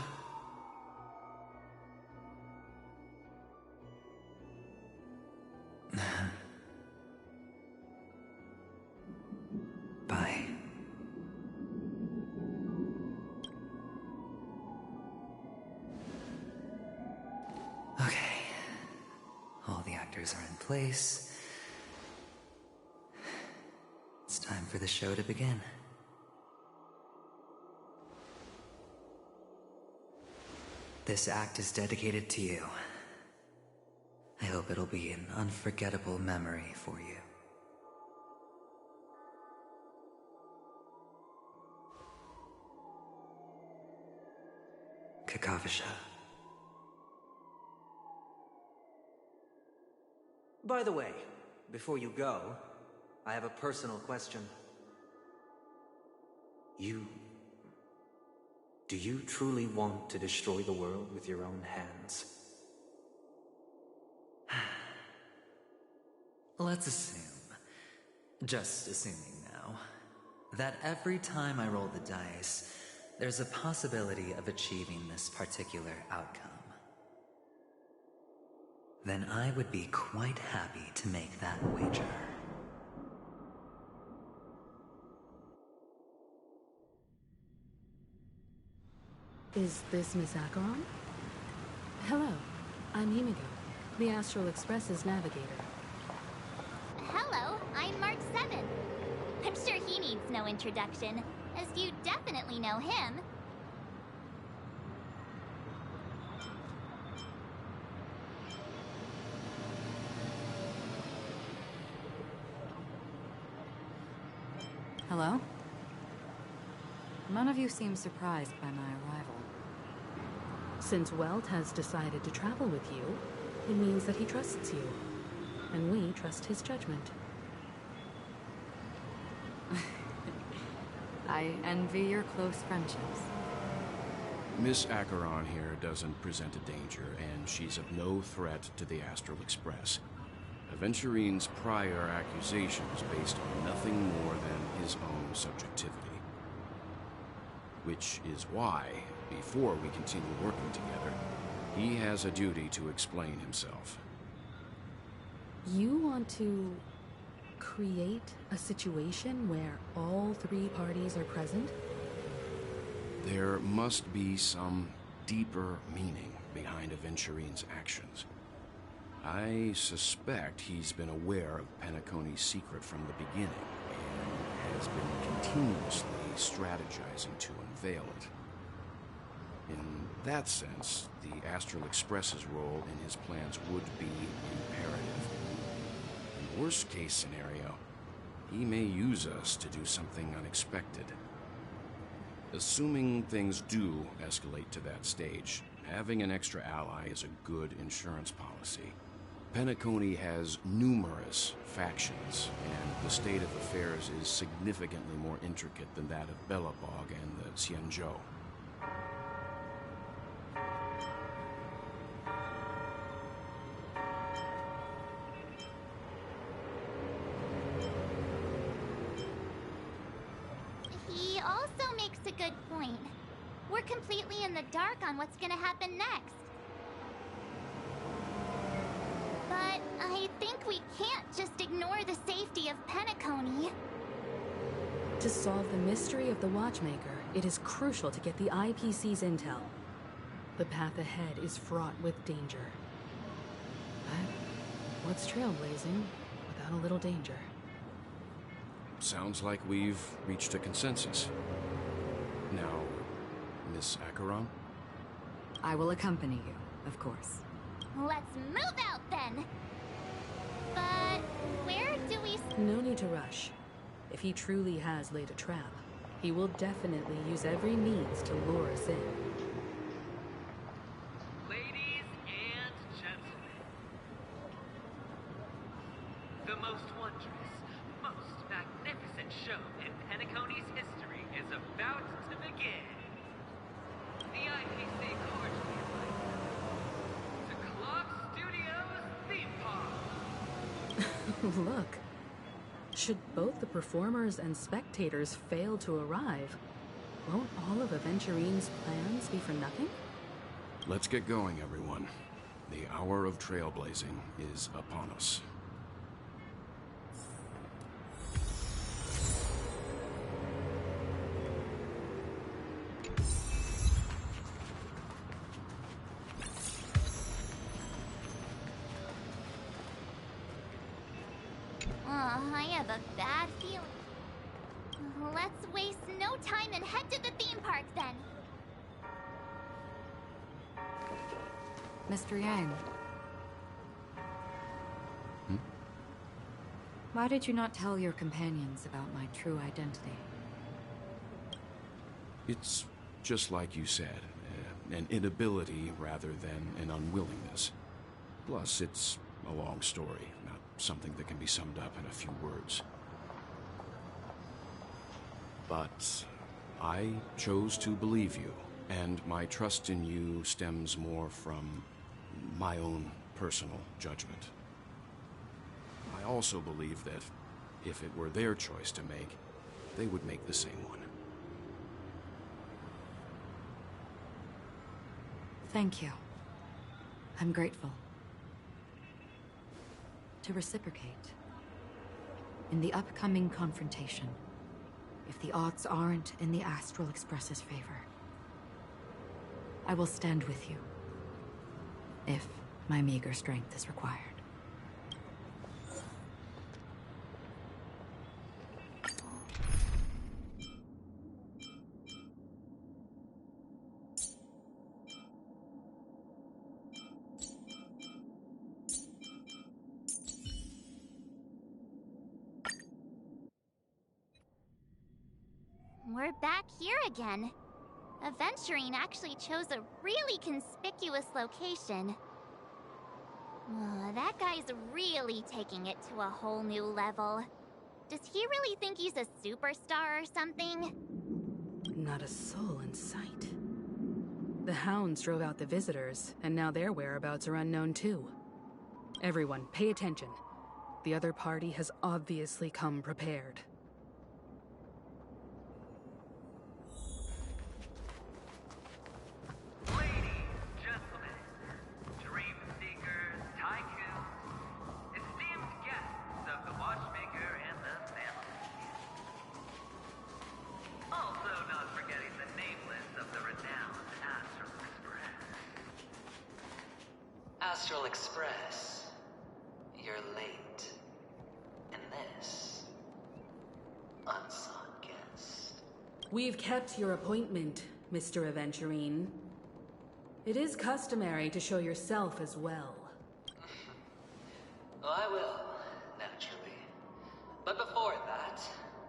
Bye. Okay. All the actors are in place. It's time for the show to begin. This act is dedicated to you. I hope it'll be an unforgettable memory for you. Kakavasha. By the way, before you go, I have a personal question. Do you truly want to destroy the world with your own hands? Let's assume, just assuming now, that every time I roll the dice, there's a possibility of achieving this particular outcome. Then I would be quite happy to make that wager. Is this Miss Acheron? Hello, I'm Himigo, the Astral Express's navigator. Hello, I'm Mark 7. I'm sure he needs no introduction, as you definitely know him. Hello? None of you seem surprised by my arrival. Since Welt has decided to travel with you, it means that he trusts you. And we trust his judgment. I envy your close friendships. Miss Acheron here doesn't present a danger, and she's of no threat to the Astral Express. Aventurine's prior accusation is based on nothing more than his own subjectivity. Which is why, before we continue working together, he has a duty to explain himself. You want to create a situation where all three parties are present? There must be some deeper meaning behind Aventurine's actions. I suspect he's been aware of Penacony's secret from the beginning and has been continuously strategizing to unveil it. In that sense, the Astral Express's role in his plans would be imperative. In worst case scenario, he may use us to do something unexpected. Assuming things do escalate to that stage, having an extra ally is a good insurance policy. Penacony has numerous factions, and the state of affairs is significantly more intricate than that of Bellabog and the Xianzhou. He also makes a good point. We're completely in the dark on what's gonna happen next. But I think we can't just ignore the safety of Penacony. To solve the mystery of the Watchmaker, it is crucial to get the IPC's intel. The path ahead is fraught with danger. But what's trailblazing without a little danger? Sounds like we've reached a consensus. Now, Miss Acheron? I will accompany you, of course. Let's move out then! But where do we... No need to rush. If he truly has laid a trap, he will definitely use every means to lure us in. Ladies and gentlemen, the most wondrous, most magnificent show in Penacony's history is about to begin. The IPC cordially invites you to Clock Studios Theme Park. Look. Should both the performers and spectators fail to arrive, won't all of Aventurine's plans be for nothing? Let's get going, everyone. The hour of trailblazing is upon us. I have a bad feeling. Let's waste no time and head to the theme park then. Mr. Yang. Hmm? Why did you not tell your companions about my true identity? It's just like you said, an inability rather than an unwillingness. Plus, it's a long story, not something that can be summed up in a few words. But I chose to believe you, and my trust in you stems more from my own personal judgment. I also believe that if it were their choice to make, they would make the same one. Thank you. I'm grateful. To reciprocate. In the upcoming confrontation, if the odds aren't in the Astral Express's favor, I will stand with you, if my meager strength is required. We're back here again. Aventurine actually chose a really conspicuous location. That guy's really taking it to a whole new level. Does he really think he's a superstar or something? Not a soul in sight. The hounds drove out the visitors, and now their whereabouts are unknown too. Everyone, pay attention. The other party has obviously come prepared. Astral Express, you're late. And this, unsought guest. We've kept your appointment, Mr. Aventurine. It is customary to show yourself as well. I will, naturally. But before that,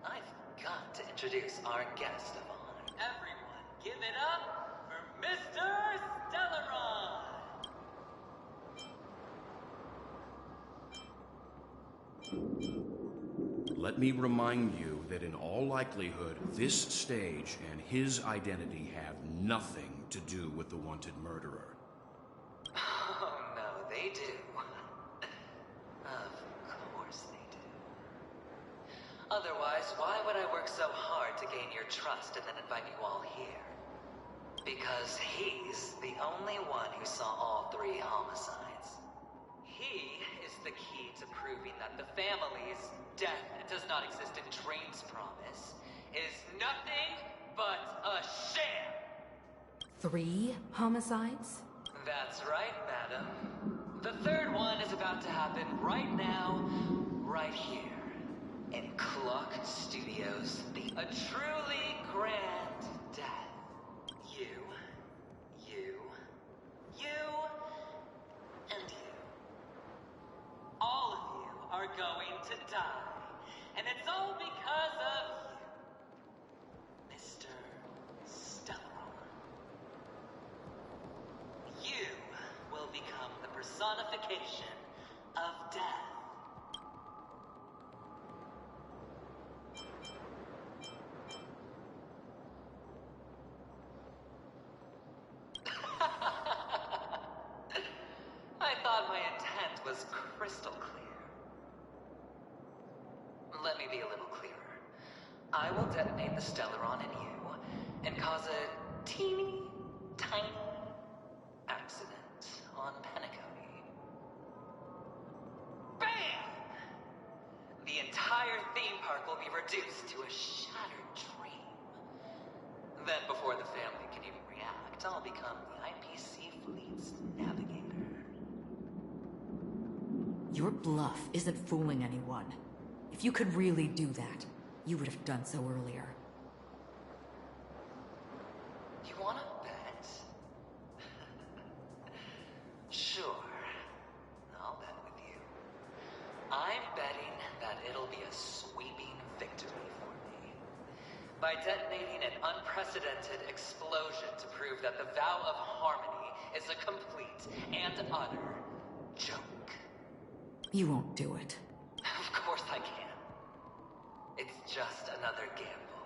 I've got to introduce our guest of honor. Everyone, give it up for Mr. Stellaron! Let me remind you that in all likelihood, this stage and his identity have nothing to do with the wanted murderer. Oh, no, they do. Of course they do. Otherwise, why would I work so hard to gain your trust and then invite you all here? Because he's the only one who saw all 3 homicides. He is the key to proving that the family's death does not exist in Dream's promise is nothing but a sham! 3 homicides? That's right, madam. The 3rd one is about to happen right now, right here, in Clock Studios. A truly grand death. You, and you. All of you are going to die. And it's all because of you, Mr. Stellaron. You will become the personification of death. I thought my intent was crystal clear. Let me be a little clearer. I will detonate the Stellaron in you and cause a teeny, tiny accident on Penacony. BAM! The entire theme park will be reduced to a shattered dream. Then before the family can even react, I'll become the IPC fleet's navigator. Your bluff isn't fooling anyone. If you could really do that, you would have done so earlier. You wanna bet? Sure. I'll bet with you. I'm betting that it'll be a sweeping victory for me. By detonating an unprecedented explosion to prove that the vow of harmony is a complete and utter joke. You won't do it. Of course I can. It's just another gamble.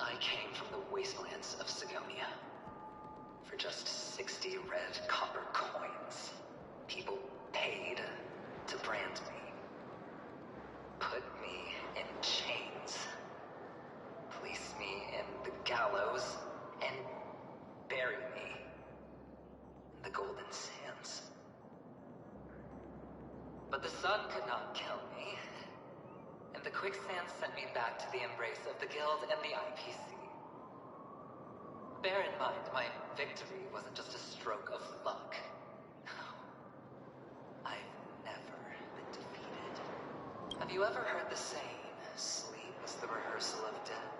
I came from the wastelands of Sigonia. For just 60 red copper coins, people paid to brand me. Put me in chains. Place me in the gallows and bury me in the golden sands. But the sun could not kill me, and the quicksand sent me back to the embrace of the Guild and the IPC. Bear in mind, my victory wasn't just a stroke of luck. I've never been defeated. Have you ever heard the saying, sleep is the rehearsal of death?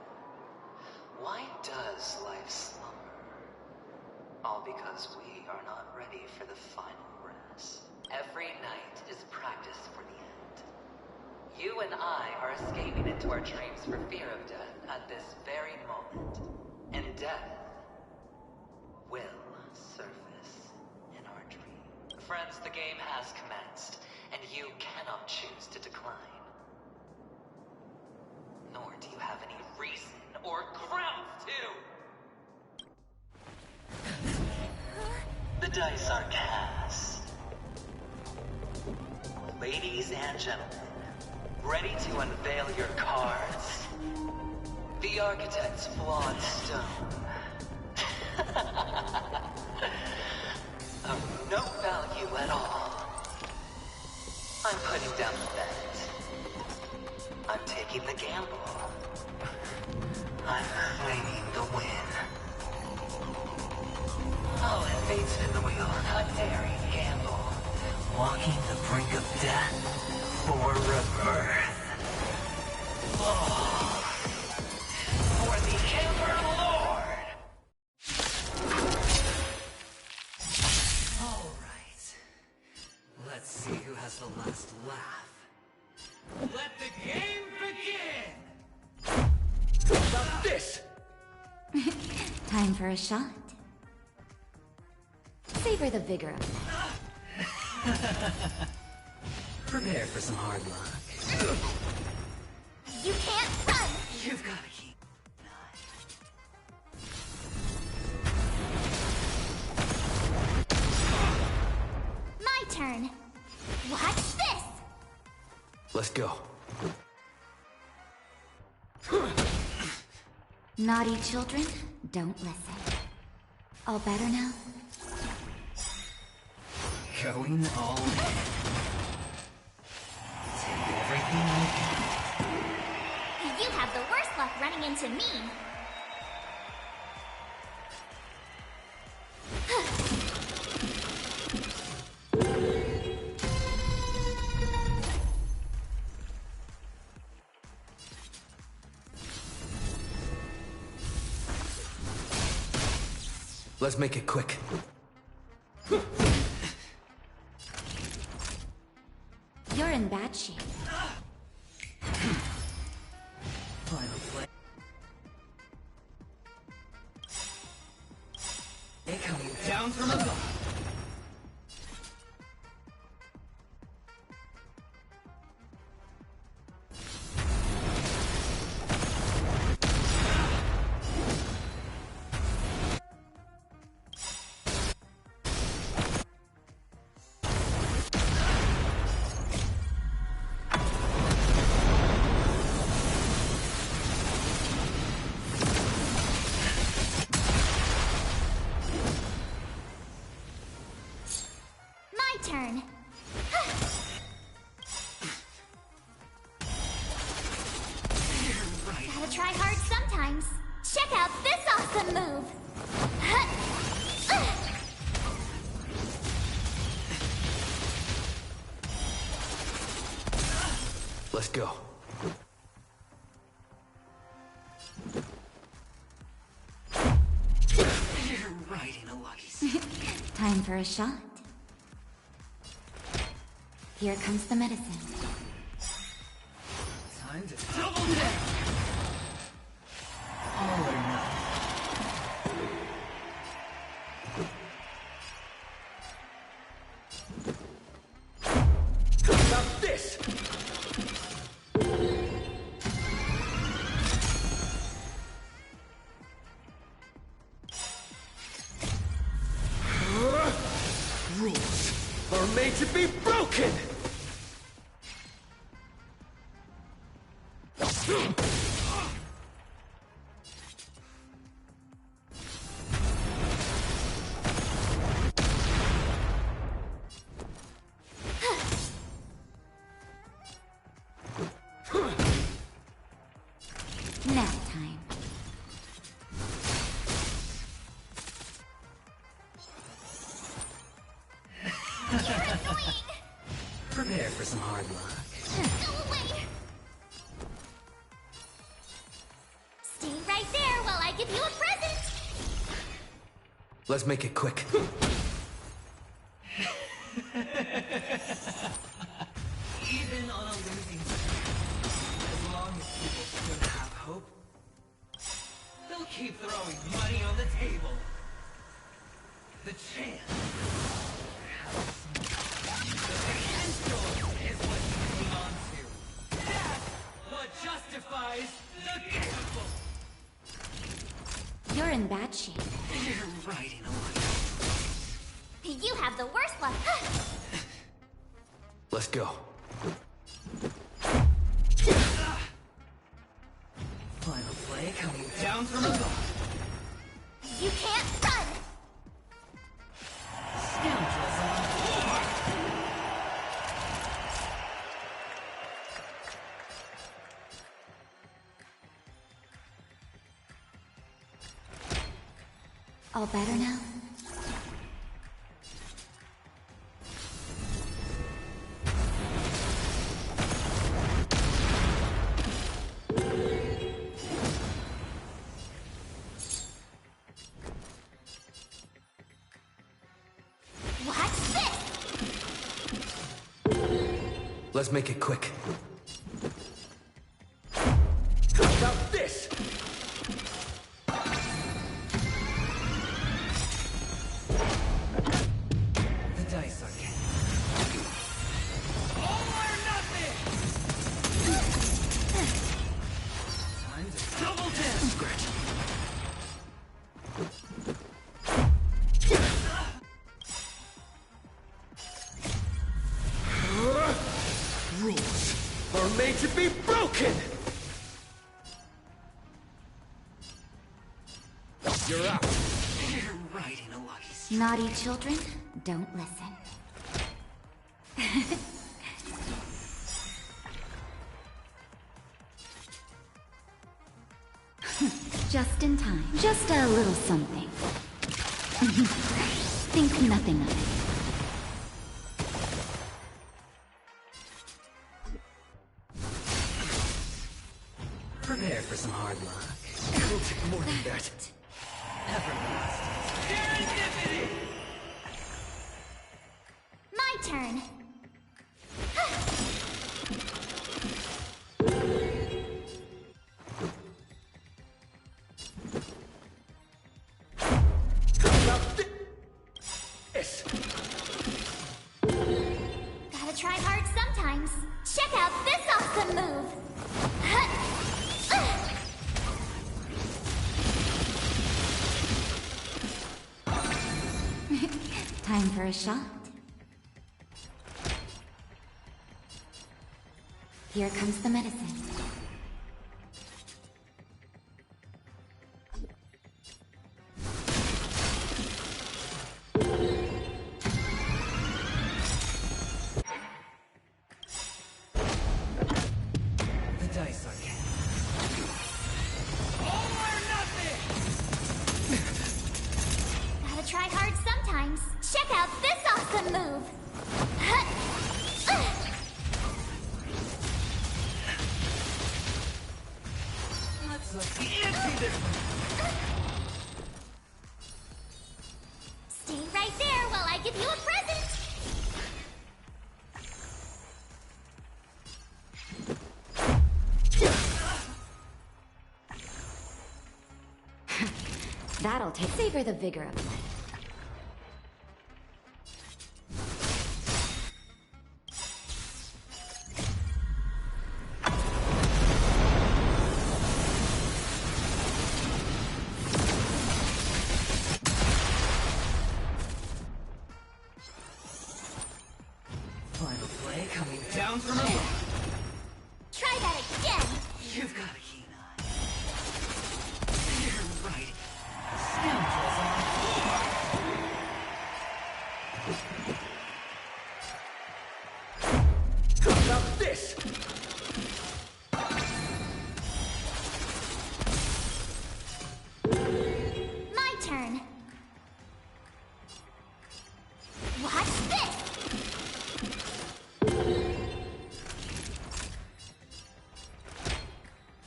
Why does life slumber? All because we are not ready for the final rest. Every night is practice for the end. You and I are escaping into our dreams for fear of death at this very moment. And death will surface in our dream. Friends, the game has commenced, and you cannot choose to decline. Nor do you have any reason or grounds to! The dice are cast. Ladies and gentlemen, ready to unveil your cards? The architect's flawed stone. Of no value at all. I'm putting down the bet. I'm taking the gamble. I'm claiming the win. I'll invade spin the wheel, a daring gamble. Walking the brink of death for rebirth. Oh, for the Ember Lord! That's the last laugh. Let the game begin! How about this? Time for a shot. Savor the vigor of that. Prepare for some hard luck. You can't run! You've got to keep... My turn. Watch this! Let's go. Naughty children, don't listen. All better now? Going all in. Take everything I You have the worst luck running into me. Let's make it quick. You're in bad shape. Final play. They coming down from above. Turn. Gotta try hard sometimes. Check out this awesome move. Let's go. You're riding a lucky. Time for a shot. Here comes the medicine. Time to double down. All or nothing. How about this? Rules are made to be broken! Nap time. Prepare for some hard luck. Go away! Stay right there while I give you a present! Let's make it quick. Even on a losing streak, as long as people still have hope, they'll keep throwing money on the table. The chance. The potential is what you hang on to. That's what justifies the beautiful. You're in bad shape. You're riding a lucky. You have the worst luck. Let's go. Final play coming down from above. You can't run! Scoundrels on the floor! All better now? Watch this! Let's make it quick. How about this? The dice are cast. All or nothing! Time to double dip! Scratch. Rules are made to be broken! You're out. You're riding a lucky streak. Naughty children, don't listen. Just in time. Just a little something. Think nothing of it. Prepare for some hard luck. It'll take more than that. Everlasting. Serendipity! My turn. Yes. Gotta try hard sometimes. Check out this awesome move. Time for a shot. Here comes the medicine. The dice are cast. All or nothing! Gotta try hard sometimes. Check out this awesome move. Let's up the ante this one. Stay right there while I give you a present. That'll take. Savor the vigor of life. Final play coming down from above. Try that again. You've got a keen eye. You're right. Scoundrels are How about this? My turn. Watch this.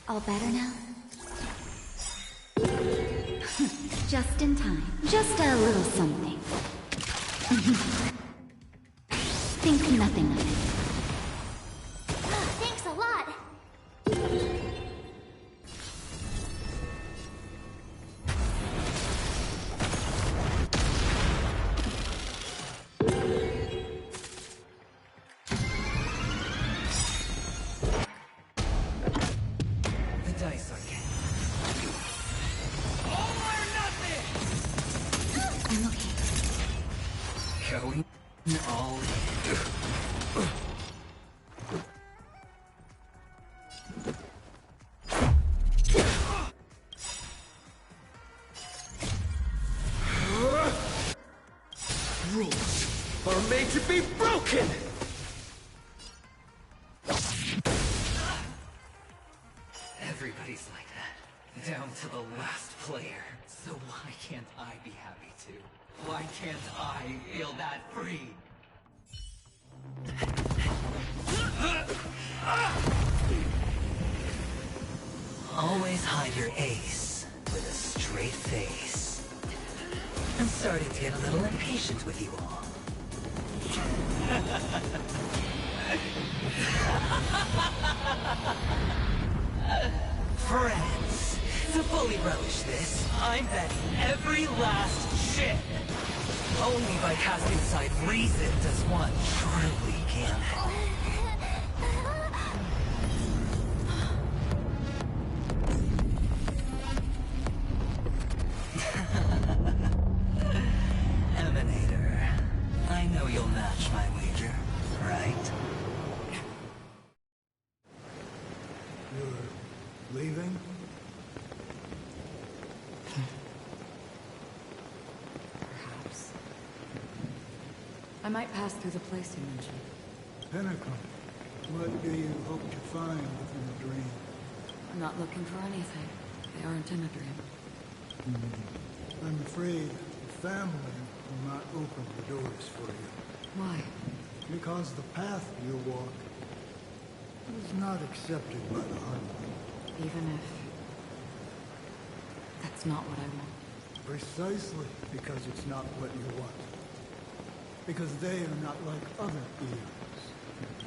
All better now? Just in time. Just a little something. Think nothing of it. Thanks a lot. The dice are cast. All or nothing! I'm okay. Going all in. Rules are made to be broken! Everybody's like that, down to the last player. So why can't I be happy too? Why can't I feel that free? Always hide your ace with a straight face. I'm starting to get a little impatient with you all. Friends, to fully relish this, I'm betting every last chip. Only by casting aside reason does one truly gamble. Emanator, I know you'll match my wager, right? You're leaving? Perhaps. I might pass through the place you mentioned. Pinnacle, what do you hope to find within a dream? I'm not looking for anything. They aren't in a dream. I'm afraid the family will not open the doors for you. Why? Because the path you walk is not accepted by the heart. Even if... that's not what I want. Precisely because it's not what you want. Because they are not like other eons.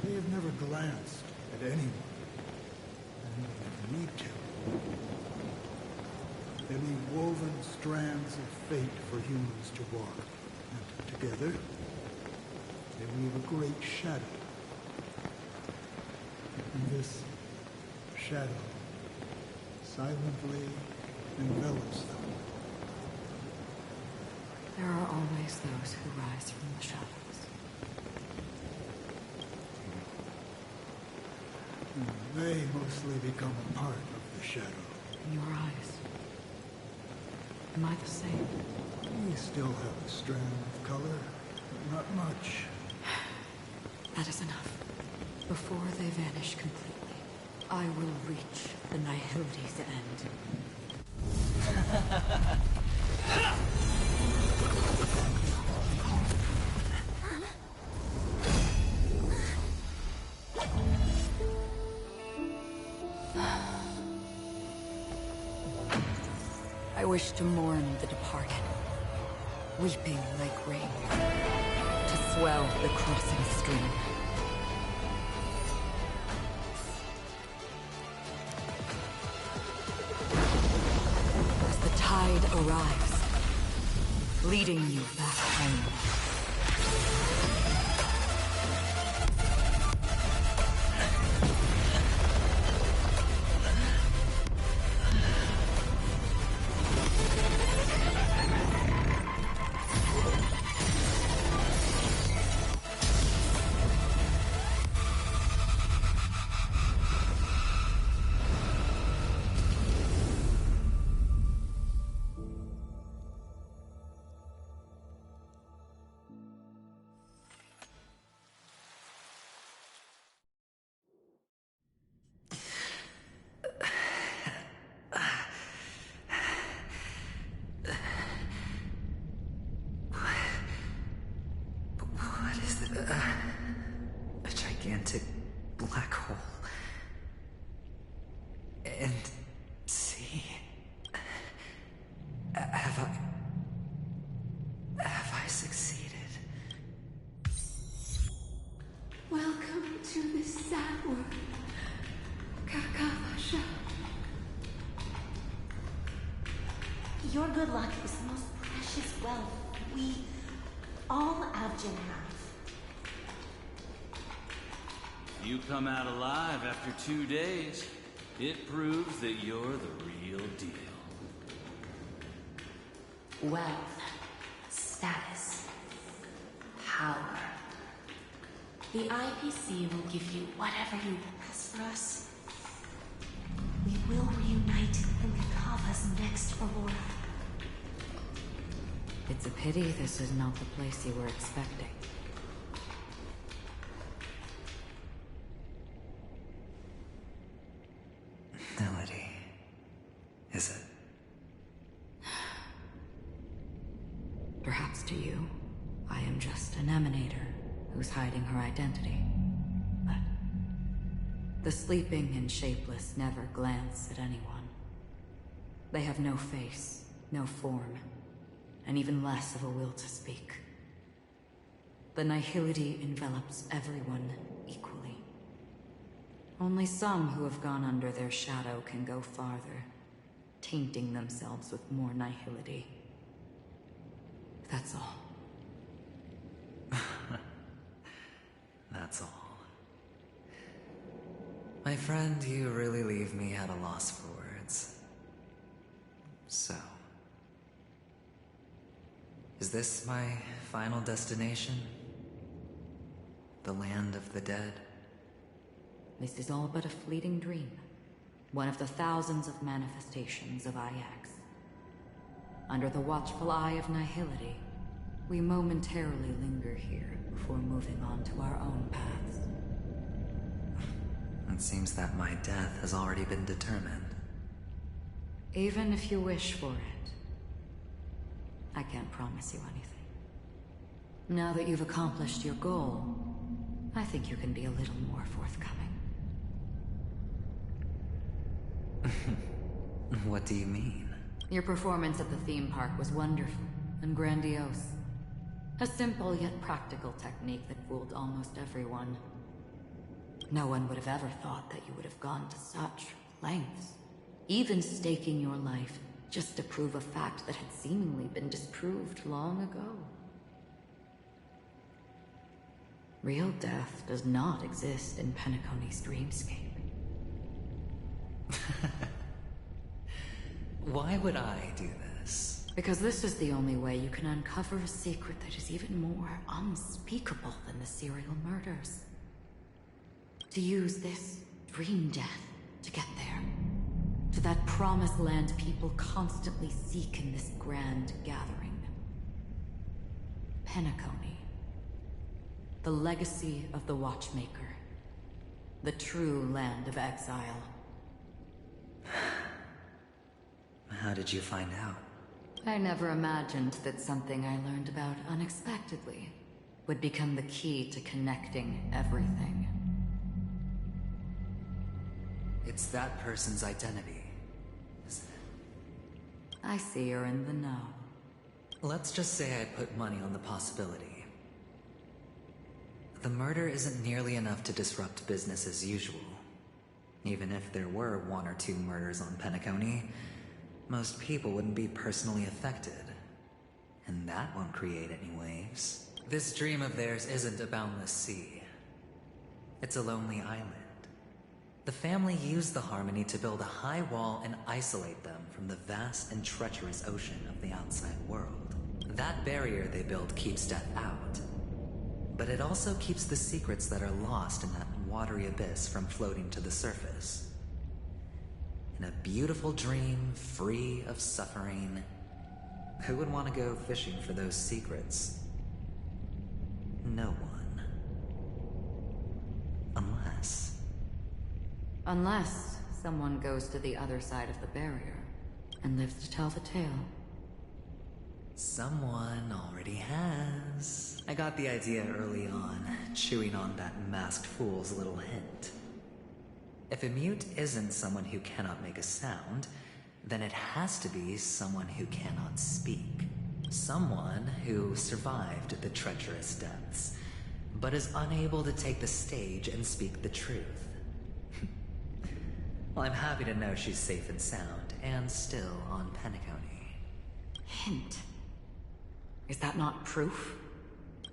They have never glanced at anyone. And they need to. They leave woven strands of fate for humans to walk. And together, they weave a great shadow. And this shadow silently envelops them. There are always those who rise from the shadows. They mostly become a part of the shadow. In your eyes. Am I the same? We still have a strand of color, but not much. That is enough. Before they vanish completely, I will reach the Nihility's end. I wish to mourn the departed, weeping like rain, to swell the crossing stream. As the tide arrives, leading you back home. A gigantic black hole. And see... Have I succeeded? Welcome to this sad world, Kakavasha. Your good luck is the most precious wealth we all Avgin have. You come out alive after 2 days. It proves that you're the real deal. Wealth, status, power. The IPC will give you whatever you ask for us. We will reunite in Kakava's next aurora. It's a pity this is not the place you were expecting. Melody. Is it? Perhaps to you, I am just an emanator who's hiding her identity. But the sleeping and shapeless never glance at anyone. They have no face, no form, and even less of a will to speak. The nihility envelops everyone equally. Only some who have gone under their shadow can go farther, tainting themselves with more nihility. That's all. That's all. My friend, you really leave me at a loss for words. So, is this my final destination? The land of the dead? This is all but a fleeting dream. One of the thousands of manifestations of IX. Under the watchful eye of nihility, we momentarily linger here before moving on to our own paths. It seems that my death has already been determined. Even if you wish for it, I can't promise you anything. Now that you've accomplished your goal, I think you can be a little more forthcoming. What do you mean? Your performance at the theme park was wonderful and grandiose. A simple yet practical technique that fooled almost everyone. No one would have ever thought that you would have gone to such lengths, even staking your life just to prove a fact that had seemingly been disproved long ago. Real death does not exist in Penacony's dreamscape. Why would I do this? Because this is the only way you can uncover a secret that is even more unspeakable than the serial murders. To use this dream death to get there. To that promised land people constantly seek in this grand gathering. Penacony. The legacy of the Watchmaker. The true land of exile. How did you find out? I never imagined that something I learned about unexpectedly would become the key to connecting everything. It's that person's identity, isn't it? I see you're in the know. Let's just say I put money on the possibility. The murder isn't nearly enough to disrupt business as usual. Even if there were 1 or 2 murders on Penacony, most people wouldn't be personally affected. And that won't create any waves. This dream of theirs isn't a boundless sea. It's a lonely island. The family used the Harmony to build a high wall and isolate them from the vast and treacherous ocean of the outside world. That barrier they built keeps death out. But it also keeps the secrets that are lost in that watery abyss from floating to the surface. In a beautiful dream, free of suffering, who would want to go fishing for those secrets? No one. Unless someone goes to the other side of the barrier and lives to tell the tale. Someone already has. I got the idea early on, chewing on that masked fool's little hint. If a mute isn't someone who cannot make a sound, then it has to be someone who cannot speak. Someone who survived the treacherous depths, but is unable to take the stage and speak the truth. Well, I'm happy to know she's safe and sound, and still on Penacony. Hint? Is that not proof?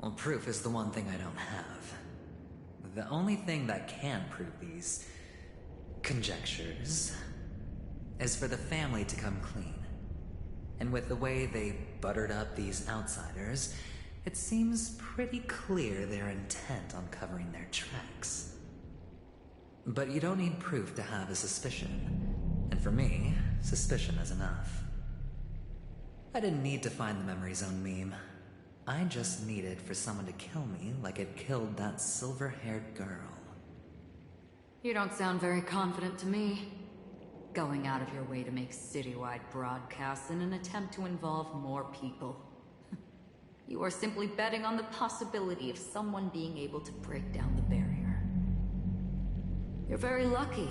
Well, proof is the one thing I don't have. The only thing that can prove these conjectures is for the family to come clean. And with the way they buttered up these outsiders, it seems pretty clear they're intent on covering their tracks. But you don't need proof to have a suspicion. And for me, suspicion is enough. I didn't need to find the memory zone meme. I just needed for someone to kill me like it killed that silver-haired girl. You don't sound very confident to me. Going out of your way to make citywide broadcasts in an attempt to involve more people. You are simply betting on the possibility of someone being able to break down the barrier. You're very lucky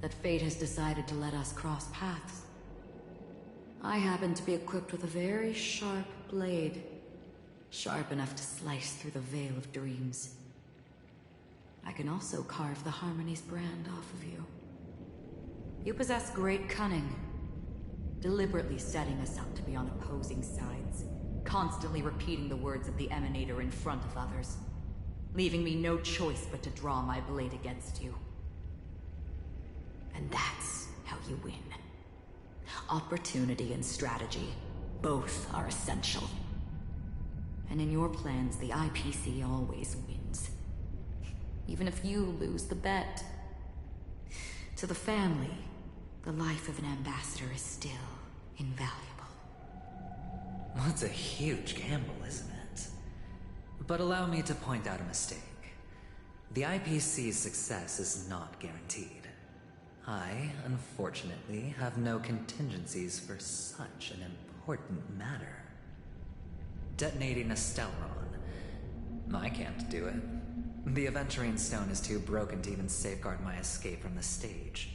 that fate has decided to let us cross paths. I happen to be equipped with a very sharp blade. Sharp enough to slice through the veil of dreams. I can also carve the Harmony's brand off of you. You possess great cunning, deliberately setting us up to be on opposing sides, constantly repeating the words of the Emanator in front of others, leaving me no choice but to draw my blade against you. And that's how you win. Opportunity and strategy, both are essential. And in your plans, the IPC always wins. Even if you lose the bet. To the family, the life of an ambassador is still invaluable. That's a huge gamble, isn't it? But allow me to point out a mistake. The IPC's success is not guaranteed. I, unfortunately, have no contingencies for such an important matter. Detonating a Stellron. I can't do it. The Aventurine Stone is too broken to even safeguard my escape from the stage.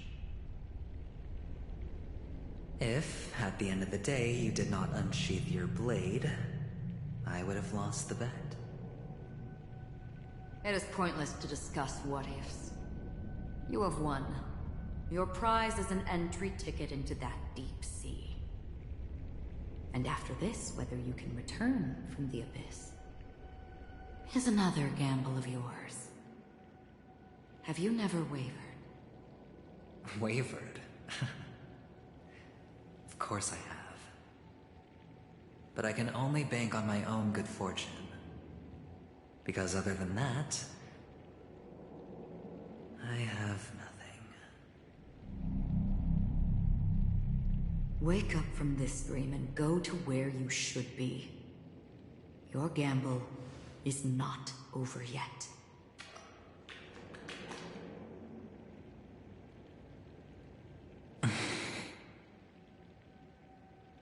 If, at the end of the day, you did not unsheath your blade, I would have lost the bet. It is pointless to discuss what-ifs. You have won. Your prize is an entry ticket into that deep sea. And after this, whether you can return from the abyss is another gamble of yours. Have you never wavered? Wavered? Of course I have. But I can only bank on my own good fortune. Because other than that, I have nothing. Wake up from this dream and go to where you should be. Your gamble is not over yet.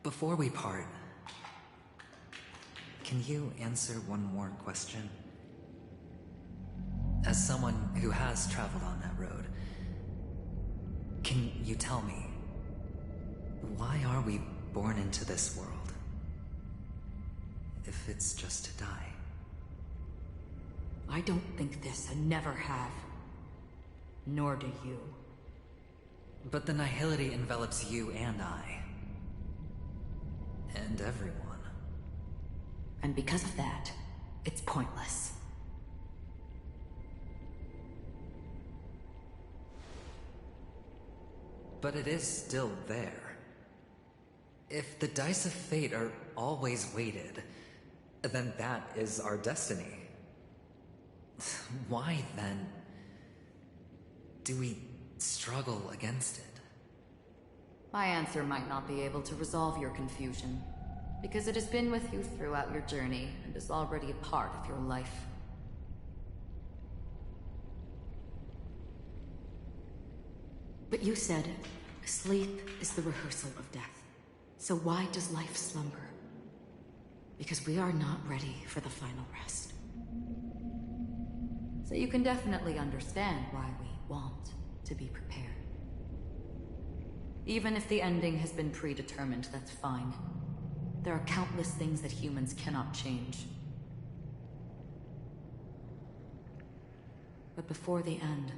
Before we part, can you answer one more question? As someone who has traveled on that road, can you tell me, why are we born into this world? If it's just to die. I don't think this and never have. Nor do you. But the nihility envelops you and I. And everyone. And because of that, it's pointless. But it is still there. If the dice of fate are always weighted, then that is our destiny. Why, then, do we struggle against it? My answer might not be able to resolve your confusion, because it has been with you throughout your journey and is already a part of your life. But you said, sleep is the rehearsal of death. So why does life slumber? Because we are not ready for the final rest. So you can definitely understand why we want to be prepared. Even if the ending has been predetermined, that's fine. There are countless things that humans cannot change. But before the end,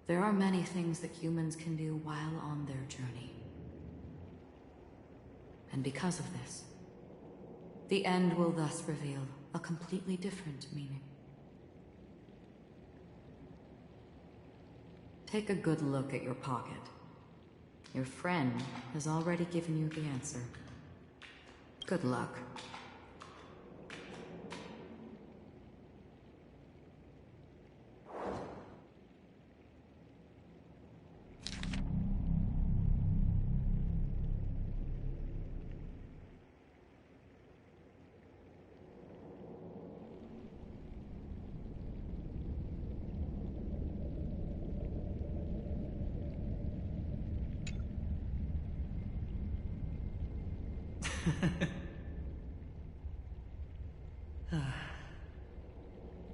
there are many things that humans can do while on their journey. And because of this, the end will thus reveal a completely different meaning. Take a good look at your pocket. Your friend has already given you the answer. Good luck.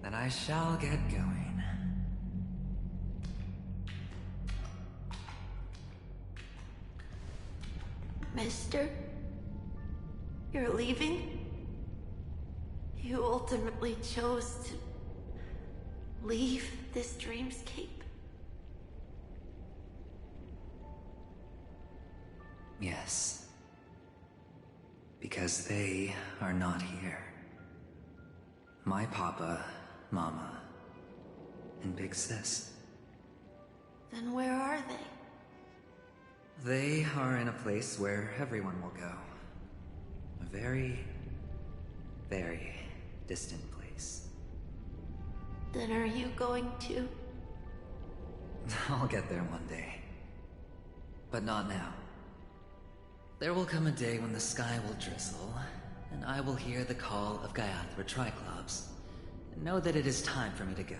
Then I shall get going. Mister? You're leaving? You ultimately chose to leave this dreamscape? Yes. Because they are not here. My papa, mama, and big sis. Then where are they? They are in a place where everyone will go. A very, very distant place. Then are you going to? I'll get there one day. But not now. There will come a day when the sky will drizzle, and I will hear the call of Gaiathra Triclops, and know that it is time for me to go,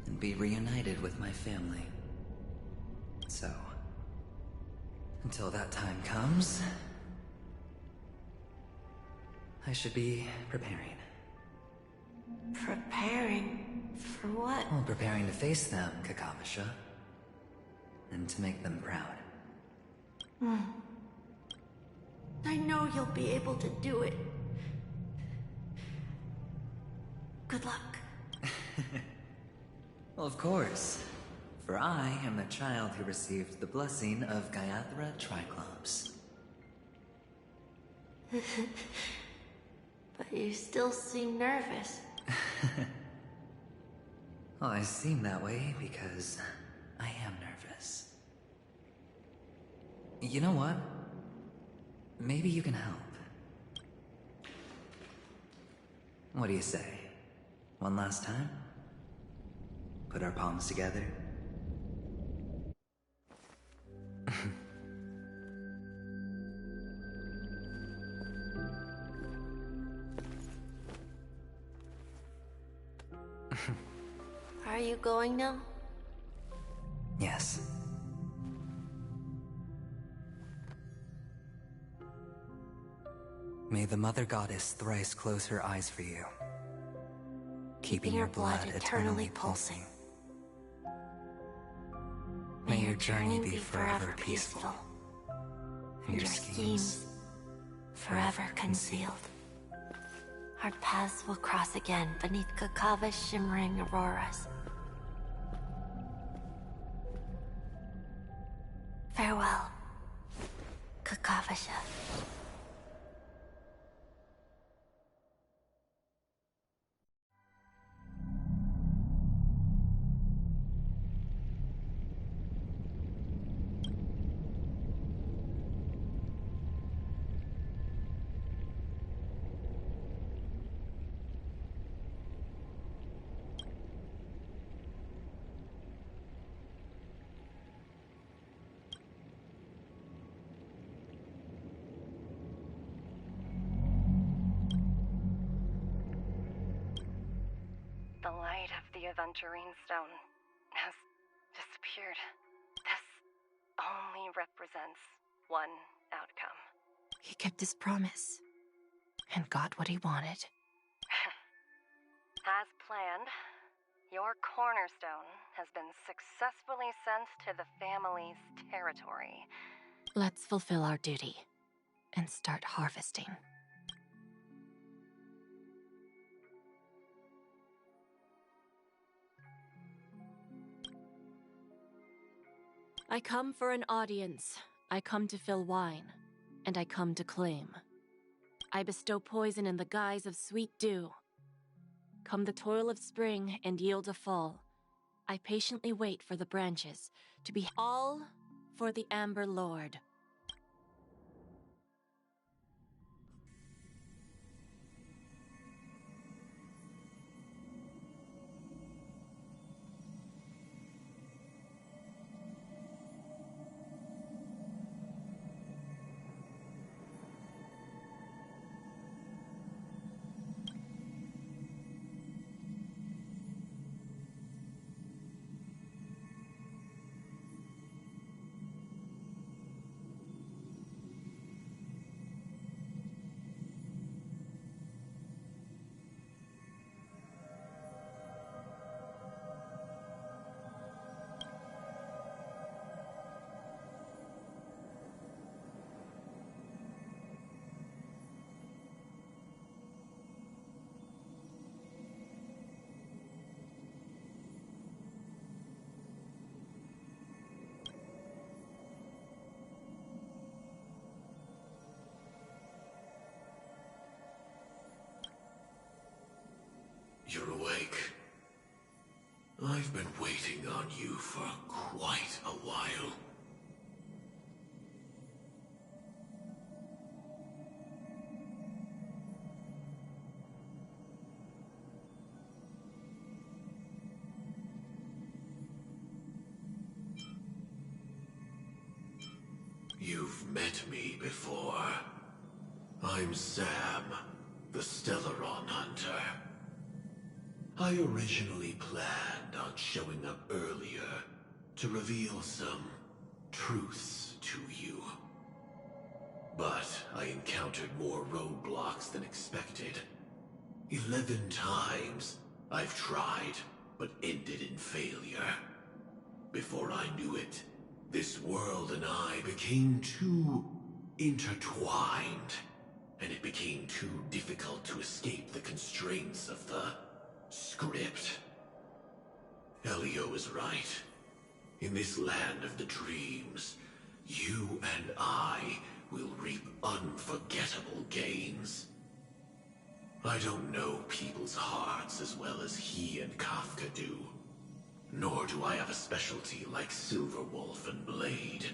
and be reunited with my family. So, until that time comes, I should be preparing. Preparing? For what? Well, preparing to face them, Kakavasha. And to make them proud. I know you'll be able to do it. Good luck. Well, of course. For I am the child who received the blessing of Gaiathra Triclops. But you still seem nervous. Well, I seem that way because I am nervous. You know what? Maybe you can help. What do you say? One last time? Put our palms together? Are you going now? Yes. May the Mother Goddess thrice close her eyes for you, keeping your blood eternally pulsing. May your journey be forever peaceful, and your schemes forever concealed. Our paths will cross again beneath Kakava's shimmering auroras. Farewell, Kakavasha. The light of the Aventurine Stone has disappeared. This only represents one outcome. He kept his promise and got what he wanted. As planned, your cornerstone has been successfully sent to the family's territory. Let's fulfill our duty and start harvesting. I come for an audience. I come to fill wine, and I come to claim. I bestow poison in the guise of sweet dew. Come the toil of spring and yield a fall. I patiently wait for the branches to be all for the Amber Lord. You're awake. I've been waiting on you for quite a while. You've met me before. I'm Sam, the Stellaron Hunter. I originally planned on showing up earlier to reveal some truths to you. But I encountered more roadblocks than expected. 11 times I've tried, but ended in failure. Before I knew it, this world and I became too intertwined, and it became too difficult to escape the constraints of the script. Elio is right. In this land of the dreams, you and I will reap unforgettable gains. I don't know people's hearts as well as he and Kafka do. Nor do I have a specialty like Silverwolf and Blade.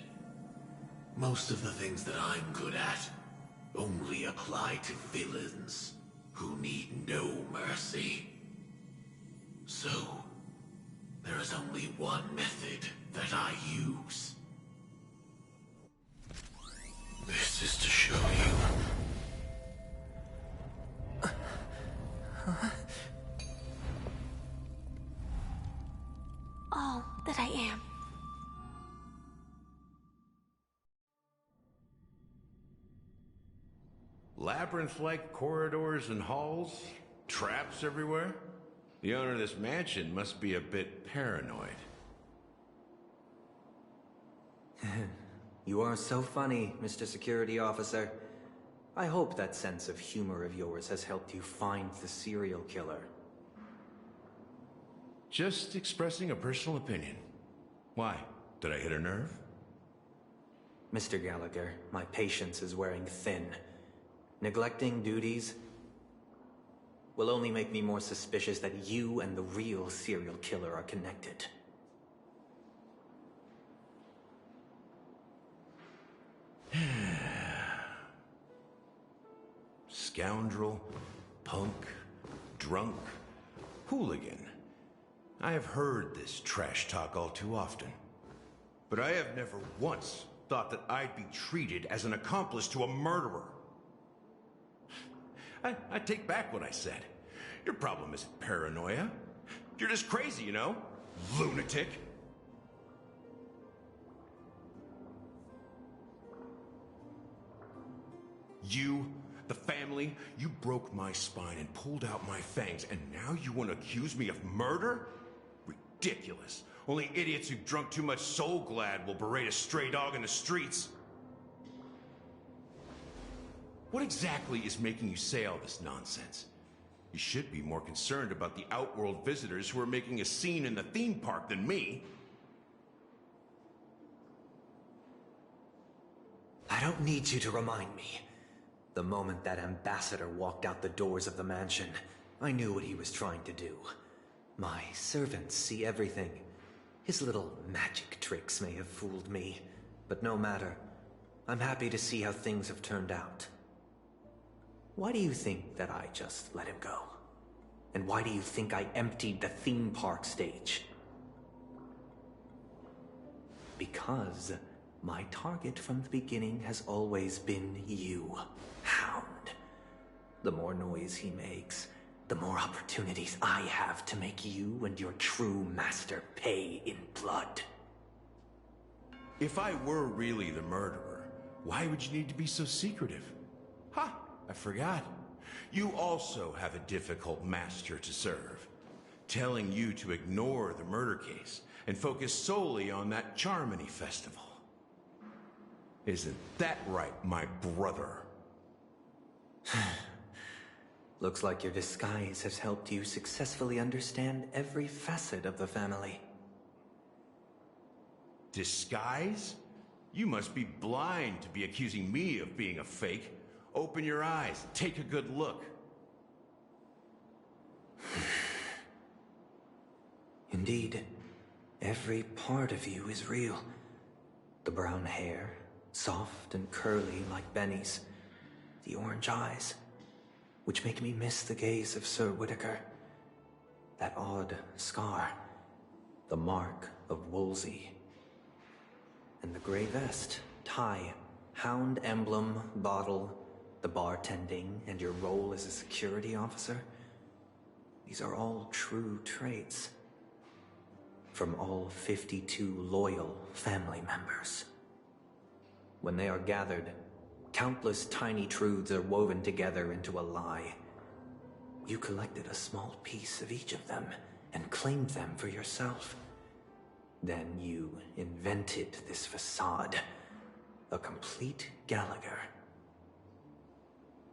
Most of the things that I'm good at only apply to villains who need no mercy. So, there is only one method that I use. This is to show you. All that I am. Labyrinth-like corridors and halls? Traps everywhere? The owner of this mansion must be a bit paranoid. You are so funny, Mr. Security Officer. I hope that sense of humor of yours has helped you find the serial killer. Just expressing a personal opinion. Why? Did I hit a nerve? Mr. Gallagher, my patience is wearing thin. Neglecting duties will only make me more suspicious that you and the real serial killer are connected. Scoundrel, punk, drunk, hooligan. I have heard this trash talk all too often. But I have never once thought that I'd be treated as an accomplice to a murderer. I take back what I said. Your problem isn't paranoia. You're just crazy, you know? Lunatic. You, the family, you broke my spine and pulled out my fangs, and now you want to accuse me of murder? Ridiculous. Only idiots who've drunk too much Soul Glad will berate a stray dog in the streets. What exactly is making you say all this nonsense? You should be more concerned about the Outworld visitors who are making a scene in the theme park than me. I don't need you to remind me. The moment that ambassador walked out the doors of the mansion, I knew what he was trying to do. My servants see everything. His little magic tricks may have fooled me, but no matter. I'm happy to see how things have turned out. Why do you think that I just let him go? And why do you think I emptied the theme park stage? Because my target from the beginning has always been you, Hound. The more noise he makes, the more opportunities I have to make you and your true master pay in blood. If I were really the murderer, why would you need to be so secretive? Ha! I forgot. You also have a difficult master to serve, telling you to ignore the murder case and focus solely on that Charmony festival. Isn't that right, my brother? Looks like your disguise has helped you successfully understand every facet of the family. Disguise? You must be blind to be accusing me of being a fake. Open your eyes, take a good look. Indeed, every part of you is real. The brown hair, soft and curly like Benny's. The orange eyes, which make me miss the gaze of Sir Whitaker. That odd scar, the mark of Wolsey. And the gray vest, tie, hound emblem, bottle, the bartending, and your role as a security officer. These are all true traits. From all 52 loyal family members. When they are gathered, countless tiny truths are woven together into a lie. You collected a small piece of each of them and claimed them for yourself. Then you invented this facade, a complete Gallagher.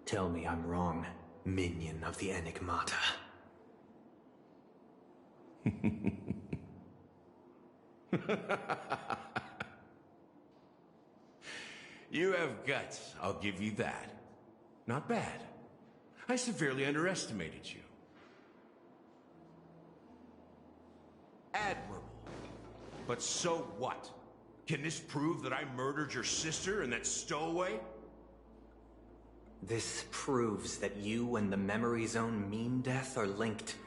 Tell me I'm wrong, minion of the Enigmata. You have guts, I'll give you that. Not bad. I severely underestimated you. Admirable. But so what? Can this prove that I murdered your sister and that stowaway? This proves that you and the Memory Zone Mean Death are linked.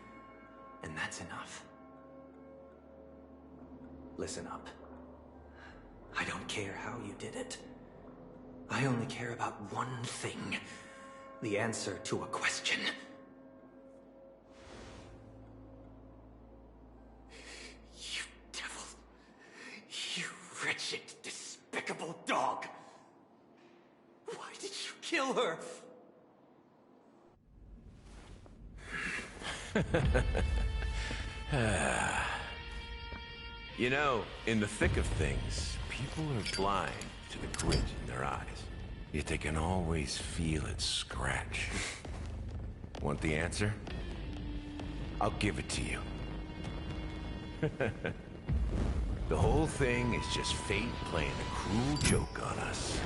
And that's enough. Listen up. I don't care how you did it. I only care about one thing. The answer to a question. You devil. You wretched, despicable dog. Why did you kill her? You know, in the thick of things, people are blind to the grit in their eyes. Yet they can always feel it scratch. Want the answer? I'll give it to you. The whole thing is just fate playing a cruel joke on us.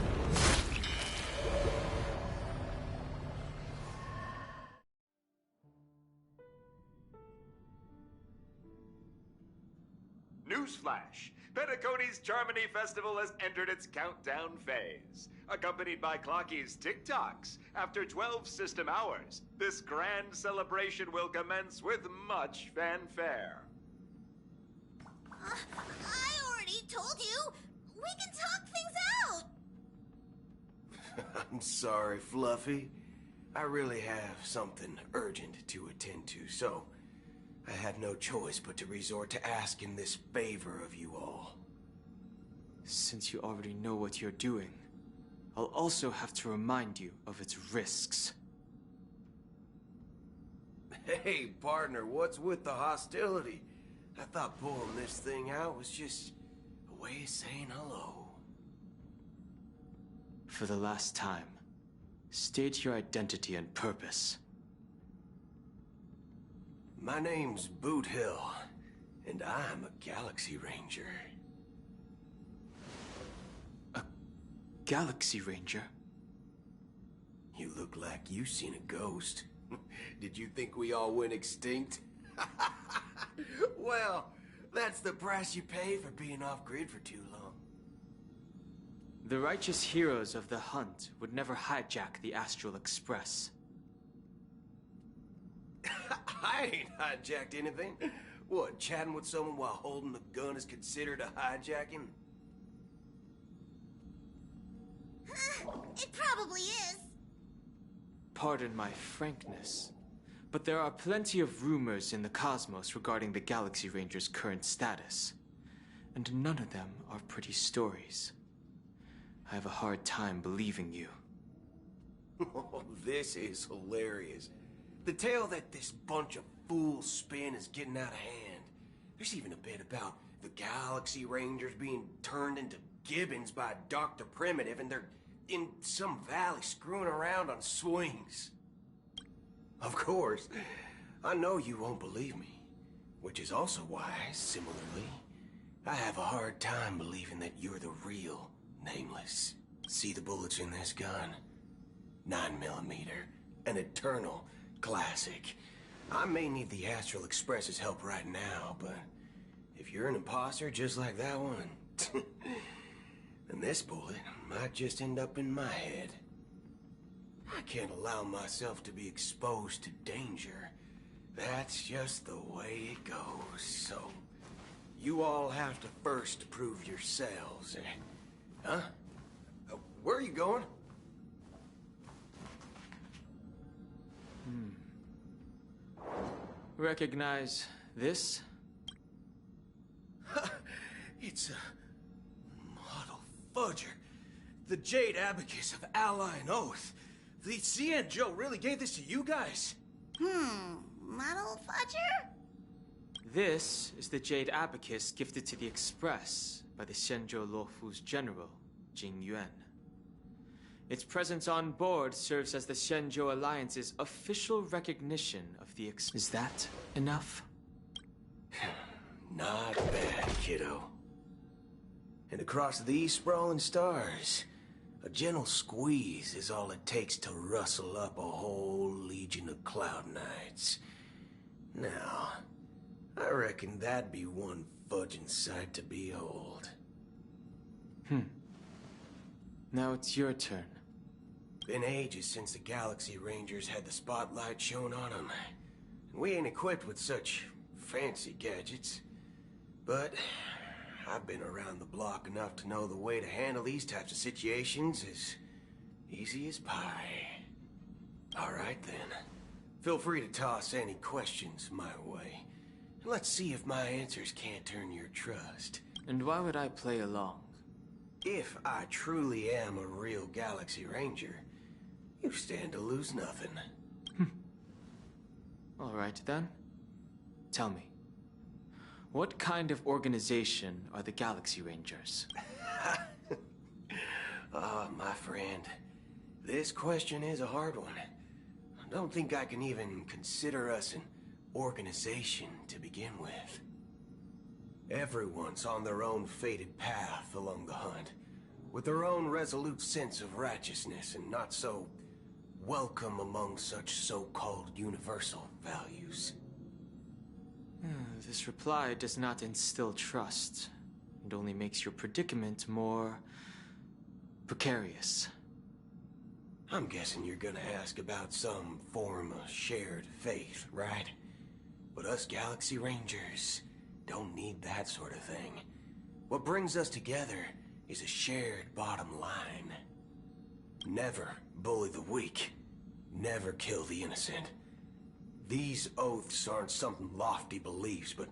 Newsflash! Penacony's Charmony Festival has entered its countdown phase. Accompanied by Clocky's TikToks, after 12 system hours, this grand celebration will commence with much fanfare. I already told you! We can talk things out! I'm sorry, Fluffy. I really have something urgent to attend to, so I had no choice but to resort to asking this favor of you all. Since you already know what you're doing, I'll also have to remind you of its risks. Hey, partner, what's with the hostility? I thought pulling this thing out was just a way of saying hello. For the last time, state your identity and purpose. My name's Boot Hill, and I'm a Galaxy Ranger. A Galaxy Ranger? You look like you seen a ghost. Did you think we all went extinct? Well, that's the price you pay for being off-grid for too long. The righteous heroes of the hunt would never hijack the Astral Express. I ain't hijacked anything. What, chatting with someone while holding the gun is considered a hijacking? It probably is. Pardon my frankness, but there are plenty of rumors in the cosmos regarding the Galaxy Ranger's current status, and none of them are pretty stories. I have a hard time believing you. Oh, this is hilarious. The tale that this bunch of fools spin is getting out of hand. There's even a bit about the Galaxy Rangers being turned into gibbons by Dr. Primitive, and they're in some valley screwing around on swings. Of course, I know you won't believe me, which is also why, similarly, I have a hard time believing that you're the real Nameless. See the bullets in this gun? 9mm, an eternal classic. I may need the Astral Express's help right now, but if you're an imposter just like that one, then this bullet might just end up in my head. I can't allow myself to be exposed to danger. That's just the way it goes, so... You all have to first prove yourselves. Huh? Where are you going? Recognize this? It's a model fudger. The Jade Abacus of Ally and Oath. The Xianzhou really gave this to you guys? Model fudger? This is the Jade Abacus gifted to the Express by the Xianzhou Luofu's general, Jing Yuan. Its presence on board serves as the Xianzhou Alliance's official recognition of the Is that enough? Not bad, kiddo. And across these sprawling stars, a gentle squeeze is all it takes to rustle up a whole legion of Cloud Knights. Now, I reckon that'd be one fudging sight to behold. Now it's your turn. Been ages since the Galaxy Rangers had the spotlight shown on them. And we ain't equipped with such fancy gadgets. But I've been around the block enough to know the way to handle these types of situations is easy as pie. All right then. Feel free to toss any questions my way. Let's see if my answers can't turn your trust. And why would I play along? If I truly am a real Galaxy Ranger, you stand to lose nothing. All right then. Tell me, what kind of organization are the Galaxy Rangers? My friend, this question is a hard one. I don't think I can even consider us an organization to begin with. Everyone's on their own fated path along the hunt, with their own resolute sense of righteousness and not so welcome among such so-called universal values. This reply does not instill trust. It only makes your predicament more precarious. I'm guessing you're gonna ask about some form of shared faith, right? But us Galaxy Rangers don't need that sort of thing. What brings us together is a shared bottom line. Never bully the weak. Never kill the innocent. These oaths aren't some lofty beliefs, but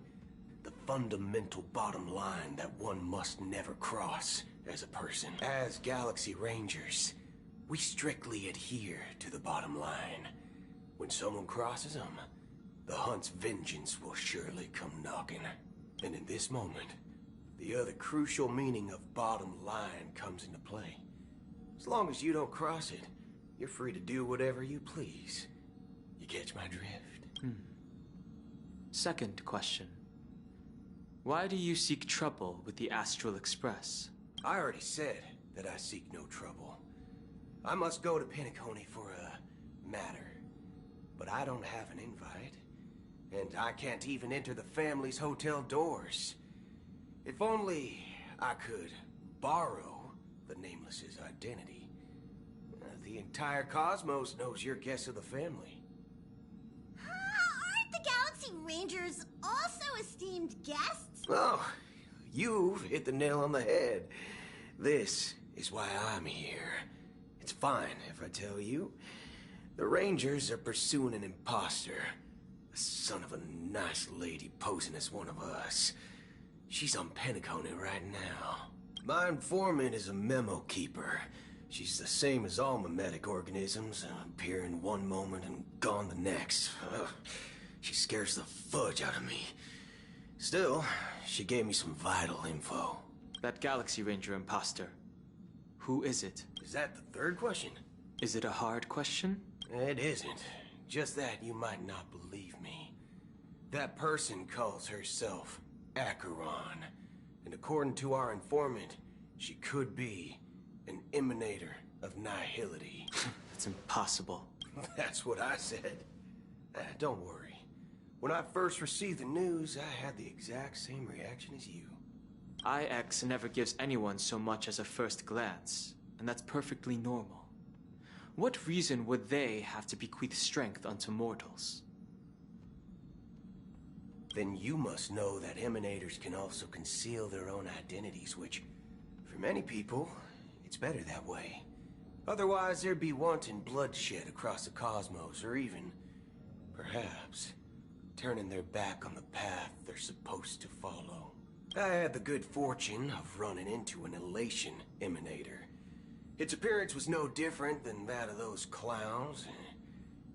the fundamental bottom line that one must never cross as a person. As Galaxy Rangers, we strictly adhere to the bottom line. When someone crosses them, the hunt's vengeance will surely come knocking. And in this moment, the other crucial meaning of bottom line comes into play. As long as you don't cross it, you're free to do whatever you please. You catch my drift? Second question. Why do you seek trouble with the Astral Express? I already said that I seek no trouble. I must go to Penacony for a matter. But I don't have an invite. And I can't even enter the family's hotel doors. If only I could borrow the Nameless's identity. The entire cosmos knows you're guests of the family. Aren't the Galaxy Rangers also esteemed guests? Oh, you've hit the nail on the head. This is why I'm here. It's fine if I tell you. The Rangers are pursuing an imposter. A son of a nice lady posing as one of us. She's on Penacony right now. My informant is a memo keeper. She's the same as all mimetic organisms, appearing one moment and gone the next. She scares the fudge out of me. Still, she gave me some vital info. That Galaxy Ranger imposter. Who is it? Is that the third question? Is it a hard question? It isn't. Just that you might not believe me. That person calls herself Acheron. And according to our informant, she could be an emanator of nihility. That's impossible. That's what I said. Don't worry. When I first received the news, I had the exact same reaction as you. IX never gives anyone so much as a first glance, and that's perfectly normal. What reason would they have to bequeath strength unto mortals? Then you must know that emanators can also conceal their own identities, which, for many people, it's better that way. Otherwise, there'd be wanton bloodshed across the cosmos, or even, perhaps, turning their back on the path they're supposed to follow. I had the good fortune of running into an elation emanator. Its appearance was no different than that of those clowns.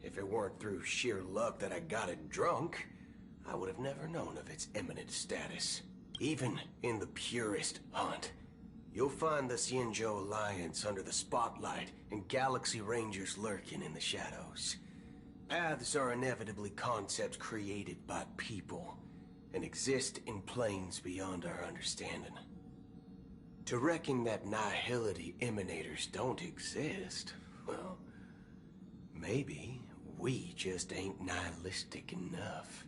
If it weren't through sheer luck that I got it drunk, I would have never known of its eminent status. Even in the purest hunt, you'll find the Xianzhou Alliance under the spotlight and Galaxy Rangers lurking in the shadows. Paths are inevitably concepts created by people and exist in planes beyond our understanding. To reckon that nihility emanators don't exist, well, maybe we just ain't nihilistic enough.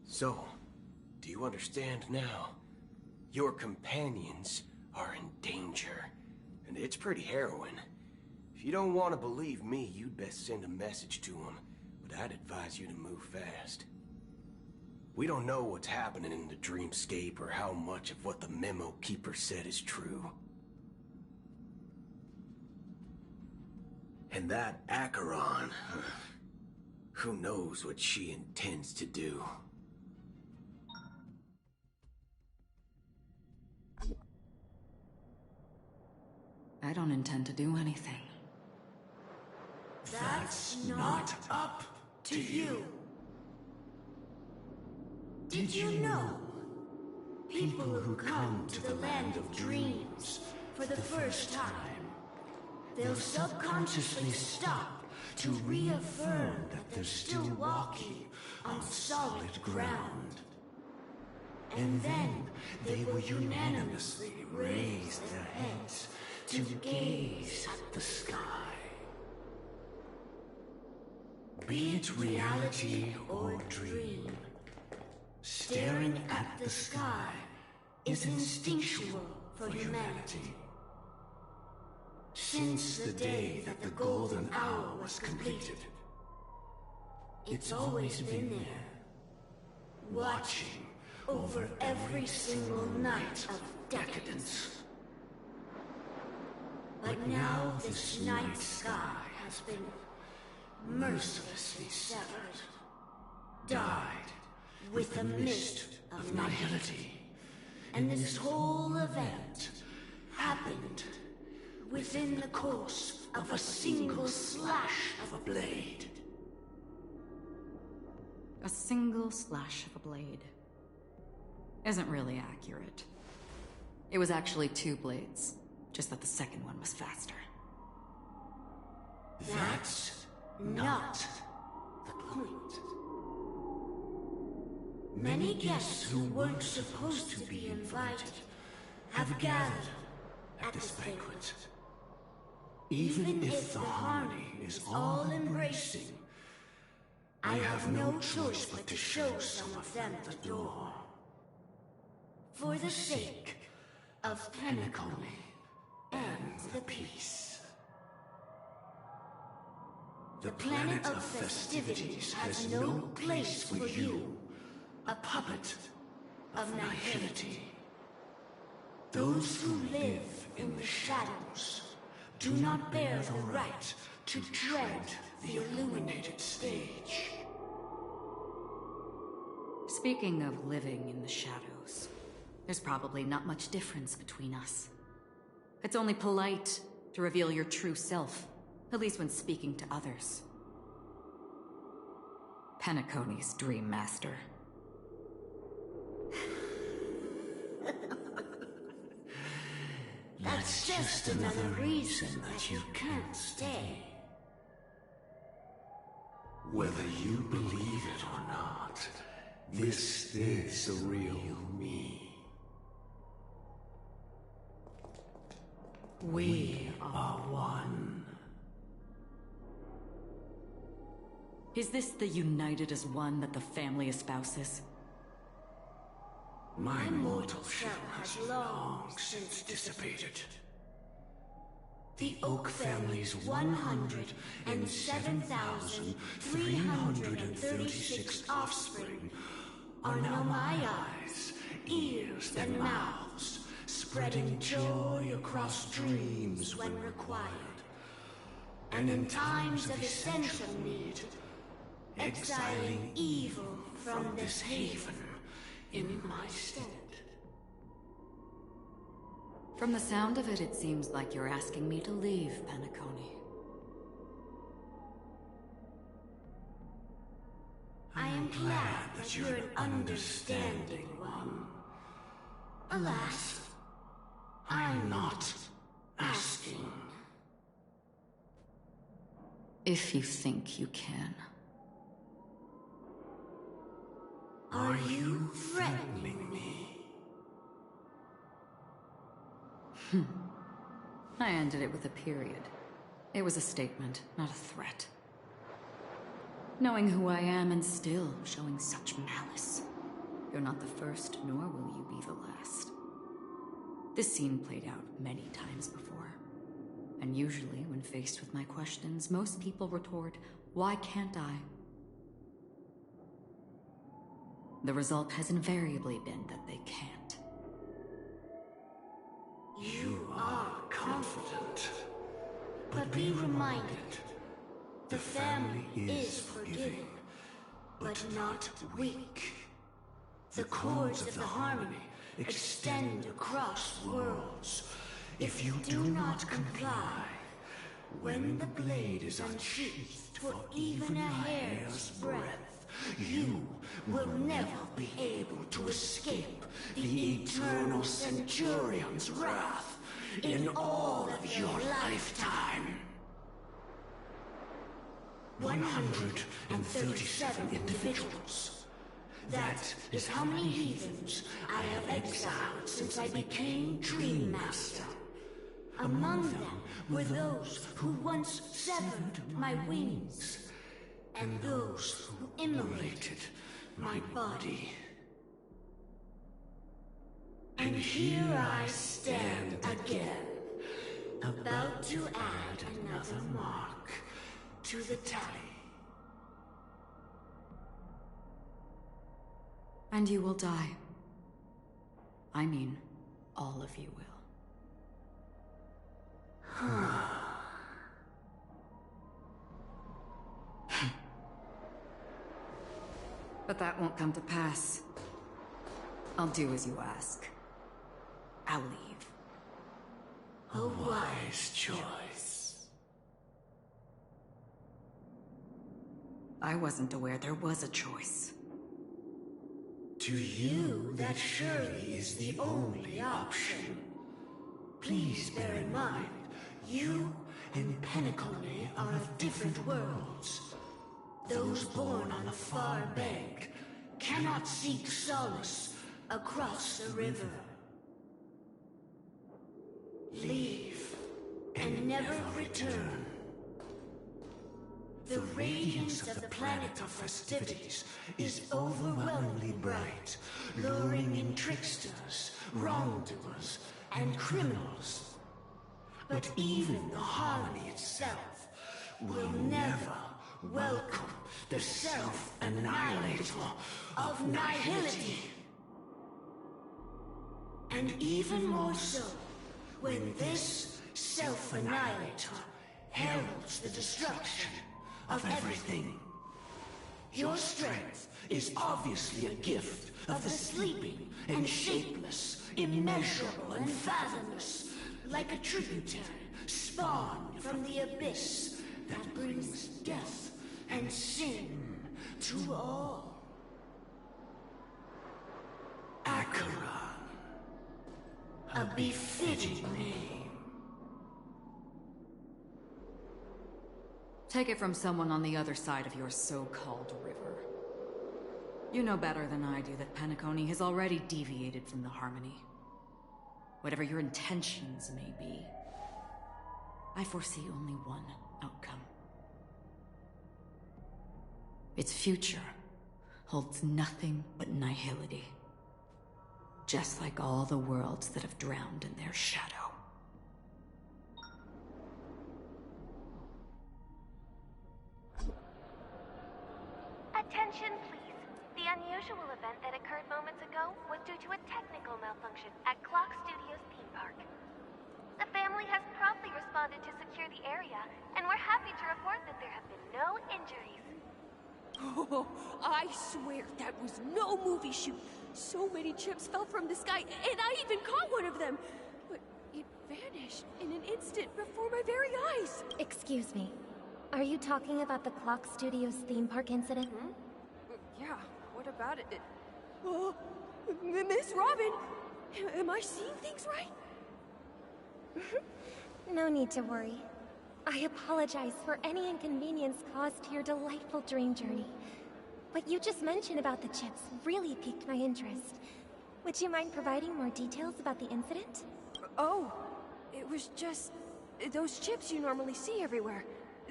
So, do you understand now? Your companions are in danger, and it's pretty harrowing. If you don't want to believe me, you'd best send a message to them, but I'd advise you to move fast. We don't know what's happening in the dreamscape or how much of what the memo keeper said is true. And that Acheron, who knows what she intends to do? I don't intend to do anything. That's not up to you. Did you know? People who come to the land of dreams for the first time, they'll subconsciously stop to reaffirm that they're still walking on solid ground. And then they will unanimously raise their heads to gaze at the sky. Be it reality or dream, staring at the sky is instinctual for humanity. Since the day that the golden hour was completed, it's always been there, watching over every single night of decadence. But now this night sky has been mercilessly severed, dyed with the mist of nihility. And this whole event happened within the course of a single slash of a blade. A single slash of a blade isn't really accurate. It was actually 2 blades, just that the second one was faster. That's not the point. Many guests who weren't supposed to be invited have gathered at this banquet. Even if the harmony is all-embracing, I have no choice but to show some of them the door. For the sake of Penacony and the peace. The planet of festivities has no place for you, a puppet of nihility. Those who live in the shadows do not bear the right to tread the illuminated stage. Speaking of living in the shadows, there's probably not much difference between us. It's only polite to reveal your true self, at least when speaking to others. Penacony's Dream Master. That's just another reason that you can't stay. Whether you believe it or not, this is the real me. We are one. Is this the united as one that the family espouses? My mortal shell has long since dissipated. The Oak family's 107,336 offspring are now my eyes, ears, and mouths, spreading joy across dreams when required. And in times of essential need, exiling evil from this haven in my stead. From the sound of it, it seems like you're asking me to leave, Penacony. I am glad that you're an understanding one. Alas, I'm not asking. If you think you can. Are you threatening me? I ended it with a period. It was a statement, not a threat. Knowing who I am and still showing such malice. You're not the first, nor will you be the last. This scene played out many times before. And usually, when faced with my questions, most people retort, "Why can't I?" The result has invariably been that they can't. You are confident, but be reminded, the family is forgiving, but not weak. The cords of the harmony extend across worlds. If you do not comply, when the blade is unsheathed for even a hair's breadth, you will never be able to escape the eternal Centurion's wrath in all of your lifetime. 137 individuals. That is how many heathens I have exiled since I became Dream Master. Among them were those who once severed my wings, and those who immolated my body. And here I stand again, about to add another mark to the tally. And you will die. I mean, all of you will. But that won't come to pass. I'll do as you ask. I'll leave. A wise choice. I wasn't aware there was a choice. To you, that surely is the only option. Please bear in mind, you and Penacony are of different worlds. Those born on the far bank cannot seek solace across the river. Leave and never return. The radiance of the planet of festivities is overwhelmingly bright, luring in tricksters, wrongdoers, and criminals. But even the harmony itself will never welcome the self-annihilator of nihility. And even more so, when this self-annihilator heralds the destruction of everything. Your strength is obviously a gift of the sleeping and shapeless, immeasurable and fathomless, like a tributary spawned from the abyss that brings death and sin to all. Acheron, a befitting name. Take it from someone on the other side of your so-called river. You know better than I do that Penacony has already deviated from the harmony. Whatever your intentions may be, I foresee only one outcome. Its future holds nothing but nihility. Just like all the worlds that have drowned in their shadow. Attention, please. The unusual event that occurred moments ago was due to a technical malfunction at Clock Studios theme park. The family has promptly responded to secure the area, and we're happy to report that there have been no injuries. Oh, I swear that was no movie shoot. So many chips fell from the sky, and I even caught one of them. But it vanished in an instant before my very eyes. Excuse me. Are you talking about the Clock Studios theme park incident? Yeah, what about it? Oh, Miss Robin, am I seeing things right? No need to worry. I apologize for any inconvenience caused to your delightful dream journey. What you just mentioned about the chips really piqued my interest. Would you mind providing more details about the incident? Oh, it was just those chips you normally see everywhere.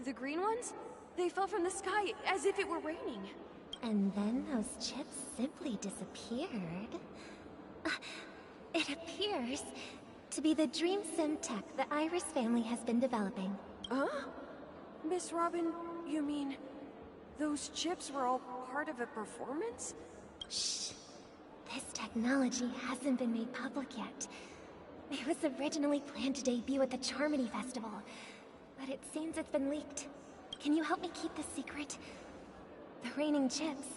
The green ones? They fell from the sky as if it were raining. And then those chips simply disappeared. It appears to be the Dream Sim tech the Iris family has been developing. Huh? Miss Robin, you mean those chips were all part of a performance? Shh. This technology hasn't been made public yet. It was originally planned to debut at the Charmony Festival, but it seems it's been leaked. Can you help me keep this secret? The raining chips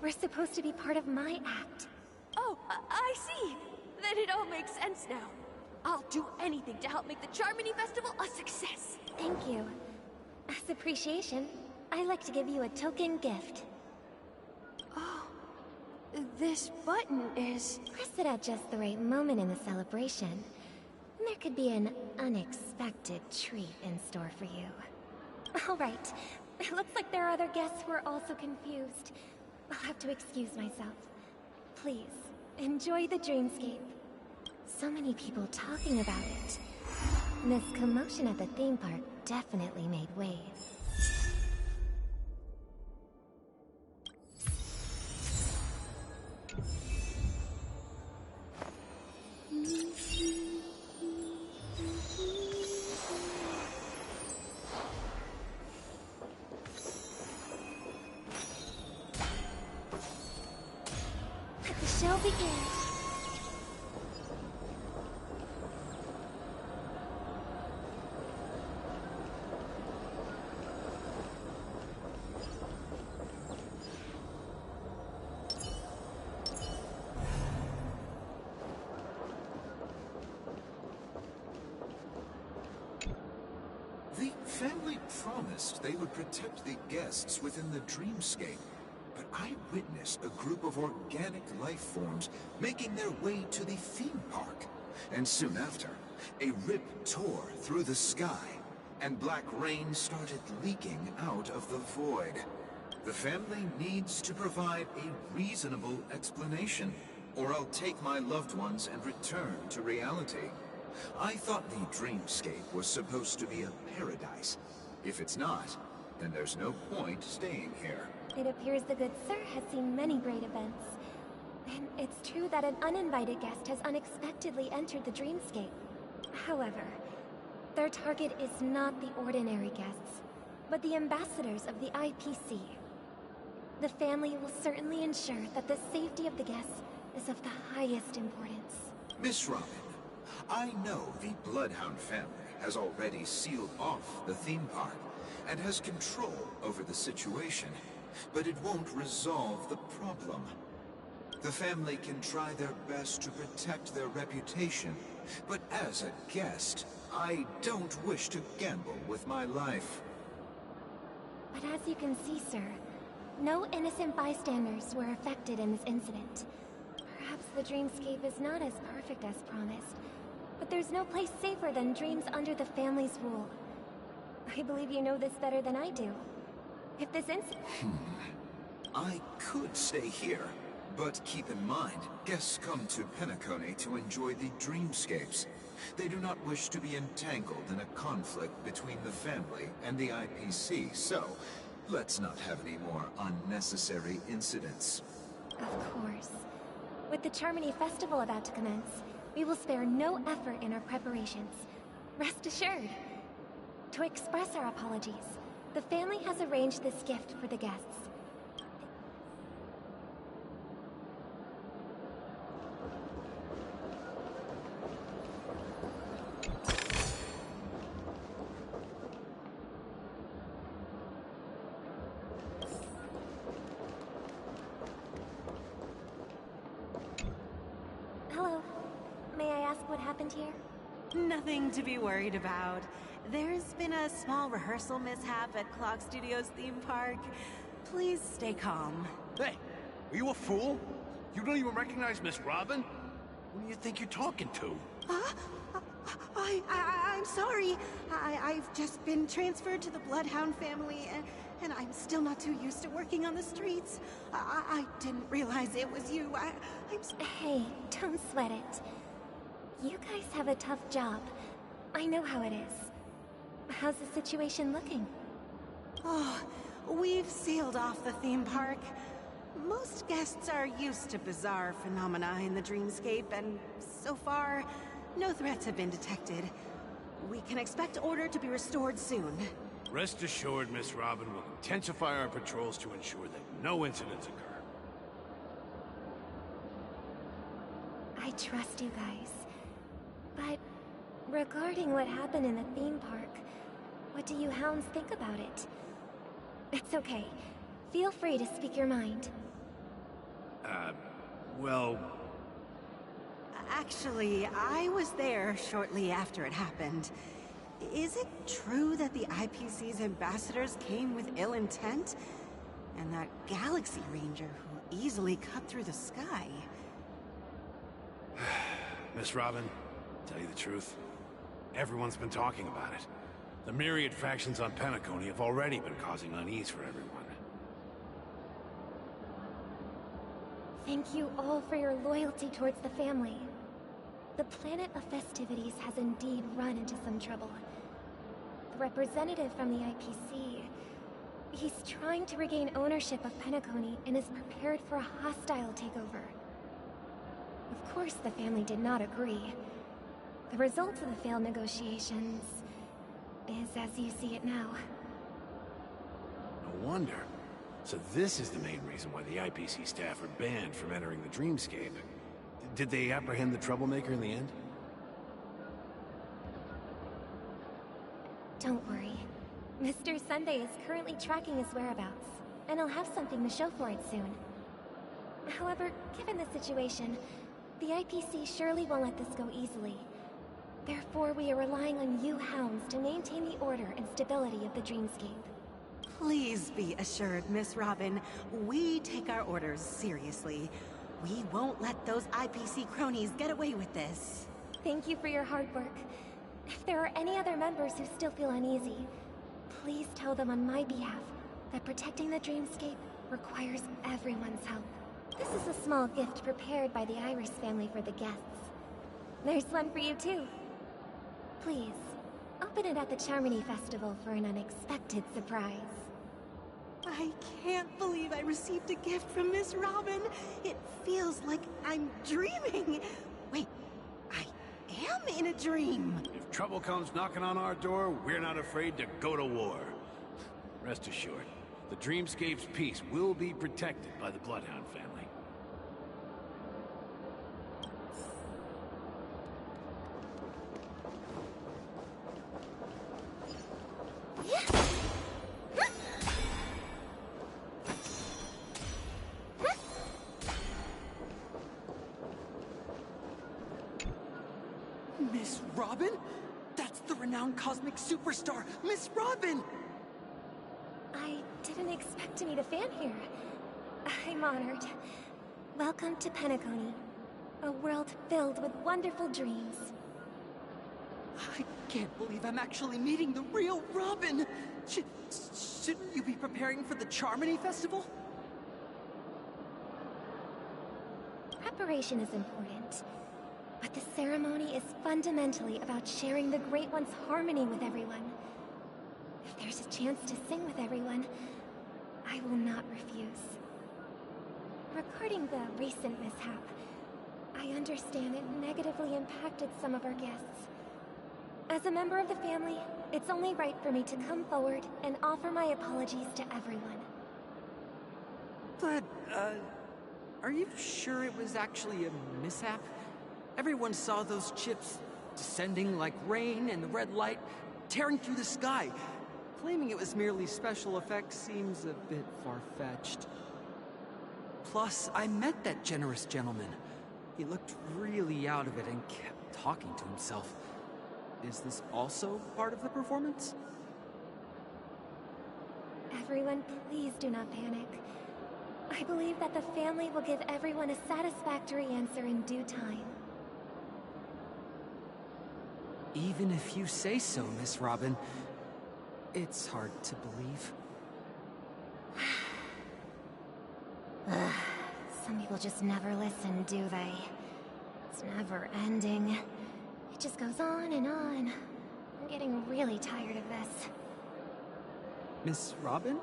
were supposed to be part of my act. Oh, I see. Then it all makes sense now. I'll do anything to help make the Charmony Festival a success. Thank you. As appreciation, I'd like to give you a token gift. Oh, this button is... Press it at just the right moment in the celebration. There could be an unexpected treat in store for you. All right. It looks like there are other guests who are also confused. I'll have to excuse myself. Please, enjoy the dreamscape. So many people talking about it. This commotion at the theme park definitely made waves. Let the show begin. The family promised they would protect the guests within the dreamscape, but I witnessed a group of organic life forms making their way to the theme park. And soon after, a rip tore through the sky, and black rain started leaking out of the void. The family needs to provide a reasonable explanation, or I'll take my loved ones and return to reality. I thought the dreamscape was supposed to be a paradise. If it's not, then there's no point staying here. It appears the good sir has seen many great events. And it's true that an uninvited guest has unexpectedly entered the dreamscape. However, their target is not the ordinary guests, but the ambassadors of the IPC. The family will certainly ensure that the safety of the guests is of the highest importance. Miss Robin, I know the Bloodhound family has already sealed off the theme park and has control over the situation, but it won't resolve the problem. The family can try their best to protect their reputation, but as a guest, I don't wish to gamble with my life. But as you can see, sir, no innocent bystanders were affected in this incident. Perhaps the dreamscape is not as perfect as promised, but there's no place safer than dreams under the family's rule. I believe you know this better than I do. If this incident... I could stay here, but keep in mind, guests come to Penacony to enjoy the dreamscapes. They do not wish to be entangled in a conflict between the family and the IPC, so Let's not have any more unnecessary incidents. Of course. With the Charmony Festival about to commence, we will spare no effort in our preparations. Rest assured. To express our apologies, the family has arranged this gift for the guests. Hello. May I ask what happened here? Nothing to be worried about. There's been a small rehearsal mishap at Clock Studios theme park. Please stay calm. Hey, are you a fool? You don't even recognize Miss Robin? Who do you think you're talking to? Huh? I'm sorry. I've just been transferred to the Bloodhound family, and I'm still not too used to working on the streets. I didn't realize it was you. Hey, don't sweat it. You guys have a tough job. I know how it is. How's the situation looking? Oh, we've sealed off the theme park. Most guests are used to bizarre phenomena in the dreamscape, and so far, no threats have been detected. We can expect order to be restored soon. Rest assured, Miss Robin will intensify our patrols to ensure that no incidents occur. I trust you guys. But regarding what happened in the theme park, what do you hounds think about it? It's okay. Feel free to speak your mind. Well... Actually, I was there shortly after it happened. Is it true that the IPC's ambassadors came with ill intent? And that Galaxy Ranger who easily cut through the sky? Miss Robin, tell you the truth, everyone's been talking about it. The myriad factions on Penacony have already been causing unease for everyone. Thank you all for your loyalty towards the family. The planet of festivities has indeed run into some trouble. The representative from the IPC... he's trying to regain ownership of Penacony and is prepared for a hostile takeover. Of course, the family did not agree. The result of the failed negotiations is as you see it now. No wonder. So this is the main reason why the IPC staff are banned from entering the dreamscape. Did they apprehend the troublemaker in the end? Don't worry. Mr. Sunday is currently tracking his whereabouts, and I'll have something to show for it soon. However, given the situation, the IPC surely won't let this go easily. Therefore, we are relying on you hounds to maintain the order and stability of the dreamscape. Please be assured, Miss Robin, we take our orders seriously. We won't let those IPC cronies get away with this. Thank you for your hard work. If there are any other members who still feel uneasy, please tell them on my behalf that protecting the dreamscape requires everyone's help. This is a small gift prepared by the Iris family for the guests. There's one for you too. Please, open it at the Charmony Festival for an unexpected surprise. I can't believe I received a gift from Miss Robin. It feels like I'm dreaming. Wait, I am in a dream. If trouble comes knocking on our door, we're not afraid to go to war. Rest assured, the dreamscape's peace will be protected by the Bloodhound family. Miss Robin? That's the renowned cosmic superstar, Miss Robin! I didn't expect to meet a fan here. I'm honored. Welcome to Penacony, a world filled with wonderful dreams. I can't believe I'm actually meeting the real Robin! Shouldn't you be preparing for the Charmony Festival? Preparation is important, but the ceremony is fundamentally about sharing the Great One's harmony with everyone. If there's a chance to sing with everyone, I will not refuse. Regarding the recent mishap, I understand it negatively impacted some of our guests. As a member of the family, it's only right for me to come forward and offer my apologies to everyone. But, are you sure it was actually a mishap? Everyone saw those chips descending like rain and the red light tearing through the sky. Claiming it was merely special effects seems a bit far-fetched. Plus, I met that generous gentleman. He looked really out of it and kept talking to himself. Is this also part of the performance? Everyone, please do not panic. I believe that the family will give everyone a satisfactory answer in due time. Even if you say so, Miss Robin, it's hard to believe. Some people just never listen, do they? It's never ending. It just goes on and on. I'm getting really tired of this. Miss Robin?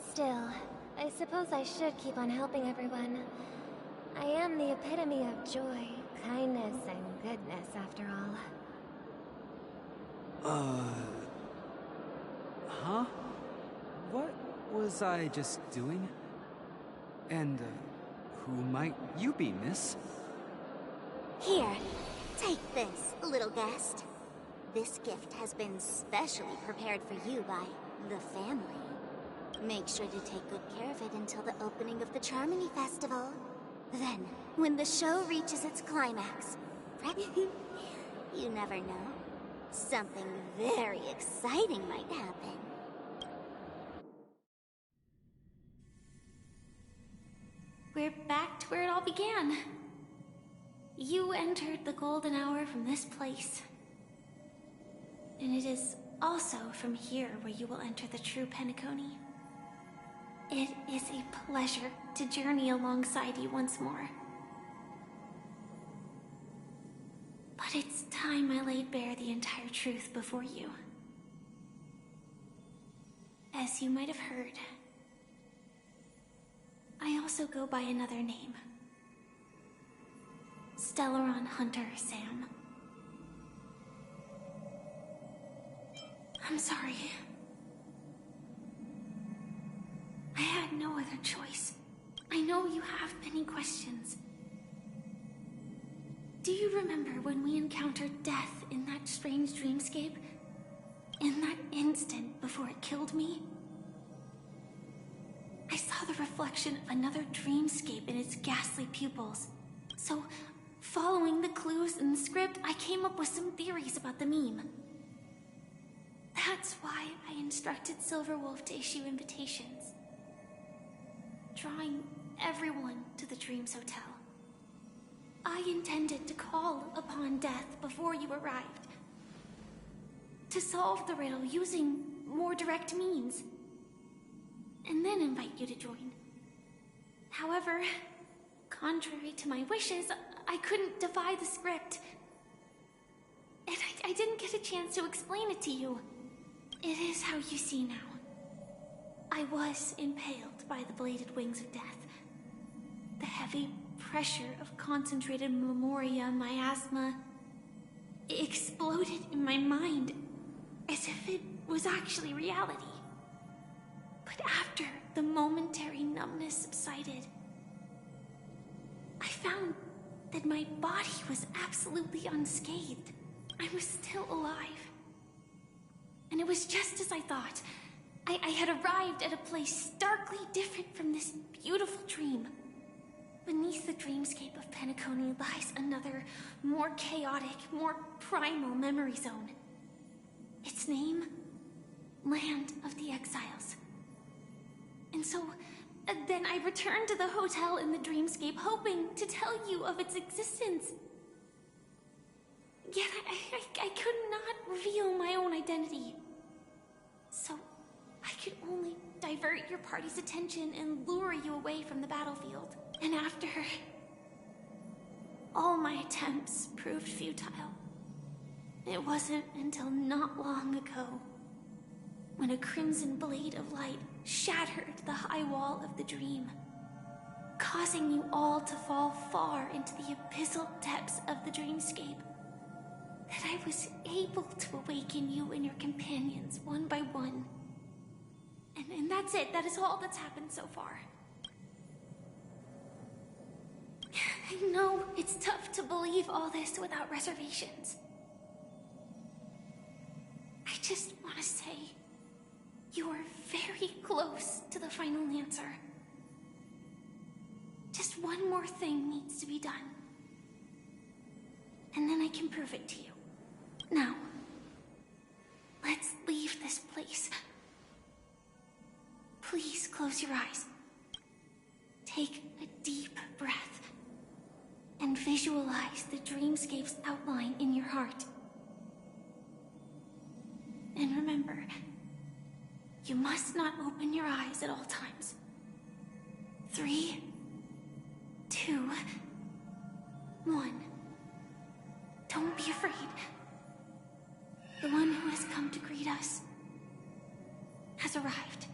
Still, I suppose I should keep on helping everyone. I am the epitome of joy, kindness, and goodness, after all. Huh? What was I just doing? And, who might you be, miss? Here, take this, little guest. This gift has been specially prepared for you by the family. Make sure to take good care of it until the opening of the Charmony Festival. Then, when the show reaches its climax, you never know. Something very exciting might happen. We're back to where it all began. You entered the golden hour from this place. And it is also from here where you will enter the true Penacony. It is a pleasure to journey alongside you once more. But it's time I laid bare the entire truth before you. As you might have heard, I also go by another name. Stellaron Hunter Sam. I'm sorry. I had no other choice. I know you have many questions. Do you remember when we encountered death in that strange dreamscape? In that instant before it killed me? I saw the reflection of another dreamscape in its ghastly pupils. So, following the clues in the script, I came up with some theories about the meme. That's why I instructed Silverwolf to issue invitations, drawing everyone to the Dreams Hotel. I intended to call upon death before you arrived, to solve the riddle using more direct means, and then invite you to join. However, contrary to my wishes, I couldn't defy the script, and I didn't get a chance to explain it to you. It is how you see now. I was impaled by the bladed wings of death. The heavy pressure of concentrated memoria, miasma, exploded in my mind as if it was actually reality. But after the momentary numbness subsided, I found that my body was absolutely unscathed. I was still alive. And it was just as I thought. I had arrived at a place starkly different from this beautiful dream. Beneath the dreamscape of Penacony lies another, more chaotic, more primal memory zone. Its name? Land of the Exiles. And so, then I returned to the hotel in the dreamscape, hoping to tell you of its existence. Yet I could not reveal my own identity. So, I could only divert your party's attention and lure you away from the battlefield. And after all my attempts proved futile, it wasn't until not long ago when when a crimson blade of light shattered the high wall of the dream, causing you all to fall far into the abyssal depths of the dreamscape. That I was able to awaken you and your companions one by one. And that's it. That is all that's happened so far. I know it's tough to believe all this without reservations. I just want to say, you are very close to the final answer. Just one more thing needs to be done. And then I can prove it to you. Now, let's leave this place. Please close your eyes. Take a deep breath. And visualize the dreamscape's outline in your heart. And remember, you must not open your eyes at all times. 3, 2, 1. Don't be afraid. The one who has come to greet us has arrived.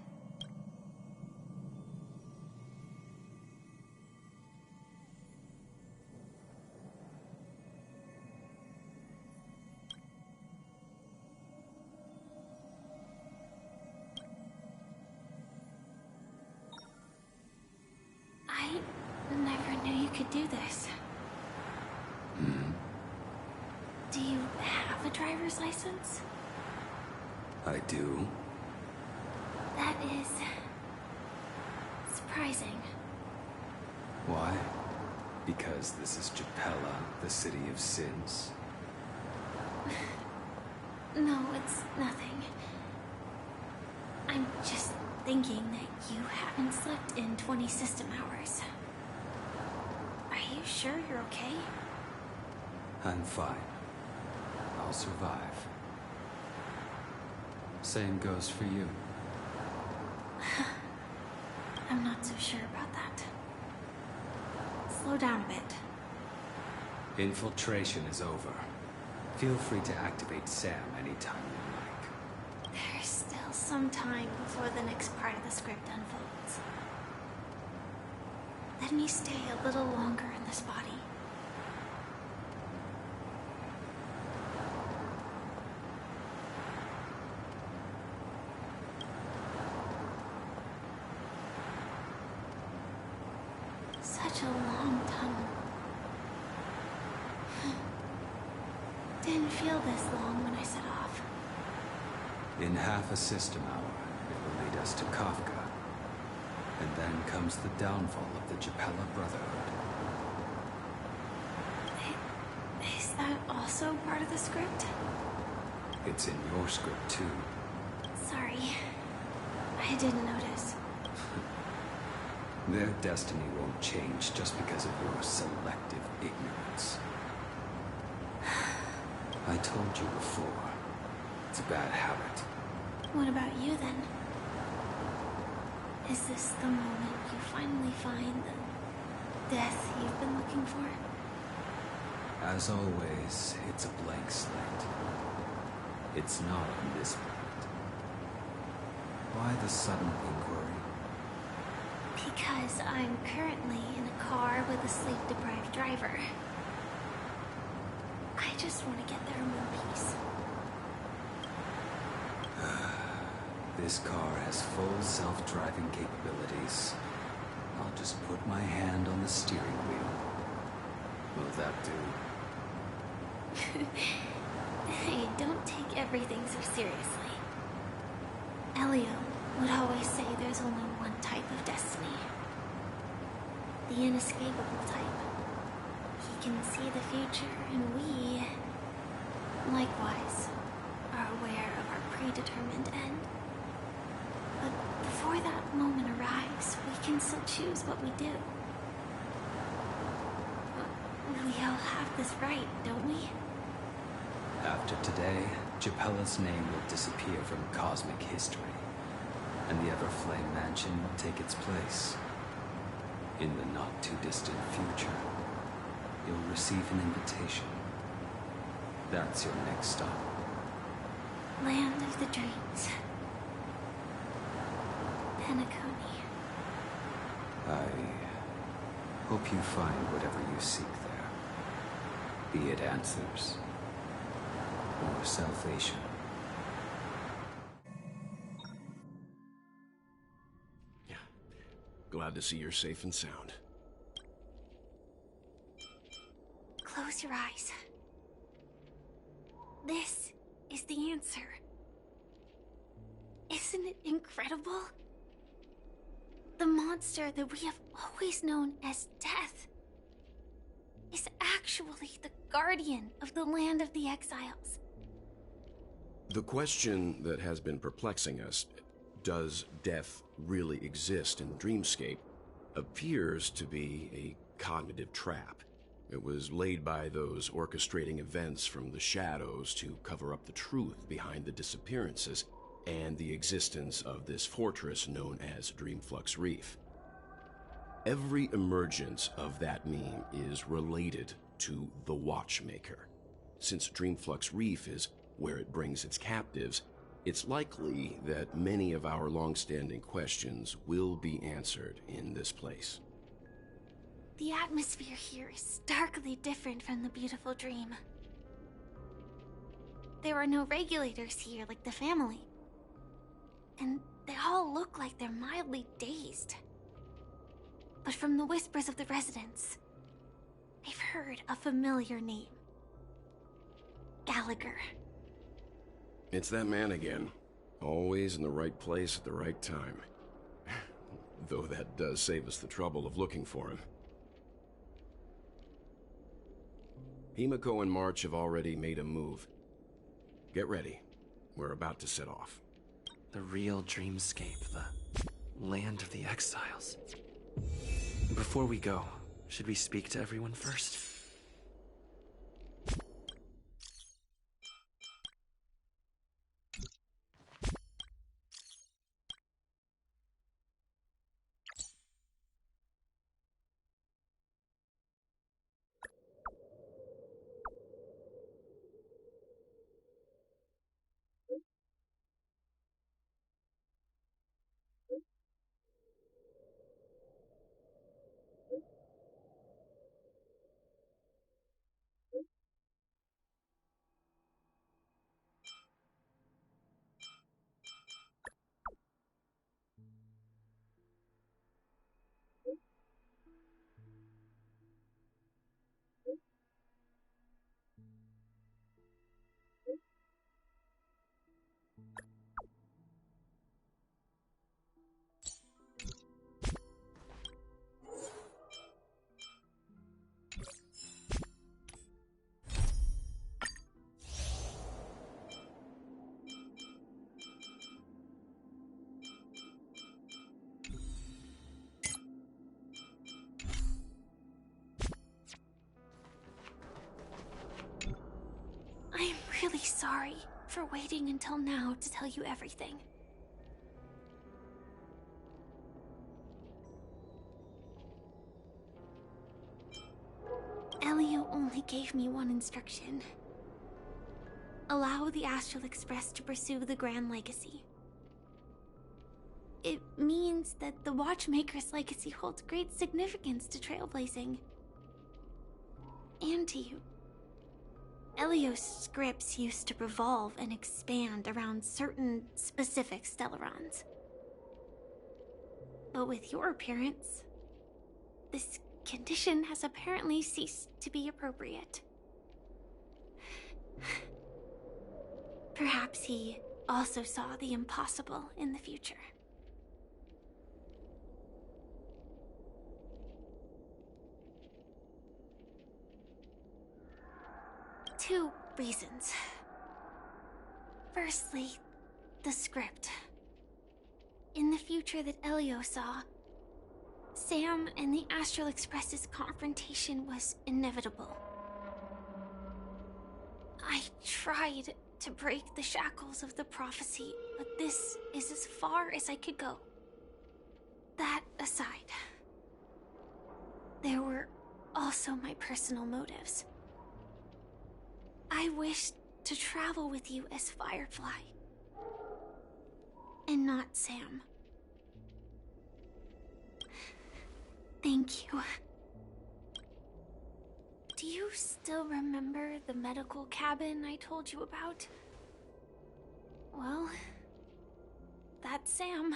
I never knew you could do this. Do you have a driver's license? I do. That is surprising. Why? Because this is Japella, the city of sins? No, it's nothing. I'm just thinking that you haven't slept in 20 system hours. Are you sure you're okay? I'm fine. I'll survive. Same goes for you. I'm not so sure about that. Slow down a bit. Infiltration is over. Feel free to activate Sam anytime you like. There's still some time before the next part of the script unfolds. Let me stay a little longer in this body. Such a long tunnel. Didn't feel this long when I set off. In half a system hour, it will lead us to Kafka. And then comes the downfall of the Japella Brotherhood. Is that also part of the script? It's in your script, too. Sorry. I didn't notice. Their destiny won't change just because of your selective ignorance. I told you before. It's a bad habit. What about you, then? Is this the moment you finally find the death you've been looking for? As always, it's a blank slate. It's not on this planet. Why the sudden inquiry? Because I'm currently in a car with a sleep-deprived driver. I just want to get there in one piece. This car has full self-driving capabilities. I'll just put my hand on the steering wheel. Will that do? Hey, don't take everything so seriously. Elio would always say there's only one type of destiny. The inescapable type. He can see the future, and we, likewise, are aware of our predetermined end. But before that moment arrives, we can still choose what we do. We all have this right, don't we? After today, Japella's name will disappear from cosmic history, and the Everflame Mansion will take its place. In the not-too-distant future, you'll receive an invitation. That's your next stop. Land of the Dreams. Penacony. I hope you find whatever you seek there. Be it answers or salvation. Glad to see you're safe and sound. Close your eyes. This is the answer. Isn't it incredible? The monster that we have always known as Death is actually the guardian of the land of the exiles. The question that has been perplexing us, does death really exist in the dreamscape, appears to be a cognitive trap. It was laid by those orchestrating events from the shadows to cover up the truth behind the disappearances and the existence of this fortress known as Dreamflux Reef. Every emergence of that meme is related to the Watchmaker. Since Dreamflux Reef is where it brings its captives, it's likely that many of our long-standing questions will be answered in this place. The atmosphere here is starkly different from the beautiful dream. There are no regulators here like the family. And they all look like they're mildly dazed. But from the whispers of the residents, they've heard a familiar name. Gallagher. It's that man again. Always in the right place at the right time. Though that does save us the trouble of looking for him. Himiko and March have already made a move. Get ready. We're about to set off. The real dreamscape, the land of the exiles. Before we go, should we speak to everyone first? I'm really sorry for waiting until now to tell you everything. Elio only gave me one instruction. Allow the Astral Express to pursue the Grand Legacy. It means that the Watchmaker's legacy holds great significance to trailblazing. And to you. Elio's scripts used to revolve and expand around certain specific Stellarons. But with your appearance, this condition has apparently ceased to be appropriate. Perhaps he also saw the impossible in the future. 2 reasons. Firstly, the script. In the future that Elio saw, Sam and the Astral Express's confrontation was inevitable. I tried to break the shackles of the prophecy, but this is as far as I could go. That aside, there were also my personal motives. I wished to travel with you as Firefly, and not Sam. Thank you. Do you still remember the medical cabin I told you about? Well, that's Sam.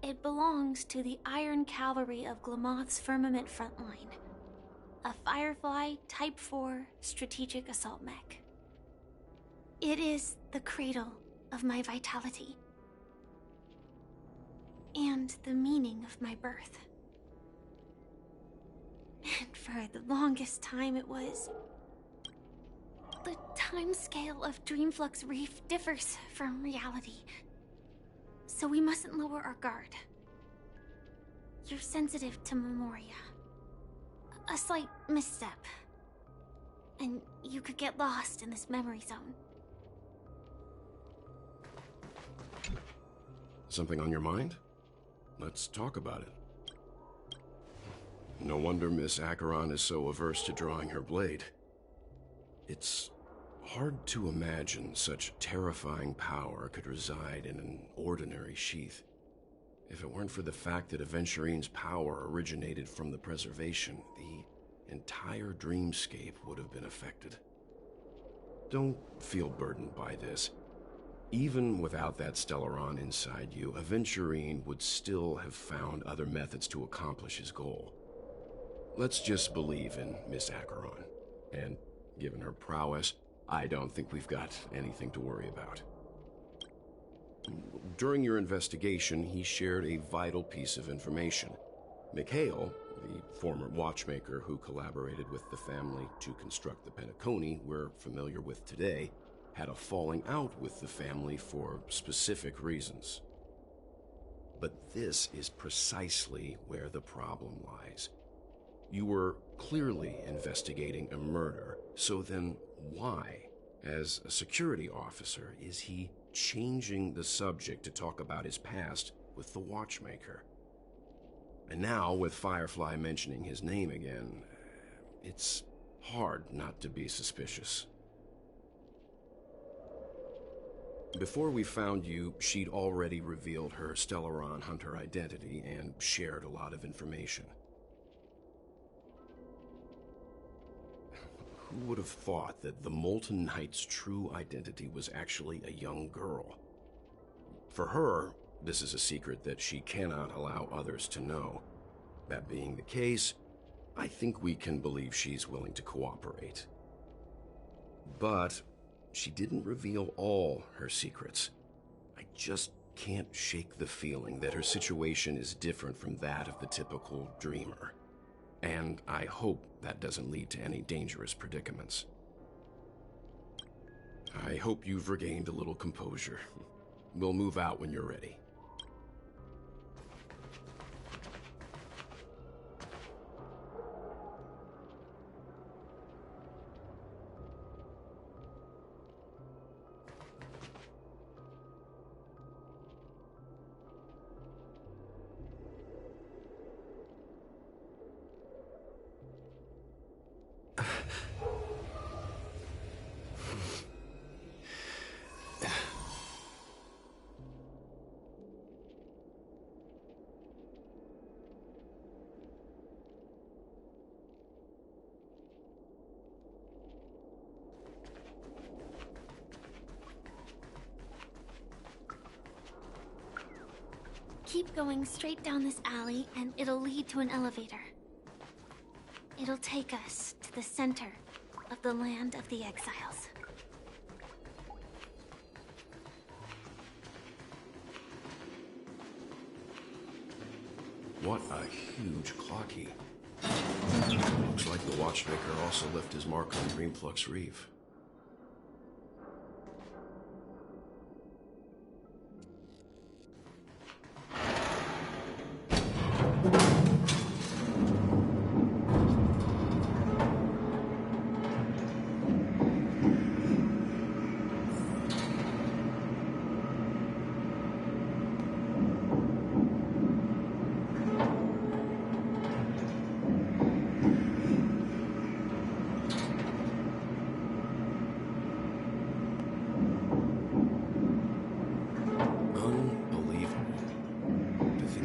It belongs to the Iron Cavalry of Glamoth's Firmament Frontline, a Firefly Type 4 strategic assault mech. It is the cradle of my vitality, and the meaning of my birth. And for the longest time it was... The timescale of Dreamflux Reef differs from reality, so we mustn't lower our guard. You're sensitive to Memoria. A slight misstep, and you could get lost in this memory zone. Something on your mind? Let's talk about it. No wonder Miss Acheron is so averse to drawing her blade. It's hard to imagine such terrifying power could reside in an ordinary sheath. If it weren't for the fact that Aventurine's power originated from the preservation, the entire dreamscape would have been affected. Don't feel burdened by this. Even without that Stellaron inside you, Aventurine would still have found other methods to accomplish his goal. Let's just believe in Miss Acheron, and given her prowess, I don't think we've got anything to worry about. During your investigation, he shared a vital piece of information. Mikhail, the former watchmaker who collaborated with the family to construct the Penacony we're familiar with today, had a falling out with the family for specific reasons. But this is precisely where the problem lies. You were clearly investigating a murder, so then why, as a security officer, is he changing the subject to talk about his past with the watchmaker? And now, with Firefly mentioning his name again, it's hard not to be suspicious. Before we found you, she'd already revealed her Stellaron Hunter identity and shared a lot of information. Who would have thought that the Molten Knight's true identity was actually a young girl? For her, this is a secret that she cannot allow others to know. That being the case, I think we can believe she's willing to cooperate. But she didn't reveal all her secrets. I just can't shake the feeling that her situation is different from that of the typical dreamer. And I hope that doesn't lead to any dangerous predicaments. I hope you've regained a little composure. We'll move out when you're ready. Keep going straight down this alley, and it'll lead to an elevator. It'll take us to the center of the land of the exiles. What a huge clocky. Looks like the watchmaker also left his mark on Dreamflux Reef.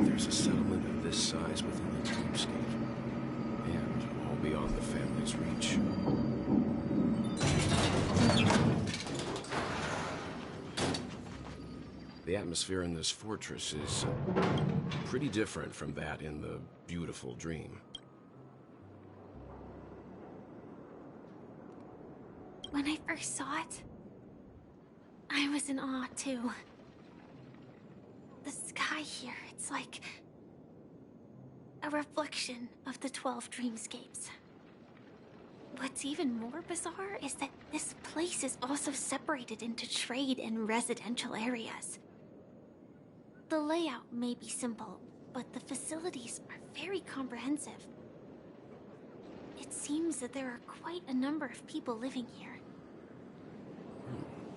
there's a settlement of this size within the dreamscape, and all beyond the family's reach. The atmosphere in this fortress is pretty different from that in the beautiful dream. When I first saw it, I was in awe too. The sky here, it's like a reflection of the 12 dreamscapes. What's even more bizarre is that this place is also separated into trade and residential areas. The layout may be simple, but the facilities are very comprehensive. It seems that there are quite a number of people living here.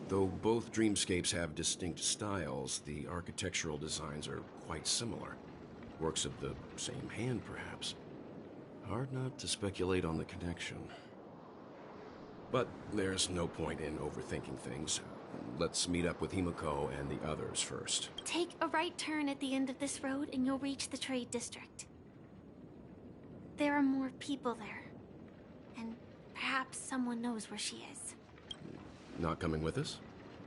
Though both dreamscapes have distinct styles, the architectural designs are quite similar. Works of the same hand, perhaps. Hard not to speculate on the connection. But there's no point in overthinking things. Let's meet up with Himiko and the others first. Take a right turn at the end of this road and you'll reach the trade district. There are more people there. And perhaps someone knows where she is. Not coming with us?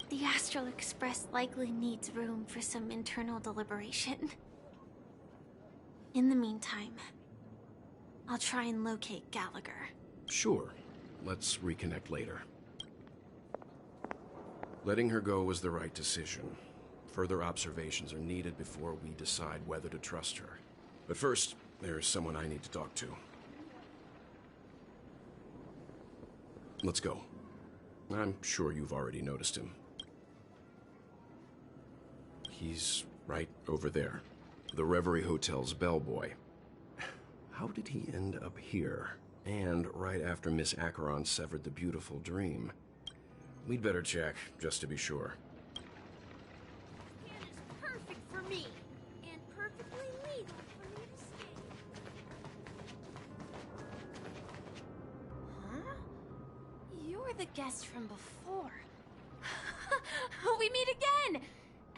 The Astral Express likely needs room for some internal deliberation. In the meantime, I'll try and locate Gallagher. Sure. Let's reconnect later. Letting her go was the right decision. Further observations are needed before we decide whether to trust her. But first, there's someone I need to talk to. Let's go. I'm sure you've already noticed him. He's right over there. The Reverie Hotel's bellboy. How did he end up here? And right after Miss Acheron severed the beautiful dream. We'd better check, just to be sure. Scan is perfect for me, and perfectly legal for me to scan. Huh? You're the guest from before. We meet again!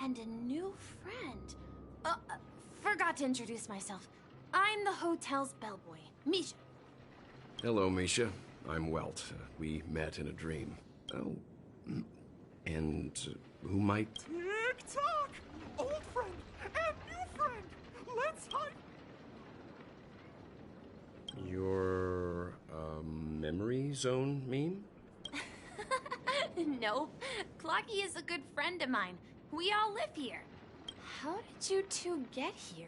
And a new friend. Forgot to introduce myself. I'm the hotel's bellboy, Misha. Hello, Misha. I'm Welt. We met in a dream. Oh, and who might... Tick-tock! Old friend and new friend! Let's hunt! Your, memory zone meme? Nope. Clocky is a good friend of mine. We all live here. How did you two get here?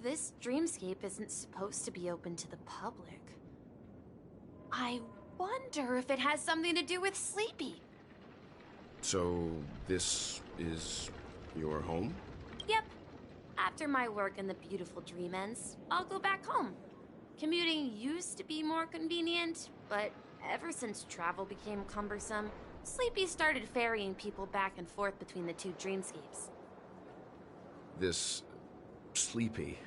This dreamscape isn't supposed to be open to the public. I wonder if it has something to do with Sleepy. So, this is your home? Yep. After my work in the beautiful dream ends, I'll go back home. Commuting used to be more convenient, but ever since travel became cumbersome, Sleepy started ferrying people back and forth between the two dreamscapes. This... Sleepy.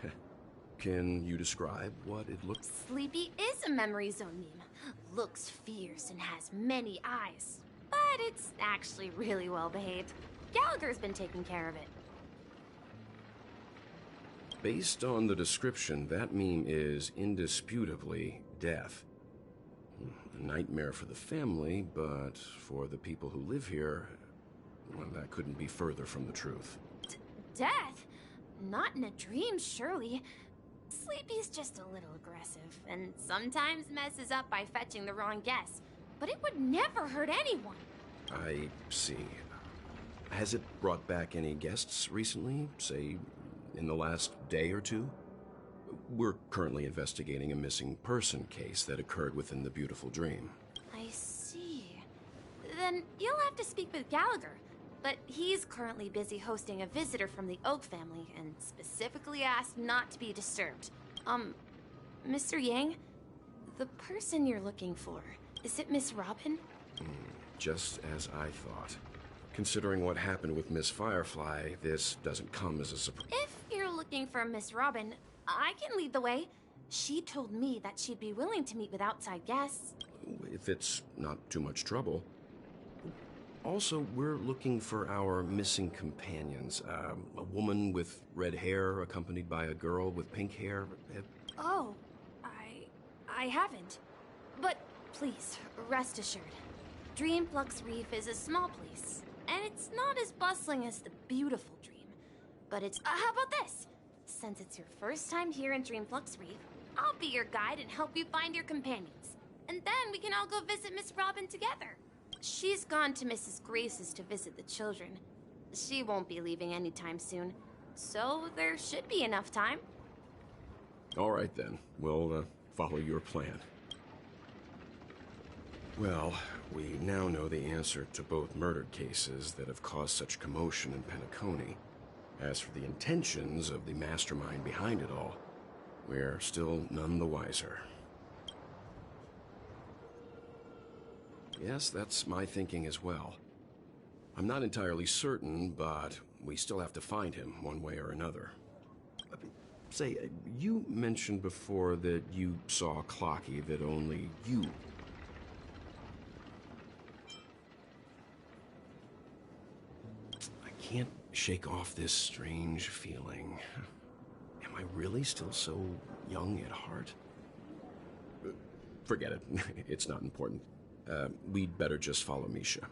Can you describe what it looks... Sleepy is a memory zone meme. Looks fierce and has many eyes. But it's actually really well behaved. Gallagher's been taking care of it. Based on the description, that meme is indisputably death. A nightmare for the family, but for the people who live here, well, that couldn't be further from the truth. Death? Not in a dream, surely. Sleepy's just a little aggressive, and sometimes messes up by fetching the wrong guess. But it would never hurt anyone. I see. Has it brought back any guests recently? Say, in the last day or two? We're currently investigating a missing person case that occurred within the beautiful dream. I see. Then you'll have to speak with Gallagher. But he's currently busy hosting a visitor from the Oak family and specifically asked not to be disturbed. Mr. Yang, the person you're looking for, is it Miss Robin? Just as I thought. Considering what happened with Miss Firefly, this doesn't come as a surprise. If you're looking for Miss Robin, I can lead the way. She told me that she'd be willing to meet with outside guests. If it's not too much trouble. Also, we're looking for our missing companions. A woman with red hair accompanied by a girl with pink hair. Oh, I haven't. But please, rest assured. Dreamflux Reef is a small place, and it's not as bustling as the beautiful Dream. But it's... how about this? Since it's your first time here in Dreamflux Reef, I'll be your guide and help you find your companions. And then we can all go visit Miss Robin together. She's gone to Mrs. Grace's to visit the children. She won't be leaving anytime soon, so there should be enough time. All right, then. We'll follow your plan. Well, we now know the answer to both murder cases that have caused such commotion in Penacony. As for the intentions of the mastermind behind it all, we're still none the wiser. Yes, that's my thinking as well. I'm not entirely certain, but we still have to find him one way or another. Say, you mentioned before that you saw Clocky that only you... I can't shake off this strange feeling. Am I really still so young at heart? Forget it. It's not important. We'd better just follow Misha.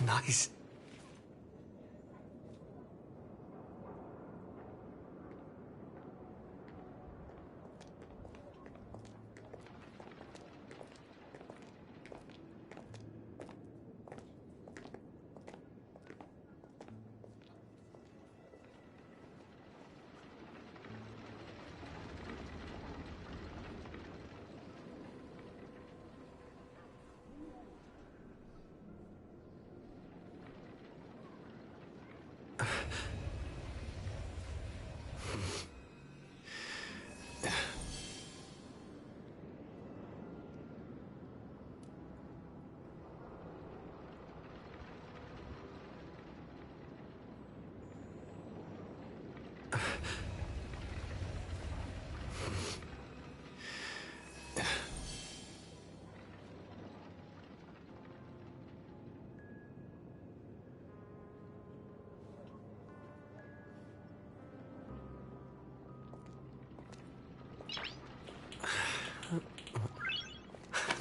Nice.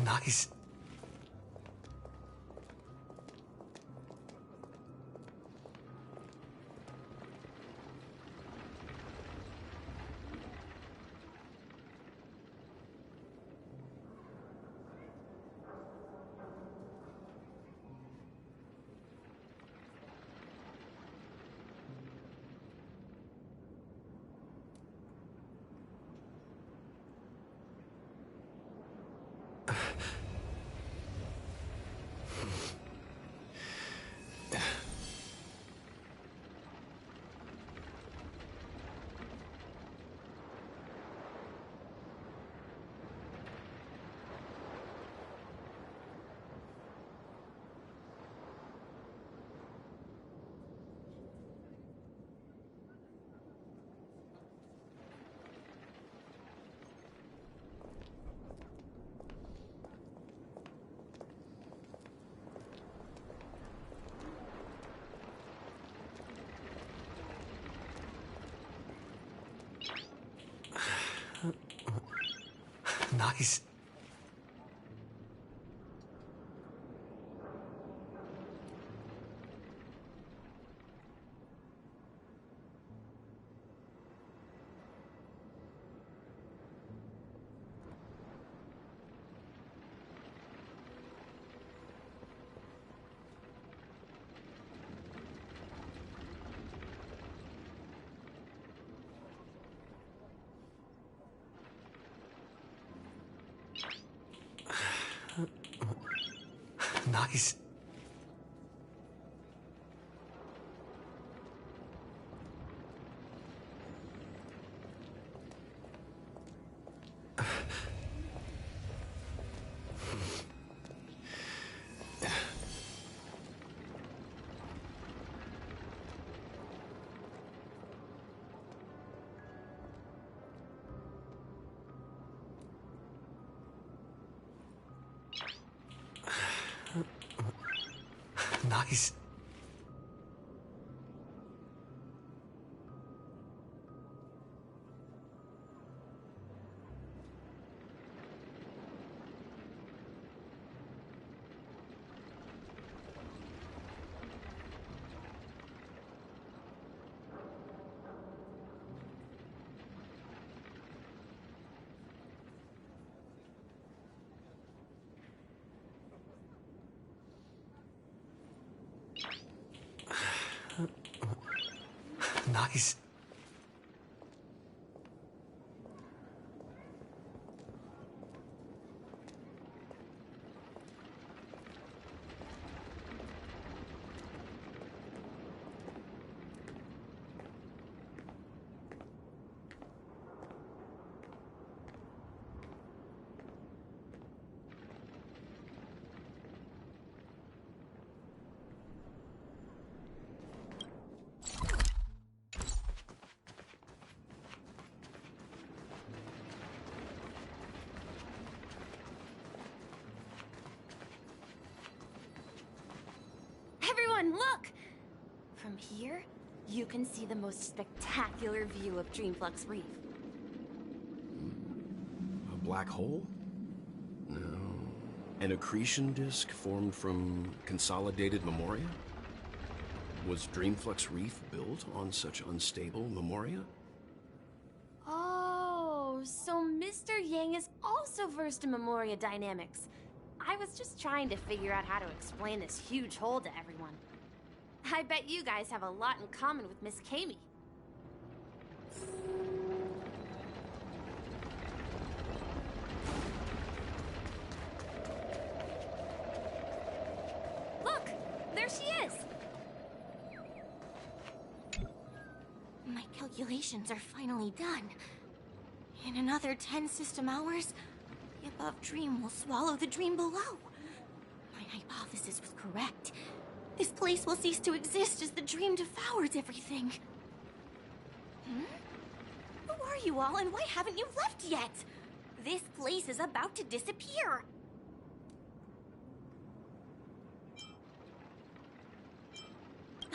Nice. Nice. Nice. Nice. Nice. Everyone, look! From here, you can see the most spectacular view of Dreamflux Reef. A black hole? No. An accretion disk formed from consolidated memoria? Was Dreamflux Reef built on such unstable memoria? Oh, so Mr. Yang is also versed in Memoria dynamics. I was just trying to figure out how to explain this huge hole to everyone. I bet you guys have a lot in common with Miss Kami. Look! There she is! My calculations are finally done. In another 10 system hours, the above dream will swallow the dream below. My hypothesis was correct. This place will cease to exist as the dream devours everything. Who are you all, and why haven't you left yet? This place is about to disappear.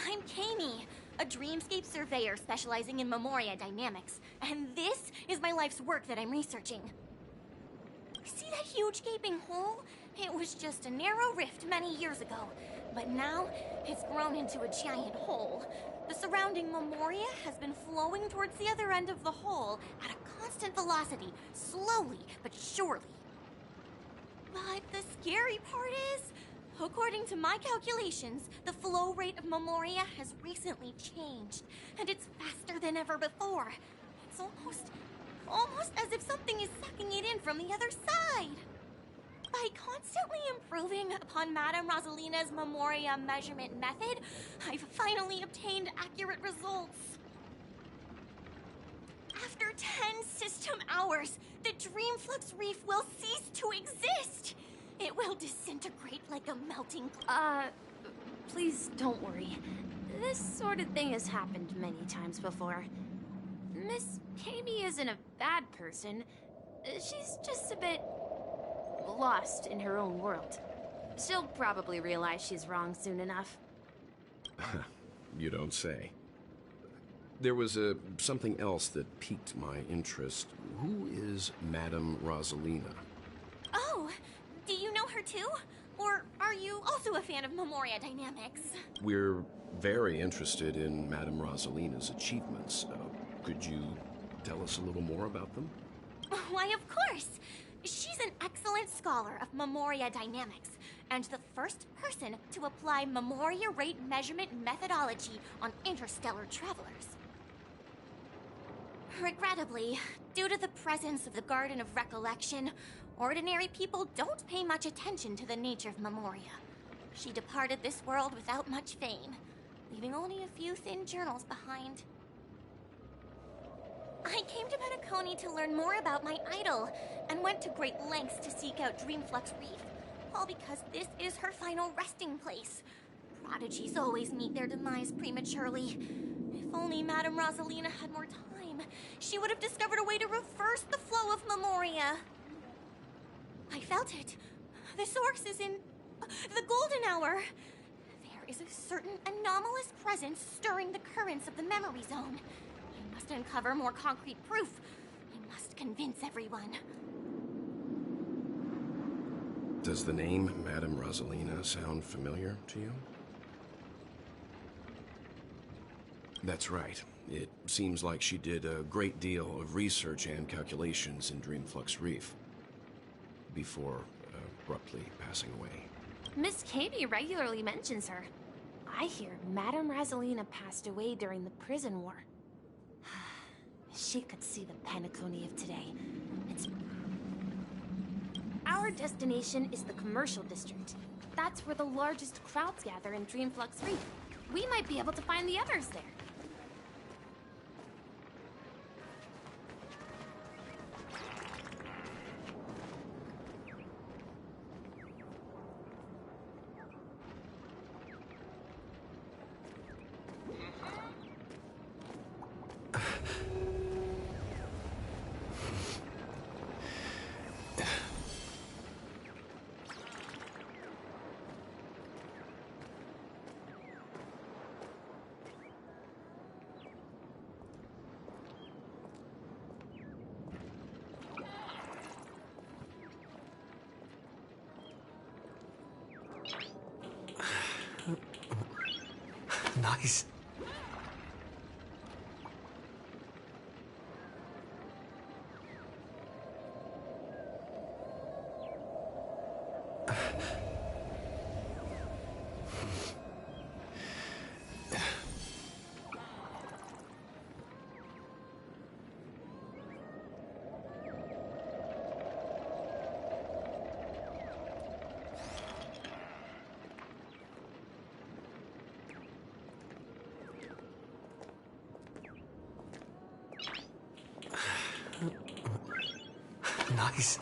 I'm Kami, a dreamscape surveyor specializing in Memoria dynamics, and this is my life's work that I'm researching. See that huge gaping hole? It was just a narrow rift many years ago, but now it's grown into a giant hole. The surrounding Memoria has been flowing towards the other end of the hole at a constant velocity, slowly but surely. But the scary part is, according to my calculations, the flow rate of Memoria has recently changed, and it's faster than ever before. It's almost as if something is sucking it in from the other side. By constantly improving upon Madame Rosalina's Memoria measurement method, I've finally obtained accurate results. After 10 system hours, the Dreamflux Reef will cease to exist. It will disintegrate like a melting... Please don't worry. This sort of thing has happened many times before. Miss Kami isn't a bad person. She's just a bit... lost in her own world. She'll probably realize she's wrong soon enough. You don't say. There was something else that piqued my interest. Who is Madame Rosalina? Oh, do you know her too? Or are you also a fan of Memoria Dynamics? We're very interested in Madame Rosalina's achievements. Could you tell us a little more about them? Why, of course! She's an excellent scholar of Memoria Dynamics, and the first person to apply Memoria rate measurement methodology on interstellar travelers. Regrettably, due to the presence of the Garden of Recollection, ordinary people don't pay much attention to the nature of Memoria. She departed this world without much fame, leaving only a few thin journals behind. I came to Penacony to learn more about my idol, and went to great lengths to seek out Dreamflux Reef, all because this is her final resting place. Prodigies always meet their demise prematurely. If only Madame Rosalina had more time, she would have discovered a way to reverse the flow of Memoria. I felt it. The source is in the Golden Hour. There is a certain anomalous presence stirring the currents of the memory zone. I must uncover more concrete proof. I must convince everyone. Does the name Madame Rosalina sound familiar to you? That's right. It seems like she did a great deal of research and calculations in Dreamflux Reef before abruptly passing away. Miss Katie regularly mentions her. I hear Madame Rosalina passed away during the prison war. She could see the Penacony of today. Our destination is the commercial district. That's where the largest crowds gather in Dreamflux Reef. We might be able to find the others there. Nice. Nice.